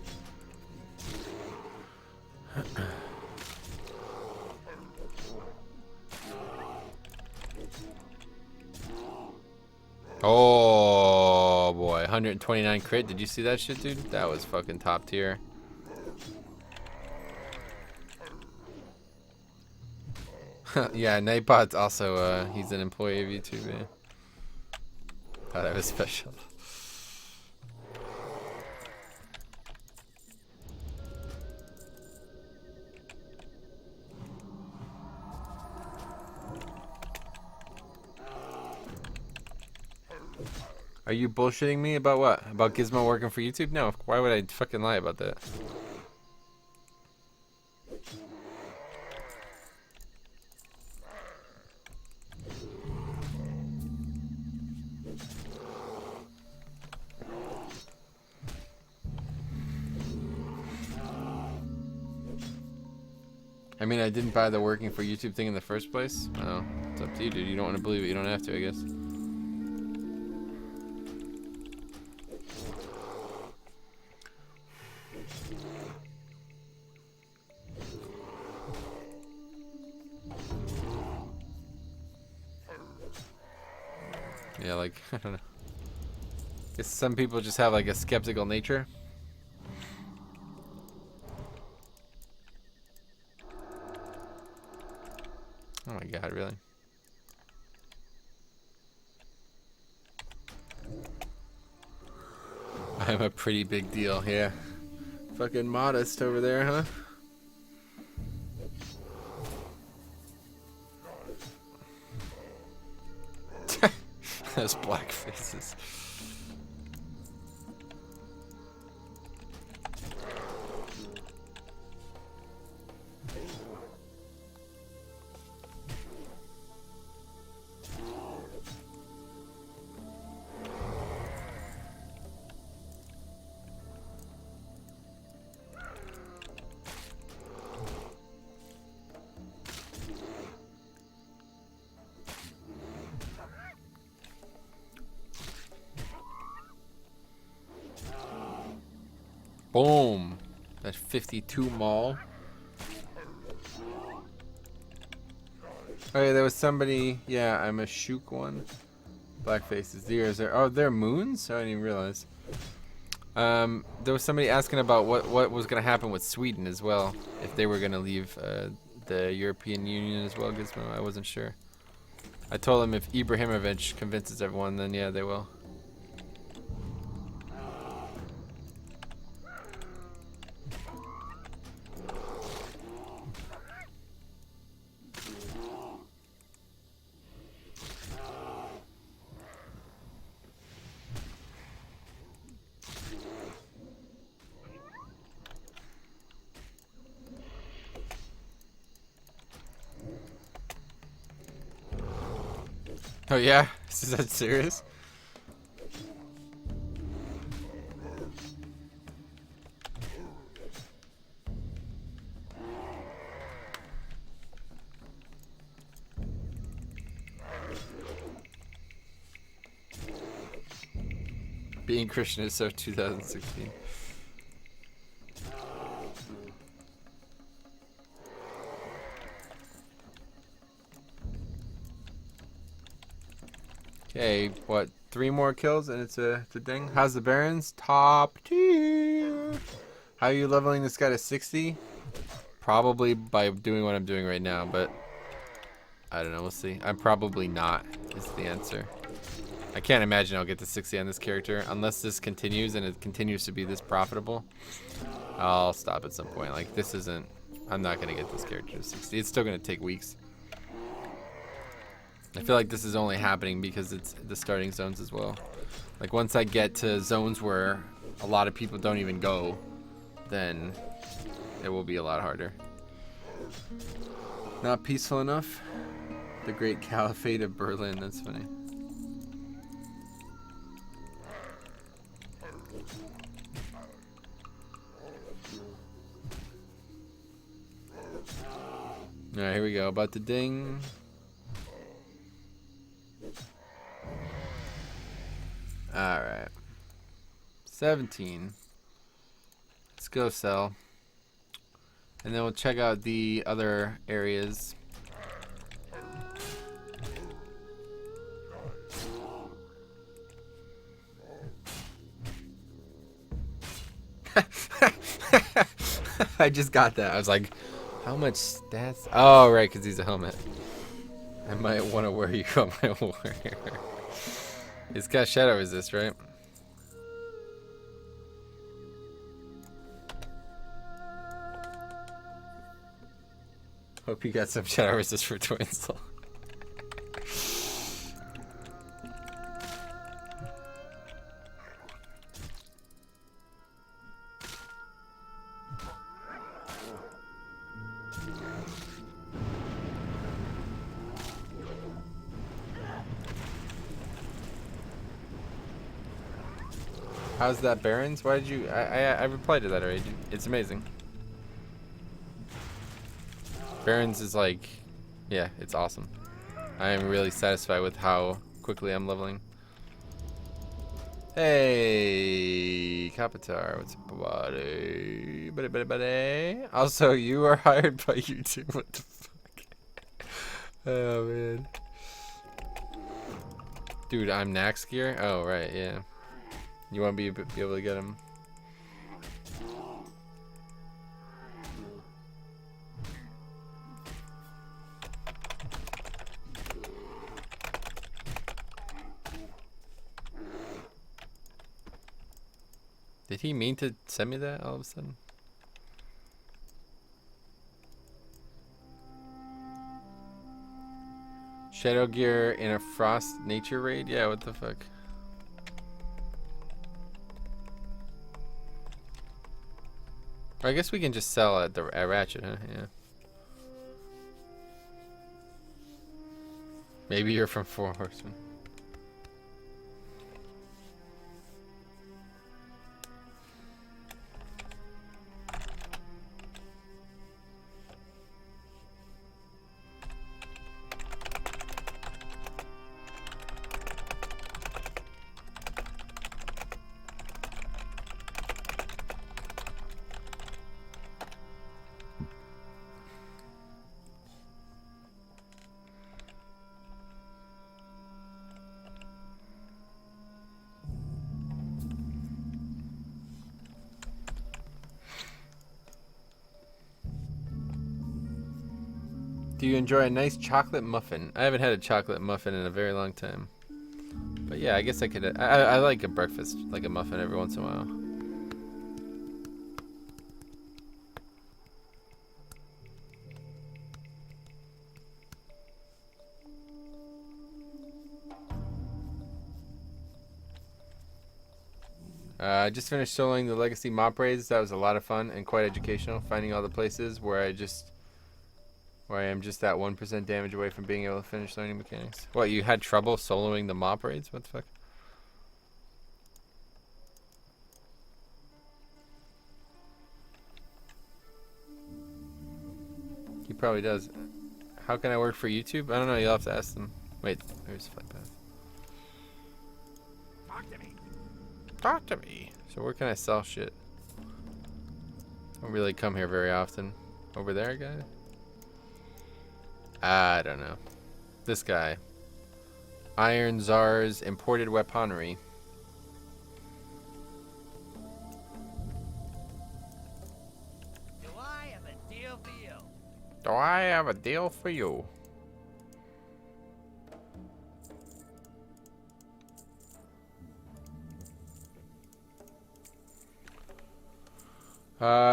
Oh boy, 129 crit. Did you see that shit, dude? That was fucking top tier. Yeah, Nightbot's also he's an employee of YouTube. Yeah. Thought that was special. Are you bullshitting me about what? About Gizmo working for YouTube? No, why would I fucking lie about that? I mean, I didn't buy the working for YouTube thing in the first place. Oh, it's up to you, dude. You don't want to believe it. You don't have to, I guess. Yeah, like, I don't know. Guess some people just have like a skeptical nature. Oh my god, really? I'm a pretty big deal, yeah. Fucking modest over there, huh? Those black faces. Boom. That 52 maul. Oh yeah, there was somebody. Yeah, I'm a shook one. Black faces. There. Oh, they're moons? I didn't even realize. There was somebody asking about what was going to happen with Sweden as well. If they were going to leave the European Union as well, Gizmo. I wasn't sure. I told them if Ibrahimovic convinces everyone, then yeah, they will. Oh yeah? Is that serious? Being Christian is so 2016. Okay, what? 3 more kills and it's a ding. How's the Barons? Top tier. How are you leveling this guy to 60? Probably by doing what I'm doing right now, but I don't know. We'll see. I'm probably not. Is the answer. I can't imagine I'll get to 60 on this character unless this continues and it continues to be this profitable. I'll stop at some point. Like this isn't. I'm not gonna get this character to 60. It's still gonna take weeks. I feel like this is only happening because it's the starting zones as well. Like once I get to zones where a lot of people don't even go, then it will be a lot harder. Not peaceful enough? The Great Caliphate of Berlin, that's funny. Alright, here we go. About to ding. Alright. 17. Let's go sell. And then we'll check out the other areas. I just got that. I was like, how much stats? Oh, right, because he's a helmet. I might want to wear you on my warrior. It's got shadow resist, right? Hope you got some shadow resist for Twin Soul. How's that, Barons? Why did you? I replied to that already. It's amazing. Barons is like, yeah, it's awesome. I am really satisfied with how quickly I'm leveling. Hey, Kapitar, what's up, buddy? Buddy. Also, you are hired by YouTube. What the fuck? Oh man. Dude, I'm Nax gear. Oh right, yeah. You want to be able to get him. Did he mean to send me that all of a sudden? Shadow gear in a frost nature raid? Yeah, what the fuck? I guess we can just sell at Ratchet, huh? Yeah. Maybe you're from Four Horsemen. Do you enjoy a nice chocolate muffin? I haven't had a chocolate muffin in a very long time. But yeah, I guess I could. I like a breakfast, like a muffin every once in a while. I just finished soloing the Legacy mop raids. That was a lot of fun and quite educational. Finding all the places where I am just that 1% damage away from being able to finish learning mechanics. What, you had trouble soloing the mop raids? What the fuck? He probably does. How can I work for YouTube? I don't know. You'll have to ask them. Wait, there's flight path. Talk to me. Talk to me. So where can I sell shit? I don't really come here very often. Over there, guy? I don't know. This guy. Iron Czar's imported weaponry. Do I have a deal for you? Do I have a deal for you?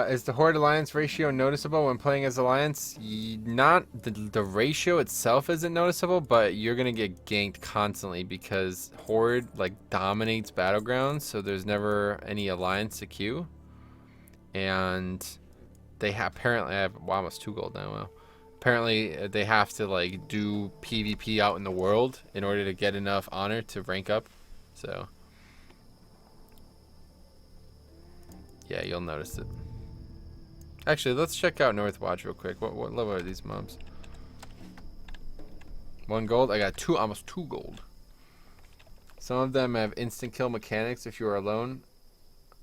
Is the Horde Alliance ratio noticeable when playing as Alliance? Not the ratio itself isn't noticeable, but you're gonna get ganked constantly because Horde like dominates Battlegrounds, so there's never any Alliance to queue. And they apparently I have almost 2 gold now. Well, apparently they have to like do PvP out in the world in order to get enough honor to rank up. So yeah, you'll notice it. Actually, let's check out Northwatch real quick. What level are these mobs? 1 gold. I got almost 2 gold. Some of them have instant kill mechanics if you are alone.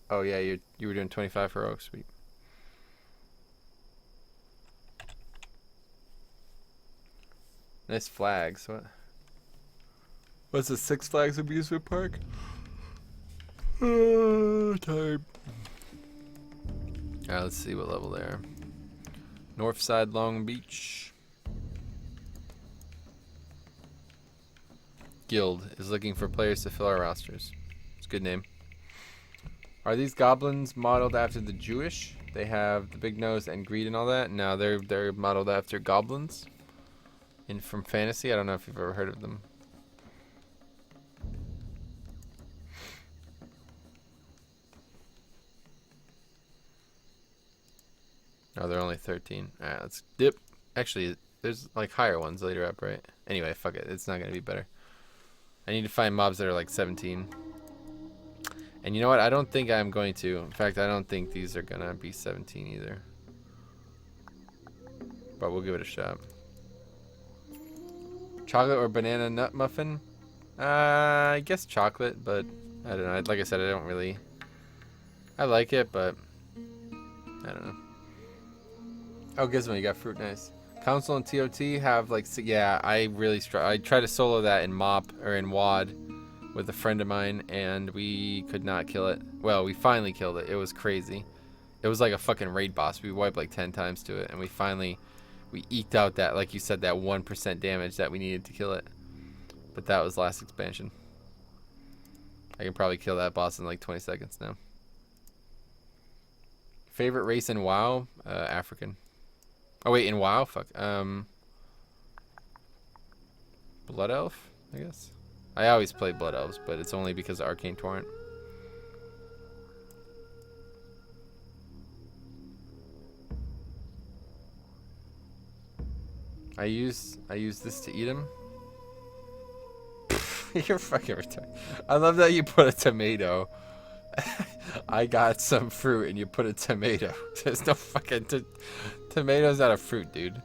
Oh yeah, you were doing 25 heroic. Sweet. Nice flags. What's the 6 Flags amusement park? Time. Alright, let's see what level they are. Northside Long Beach. Guild is looking for players to fill our rosters. It's a good name. Are these goblins modeled after the Jewish? They have the big nose and greed and all that. No, they're modeled after goblins. From fantasy. I don't know if you've ever heard of them. Oh, they're only 13. Alright, let's dip. Actually, there's like higher ones later up, right? Anyway, fuck it. It's not going to be better. I need to find mobs that are like 17. And you know what? I don't think I'm going to. In fact, I don't think these are going to be 17 either. But we'll give it a shot. Chocolate or banana nut muffin? I guess chocolate, but I don't know. Like I said, I don't really... I like it, but I don't know. Oh, Gizmo, you got fruit. Nice. Council and TOT have like... Yeah, I really... I tried to solo that in MOP, or in WAD, with a friend of mine, and we could not kill it. Well, we finally killed it. It was crazy. It was like a fucking raid boss. We wiped like 10 times to it, and we finally... We eked out that, like you said, that 1% damage that we needed to kill it. But that was last expansion. I can probably kill that boss in like 20 seconds now. Favorite race in WoW? African. Oh wait, in WoW? Fuck. Blood Elf, I guess. I always play Blood Elves, but it's only because of Arcane Torrent. I use this to eat him. You're fucking retarded. I love that you put a tomato. I got some fruit and you put a tomato. There's no fucking tomato's not a fruit, dude.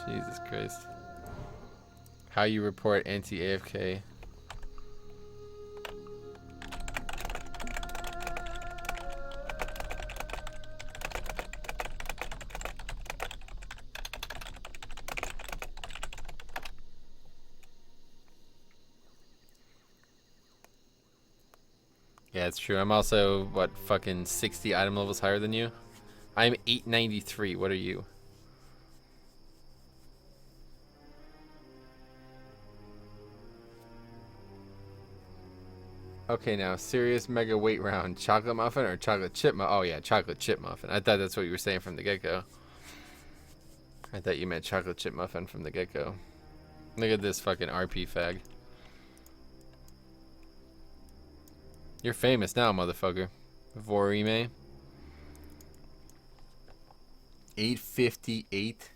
Jesus Christ. How you report anti-AFK. Yeah, it's true. I'm also, what, fucking 60 item levels higher than you? I'm 893. What are you? Okay, now serious mega weight round. Chocolate muffin or chocolate chip muffin? Oh yeah, chocolate chip muffin. I thought that's what you were saying from the get-go. I thought you meant chocolate chip muffin from the get-go. Look at this fucking RP fag. You're famous now, motherfucker. Vorime. 858.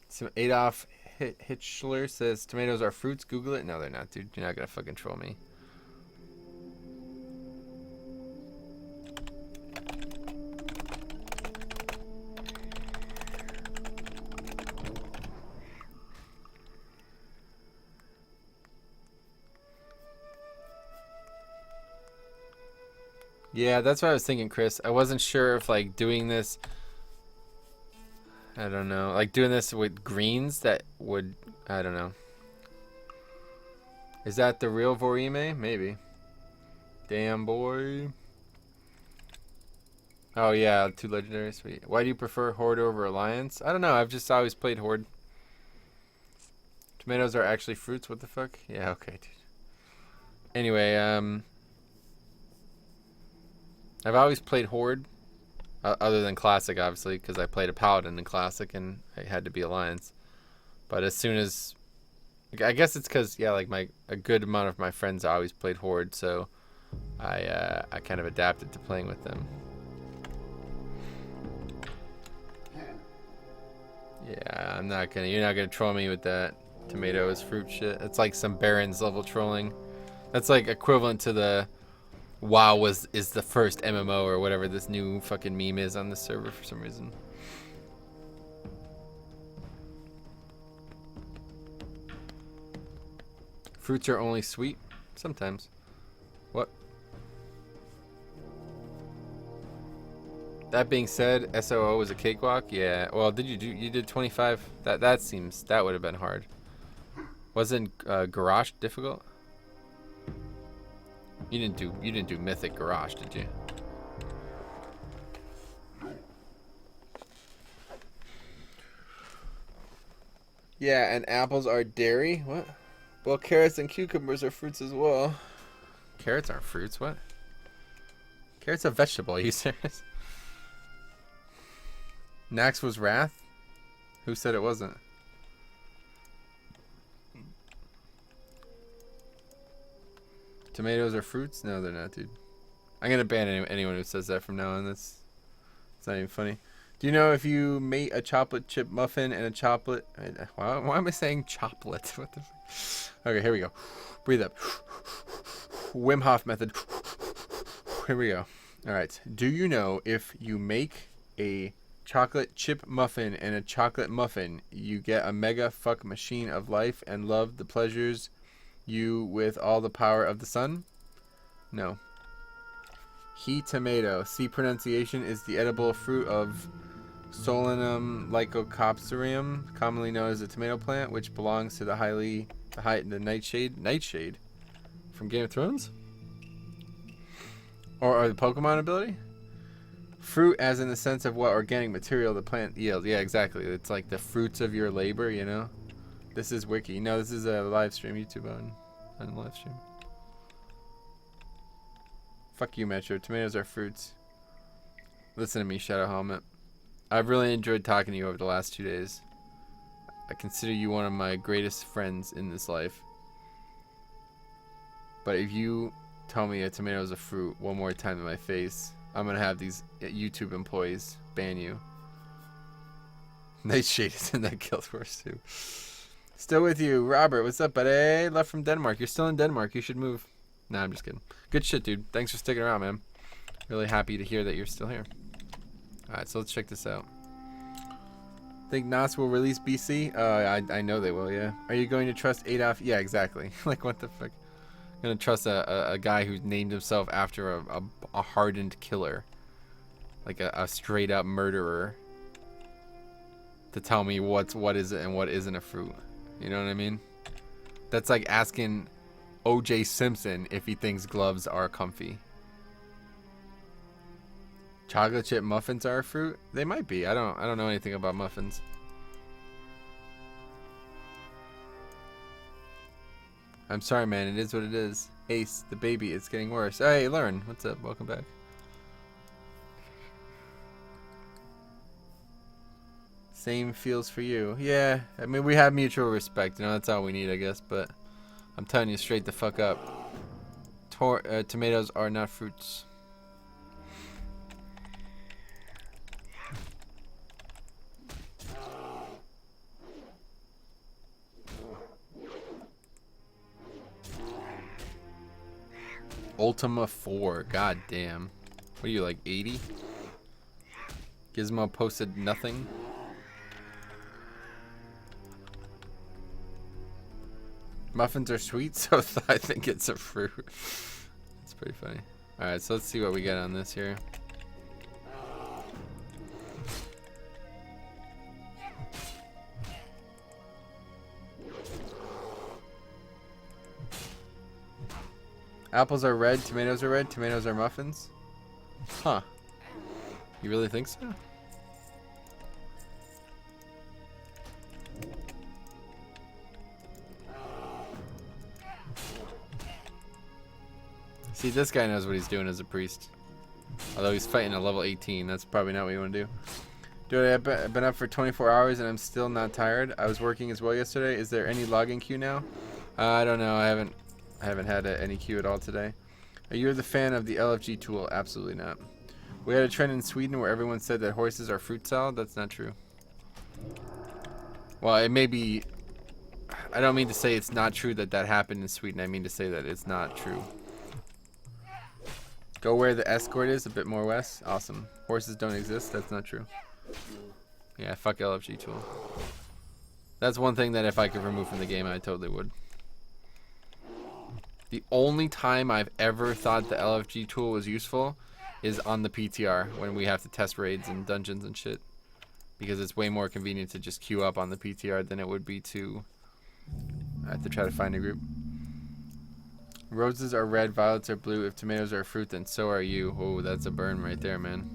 Some Adolf Hitchler says tomatoes are fruits. Google it. No, they're not, dude. You're not gonna fucking troll me. Yeah, that's what I was thinking, Chris. I wasn't sure if like doing this, I don't know, like doing this with greens that would, I don't know. Is that the real Vorime? Maybe. Damn boy. Oh yeah, 2 legendary, sweet. Why do you prefer Horde over Alliance? I don't know, I've just always played Horde. Tomatoes are actually fruits, what the fuck? Yeah, okay, dude. Anyway, I've always played Horde, other than Classic, obviously, because I played a Paladin in Classic and I had to be Alliance. But as soon as, I guess it's because, yeah, like a good amount of my friends always played Horde, so I kind of adapted to playing with them. Yeah, you're not gonna troll me with that tomato is fruit shit. It's like some Barons level trolling. That's like equivalent to the WoW is the first MMO or whatever this new fucking meme is on this server for some reason. Fruits are only sweet? Sometimes. What? That being said, SOO was a cakewalk? Yeah. Well, you did 25? That seems, that would have been hard. Wasn't Garrosh difficult? You didn't do Mythic Garrosh, did you? Yeah, and apples are dairy? What? Well, carrots and cucumbers are fruits as well. Carrots aren't fruits, what? Carrots a vegetable, are you serious? Nax was Wrath? Who said it wasn't? Tomatoes are fruits? No, they're not, dude. I'm gonna ban anyone who says that from now on. It's not even funny. Do you know if you mate a chocolate chip muffin and a chocolate... Why am I saying choplet? What the fuck? Okay, here we go. Breathe up. Wim Hof method. Here we go. All right. Do you know if you make a chocolate chip muffin and a chocolate muffin, you get a mega fuck machine of life and love the pleasures you with all the power of the sun? No. He tomato. C pronunciation is the edible fruit of Solanum lycocopterium, commonly known as the tomato plant, which belongs to the nightshade from Game of Thrones, or the Pokemon ability. Fruit, as in the sense of what organic material the plant yields. Yeah, exactly. It's like the fruits of your labor, you know. This is wiki. No, this is a live stream. YouTube on live stream. Fuck you, Metro. Tomatoes are fruits. Listen to me, Shadow Helmet. I've really enjoyed talking to you over the last 2 days. I consider you one of my greatest friends in this life. But if you tell me a tomato is a fruit one more time in my face, I'm going to have these YouTube employees ban you. Nightshade is in that Guild Wars too. Still with you. Robert, what's up, buddy? Left from Denmark. You're still in Denmark. You should move. Nah, I'm just kidding. Good shit, dude. Thanks for sticking around, man. Really happy to hear that you're still here. Alright, so let's check this out. Think NOS will release BC? I know they will, yeah. Are you going to trust Adolf? Yeah, exactly. Like, what the fuck? I'm gonna trust a guy who named himself after a hardened killer. Like a straight up murderer. To tell me what is it and what isn't a fruit. You know what I mean? That's like asking O.J. Simpson if he thinks gloves are comfy. Chocolate chip muffins are a fruit? They might be. I don't know anything about muffins. I'm sorry, man. It is what it is. Ace, the baby, it's getting worse. Hey, Lauren, what's up? Welcome back. Same feels for you. Yeah, I mean, we have mutual respect. You know, that's all we need, I guess. But I'm telling you straight the fuck up. Tomatoes are not fruits. Ultima 4. God damn. What are you, like 80? Gizmo posted nothing. Muffins are sweet, so I think it's a fruit. It's pretty funny. Alright, so let's see what we get on this here. Apples are red, tomatoes are muffins? Huh. You really think so? See, this guy knows what he's doing as a priest. Although he's fighting at level 18, that's probably not what you want to do. Dude, I've been up for 24 hours and I'm still not tired. I was working as well yesterday. Is there any logging queue now? I don't know. I haven't had any queue at all today. Are you the fan of the LFG tool? Absolutely not. We had a trend in Sweden where everyone said that horses are fruit salad. That's not true. Well, it may be. I don't mean to say it's not true that that happened in Sweden. I mean to say that it's not true. Go where the escort is, a bit more west. Awesome. Horses don't exist. That's not true. Yeah, fuck LFG tool. That's one thing that if I could remove from the game, I totally would. The only time I've ever thought the LFG tool was useful is on the PTR when we have to test raids and dungeons and shit. Because it's way more convenient to just queue up on the PTR than it would be to have to try to find a group. Roses are red, violets are blue. If tomatoes are a fruit, then so are you. Oh, that's a burn right there, man.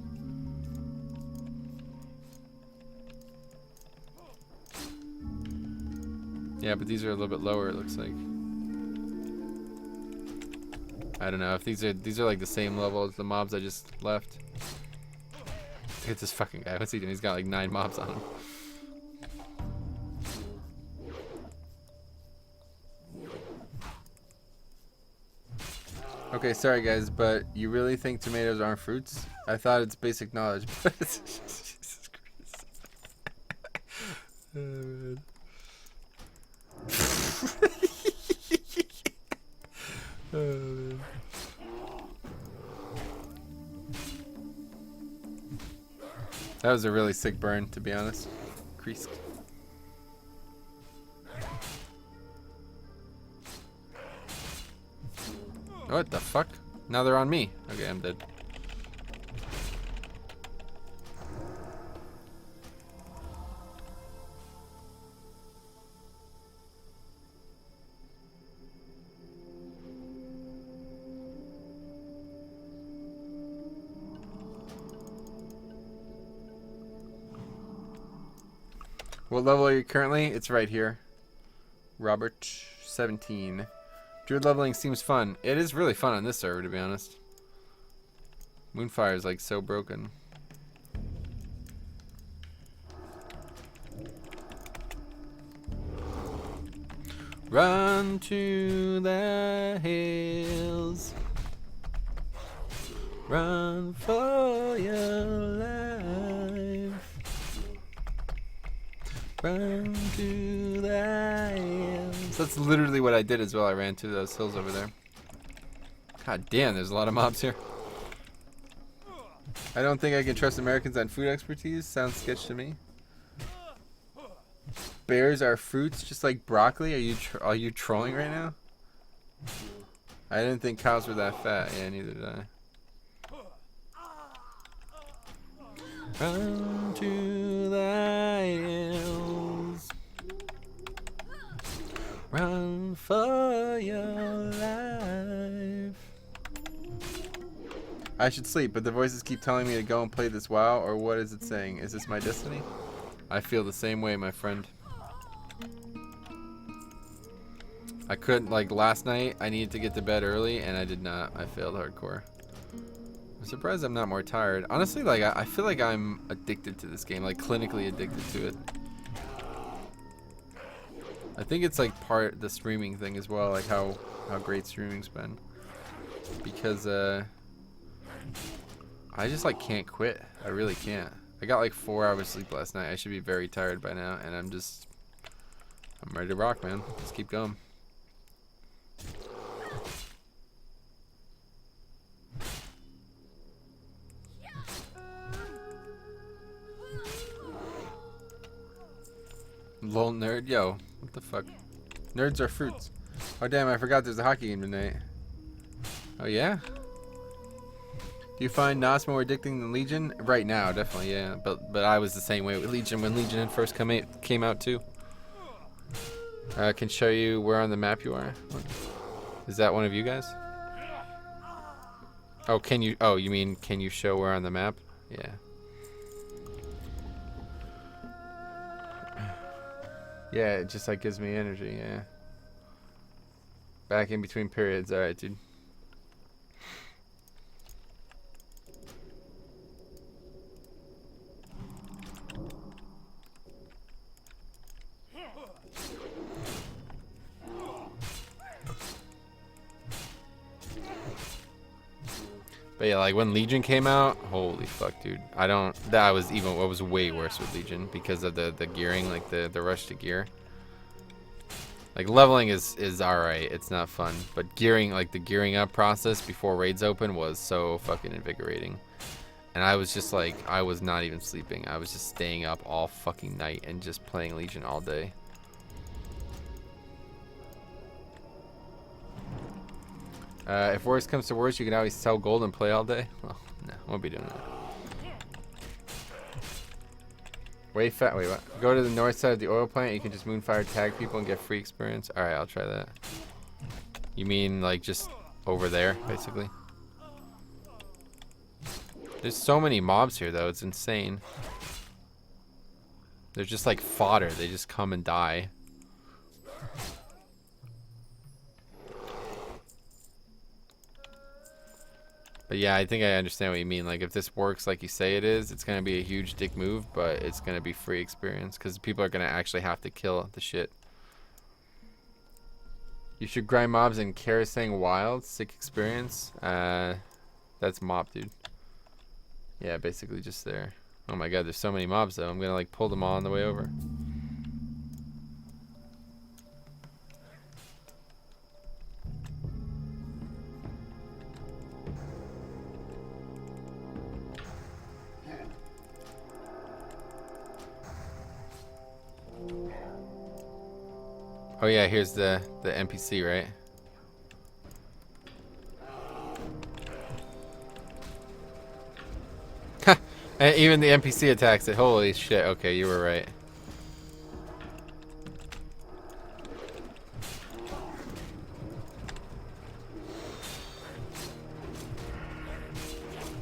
Yeah, but these are a little bit lower, it looks like. I don't know if these are like the same level as the mobs I just left. Look at this fucking guy. What's he doing? He's got like 9 mobs on him. Okay, sorry guys, but you really think tomatoes aren't fruits? I thought it's basic knowledge, but it's Jesus Christ. Oh, man. Oh, man. That was a really sick burn, to be honest. Creased. What the fuck? Now they're on me. Okay, I'm dead. What level are you currently? It's right here. Robert, 17. Druid leveling seems fun. It is really fun on this server, to be honest. Moonfire is like so broken. Run to the hills. Run for your life. Run to the hills. That's literally what I did as well. I ran to those hills over there. God damn, there's a lot of mobs here. I don't think I can trust Americans on food expertise. Sounds sketch to me. Bears are fruits, just like broccoli. Are you trolling right now? I didn't think cows were that fat. Yeah, neither did I. Run to the hills. Run for your life. I should sleep, but the voices keep telling me to go and play this WoW, or what is it saying? Is this my destiny? I feel the same way, my friend. I couldn't, like, last night, I needed to get to bed early, and I did not. I failed hardcore. I'm surprised I'm not more tired. Honestly, like, I feel like I'm addicted to this game, like, clinically addicted to it. I think it's, like, part the streaming thing as well, like, how great streaming's been. Because, I just, like, can't quit. I really can't. I got, like, 4 hours sleep last night. I should be very tired by now, and I'm ready to rock, man. Let's keep going. Lol nerd, yo, what the fuck? Nerds are fruits. Oh damn, I forgot there's a hockey game tonight. Oh yeah? Do you find NOS more addicting than Legion? Right now, definitely, yeah. But I was the same way with Legion when Legion had first came out too. Can show you where on the map you are. What? Is that one of you guys? Oh, can you? Oh, you mean can you show where on the map? Yeah. Yeah, it just like gives me energy, yeah. Back in between periods, alright, dude. But yeah, like when Legion came out, holy fuck, dude. That was way worse with Legion because of the gearing, like the rush to gear. Like leveling is alright, it's not fun. But gearing, like the gearing up process before raids open was so fucking invigorating. And I was just like, I was not even sleeping. I was just staying up all fucking night and just playing Legion all day. If worse comes to worse, you can always sell gold and play all day. Well, no, won't be doing that. Wait, what? Go to the north side of the oil plant. You can just moonfire tag people and get free experience. All right, I'll try that. You mean like just over there, basically? There's so many mobs here, though. It's insane. They're just like fodder. They just come and die. But yeah, I think I understand what you mean. Like, if this works like you say it is, it's going to be a huge dick move, but it's going to be free experience because people are going to actually have to kill the shit. You should grind mobs in Karasang Wild. Sick experience. That's mob, dude. Yeah, basically just there. Oh my god, there's so many mobs, though. I'm going to, like, pull them all on the way over. Oh yeah, here's the NPC, right? And even the NPC attacks it. Holy shit. Okay, you were right.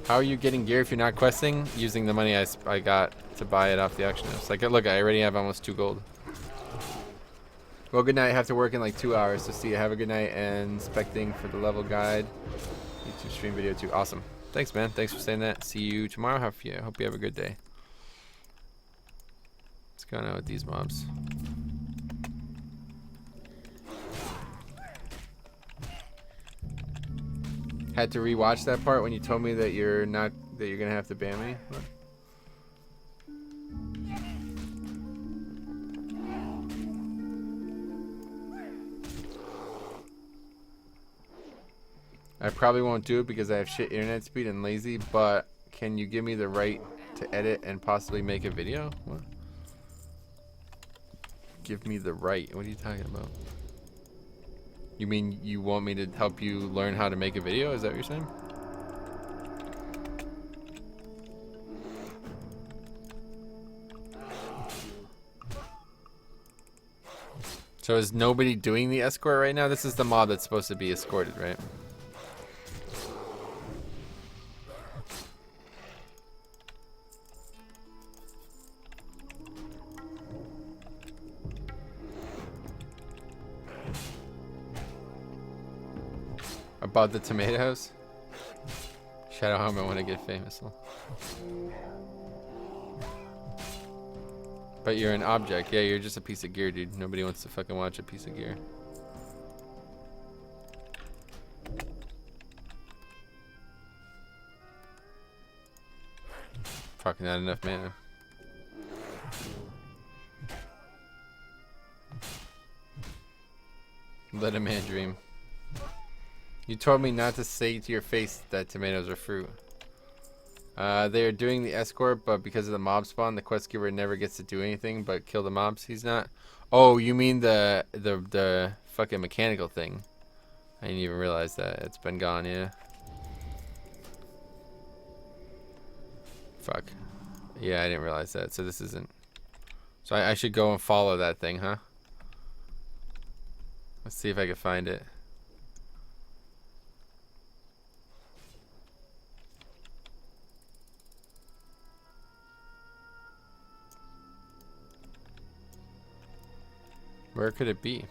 How are you getting gear if you're not questing? Using the money I got to buy it off the auction house. Like, look, I already have almost 2 gold. Well, good night. I have to work in like 2 hours. So see you. Have a good night and inspecting for the level guide. YouTube stream video too. Awesome. Thanks, man. Thanks for saying that. See you tomorrow. Hope you have a good day. What's going on with these mobs? Had to rewatch that part when you told me that you're gonna have to ban me. What? I probably won't do it because I have shit internet speed and lazy, but can you give me the right to edit and possibly make a video? What? Give me the right? What are you talking about? You mean you want me to help you learn how to make a video? Is that what you're saying? So is nobody doing the escort right now? This is the mob that's supposed to be escorted, right? About the tomatoes? Shadow Home, I want to get famous. But you're an object. Yeah, you're just a piece of gear, dude. Nobody wants to fucking watch a piece of gear. Fucking not enough mana. Let a man dream. You told me not to say to your face that tomatoes are fruit. They are doing the escort, but because of the mob spawn, the quest giver never gets to do anything but kill the mobs. He's not. Oh, you mean the fucking mechanical thing? I didn't even realize that. It's been gone, yeah. Fuck. Yeah, I didn't realize that. So this isn't. So I should go and follow that thing, huh? Let's see if I can find it. Where could it be?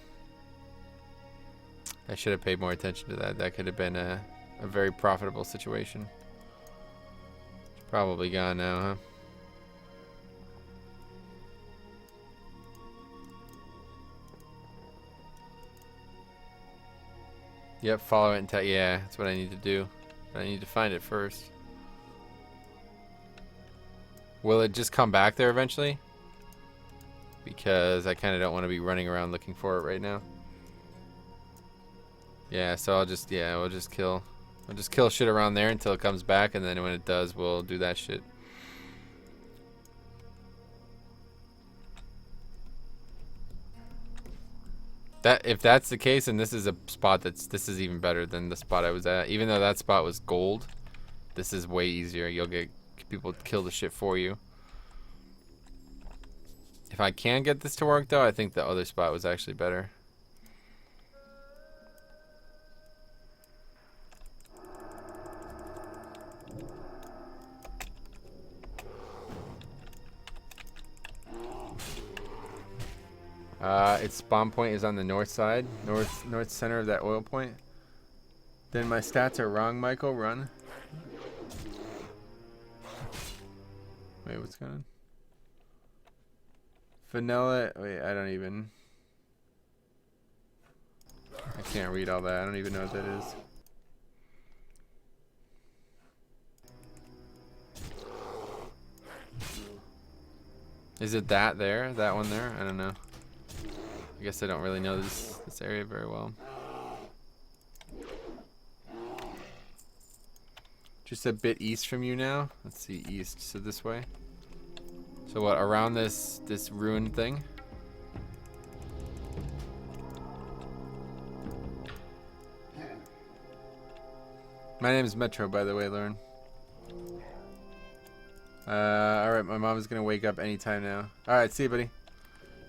I should have paid more attention to that. That could have been a very profitable situation. It's probably gone now, huh? Yep, follow it and yeah, that's what I need to do. I need to find it first. Will it just come back there eventually? Because I kind of don't want to be running around looking for it right now. Yeah, so I'll just, yeah, we'll just kill shit around there until it comes back, and then when it does, we'll do that shit. If that's the case, and this is a spot this is even better than the spot I was at. Even though that spot was gold, this is way easier. You'll get people to kill the shit for you. If I can get this to work though, I think the other spot was actually better. Its spawn point is on the north side, north center of that oil point. Then my stats are wrong, Michael. Run. Wait, what's going on? Vanilla. Wait, I don't even. I can't read all that. I don't even know what that is. Is it that there? That one there? I don't know. I guess I don't really know this area very well. Just a bit east from you now. Let's see, east. So this way. So what? Around this ruined thing. My name is Metro, by the way, Lauren. Alright, my mom is gonna wake up anytime now. Alright, see you, buddy.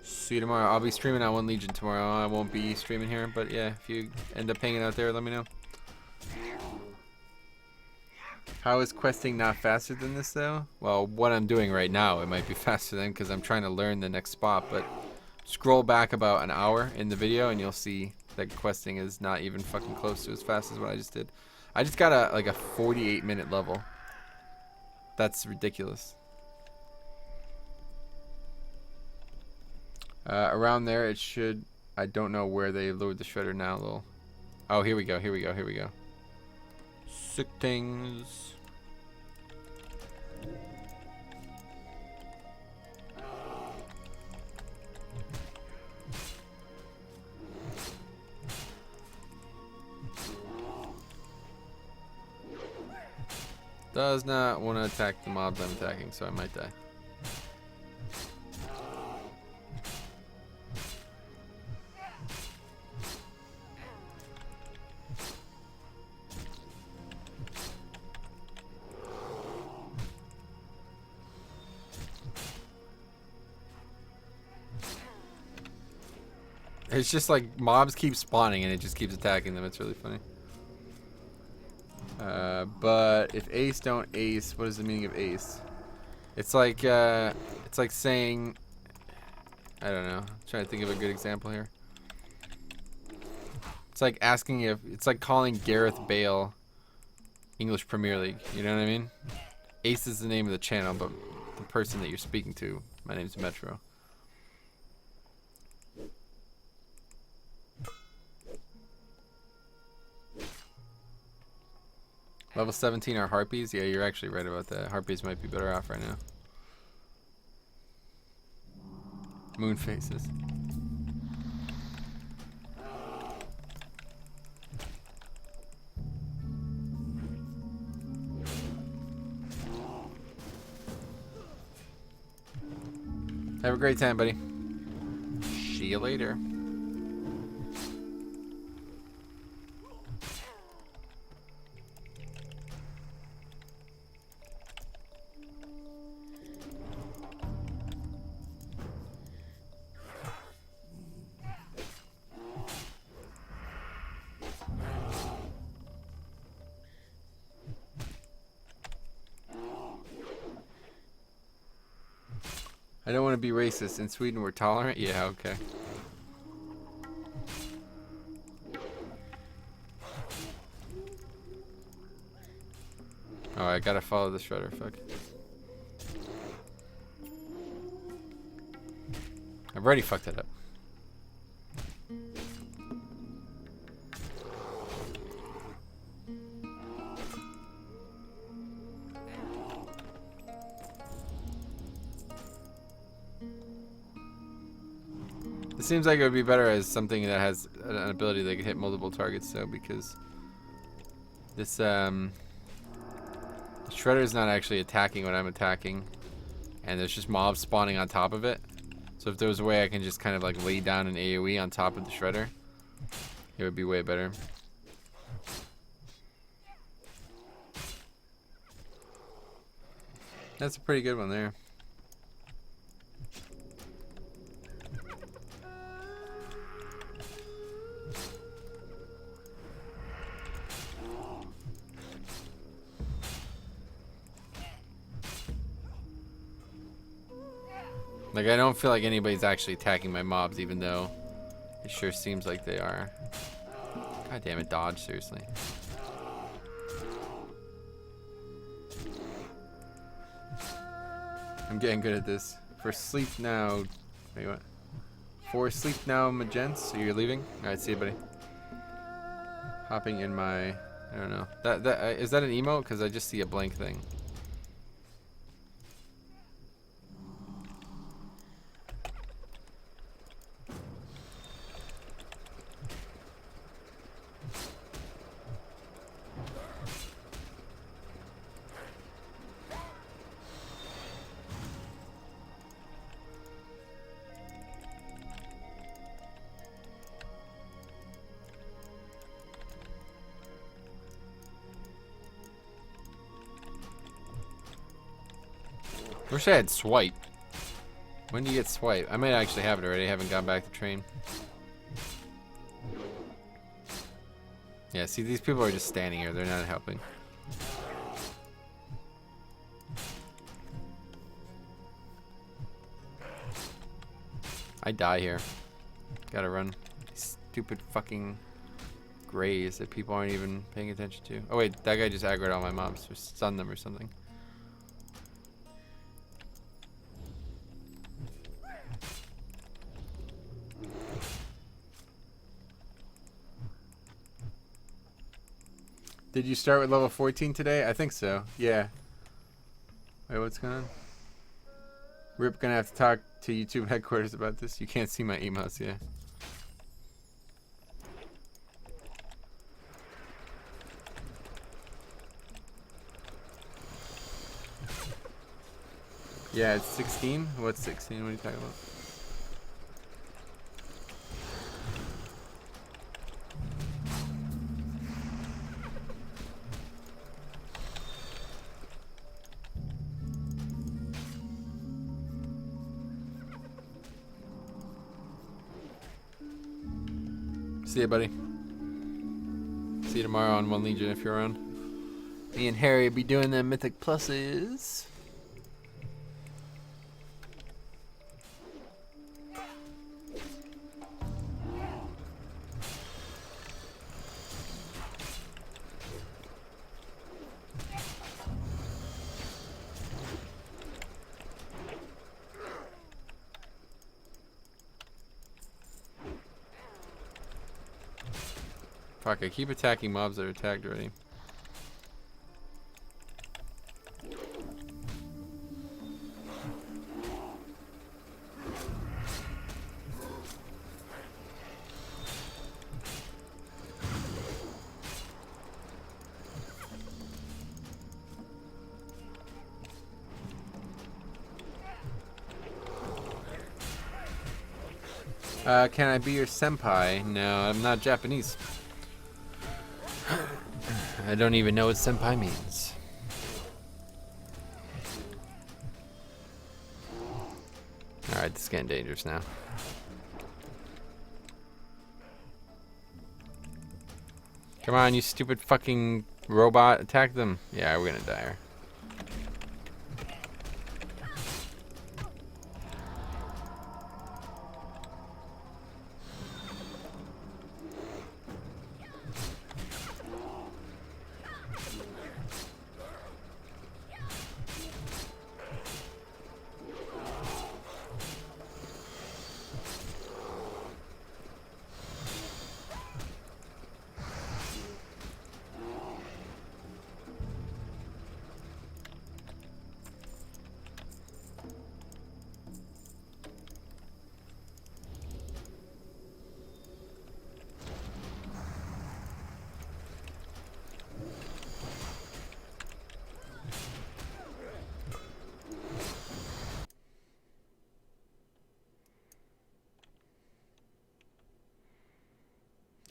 See you tomorrow. I'll be streaming on One Legion tomorrow. I won't be streaming here, but yeah, if you end up hanging out there, let me know. How is questing not faster than this, though? Well, what I'm doing right now, it might be faster than, because I'm trying to learn the next spot, but scroll back about an hour in the video, and you'll see that questing is not even fucking close to as fast as what I just did. I just got a 48-minute level. That's ridiculous. Around there, it should. I don't know where they lowered the shredder now, though. Oh, here we go. Here we go. Here we go. Sick things. Does not want to attack the mobs I'm attacking, so I might die. It's just like mobs keep spawning and it just keeps attacking them. It's really funny. But if ace don't ace, what is the meaning of ace? It's like saying, I don't know. I'm trying to think of a good example here. It's like asking if it's like calling Gareth Bale English Premier League. You know what I mean? Ace is the name of the channel, but the person that you're speaking to, my name's Metro. Level 17 are harpies? Yeah, you're actually right about that. Harpies might be better off right now. Moon faces. Have a great time, buddy. See you later. I don't want to be racist. In Sweden, we're tolerant? Yeah, okay. Oh, I gotta follow the shredder. Fuck. I've already fucked it up. It seems like it would be better as something that has an ability that can hit multiple targets, though, because this shredder is not actually attacking what I'm attacking, and there's just mobs spawning on top of it. So if there was a way I can just kind of like lay down an AoE on top of the shredder, it would be way better. That's a pretty good one there. Like, I don't feel like anybody's actually attacking my mobs, even though it sure seems like they are. God damn it, dodge, seriously. I'm getting good at this. For sleep now... Wait, what? For sleep now, magents, so you're leaving? Alright, see you, buddy. Hopping in my... I don't know. Is that an emote? Because I just see a blank thing. Wish I had swipe. When do you get swipe? I might actually have it already. I haven't gone back to train. Yeah, see, these people are just standing here. They're not helping. I die here. Gotta run. Stupid fucking grays that people aren't even paying attention to. Oh wait, that guy just aggroed all my mobs. Or stunned them or something. Did you start with level 14 today? I think so. Yeah. Wait, what's going on? Rip gonna have to talk to YouTube headquarters about this. You can't see my emails, yeah. Yeah, it's 16. What's 16? What are you talking about? See ya, buddy. See you tomorrow on One Legion if you're around. Me and Harry will be doing the Mythic Pluses. Fuck, I keep attacking mobs that are attacked already. Can I be your senpai? No, I'm not Japanese. I don't even know what senpai means. Alright, this is getting dangerous now. Come on, you stupid fucking robot. Attack them. Yeah, we're gonna die here.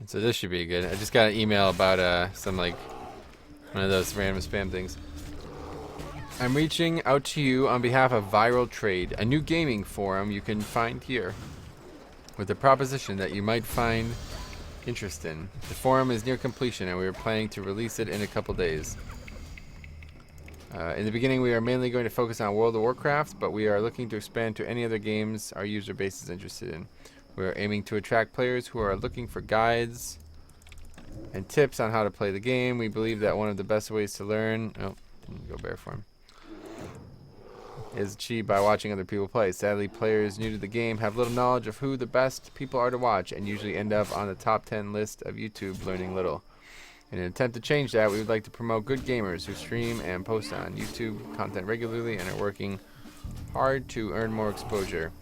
So this should be good. I just got an email about some like one of those random spam things. I'm reaching out to you on behalf of Viral Trade, a new gaming forum you can find here, with a proposition that you might find interest in. The forum is near completion and we are planning to release it in a couple days. In the beginning we are mainly going to focus on World of Warcraft, but we are looking to expand to any other games our user base is interested in. We are aiming to attract players who are looking for guides and tips on how to play the game. We believe that one of the best ways to learn... Oh, go bear form. Is achieved by watching other people play. Sadly, players new to the game have little knowledge of who the best people are to watch and usually end up on the top 10 list of YouTube learning little. In an attempt to change that, we would like to promote good gamers who stream and post on YouTube content regularly and are working hard to earn more exposure.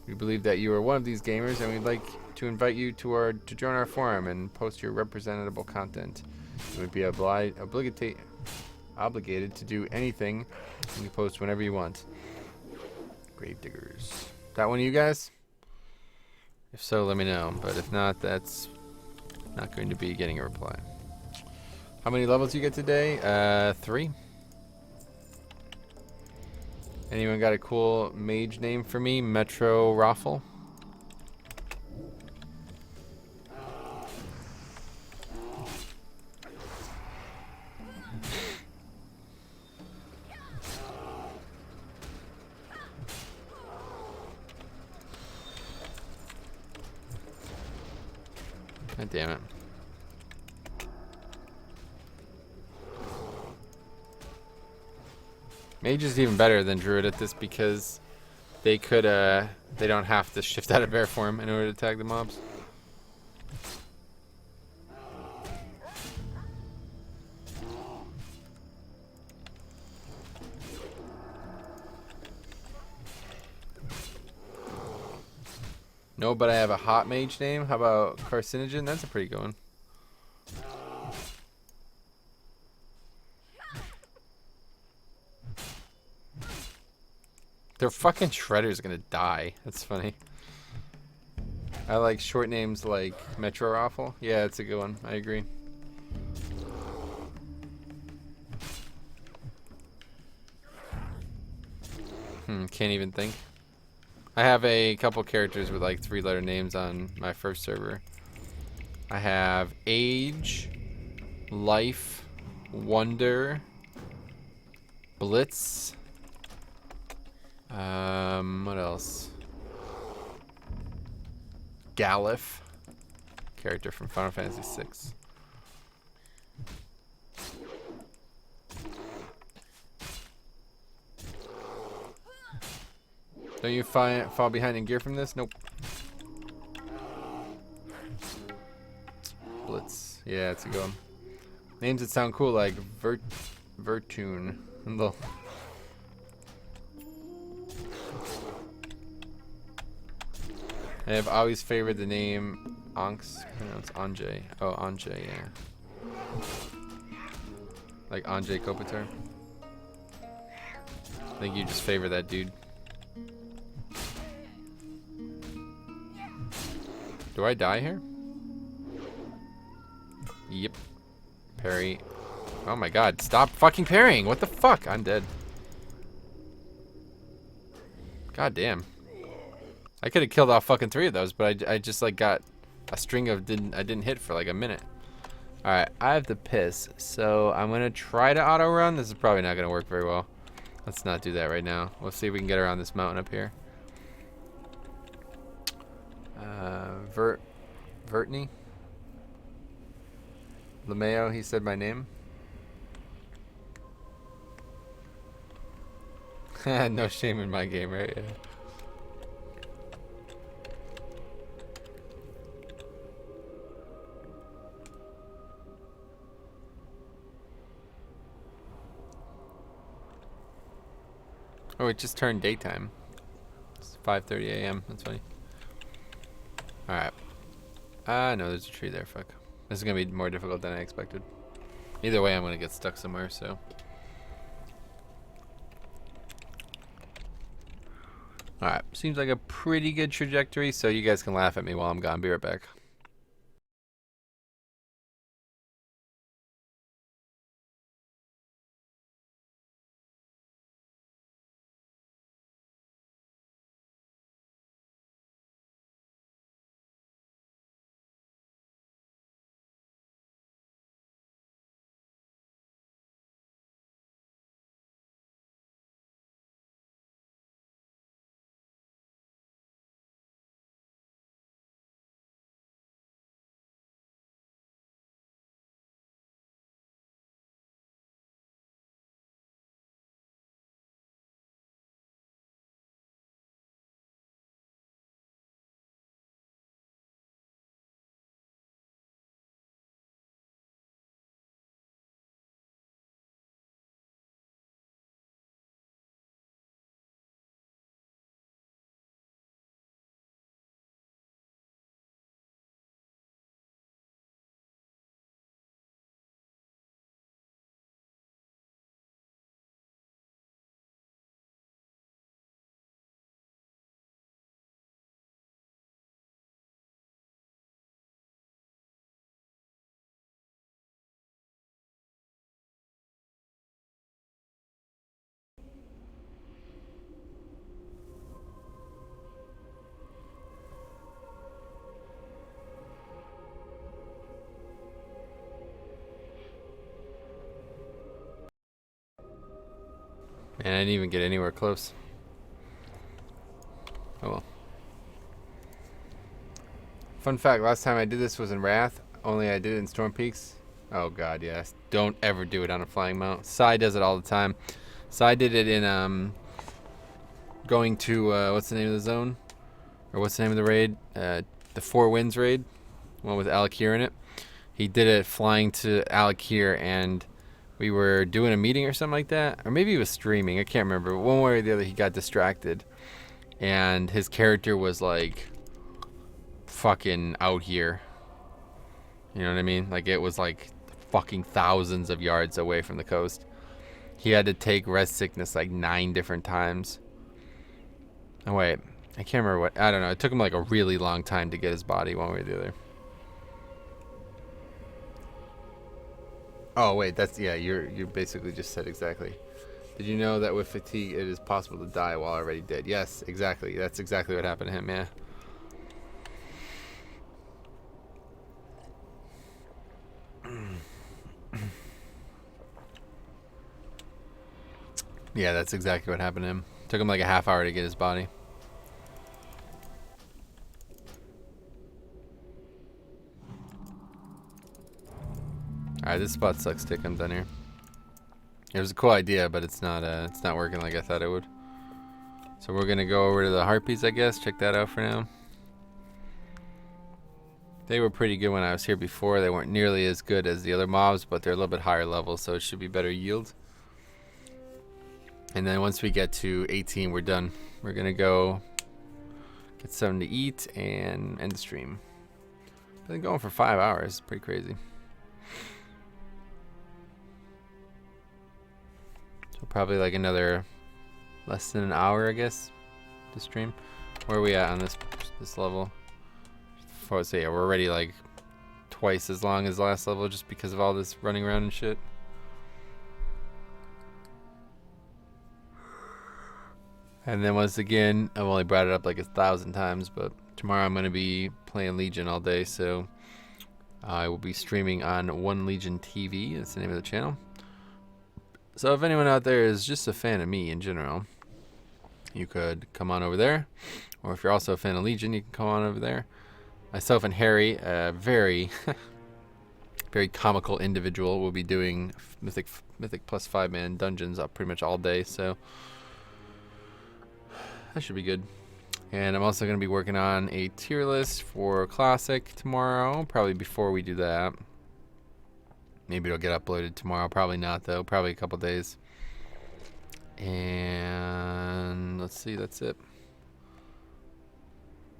We believe that you are one of these gamers and we'd like to invite you to join our forum and post your representable content. You would be obligated to do anything and you post whenever you want. Grave diggers. That one of you guys? If so, let me know. But if not, that's not going to be getting a reply. How many levels you get today? 3. Anyone got a cool mage name for me? Metro Raffle? God damn it. Mage is even better than Druid at this because they don't have to shift out of bear form in order to attack the mobs. No, but I have a hot mage name. How about Carcinogen? That's a pretty good one. Their fucking Shredder's gonna die. That's funny. I like short names like Metro Raffle. Yeah, it's a good one. I agree. Can't even think. I have a couple characters with like 3-letter names on my first server. I have Age, Life, Wonder, Blitz. What else? Galif, character from Final Fantasy VI. Don't you fall behind in gear from this? Nope. Blitz. Yeah, it's a good one. Names that sound cool like Vertune. I have always favored the name Onks, pronounced Anjay. Oh, Anjay, yeah. Like Anjay Kopitar. I think you just favor that dude. Do I die here? Yep. Parry. Oh my god, stop fucking parrying! What the fuck? I'm dead. God damn. I could have killed all fucking 3 of those, but I just like got a string of I didn't hit for like a minute. Alright, I have to piss, so I'm gonna try to auto run. This is probably not gonna work very well. Let's not do that right now. We'll see if we can get around this mountain up here. Vertney? LeMayo, he said my name. No shame in my game, right? Yeah. Oh, it just turned daytime. It's 5:30 a.m. That's funny. Alright. No, there's a tree there. Fuck. This is going to be more difficult than I expected. Either way, I'm going to get stuck somewhere, so. Alright. Seems like a pretty good trajectory, so you guys can laugh at me while I'm gone. Be right back. And I didn't even get anywhere close. Oh well. Fun fact, last time I did this was in Wrath, only I did it in Storm Peaks. Oh god, yes. Don't ever do it on a flying mount. Sai does it all the time. Sai did it in going to what's the name of the zone? Or what's the name of the raid? The Four Winds raid. One with Alakir in it. He did it flying to Alakir, and we were doing a meeting or something like that. Or maybe he was streaming, I can't remember. One way or the other he got distracted. And his character was like fucking out here. You know what I mean? Like it was like fucking thousands of yards away from the coast. He had to take rest sickness like 9 different times. Oh wait, I can't remember what, I don't know. It took him like a really long time to get his body one way or the other. Oh wait, that's, yeah, you basically just said exactly. Did you know that with fatigue it is possible to die while already dead? Yes, exactly. That's exactly what happened to him, yeah. Yeah, that's exactly what happened to him. Took him like a half hour to get his body. Alright, this spot sucks dick. I'm done here. It was a cool idea, but it's not working like I thought it would. So we're gonna go over to the Harpies, I guess. Check that out for now. They were pretty good when I was here before. They weren't nearly as good as the other mobs, but they're a little bit higher level, so it should be better yield. And then once we get to 18, we're done. We're gonna go get something to eat and end the stream. Been going for 5 hours. Pretty crazy. So probably like another less than an hour, I guess, to stream. Where are we at on this level? So yeah, we're already like twice as long as last level just because of all this running around and shit. And then once again, I've only brought it up like 1,000 times, but tomorrow I'm going to be playing Legion all day, so I will be streaming on One Legion TV. That's the name of the channel. So if anyone out there is just a fan of me in general, you could come on over there. Or if you're also a fan of Legion, you can come on over there. Myself and Harry, a very, very comical individual, will be doing Mythic plus 5-man dungeons up pretty much all day, so that should be good. And I'm also going to be working on a tier list for Classic tomorrow, probably before we do that. Maybe it'll get uploaded tomorrow, probably not though, probably a couple days. And let's see, that's it.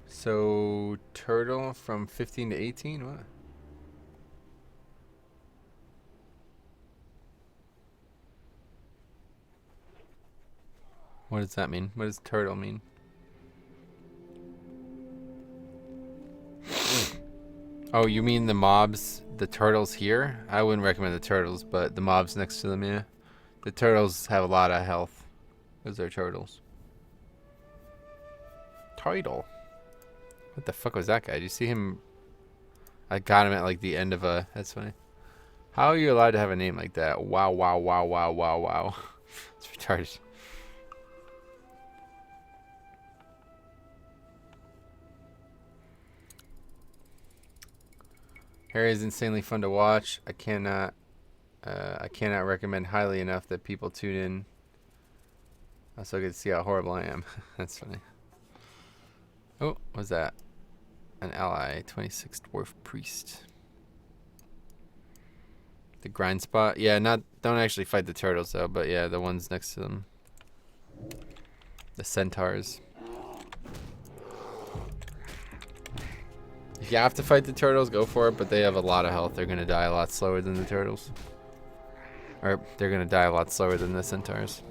So, turtle from 15 to 18? What? What does that mean? What does turtle mean? Oh, you mean the mobs, the turtles here? I wouldn't recommend the turtles, but the mobs next to them, yeah. The turtles have a lot of health. Those are turtles. Title. What the fuck was that guy? Did you see him? I got him at like the end of a... That's funny. How are you allowed to have a name like that? Wow, wow, wow, wow, wow, wow. It's retarded. Harry is insanely fun to watch. I cannot recommend highly enough that people tune in. Also get to see how horrible I am. That's funny. Oh, what's that? An ally, 26 dwarf priest. The grind spot. Yeah, don't actually fight the turtles though, but yeah, the ones next to them. The centaurs. If you have to fight the turtles, go for it, but they have a lot of health. They're gonna die a lot slower than the turtles. Or they're gonna die a lot slower than the centaurs.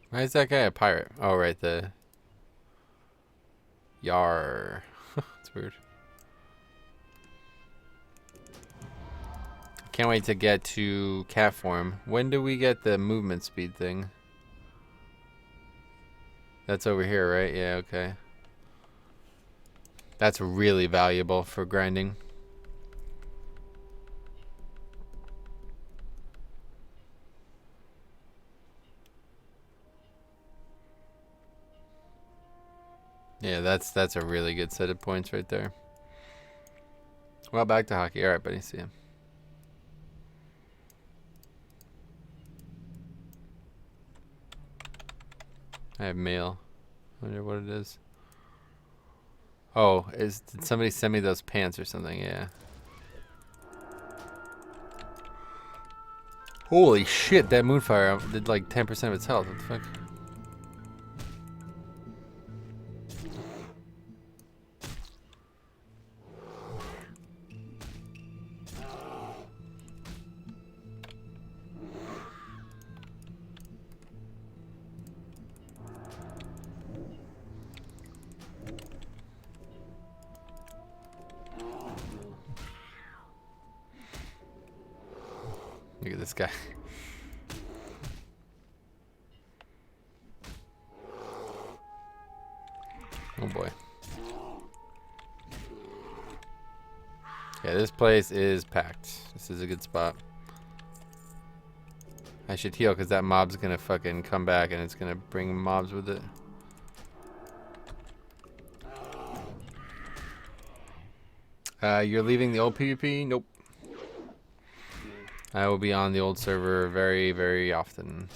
Why is that guy a pirate? Oh, right, the... Yar. That's weird. Can't wait to get to cat form. When do we get the movement speed thing? That's over here, right? Yeah, okay. That's really valuable for grinding. Yeah, that's a really good set of points right there. Well, back to hockey. All right, buddy. See ya. I have mail. Wonder what it is. Oh, did somebody send me those pants or something? Yeah. Holy shit, that Moonfire did like 10% of its health. What the fuck? Look at this guy. Oh boy. Yeah, this place is packed. This is a good spot. I should heal because that mob's gonna fucking come back and it's gonna bring mobs with it. You're leaving the old PvP? Nope. I will be on the old server very, very often.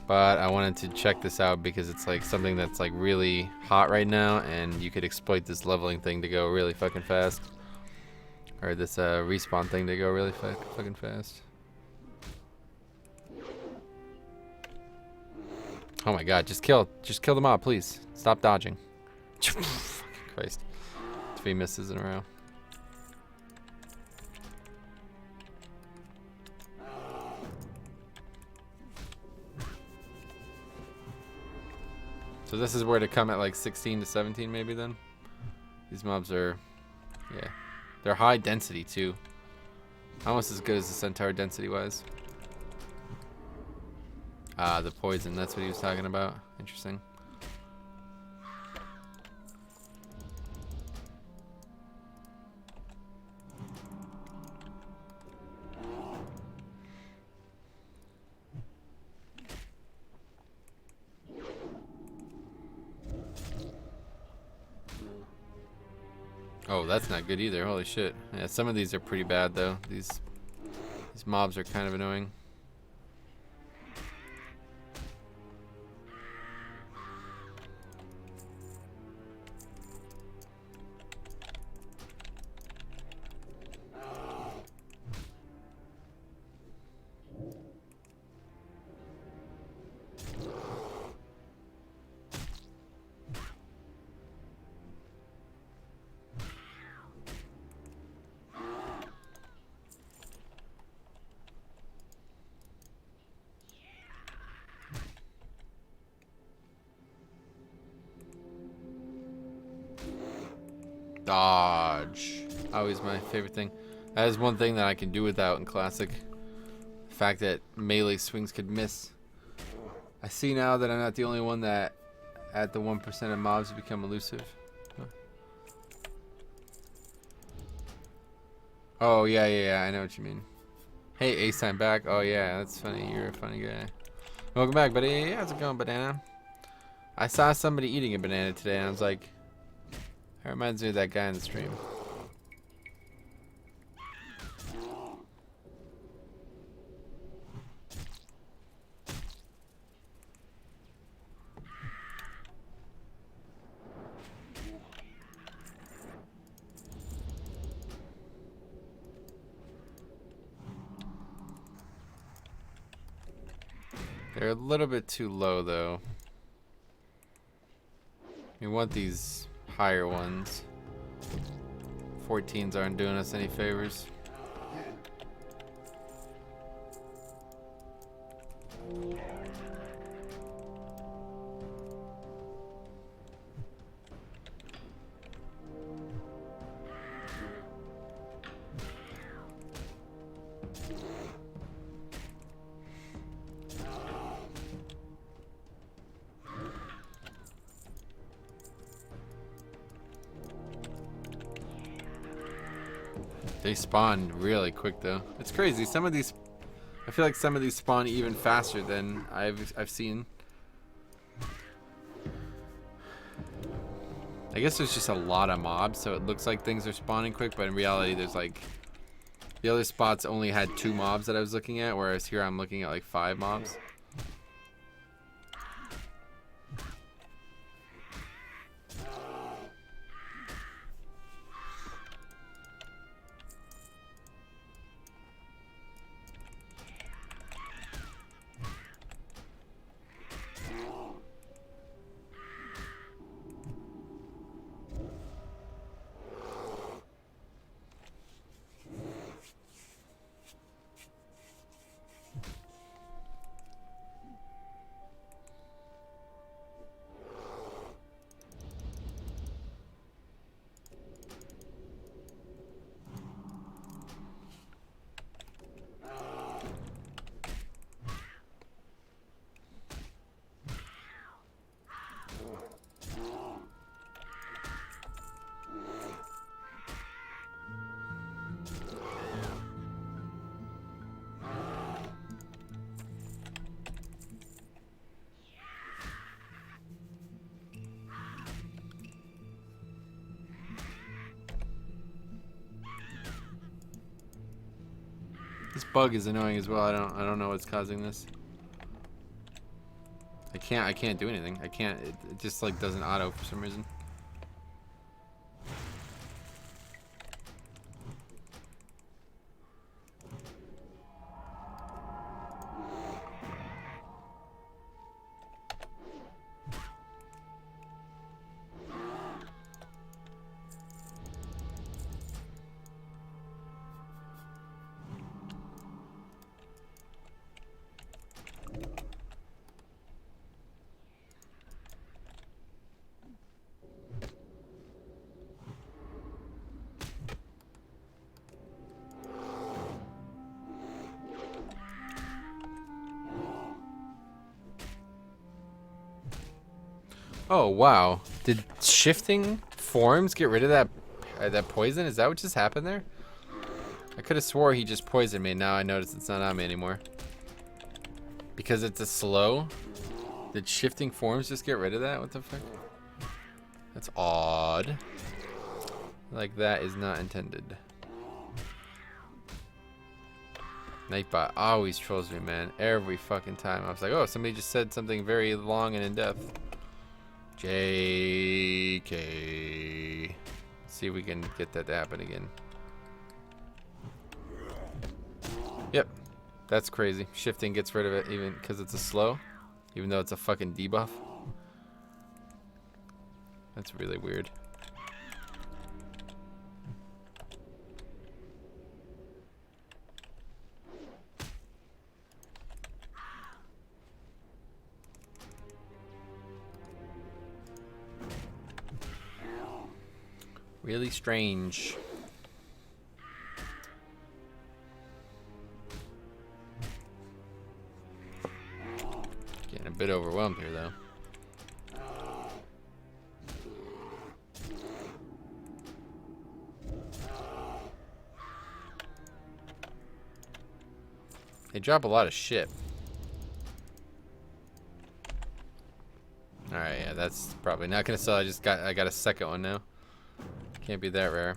But I wanted to check this out because it's like something that's like really hot right now, and you could exploit this leveling thing to go really fucking fast. Or this respawn thing to go really fucking fast. Oh my god, just kill the mob, please. Stop dodging. Fucking Christ. 3 misses in a row. So this is where to come at like 16 to 17 maybe then? These mobs are, yeah. They're high density too. Almost as good as the centaur density wise. Ah, the poison, that's what he was talking about. Interesting. Oh, that's not good either. Holy shit. Yeah, some of these are pretty bad though. These mobs are kind of annoying. Dodge. Always my favorite thing. That is one thing that I can do without in Classic. The fact that melee swings could miss. I see now that I'm not the only one that at the 1% of mobs become elusive. Huh. Oh, yeah, I know what you mean. Hey, Ace, I'm back. Oh, yeah, that's funny. You're a funny guy. Welcome back, buddy. How's it going, banana? I saw somebody eating a banana today, and I was like, that reminds me of that guy in the stream. They're a little bit too low, though. We want these higher ones. 14s aren't doing us any favors. They spawn really quick though. It's crazy. Some of these, I feel like some of these spawn even faster than I've seen. I guess there's just a lot of mobs, so it looks like things are spawning quick, but in reality there's like, the other spots only had 2 mobs that I was looking at, whereas here I'm looking at like 5 mobs. This bug is annoying as well. I don't know what's causing this. I can't do anything. I can't. It just like doesn't auto for some reason. Oh wow! Did shifting forms get rid of that poison? Is that what just happened there? I could have swore he just poisoned me. Now I notice it's not on me anymore. Because it's a slow. Did shifting forms just get rid of that? What the fuck? That's odd. Like that is not intended. Nightbot always trolls me, man. Every fucking time. I was like, oh, somebody just said something very long and in depth. JK. Let's see if we can get that to happen again. Yep. That's crazy. Shifting gets rid of it even because it's a slow. Even though it's a fucking debuff. That's really weird. Really strange. Getting a bit overwhelmed here, though. They drop a lot of shit. Alright, yeah, that's probably not gonna sell. I got a second one now. Can't be that rare.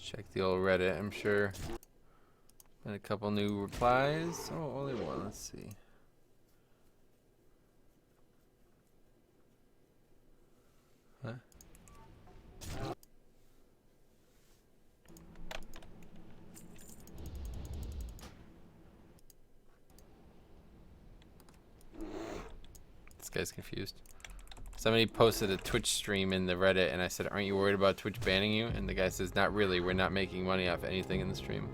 Check the old Reddit, I'm sure. And a couple new replies. Oh, only one. Let's see. Huh? This guy's confused. Somebody posted a Twitch stream in the Reddit, and I said, aren't you worried about Twitch banning you? And the guy says, not really. We're not making money off anything in the stream.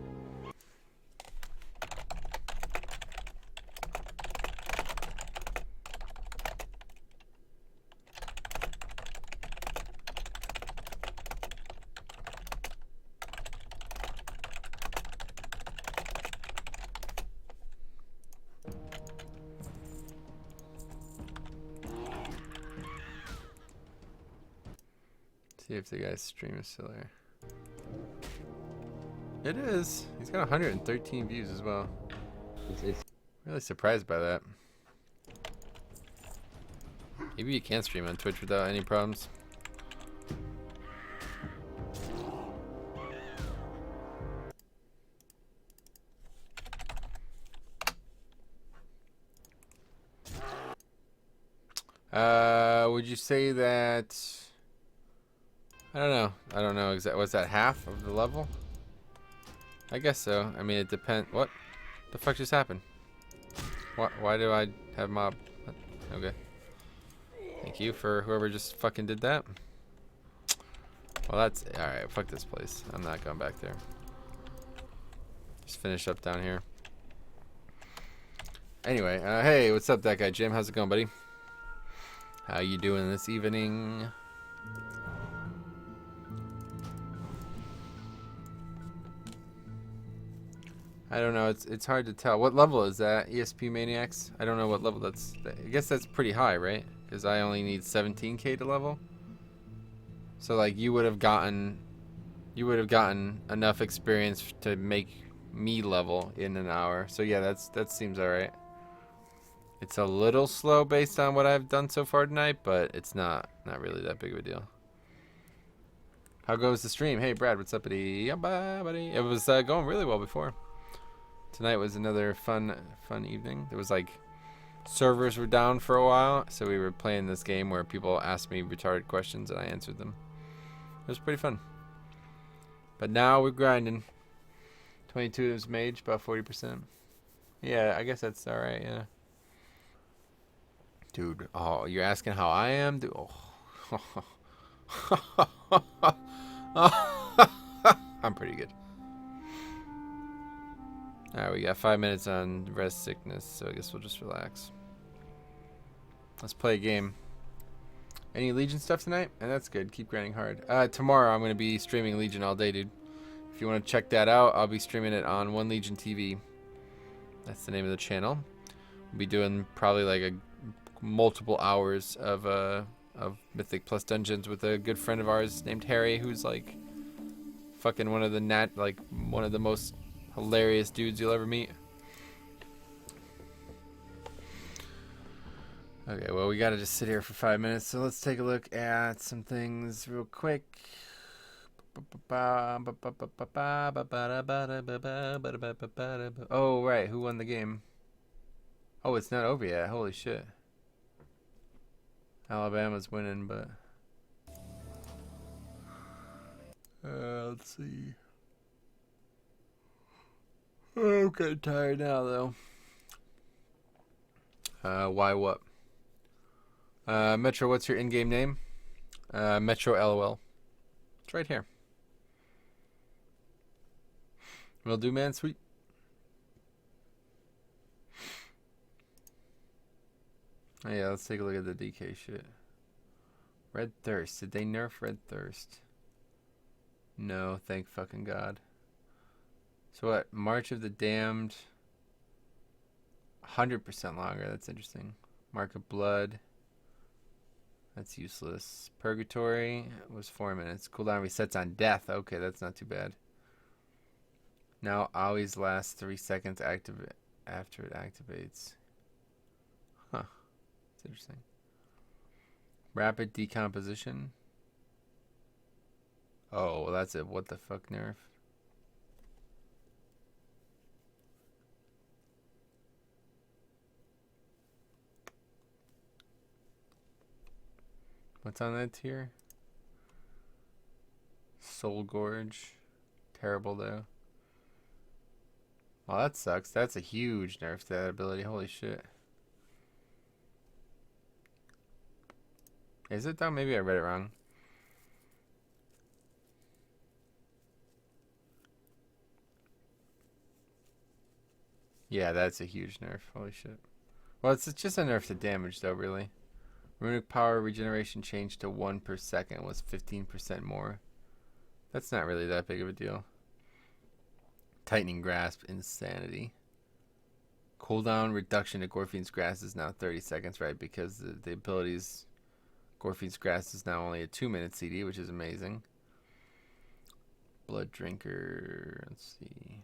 See if the guy's stream is still there. It is. He's got 113 views as well. It's really surprised by that. Maybe you can stream on Twitch without any problems. Would you say that? I don't know. I don't know exactly. Was that half of the level? I guess so. I mean, it depends. What the fuck just happened? Why do I have mob? Okay. Thank you for whoever just fucking did that. Well, that's alright. Fuck this place. I'm not going back there. Just finish up down here. Anyway, hey, what's up, that guy Jim? How's it going, buddy? How you doing this evening? I don't know. It's hard to tell. What level is that? ESP Maniacs? I don't know what level that's. I guess that's pretty high, right? Because I only need 17k to level. So like you would have gotten enough experience to make me level in an hour. So yeah, that seems alright. It's a little slow based on what I've done so far tonight, but it's not really that big of a deal. How goes the stream? Hey Brad, what's up, buddy? Yeah, bye, buddy. It was going really well before. Tonight was another fun evening. There was like servers were down for a while, so we were playing this game where people asked me retarded questions and I answered them. It was pretty fun. But now we're grinding. 22 is mage, about 40%. Yeah, I guess that's alright, yeah. Dude, oh, you're asking how I am? Dude, oh. I'm pretty good. Alright, we got 5 minutes on rest sickness, so I guess we'll just relax. Let's play a game. Any Legion stuff tonight? And that's good. Keep grinding hard. Tomorrow I'm going to be streaming Legion all day, dude. If you want to check that out, I'll be streaming it on One Legion TV. That's the name of the channel. We'll be doing probably like a multiple hours of Mythic Plus Dungeons with a good friend of ours named Harry, who's like fucking one of the most hilarious dudes you'll ever meet. Okay, well, we gotta just sit here for 5 minutes, so let's take a look at some things real quick. Oh, right, who won the game? Oh, it's not over yet. Holy shit. Alabama's winning, but... let's see. I'm getting tired now, though. Why what? Metro, what's your in-game name? Metro LOL. It's right here. Will do, man. Sweet. Oh, yeah, let's take a look at the DK shit. Red Thirst. Did they nerf Red Thirst? No, thank fucking God. So what? March of the Damned. 100% longer. That's interesting. Mark of Blood. That's useless. Purgatory was 4 minutes. Cooldown resets on death. Okay, that's not too bad. Now always lasts 3 seconds after it activates. Huh. That's interesting. Rapid decomposition. Oh, well, that's it. What the fuck nerf? What's on that tier? Soul Gorge. Terrible, though. Well, that sucks. That's a huge nerf to that ability. Holy shit. Is it, though? Maybe I read it wrong. Yeah, that's a huge nerf. Holy shit. Well, it's just a nerf to damage, though, really. Runic power regeneration changed to 1 per second was 15% more. That's not really that big of a deal. Tightening Grasp, insanity. Cooldown reduction to Gorfine's Grasp is now 30 seconds, right? Because the abilities... Gorfine's Grasp is now only a 2-minute CD, which is amazing. Blood Drinker, let's see...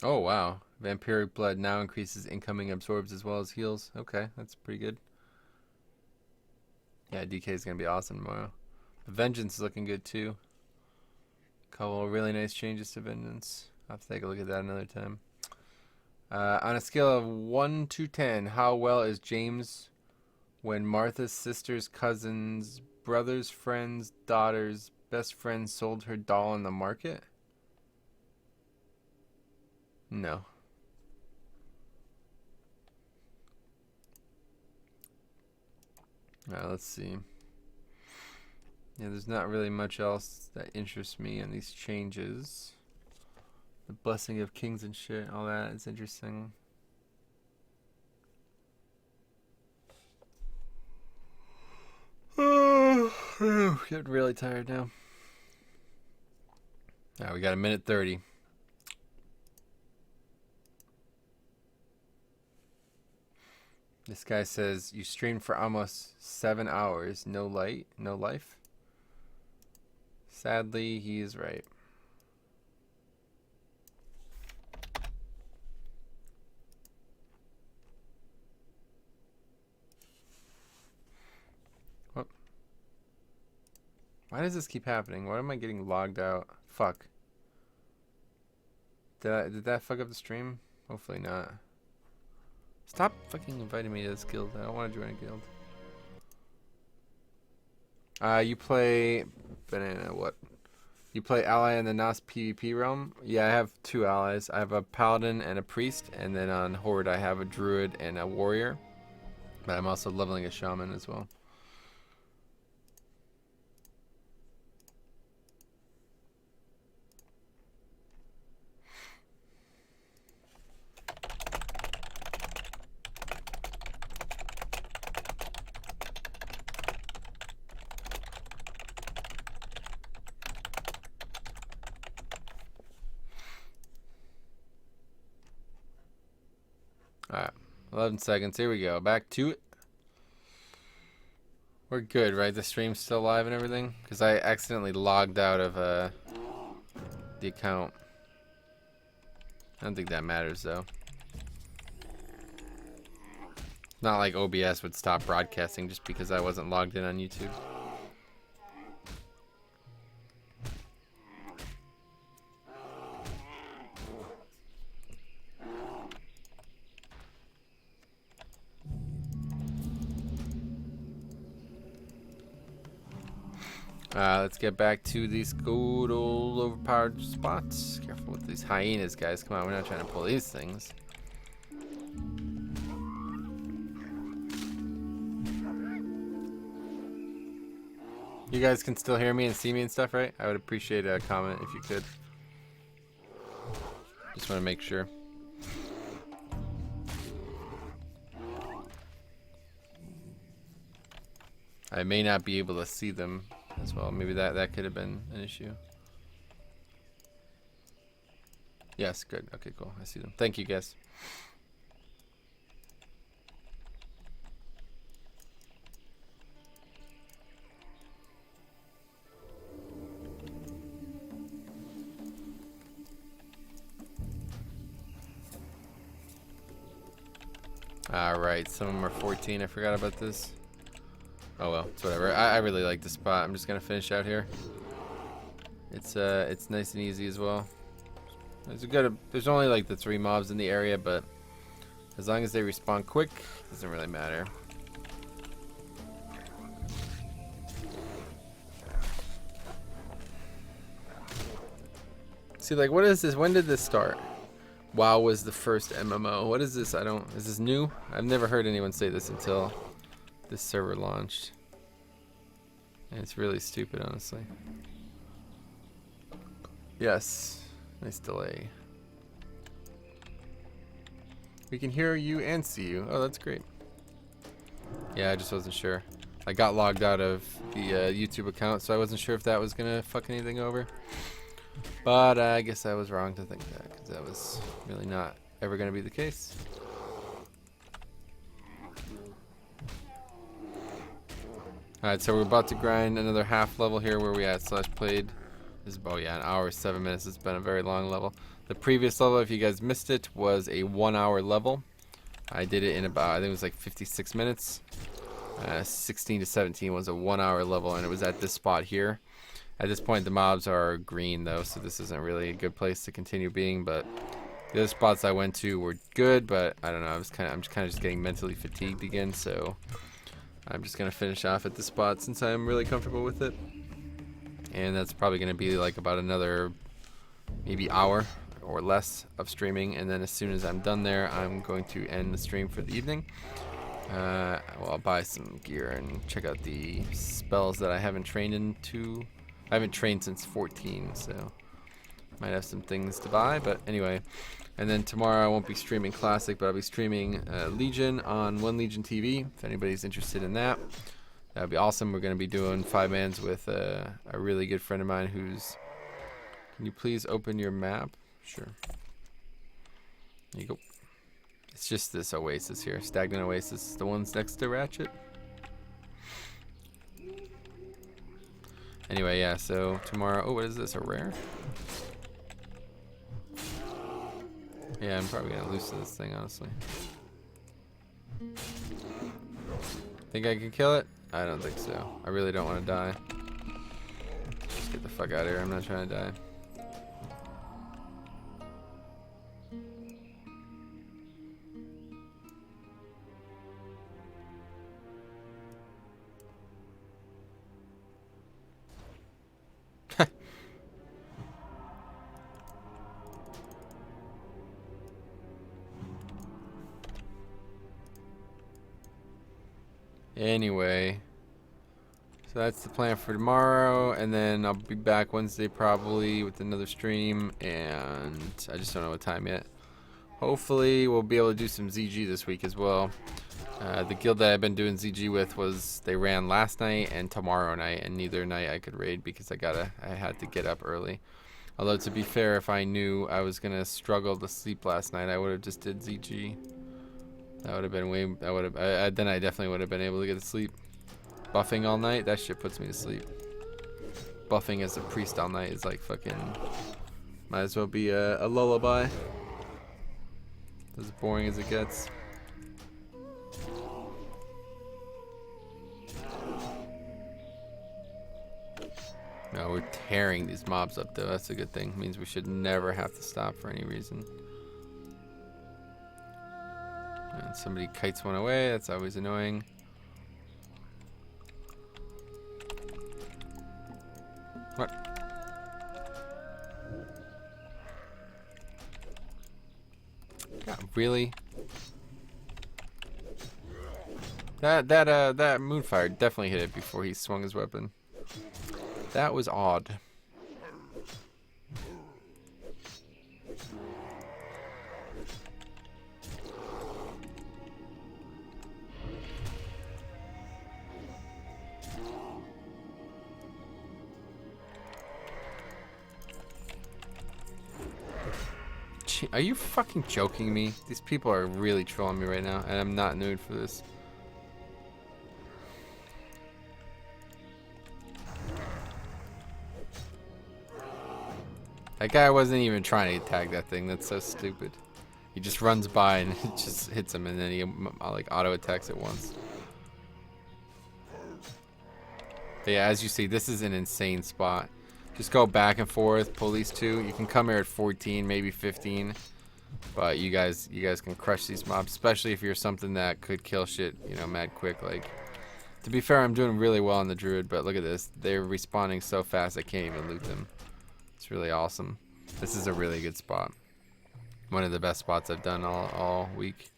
Oh, wow. Vampiric Blood now increases incoming absorbs as well as heals. Okay, that's pretty good. Yeah, DK is going to be awesome tomorrow. Vengeance is looking good, too. Couple of really nice changes to Vengeance. I'll have to take a look at that another time. On a scale of 1 to 10, how well is James when Martha's sister's cousins, brothers, friends, daughters, best friend sold her doll on the market? No. Alright, let's see. Yeah, there's not really much else that interests me in these changes. The blessing of kings and shit, all that is interesting. Getting really tired now. Alright, we got a minute 30. This guy says you streamed for almost 7 hours, no light, no life. Sadly, he is right. What? Why does this keep happening? Why am I getting logged out? Fuck. Did that fuck up the stream? Hopefully not. Stop fucking inviting me to this guild. I don't want to join a guild. You play banana. What? You play ally in the NOS PvP realm? Yeah, I have 2 allies. I have a paladin and a priest, and then on horde I have a druid and a warrior. But I'm also leveling a shaman as well. Alright, 11 seconds. Here we go. Back to it. We're good, right? The stream's still live and everything? Because I accidentally logged out of the account. I don't think that matters, though. Not like OBS would stop broadcasting just because I wasn't logged in on YouTube. Let's get back to these good old overpowered spots. Careful with these hyenas, guys. Come on, we're not trying to pull these things. You guys can still hear me and see me and stuff, right? I would appreciate a comment if you could. Just want to make sure. I may not be able to see them as well. Maybe that could have been an issue. Yes, good. Okay, cool. I see them. Thank you, guys. Alright, some of them are 14. I forgot about this. Oh well, it's whatever. I really like this spot. I'm just gonna finish out here. It's nice and easy as well. There's only like the 3 mobs in the area, but as long as they respawn quick, it doesn't really matter. See, like, what is this? When did this start? WoW was the first MMO. What is this? Is this new? I've never heard anyone say this until this server launched. And it's really stupid, honestly. Yes. Nice delay. We can hear you and see you. Oh, that's great. Yeah, I just wasn't sure. I got logged out of the YouTube account, so I wasn't sure if that was gonna fuck anything over. But I guess I was wrong to think that, because that was really not ever gonna be the case. Alright, so we're about to grind another half level here. Where we at? Slash played. This is, oh yeah, an hour, 7 minutes. It's been a very long level. The previous level, if you guys missed it, was a 1 hour level. I did it in about, I think it was like 56 minutes. 16 to 17 was a 1 hour level, and it was at this spot here. At this point, the mobs are green though, so this isn't really a good place to continue being. But the other spots I went to were good, but I don't know. I'm just kind of getting mentally fatigued again, so I'm just gonna finish off at this spot since I'm really comfortable with it. And that's probably gonna be like about another maybe hour or less of streaming, and then as soon as I'm done there, I'm going to end the stream for the evening. Well, I'll buy some gear and check out the spells that I haven't trained into. I haven't trained since 14, so might have some things to buy. But anyway, and then tomorrow I won't be streaming Classic, but I'll be streaming Legion on One Legion TV. If anybody's interested in that, that would be awesome. We're going to be doing 5-mans with a really good friend of mine who's... Can you please open your map? Sure. There you go. It's just this oasis here, Stagnant Oasis, the ones next to Ratchet. Anyway, yeah, so tomorrow, oh, what is this, a rare? Yeah, I'm probably gonna lose to this thing, honestly. Think I can kill it? I don't think so. I really don't want to die. Just get the fuck out of here, I'm not trying to die. Anyway, so that's the plan for tomorrow, and then I'll be back Wednesday probably with another stream, and I just don't know what time yet. Hopefully we'll be able to do some ZG this week as well. The guild that I've been doing ZG with was, they ran last night and tomorrow night, and neither night I could raid because I had to get up early. Although, to be fair, if I knew I was gonna struggle to sleep last night, I would have just did ZG. That would have been way. That would have. Then I definitely would have been able to get to sleep. Buffing all night, that shit puts me to sleep. Buffing as a priest all night is like fucking. Might as well be a lullaby. As boring as it gets. No, we're tearing these mobs up though. That's a good thing. It means we should never have to stop for any reason. And somebody kites one away. That's always annoying. What? God, really? That Moonfire definitely hit it before he swung his weapon. That was odd. Are you fucking joking me? These people are really trolling me right now, and I'm not in the mood for this. That guy wasn't even trying to tag that thing. That's so stupid. He just runs by and it just hits him, and then he like auto attacks it once. But yeah, as you see, this is an insane spot. Just go back and forth, pull these two. You can come here at 14, maybe 15, but you guys can crush these mobs, especially if you're something that could kill shit, you know, mad quick. Like, to be fair, I'm doing really well on the druid, but look at this. They're respawning so fast I can't even loot them. It's really awesome. This is a really good spot. One of the best spots I've done all week.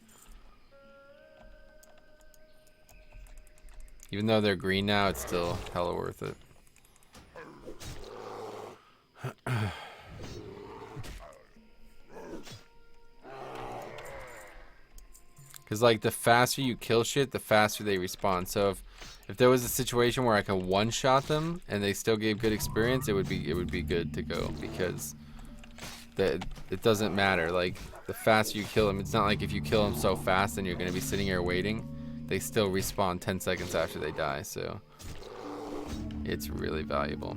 Even though they're green now, it's still hella worth it. Because like the faster you kill shit, the faster they respawn. So if there was a situation where I could one-shot them and they still gave good experience, it would be good to go, because it doesn't matter. Like, the faster you kill them, it's not like if you kill them so fast and you're gonna be sitting here waiting. They still respawn 10 seconds after they die, so it's really valuable.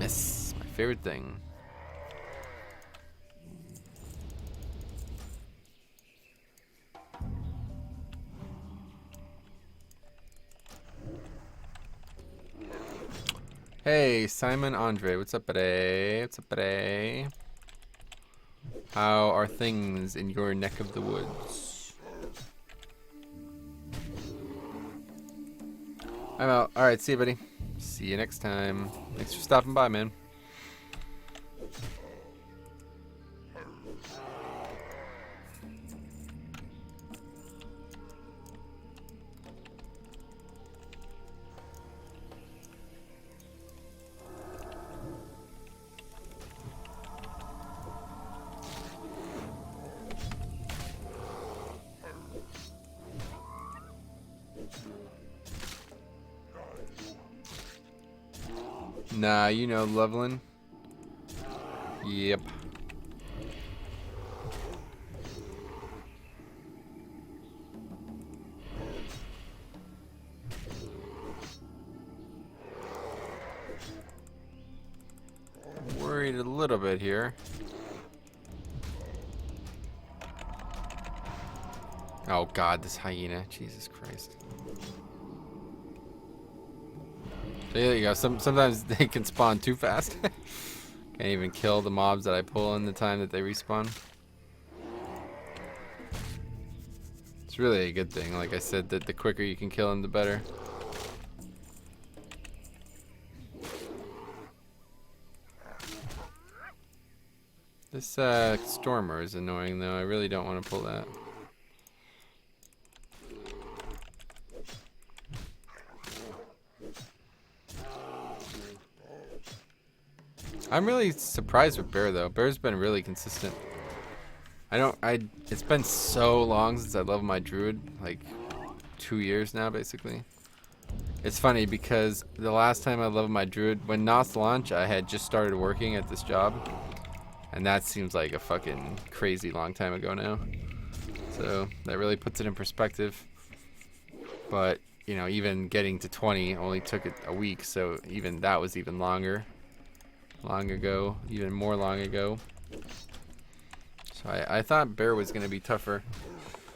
Yes, my favorite thing. Hey, Simon Andre, what's up, buddy? What's up, buddy? How are things in your neck of the woods? I'm out. All right, see you, buddy. See you next time. Thanks for stopping by, man. Nah, you know leveling. Yep. Worried a little bit here. Oh god, this hyena. Jesus Christ. So there you go. Sometimes they can spawn too fast. Can't even kill the mobs that I pull in the time that they respawn. It's really a good thing. Like I said, that the quicker you can kill them, the better. This Stormer is annoying though. I really don't want to pull that. I'm really surprised with Bear though. Bear's been really consistent. It's been so long since I leveled my druid, like 2 years now basically. It's funny because the last time I leveled my druid, when NOS launched, I had just started working at this job. And that seems like a fucking crazy long time ago now. So that really puts it in perspective. But, you know, even getting to 20 only took it a week, so even that was even longer. Long ago, even more long ago. So I thought Bear was gonna be tougher,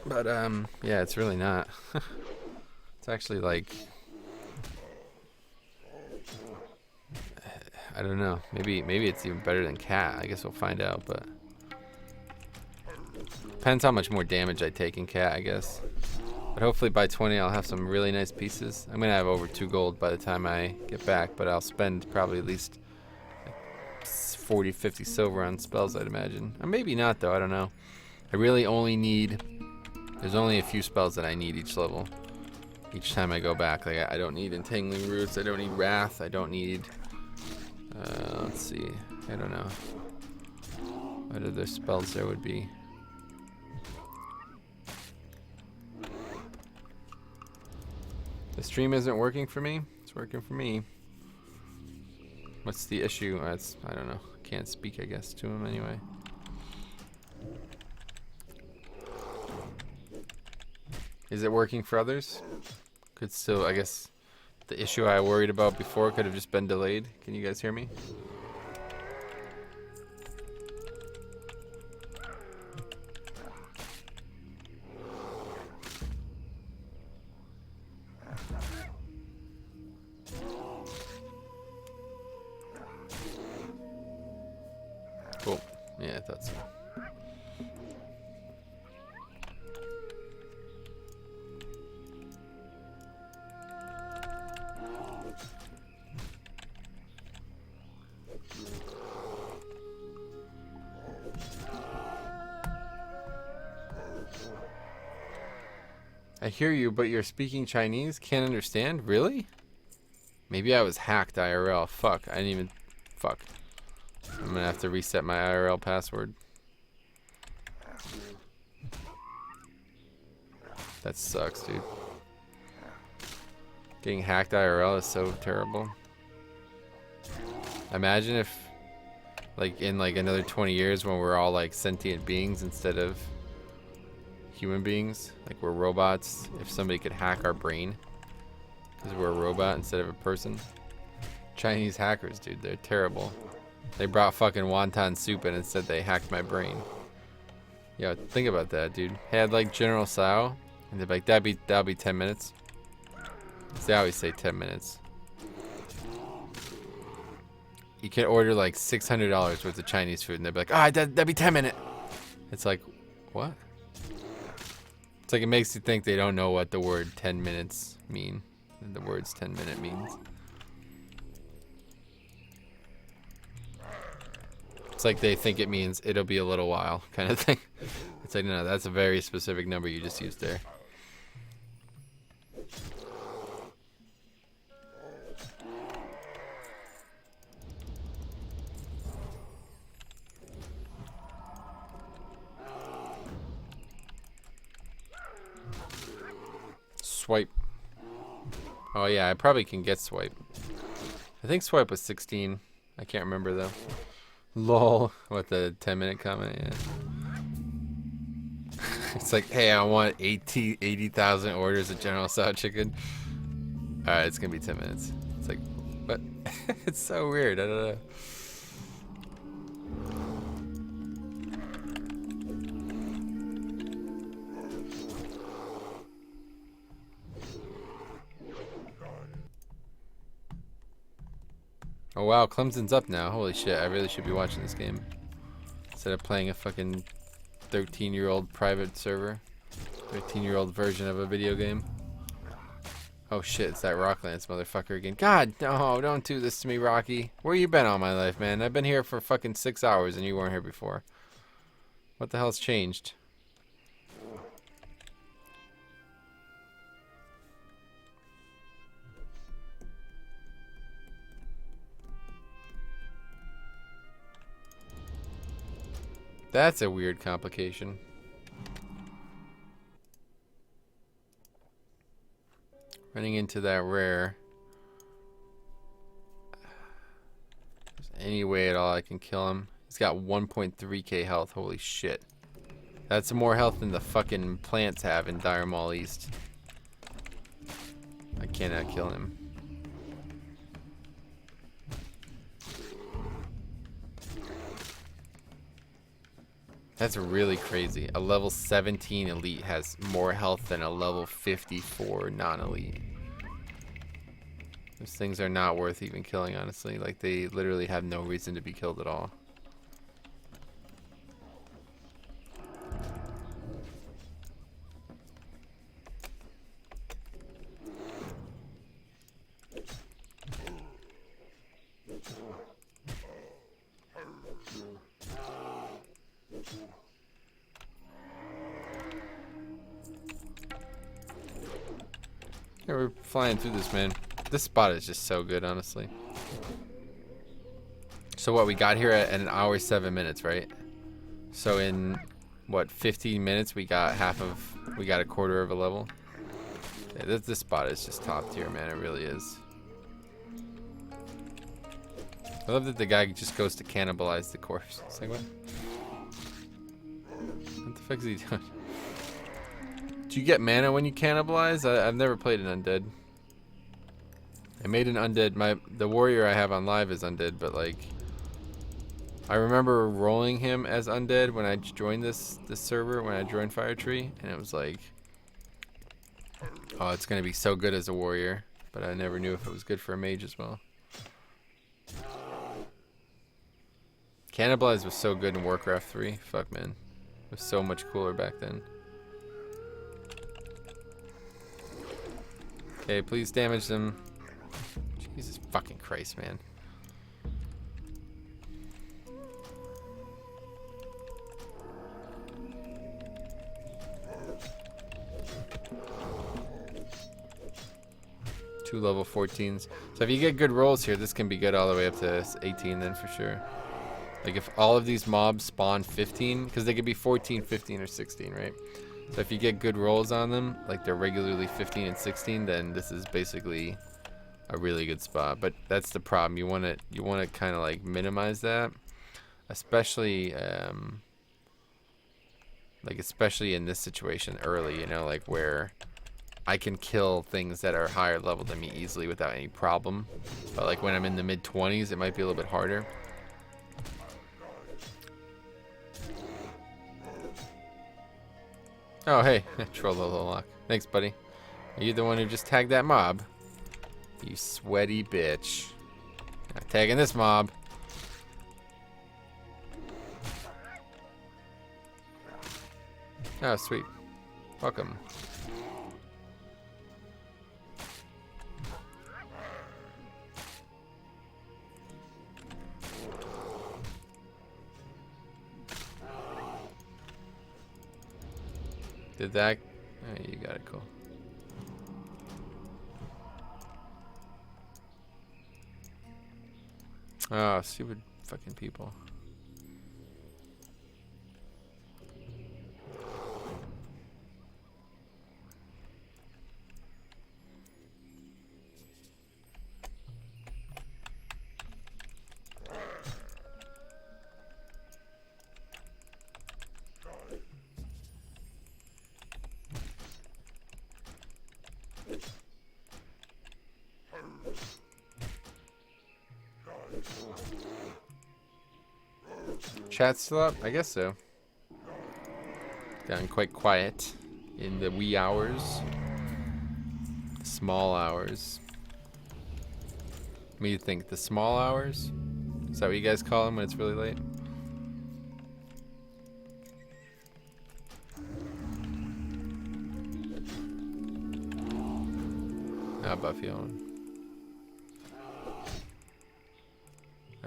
but yeah, it's really not. It's actually like, I don't know. Maybe it's even better than Cat. I guess we'll find out, but depends how much more damage I take in Cat, I guess. But hopefully by 20 I'll have some really nice pieces. I'm gonna have over 2 gold by the time I get back, but I'll spend probably at least 40, 50 silver on spells, I'd imagine. Or maybe not, though. I don't know. I really only need... There's only a few spells that I need each level. Each time I go back. Like, I don't need Entangling Roots. I don't need Wrath. I don't need... let's see. I don't know. What other spells there would be? The stream isn't working for me? It's working for me. What's the issue? I don't know. Can't speak, I guess, to him anyway. Is it working for others? Could still, I guess, the issue I worried about before could have just been delayed. Can you guys hear me? Cool. Yeah, I thought so. I hear you, but you're speaking Chinese? Can't understand? Really? Maybe I was hacked IRL. Fuck. I didn't even... Fuck. I'm gonna have to reset my IRL password. That sucks, dude. Getting hacked IRL is so terrible. Imagine if, like, in like another 20 years when we're all like sentient beings instead of human beings, like we're robots, if somebody could hack our brain because we're a robot instead of a person. Chinese hackers, dude, they're terrible. They brought fucking wonton soup in and said they hacked my brain. Yo, think about that, dude. Had like General Tsao, and they're like, that'll be 10 minutes. They always say 10 minutes. You can order like $600 worth of Chinese food, and they'll be like, ah, that'd be 10 minutes. It's like, what? It's like it makes you think they don't know what the word 10 minutes mean. the words 10-minute means. It's like they think it means it'll be a little while kind of thing. It's like, no, that's a very specific number you just used there. Swipe. Oh yeah, I probably can get swipe. I think swipe was 16. I can't remember though. Lol. What, the 10-minute comment? Yeah. It's like, hey, I want 80,000 orders of General Tso chicken. Alright, it's gonna be 10 minutes. It's like, what? It's so weird. I don't know. Oh wow, Clemson's up now. Holy shit, I really should be watching this game. Instead of playing a fucking 13-year-old private server. 13-year-old version of a video game. Oh shit, it's that Rocklands motherfucker again. God, no, don't do this to me, Rocky. Where you been all my life, man? I've been here for fucking 6 hours and you weren't here before. What the hell's changed? That's a weird complication. Running into that rare. If there's any way at all I can kill him. He's got 1.3k health. Holy shit. That's more health than the fucking plants have in Dire Mall East. I cannot kill him. That's really crazy. A level 17 elite has more health than a level 54 non-elite. Those things are not worth even killing, honestly. Like, they literally have no reason to be killed at all. Yeah, we're flying through this, man. This spot is just so good, honestly. So what, we got here at an hour 7 minutes, right? So in what, 15 minutes we got a quarter of a level. Yeah, this spot is just top tier, man. It really is. I love that the guy just goes to cannibalize the corpse. It's like, what? What the fuck is he doing? Do you get mana when you cannibalize? I've never played an undead. I made an undead. The warrior I have on live is undead, but like, I remember rolling him as undead when I joined this server, when I joined Firetree, and it was like, oh, it's gonna be so good as a warrior, but I never knew if it was good for a mage as well. Cannibalize was so good in Warcraft 3. Fuck, man, it was so much cooler back then. Okay, please damage them. Jesus fucking Christ, man. Two level 14s. So if you get good rolls here, this can be good all the way up to 18 then for sure. Like if all of these mobs spawn 15, because they could be 14, 15, or 16, right? So if you get good rolls on them, like they're regularly 15 and 16, then this is basically a really good spot. But that's the problem. You want to kind of like minimize that, especially especially in this situation early, you know, like where I can kill things that are higher level than me easily without any problem. But like when I'm in the mid 20s, it might be a little bit harder. Oh, hey, troll level lock. Thanks, buddy. Are you the one who just tagged that mob? You sweaty bitch. Not tagging this mob. Oh, sweet. Welcome. Did that? Oh, you got it. Cool. Oh, stupid fucking people. Chat still up? I guess so. Gotten quite quiet in the wee hours. Small hours. What do you think? The small hours? Is that what you guys call them when it's really late? How about feeling?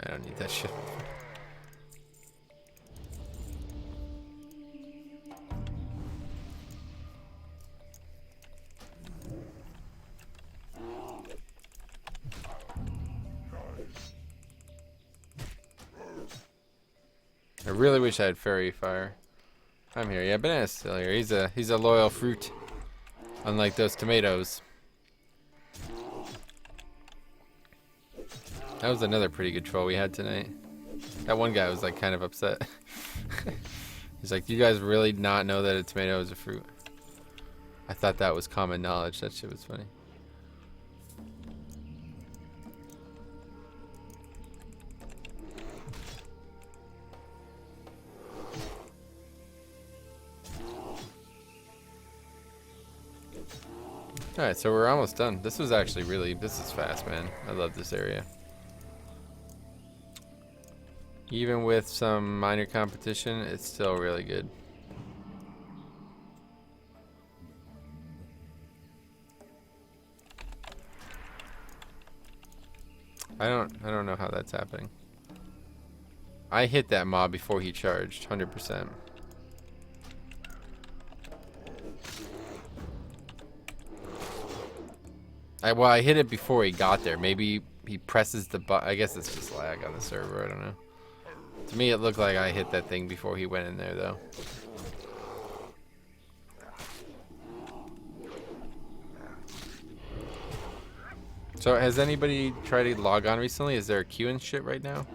I don't need that shit. I really wish I had fairy fire. I'm here. Yeah, Banana's still here. He's a loyal fruit. Unlike those tomatoes. That was another pretty good troll we had tonight. That one guy was like kind of upset. He's like, "Do you guys really not know that a tomato is a fruit?" I thought that was common knowledge. That shit was funny. Alright, so we're almost done. This was actually this is fast, man. I love this area. Even with some minor competition, it's still really good. I don't know how that's happening. I hit that mob before he charged, 100%. I hit it before he got there. Maybe he presses the button. I guess it's just lag on the server. I don't know. To me, it looked like I hit that thing before he went in there, though. So, has anybody tried to log on recently? Is there a queue and shit right now?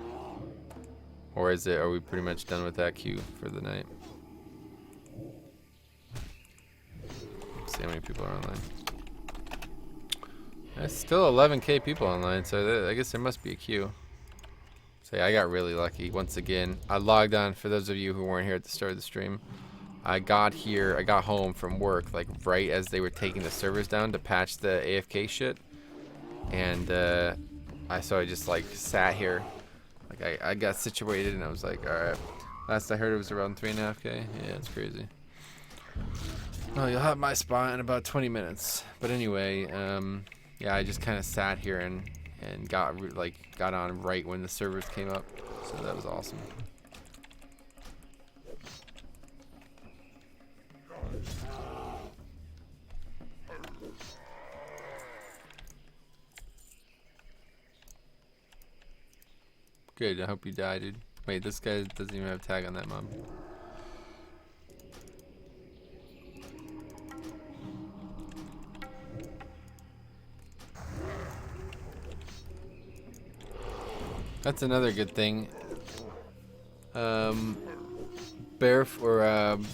Or are we pretty much done with that queue for the night? Let's see how many people are online. There's still 11k people online, so I guess there must be a queue. So yeah, I got really lucky. Once again, I logged on, for those of you who weren't here at the start of the stream. I got home from work, like right as they were taking the servers down to patch the AFK shit. And I just like sat here. Like I got situated and I was like, alright. Last I heard it was around 3.5k. Yeah, it's crazy. Well, you'll have my spot in about 20 minutes. But anyway, yeah, I just kind of sat here and got on right when the servers came up, so that was awesome. Good. I hope you die, dude. Wait, this guy doesn't even have a tag on that mob. That's another good thing.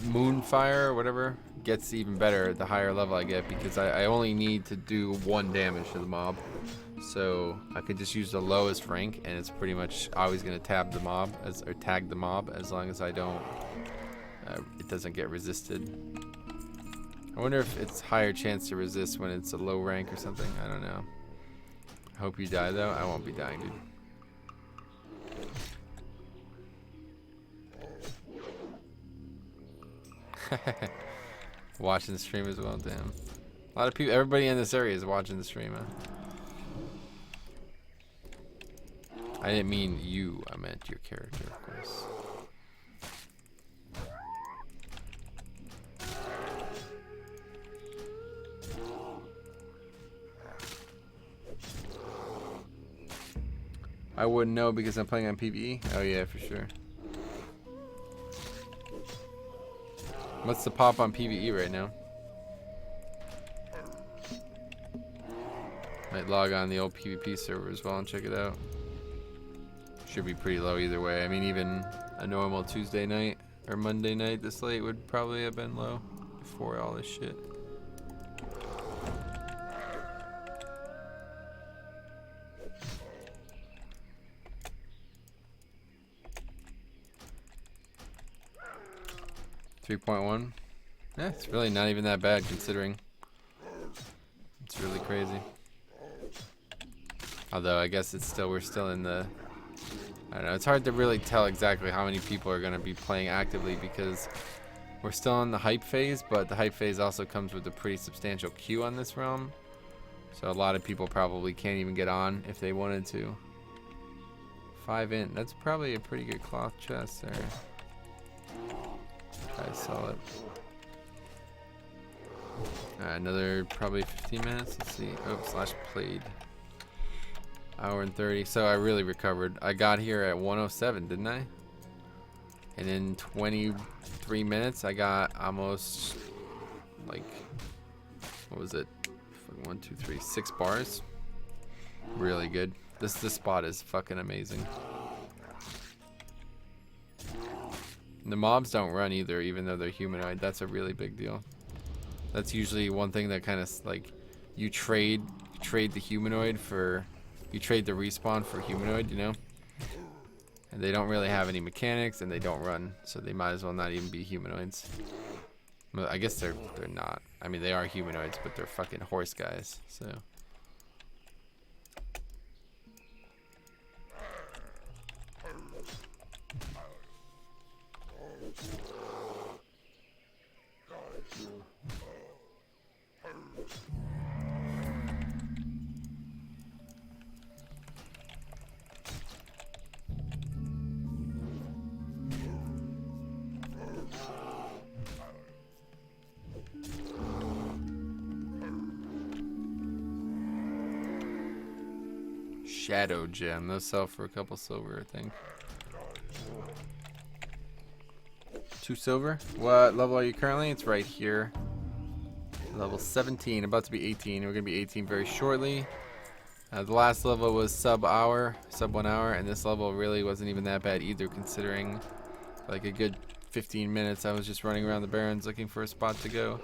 Moonfire or whatever gets even better the higher level I get, because I only need to do 1 damage to the mob. So I could just use the lowest rank and it's pretty much always gonna tag the mob as long as I don't it doesn't get resisted. I wonder if it's higher chance to resist when it's a low rank or something. I don't know. I hope you die though. I won't be dying, dude. Watching the stream as well, damn. A lot of people, everybody in this area is watching the stream, huh? I didn't mean you, I meant your character, of course. I wouldn't know because I'm playing on PvE. Oh yeah, for sure. What's the pop on PvE right now? Might log on the old PvP server as well and check it out. Should be pretty low either way. I mean, even a normal Tuesday night or Monday night this late would probably have been low before all this shit. .1. Yeah, it's really not even that bad considering. It's really crazy. Although I guess it's still, we're still in the, I don't know, it's hard to really tell exactly how many people are going to be playing actively because we're still in the hype phase, but the hype phase also comes with a pretty substantial queue on this realm. So a lot of people probably can't even get on if they wanted to. 5 int, that's probably a pretty good cloth chest there. I saw it. Another probably 15 minutes. Let's see. Oh, slash played. Hour and 30. So I really recovered. I got here at 107, didn't I? And in 23 minutes, I got almost like, what was it? 1, 2, 3, 6 bars. Really good. This spot is fucking amazing. The mobs don't run either, even though they're humanoid. That's a really big deal. That's usually one thing that kind of like you trade the humanoid for, you trade the respawn for humanoid, you know. And they don't really have any mechanics, and they don't run, so they might as well not even be humanoids. Well, I guess they're not. I mean, they are humanoids, but they're fucking horse guys. So. Shadow gem. Those sell for a couple silver, I think. 2 silver. What level are you currently? It's right here. Level 17. About to be 18. We're gonna be 18 very shortly. The last level was sub 1 hour, and this level really wasn't even that bad either, considering like a good 15 minutes I was just running around the barrens looking for a spot to go.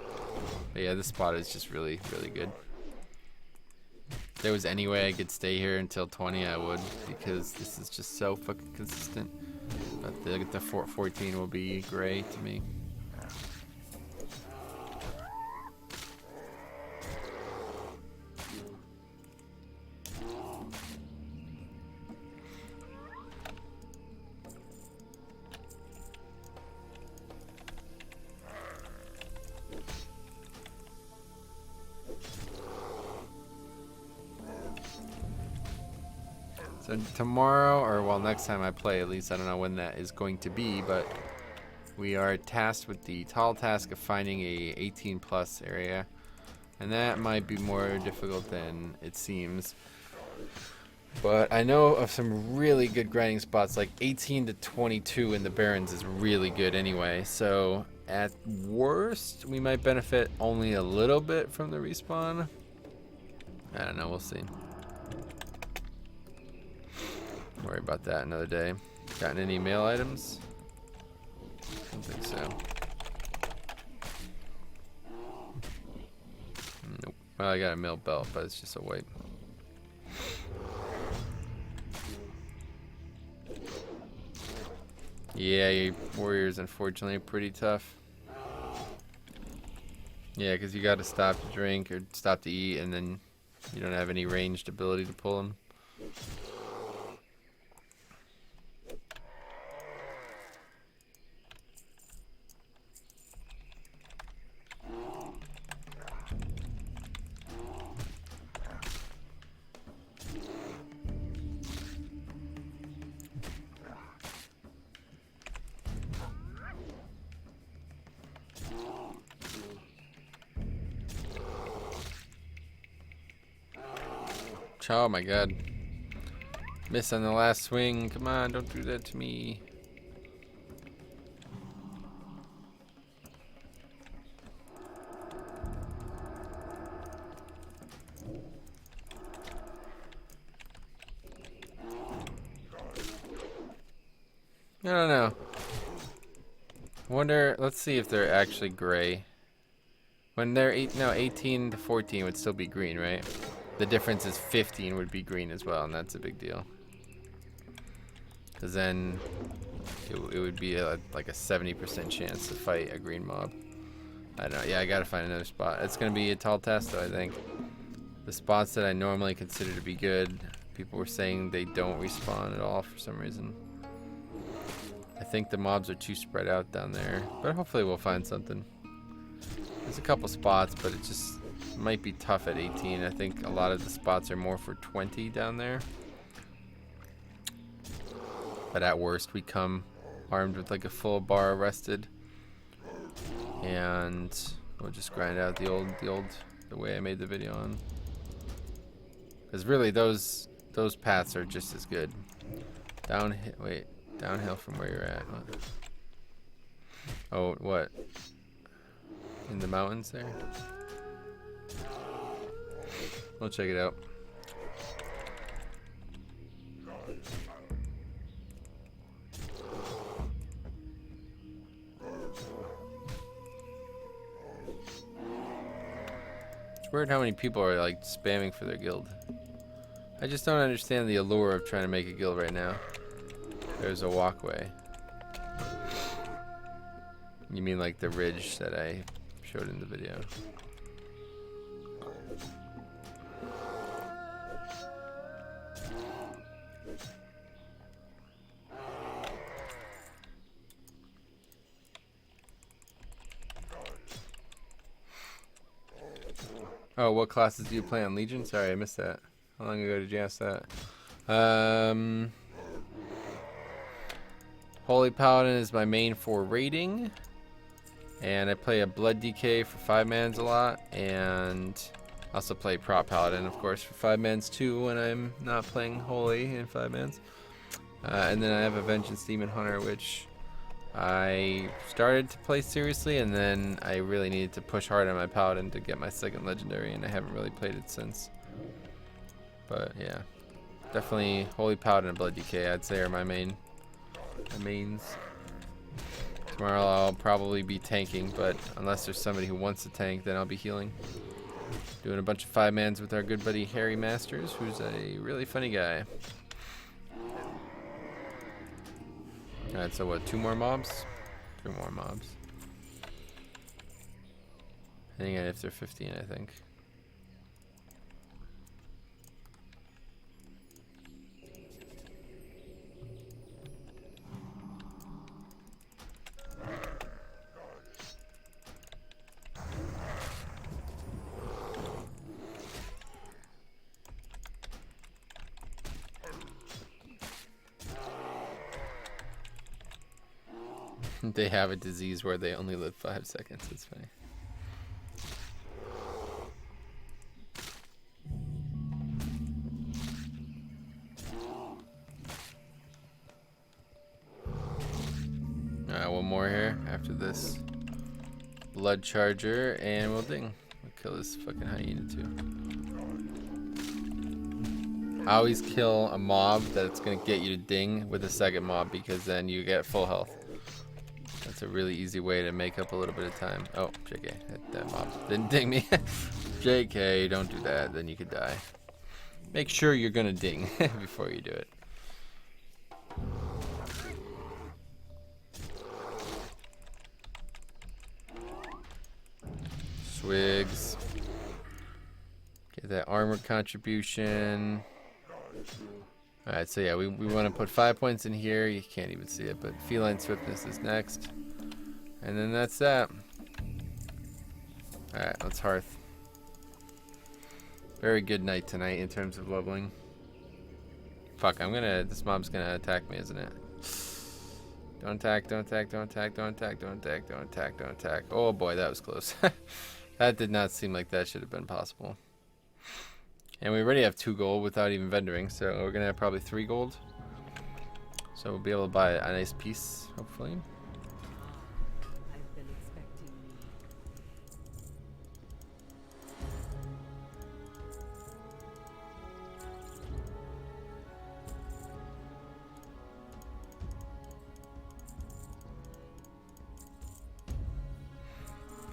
But yeah, this spot is just really, really good. If there was any way I could stay here until 20, I would, because this is just so fucking consistent. But the 14 will be gray to me. So tomorrow, or well, next time I play, at least I don't know when that is going to be, but we are tasked with the tall task of finding a 18 plus area, and that might be more difficult than it seems. But I know of some really good grinding spots, like 18 to 22 in the Barrens is really good anyway. So at worst, we might benefit only a little bit from the respawn. I don't know, we'll see. Worry about that another day. Gotten any mail items? I don't think so. Nope. Well, I got a mail belt, but it's just a white. Yeah, your warriors unfortunately are pretty tough. Yeah, because you got to stop to drink or stop to eat, and then you don't have any ranged ability to pull them. Oh my god. Miss on the last swing. Come on, don't do that to me. I don't know. Wonder, let's see if they're actually gray. When they're 18 to 14 would still be green, right? The difference is 15 would be green as well, and that's a big deal. Because then it would be like a 70% chance to fight a green mob. I don't know. Yeah, I gotta find another spot. It's gonna be a tall task, though, I think. The spots that I normally consider to be good, people were saying they don't respawn at all for some reason. I think the mobs are too spread out down there, but hopefully we'll find something. There's a couple spots, but it just might be tough at 18. I think a lot of the spots are more for 20 down there. But at worst, we come armed with like a full bar arrested, and we'll just grind out the way I made the video on. Because really, those paths are just as good. Downhill from where you're at. What? Oh, what? In the mountains there? We'll check it out. It's weird how many people are like spamming for their guild. I just don't understand the allure of trying to make a guild right now. There's a walkway. You mean like the ridge that I showed in the video? Oh, what classes do you play on Legion? Sorry, I missed that. How long ago did you ask that? Holy Paladin is my main for raiding. And I play a Blood DK for 5-mans a lot. And I also play Prop Paladin, of course, for 5-mans too when I'm not playing Holy in 5-mans. And then I have a Vengeance Demon Hunter, which I started to play seriously, and then I really needed to push hard on my Paladin to get my second legendary, and I haven't really played it since. But yeah, definitely Holy Paladin and Blood DK I'd say are my mains. Tomorrow I'll probably be tanking, but unless there's somebody who wants to tank, then I'll be healing. Doing a bunch of 5-mans with our good buddy Harry Masters, who's a really funny guy. Alright, so what, 2 more mobs? 3 more mobs. Depending on if they're 15, I think. They have a disease where they only live 5 seconds. It's funny. Alright, one more here after this blood charger, and we'll ding. We'll kill this fucking hyena too. I always kill a mob that's gonna get you to ding with a second mob, because then you get full health. That's a really easy way to make up a little bit of time. Oh, JK, that mob didn't ding me. JK, don't do that, then you could die. Make sure you're gonna ding before you do it. Swigs. Get that armor contribution. Alright, so yeah, we want to put 5 points in here. You can't even see it, but Feline Swiftness is next. And then that's that. Alright, let's Hearth. Very good night tonight in terms of leveling. Fuck, this mob's gonna attack me, isn't it? Don't attack, don't attack, don't attack, don't attack, don't attack, don't attack, don't attack. Oh boy, that was close. That did not seem like that should have been possible. And we already have 2 gold without even vendoring, so we're gonna have probably 3 gold. So we'll be able to buy a nice piece, hopefully. I've been expecting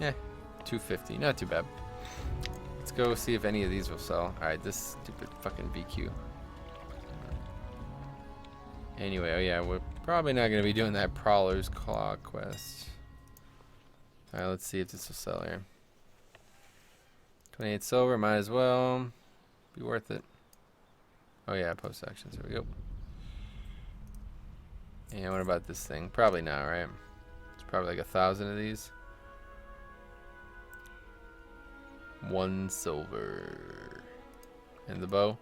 you. Yeah, 250, not too bad. Let's go see if any of these will sell. Alright, this stupid fucking VQ. Anyway, oh yeah, we're probably not going to be doing that Prowler's Claw quest. Alright, let's see if this will sell here. 28 silver, might as well be worth it. Oh yeah, post actions, here we go. And what about this thing? Probably not, right? It's probably like 1,000 of these. 1 silver. And the bow.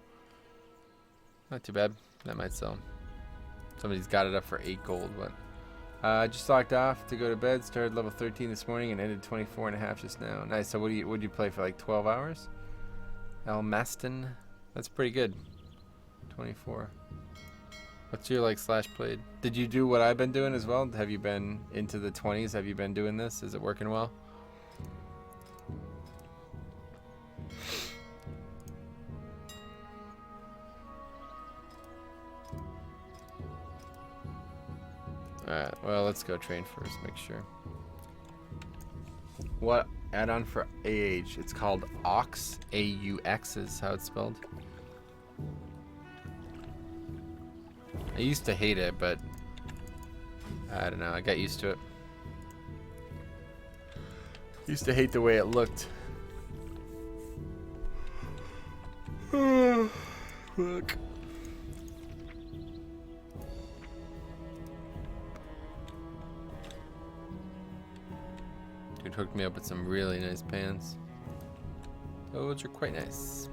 Not too bad. That might sell. Somebody's got it up for 8 gold, but I just locked off to go to bed. Started level 13 this morning and ended 24 and a half just now. Nice. So would you play for like 12 hours? El Maston. That's pretty good. 24. What's your like slash played? Did you do what I've been doing as well? Have you been into the 20s? Have you been doing this? Is it working well? Alright, well, let's go train first, make sure. What add-on for AH? It's called AUX. AUX is how it's spelled. I used to hate it, but I don't know, I got used to it. Used to hate the way it looked. Look. Dude hooked me up with some really nice pants. Those are quite nice.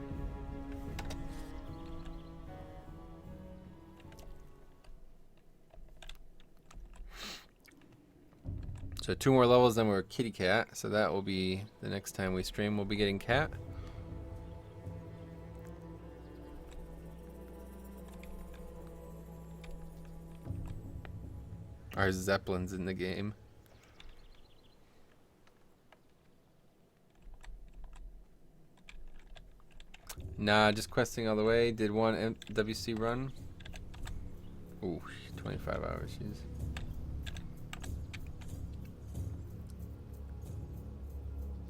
So 2 more levels, then we're kitty cat. So that will be the next time we stream. We'll be getting cat. Our Zeppelin's in the game. Nah, just questing all the way. Did 1 WC run. Ooh, 25 hours, jeez.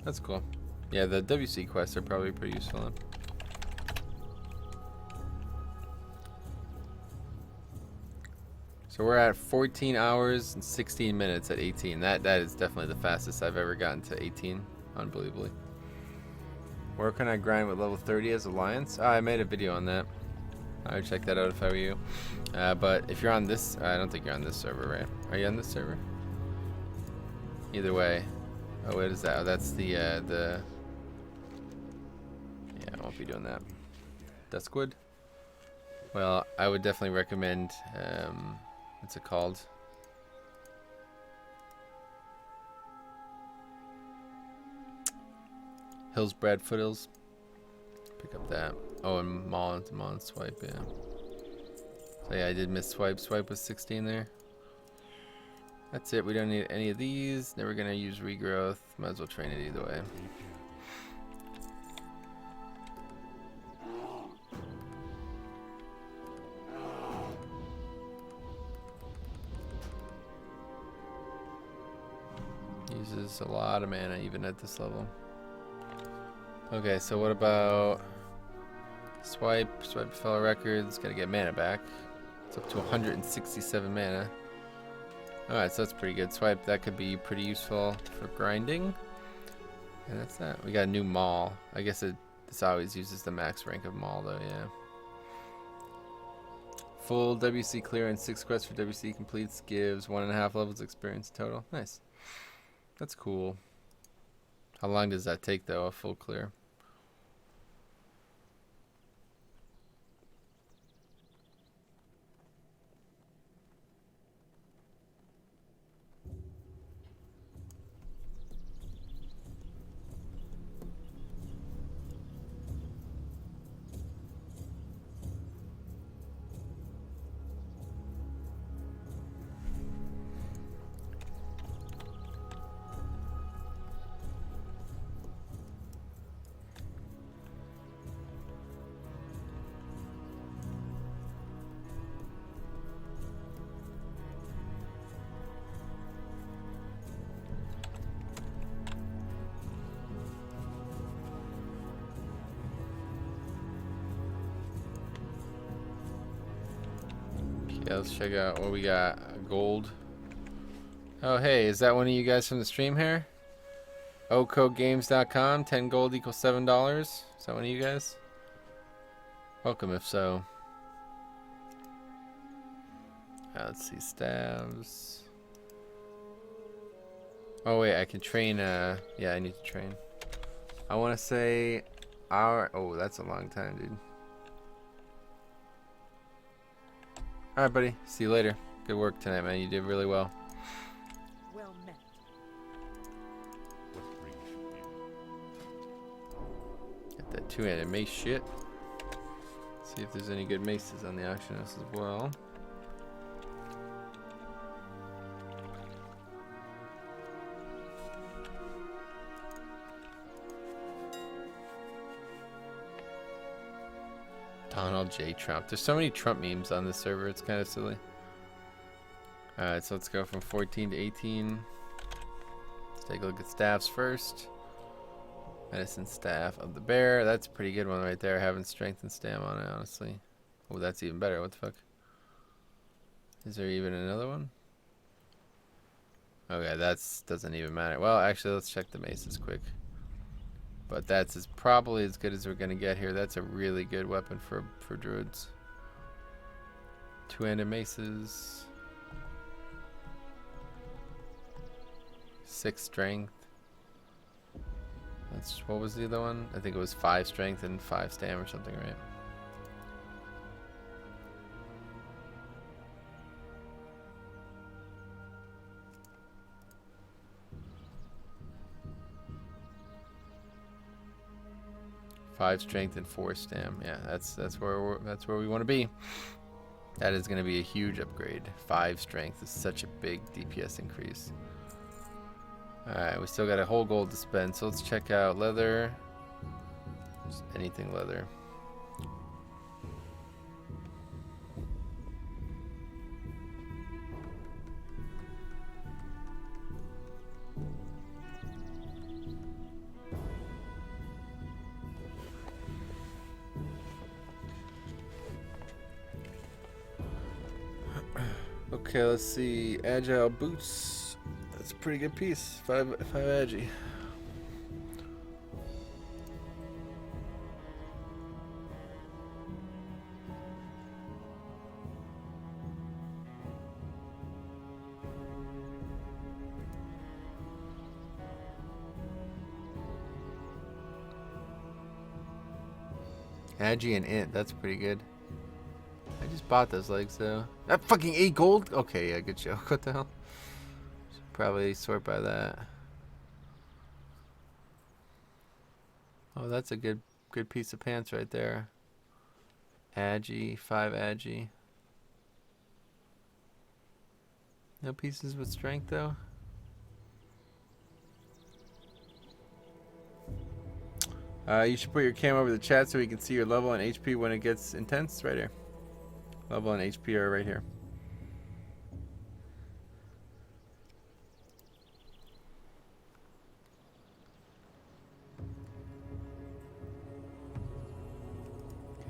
That's cool. Yeah, the WC quests are probably pretty useful. Huh? So we're at 14 hours and 16 minutes at 18. That is definitely the fastest I've ever gotten to 18, unbelievably. Where can I grind with level 30 as Alliance? Oh, I made a video on that. I would check that out if I were you. But if you're on this, I don't think you're on this server, right? Are you on this server? Either way. Oh, what is that? Oh, that's the yeah, I won't be doing that. Duskwood? Well, I would definitely recommend, what's it called? Hillsbrad Foothills. Pick up that. Oh, and Maul and Swipe, yeah. So yeah, I did miss Swipe. Swipe was 16 there. That's it. We don't need any of these. Never gonna use regrowth. Might as well train it either way. Uses a lot of mana even at this level. Okay, so what about Swipe? Swipe fellow records. Gotta get mana back. It's up to 167 mana. Alright, so that's pretty good. Swipe, that could be pretty useful for grinding. And that's that. We got a new Maul. I guess this always uses the max rank of Maul though, yeah. Full WC clear and 6 quests for WC completes gives 1.5 levels experience total. Nice. That's cool. How long does that take though, a full clear? Yeah, let's check out what we got. Gold. Oh, hey, is that one of you guys from the stream here? ocodegames.com, 10 gold equals $7. Is that one of you guys? Welcome if so. Let's see, stabs. Oh wait, I can train, yeah, I need to train. I want to say oh, that's a long time, dude. Alright, buddy, see you later. Good work tonight, man, you did really well. Well met. What brings you here? Got that two-handed mace shit. See if there's any good maces on the auction house as well. Donald J. Trump. There's so many Trump memes on this server, it's kind of silly. Alright, so let's go from 14 to 18. Let's take a look at staffs first. Medicine staff of the bear. That's a pretty good one right there. Having strength and stam on it, honestly. Oh, that's even better. What the fuck? Is there even another one? Okay, that's doesn't even matter. Well, actually, let's check the maces quick. But that's probably as good as we're gonna get here. That's a really good weapon for druids. Two-handed maces. 6 strength. That's, what was the other one? I think it was 5 strength and 5 stam or something, right? Five strength and 4 stam. Yeah, that's where we want to be. That is going to be a huge upgrade. 5 strength is such a big DPS increase. Alright, we still got a whole gold to spend, so let's check out leather. Just anything leather. Okay, let's see. Agile boots. That's a pretty good piece. 5 agi. Agi and int. That's pretty good. I just bought those legs though. That fucking 8 gold? Okay, yeah, good joke. What the hell? Should probably sort by that. Oh, that's a good piece of pants right there. Agi, 5 agi. No pieces with strength though. You should put your cam over the chat so we can see your level and HP when it gets intense. Right here. Level and HP are right here.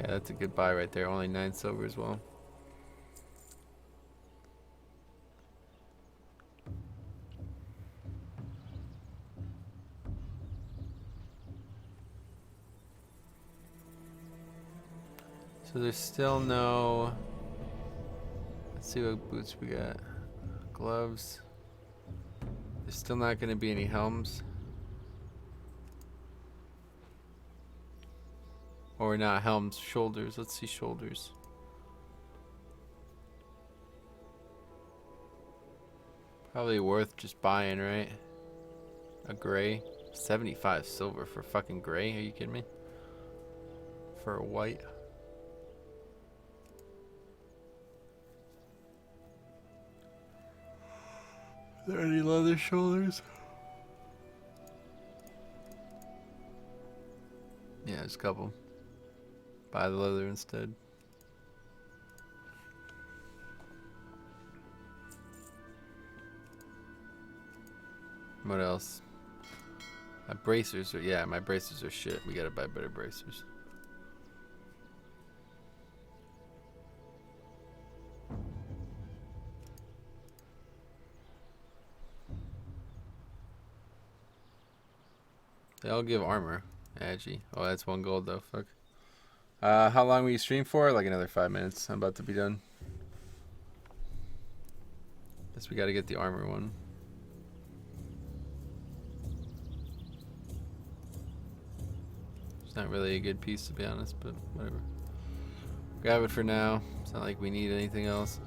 Yeah, that's a good buy right there. Only 9 silver as well. So there's still no... Let's see what boots we got. Gloves. There's still not going to be any helms. Or not helms, shoulders. Let's see shoulders. Probably worth just buying, right? A gray. 75 silver for fucking gray. Are you kidding me? For a white. Are there any leather shoulders? Yeah, just a couple. Buy the leather instead. What else? My bracers are, yeah, my bracers are shit. We gotta buy better bracers. They all give armor. Agi. Oh, that's 1 gold though. Fuck. How long will you stream for? Like another 5 minutes. I'm about to be done. Guess we gotta get the armor one. It's not really a good piece to be honest, but whatever. Grab it for now. It's not like we need anything else.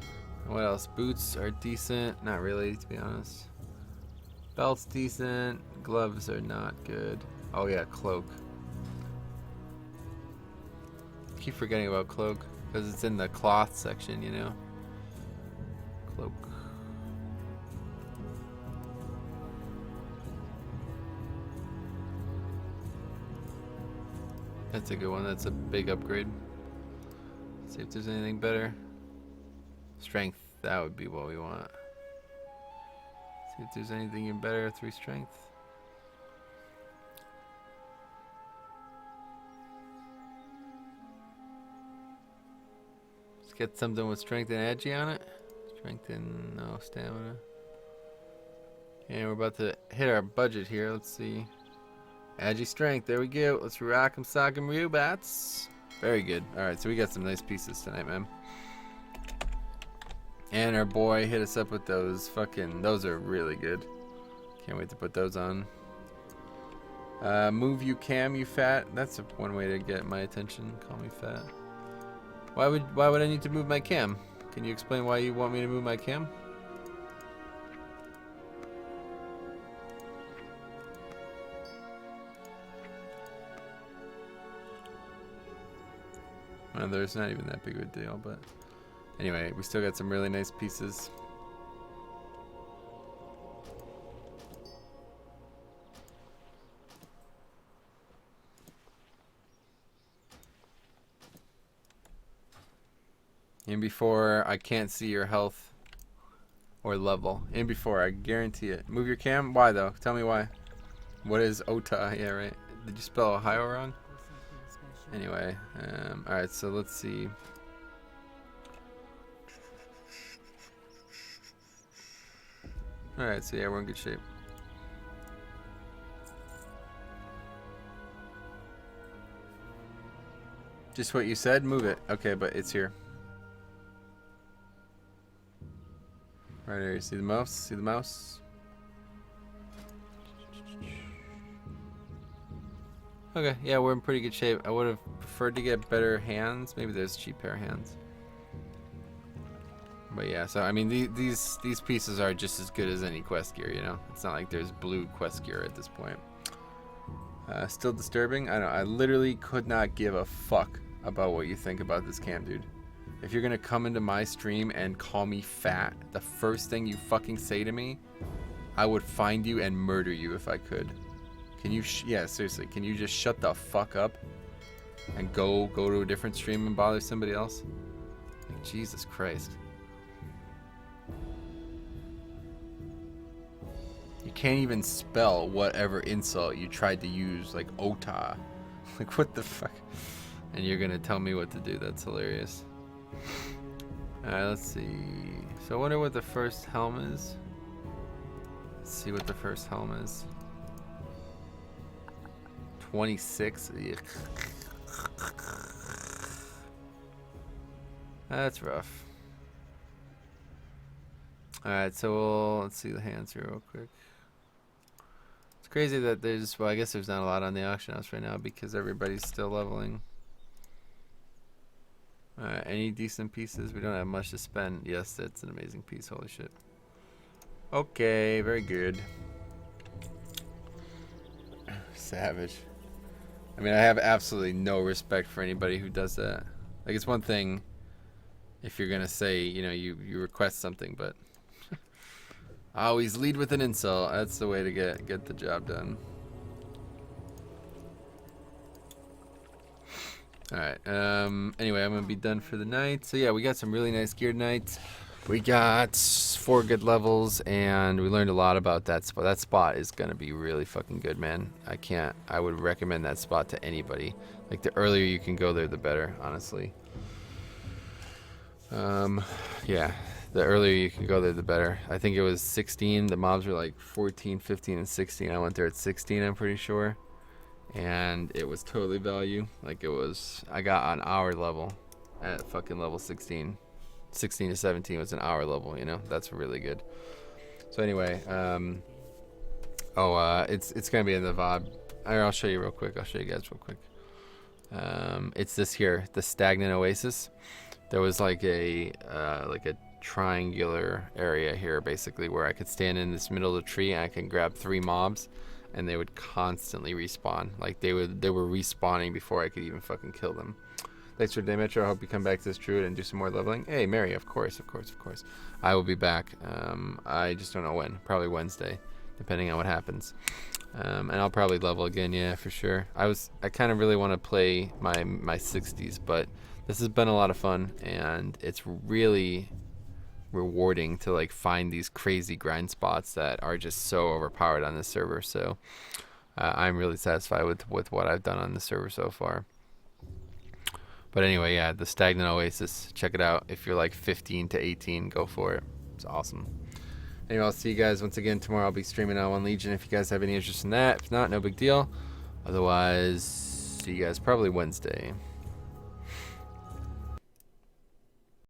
What else? Boots are decent. Not really, to be honest. Belt's decent. Gloves are not good. Oh yeah, cloak. Keep forgetting about cloak because it's in the cloth section, you know. Cloak. That's a good one. That's a big upgrade. See if there's anything better. Strength. That would be what we want. See if there's anything even better. 3 strength. Let's get something with strength and agi on it. Strength and no stamina. And we're about to hit our budget here. Let's see. Agi strength. There we go. Let's rock 'em, sock 'em, robots. Very good. Alright, so we got some nice pieces tonight, man. And our boy hit us up with those fucking... Those are really good. Can't wait to put those on. Move you cam, you fat. That's one way to get my attention. Call me fat. Why would I need to move my cam? Can you explain why you want me to move my cam? Well, there's not even that big of a deal, but anyway, we still got some really nice pieces. In before, I can't see your health or level. In before, I guarantee it. Move your cam? Why though? Tell me why. What is OTA? Yeah, right. Did you spell Ohio wrong? Anyway, alright, so let's see. Alright, so yeah, we're in good shape. Just what you said? Move it. Okay, but it's here. Right here, you see the mouse? See the mouse? Okay, yeah, we're in pretty good shape. I would have preferred to get better hands. Maybe there's a cheap pair of hands. But yeah, so I mean, these pieces are just as good as any quest gear, you know? It's not like there's blue quest gear at this point. Still disturbing? I don't know. I literally could not give a fuck about what you think about this cam, dude. If you're gonna come into my stream and call me fat, the first thing you fucking say to me, I would find you and murder you if I could. Can you, yeah, seriously, can you just shut the fuck up and go to a different stream and bother somebody else? Like, Jesus Christ. You can't even spell whatever insult you tried to use, like OTA. Like, what the fuck? And you're gonna tell me what to do. That's hilarious. Alright, let's see. So I wonder what the first helm is. Let's see what the first helm is. 26. Ugh. That's rough. Alright, so let's see the hands here real quick. It's crazy that there's, well, I guess there's not a lot on the auction house right now because everybody's still leveling. Alright, any decent pieces? We don't have much to spend. Yes, that's an amazing piece. Holy shit. Okay, very good. Savage. I mean, I have absolutely no respect for anybody who does that. Like, it's one thing if you're gonna say, you know, you request something, but always lead with an insult. That's the way to get the job done. Alright, anyway, I'm gonna be done for the night. So yeah, we got some really nice gear tonight. We got 4 good levels, and we learned a lot about that spot. That spot is gonna be really fucking good, man. I would recommend that spot to anybody. Like, the earlier you can go there, the better, honestly. Yeah, the earlier you can go there, the better. I think it was 16. The mobs were like 14, 15, and 16. I went there at 16, I'm pretty sure. and it was totally value. Like, it was, I got on our level at fucking level 16. 16 to 17 was an hour level, you know? That's really good. So anyway, it's gonna be in the VOD. I'll show you real quick. I'll show you guys real quick. It's this here, the stagnant oasis. There was like a triangular area here, basically, where I could stand in this middle of the tree and I can grab 3 mobs, and they would constantly respawn. Like, they were respawning before I could even fucking kill them. Thanks for the day, Metro. I hope you come back to this druid and do some more leveling. Hey, Mary, of course. I will be back. I just don't know when. Probably Wednesday, depending on what happens. And I'll probably level again, yeah, for sure. I kind of really want to play my 60s, but this has been a lot of fun, and it's really rewarding to like find these crazy grind spots that are just so overpowered on this server. So I'm really satisfied with what I've done on the server so far. But anyway, yeah, the stagnant oasis, check it out. If you're like 15 to 18, go for it. It's awesome. Anyway, I'll see you guys once again tomorrow. I'll be streaming on One Legion if you guys have any interest in that. If not, no big deal. Otherwise, see you guys probably Wednesday.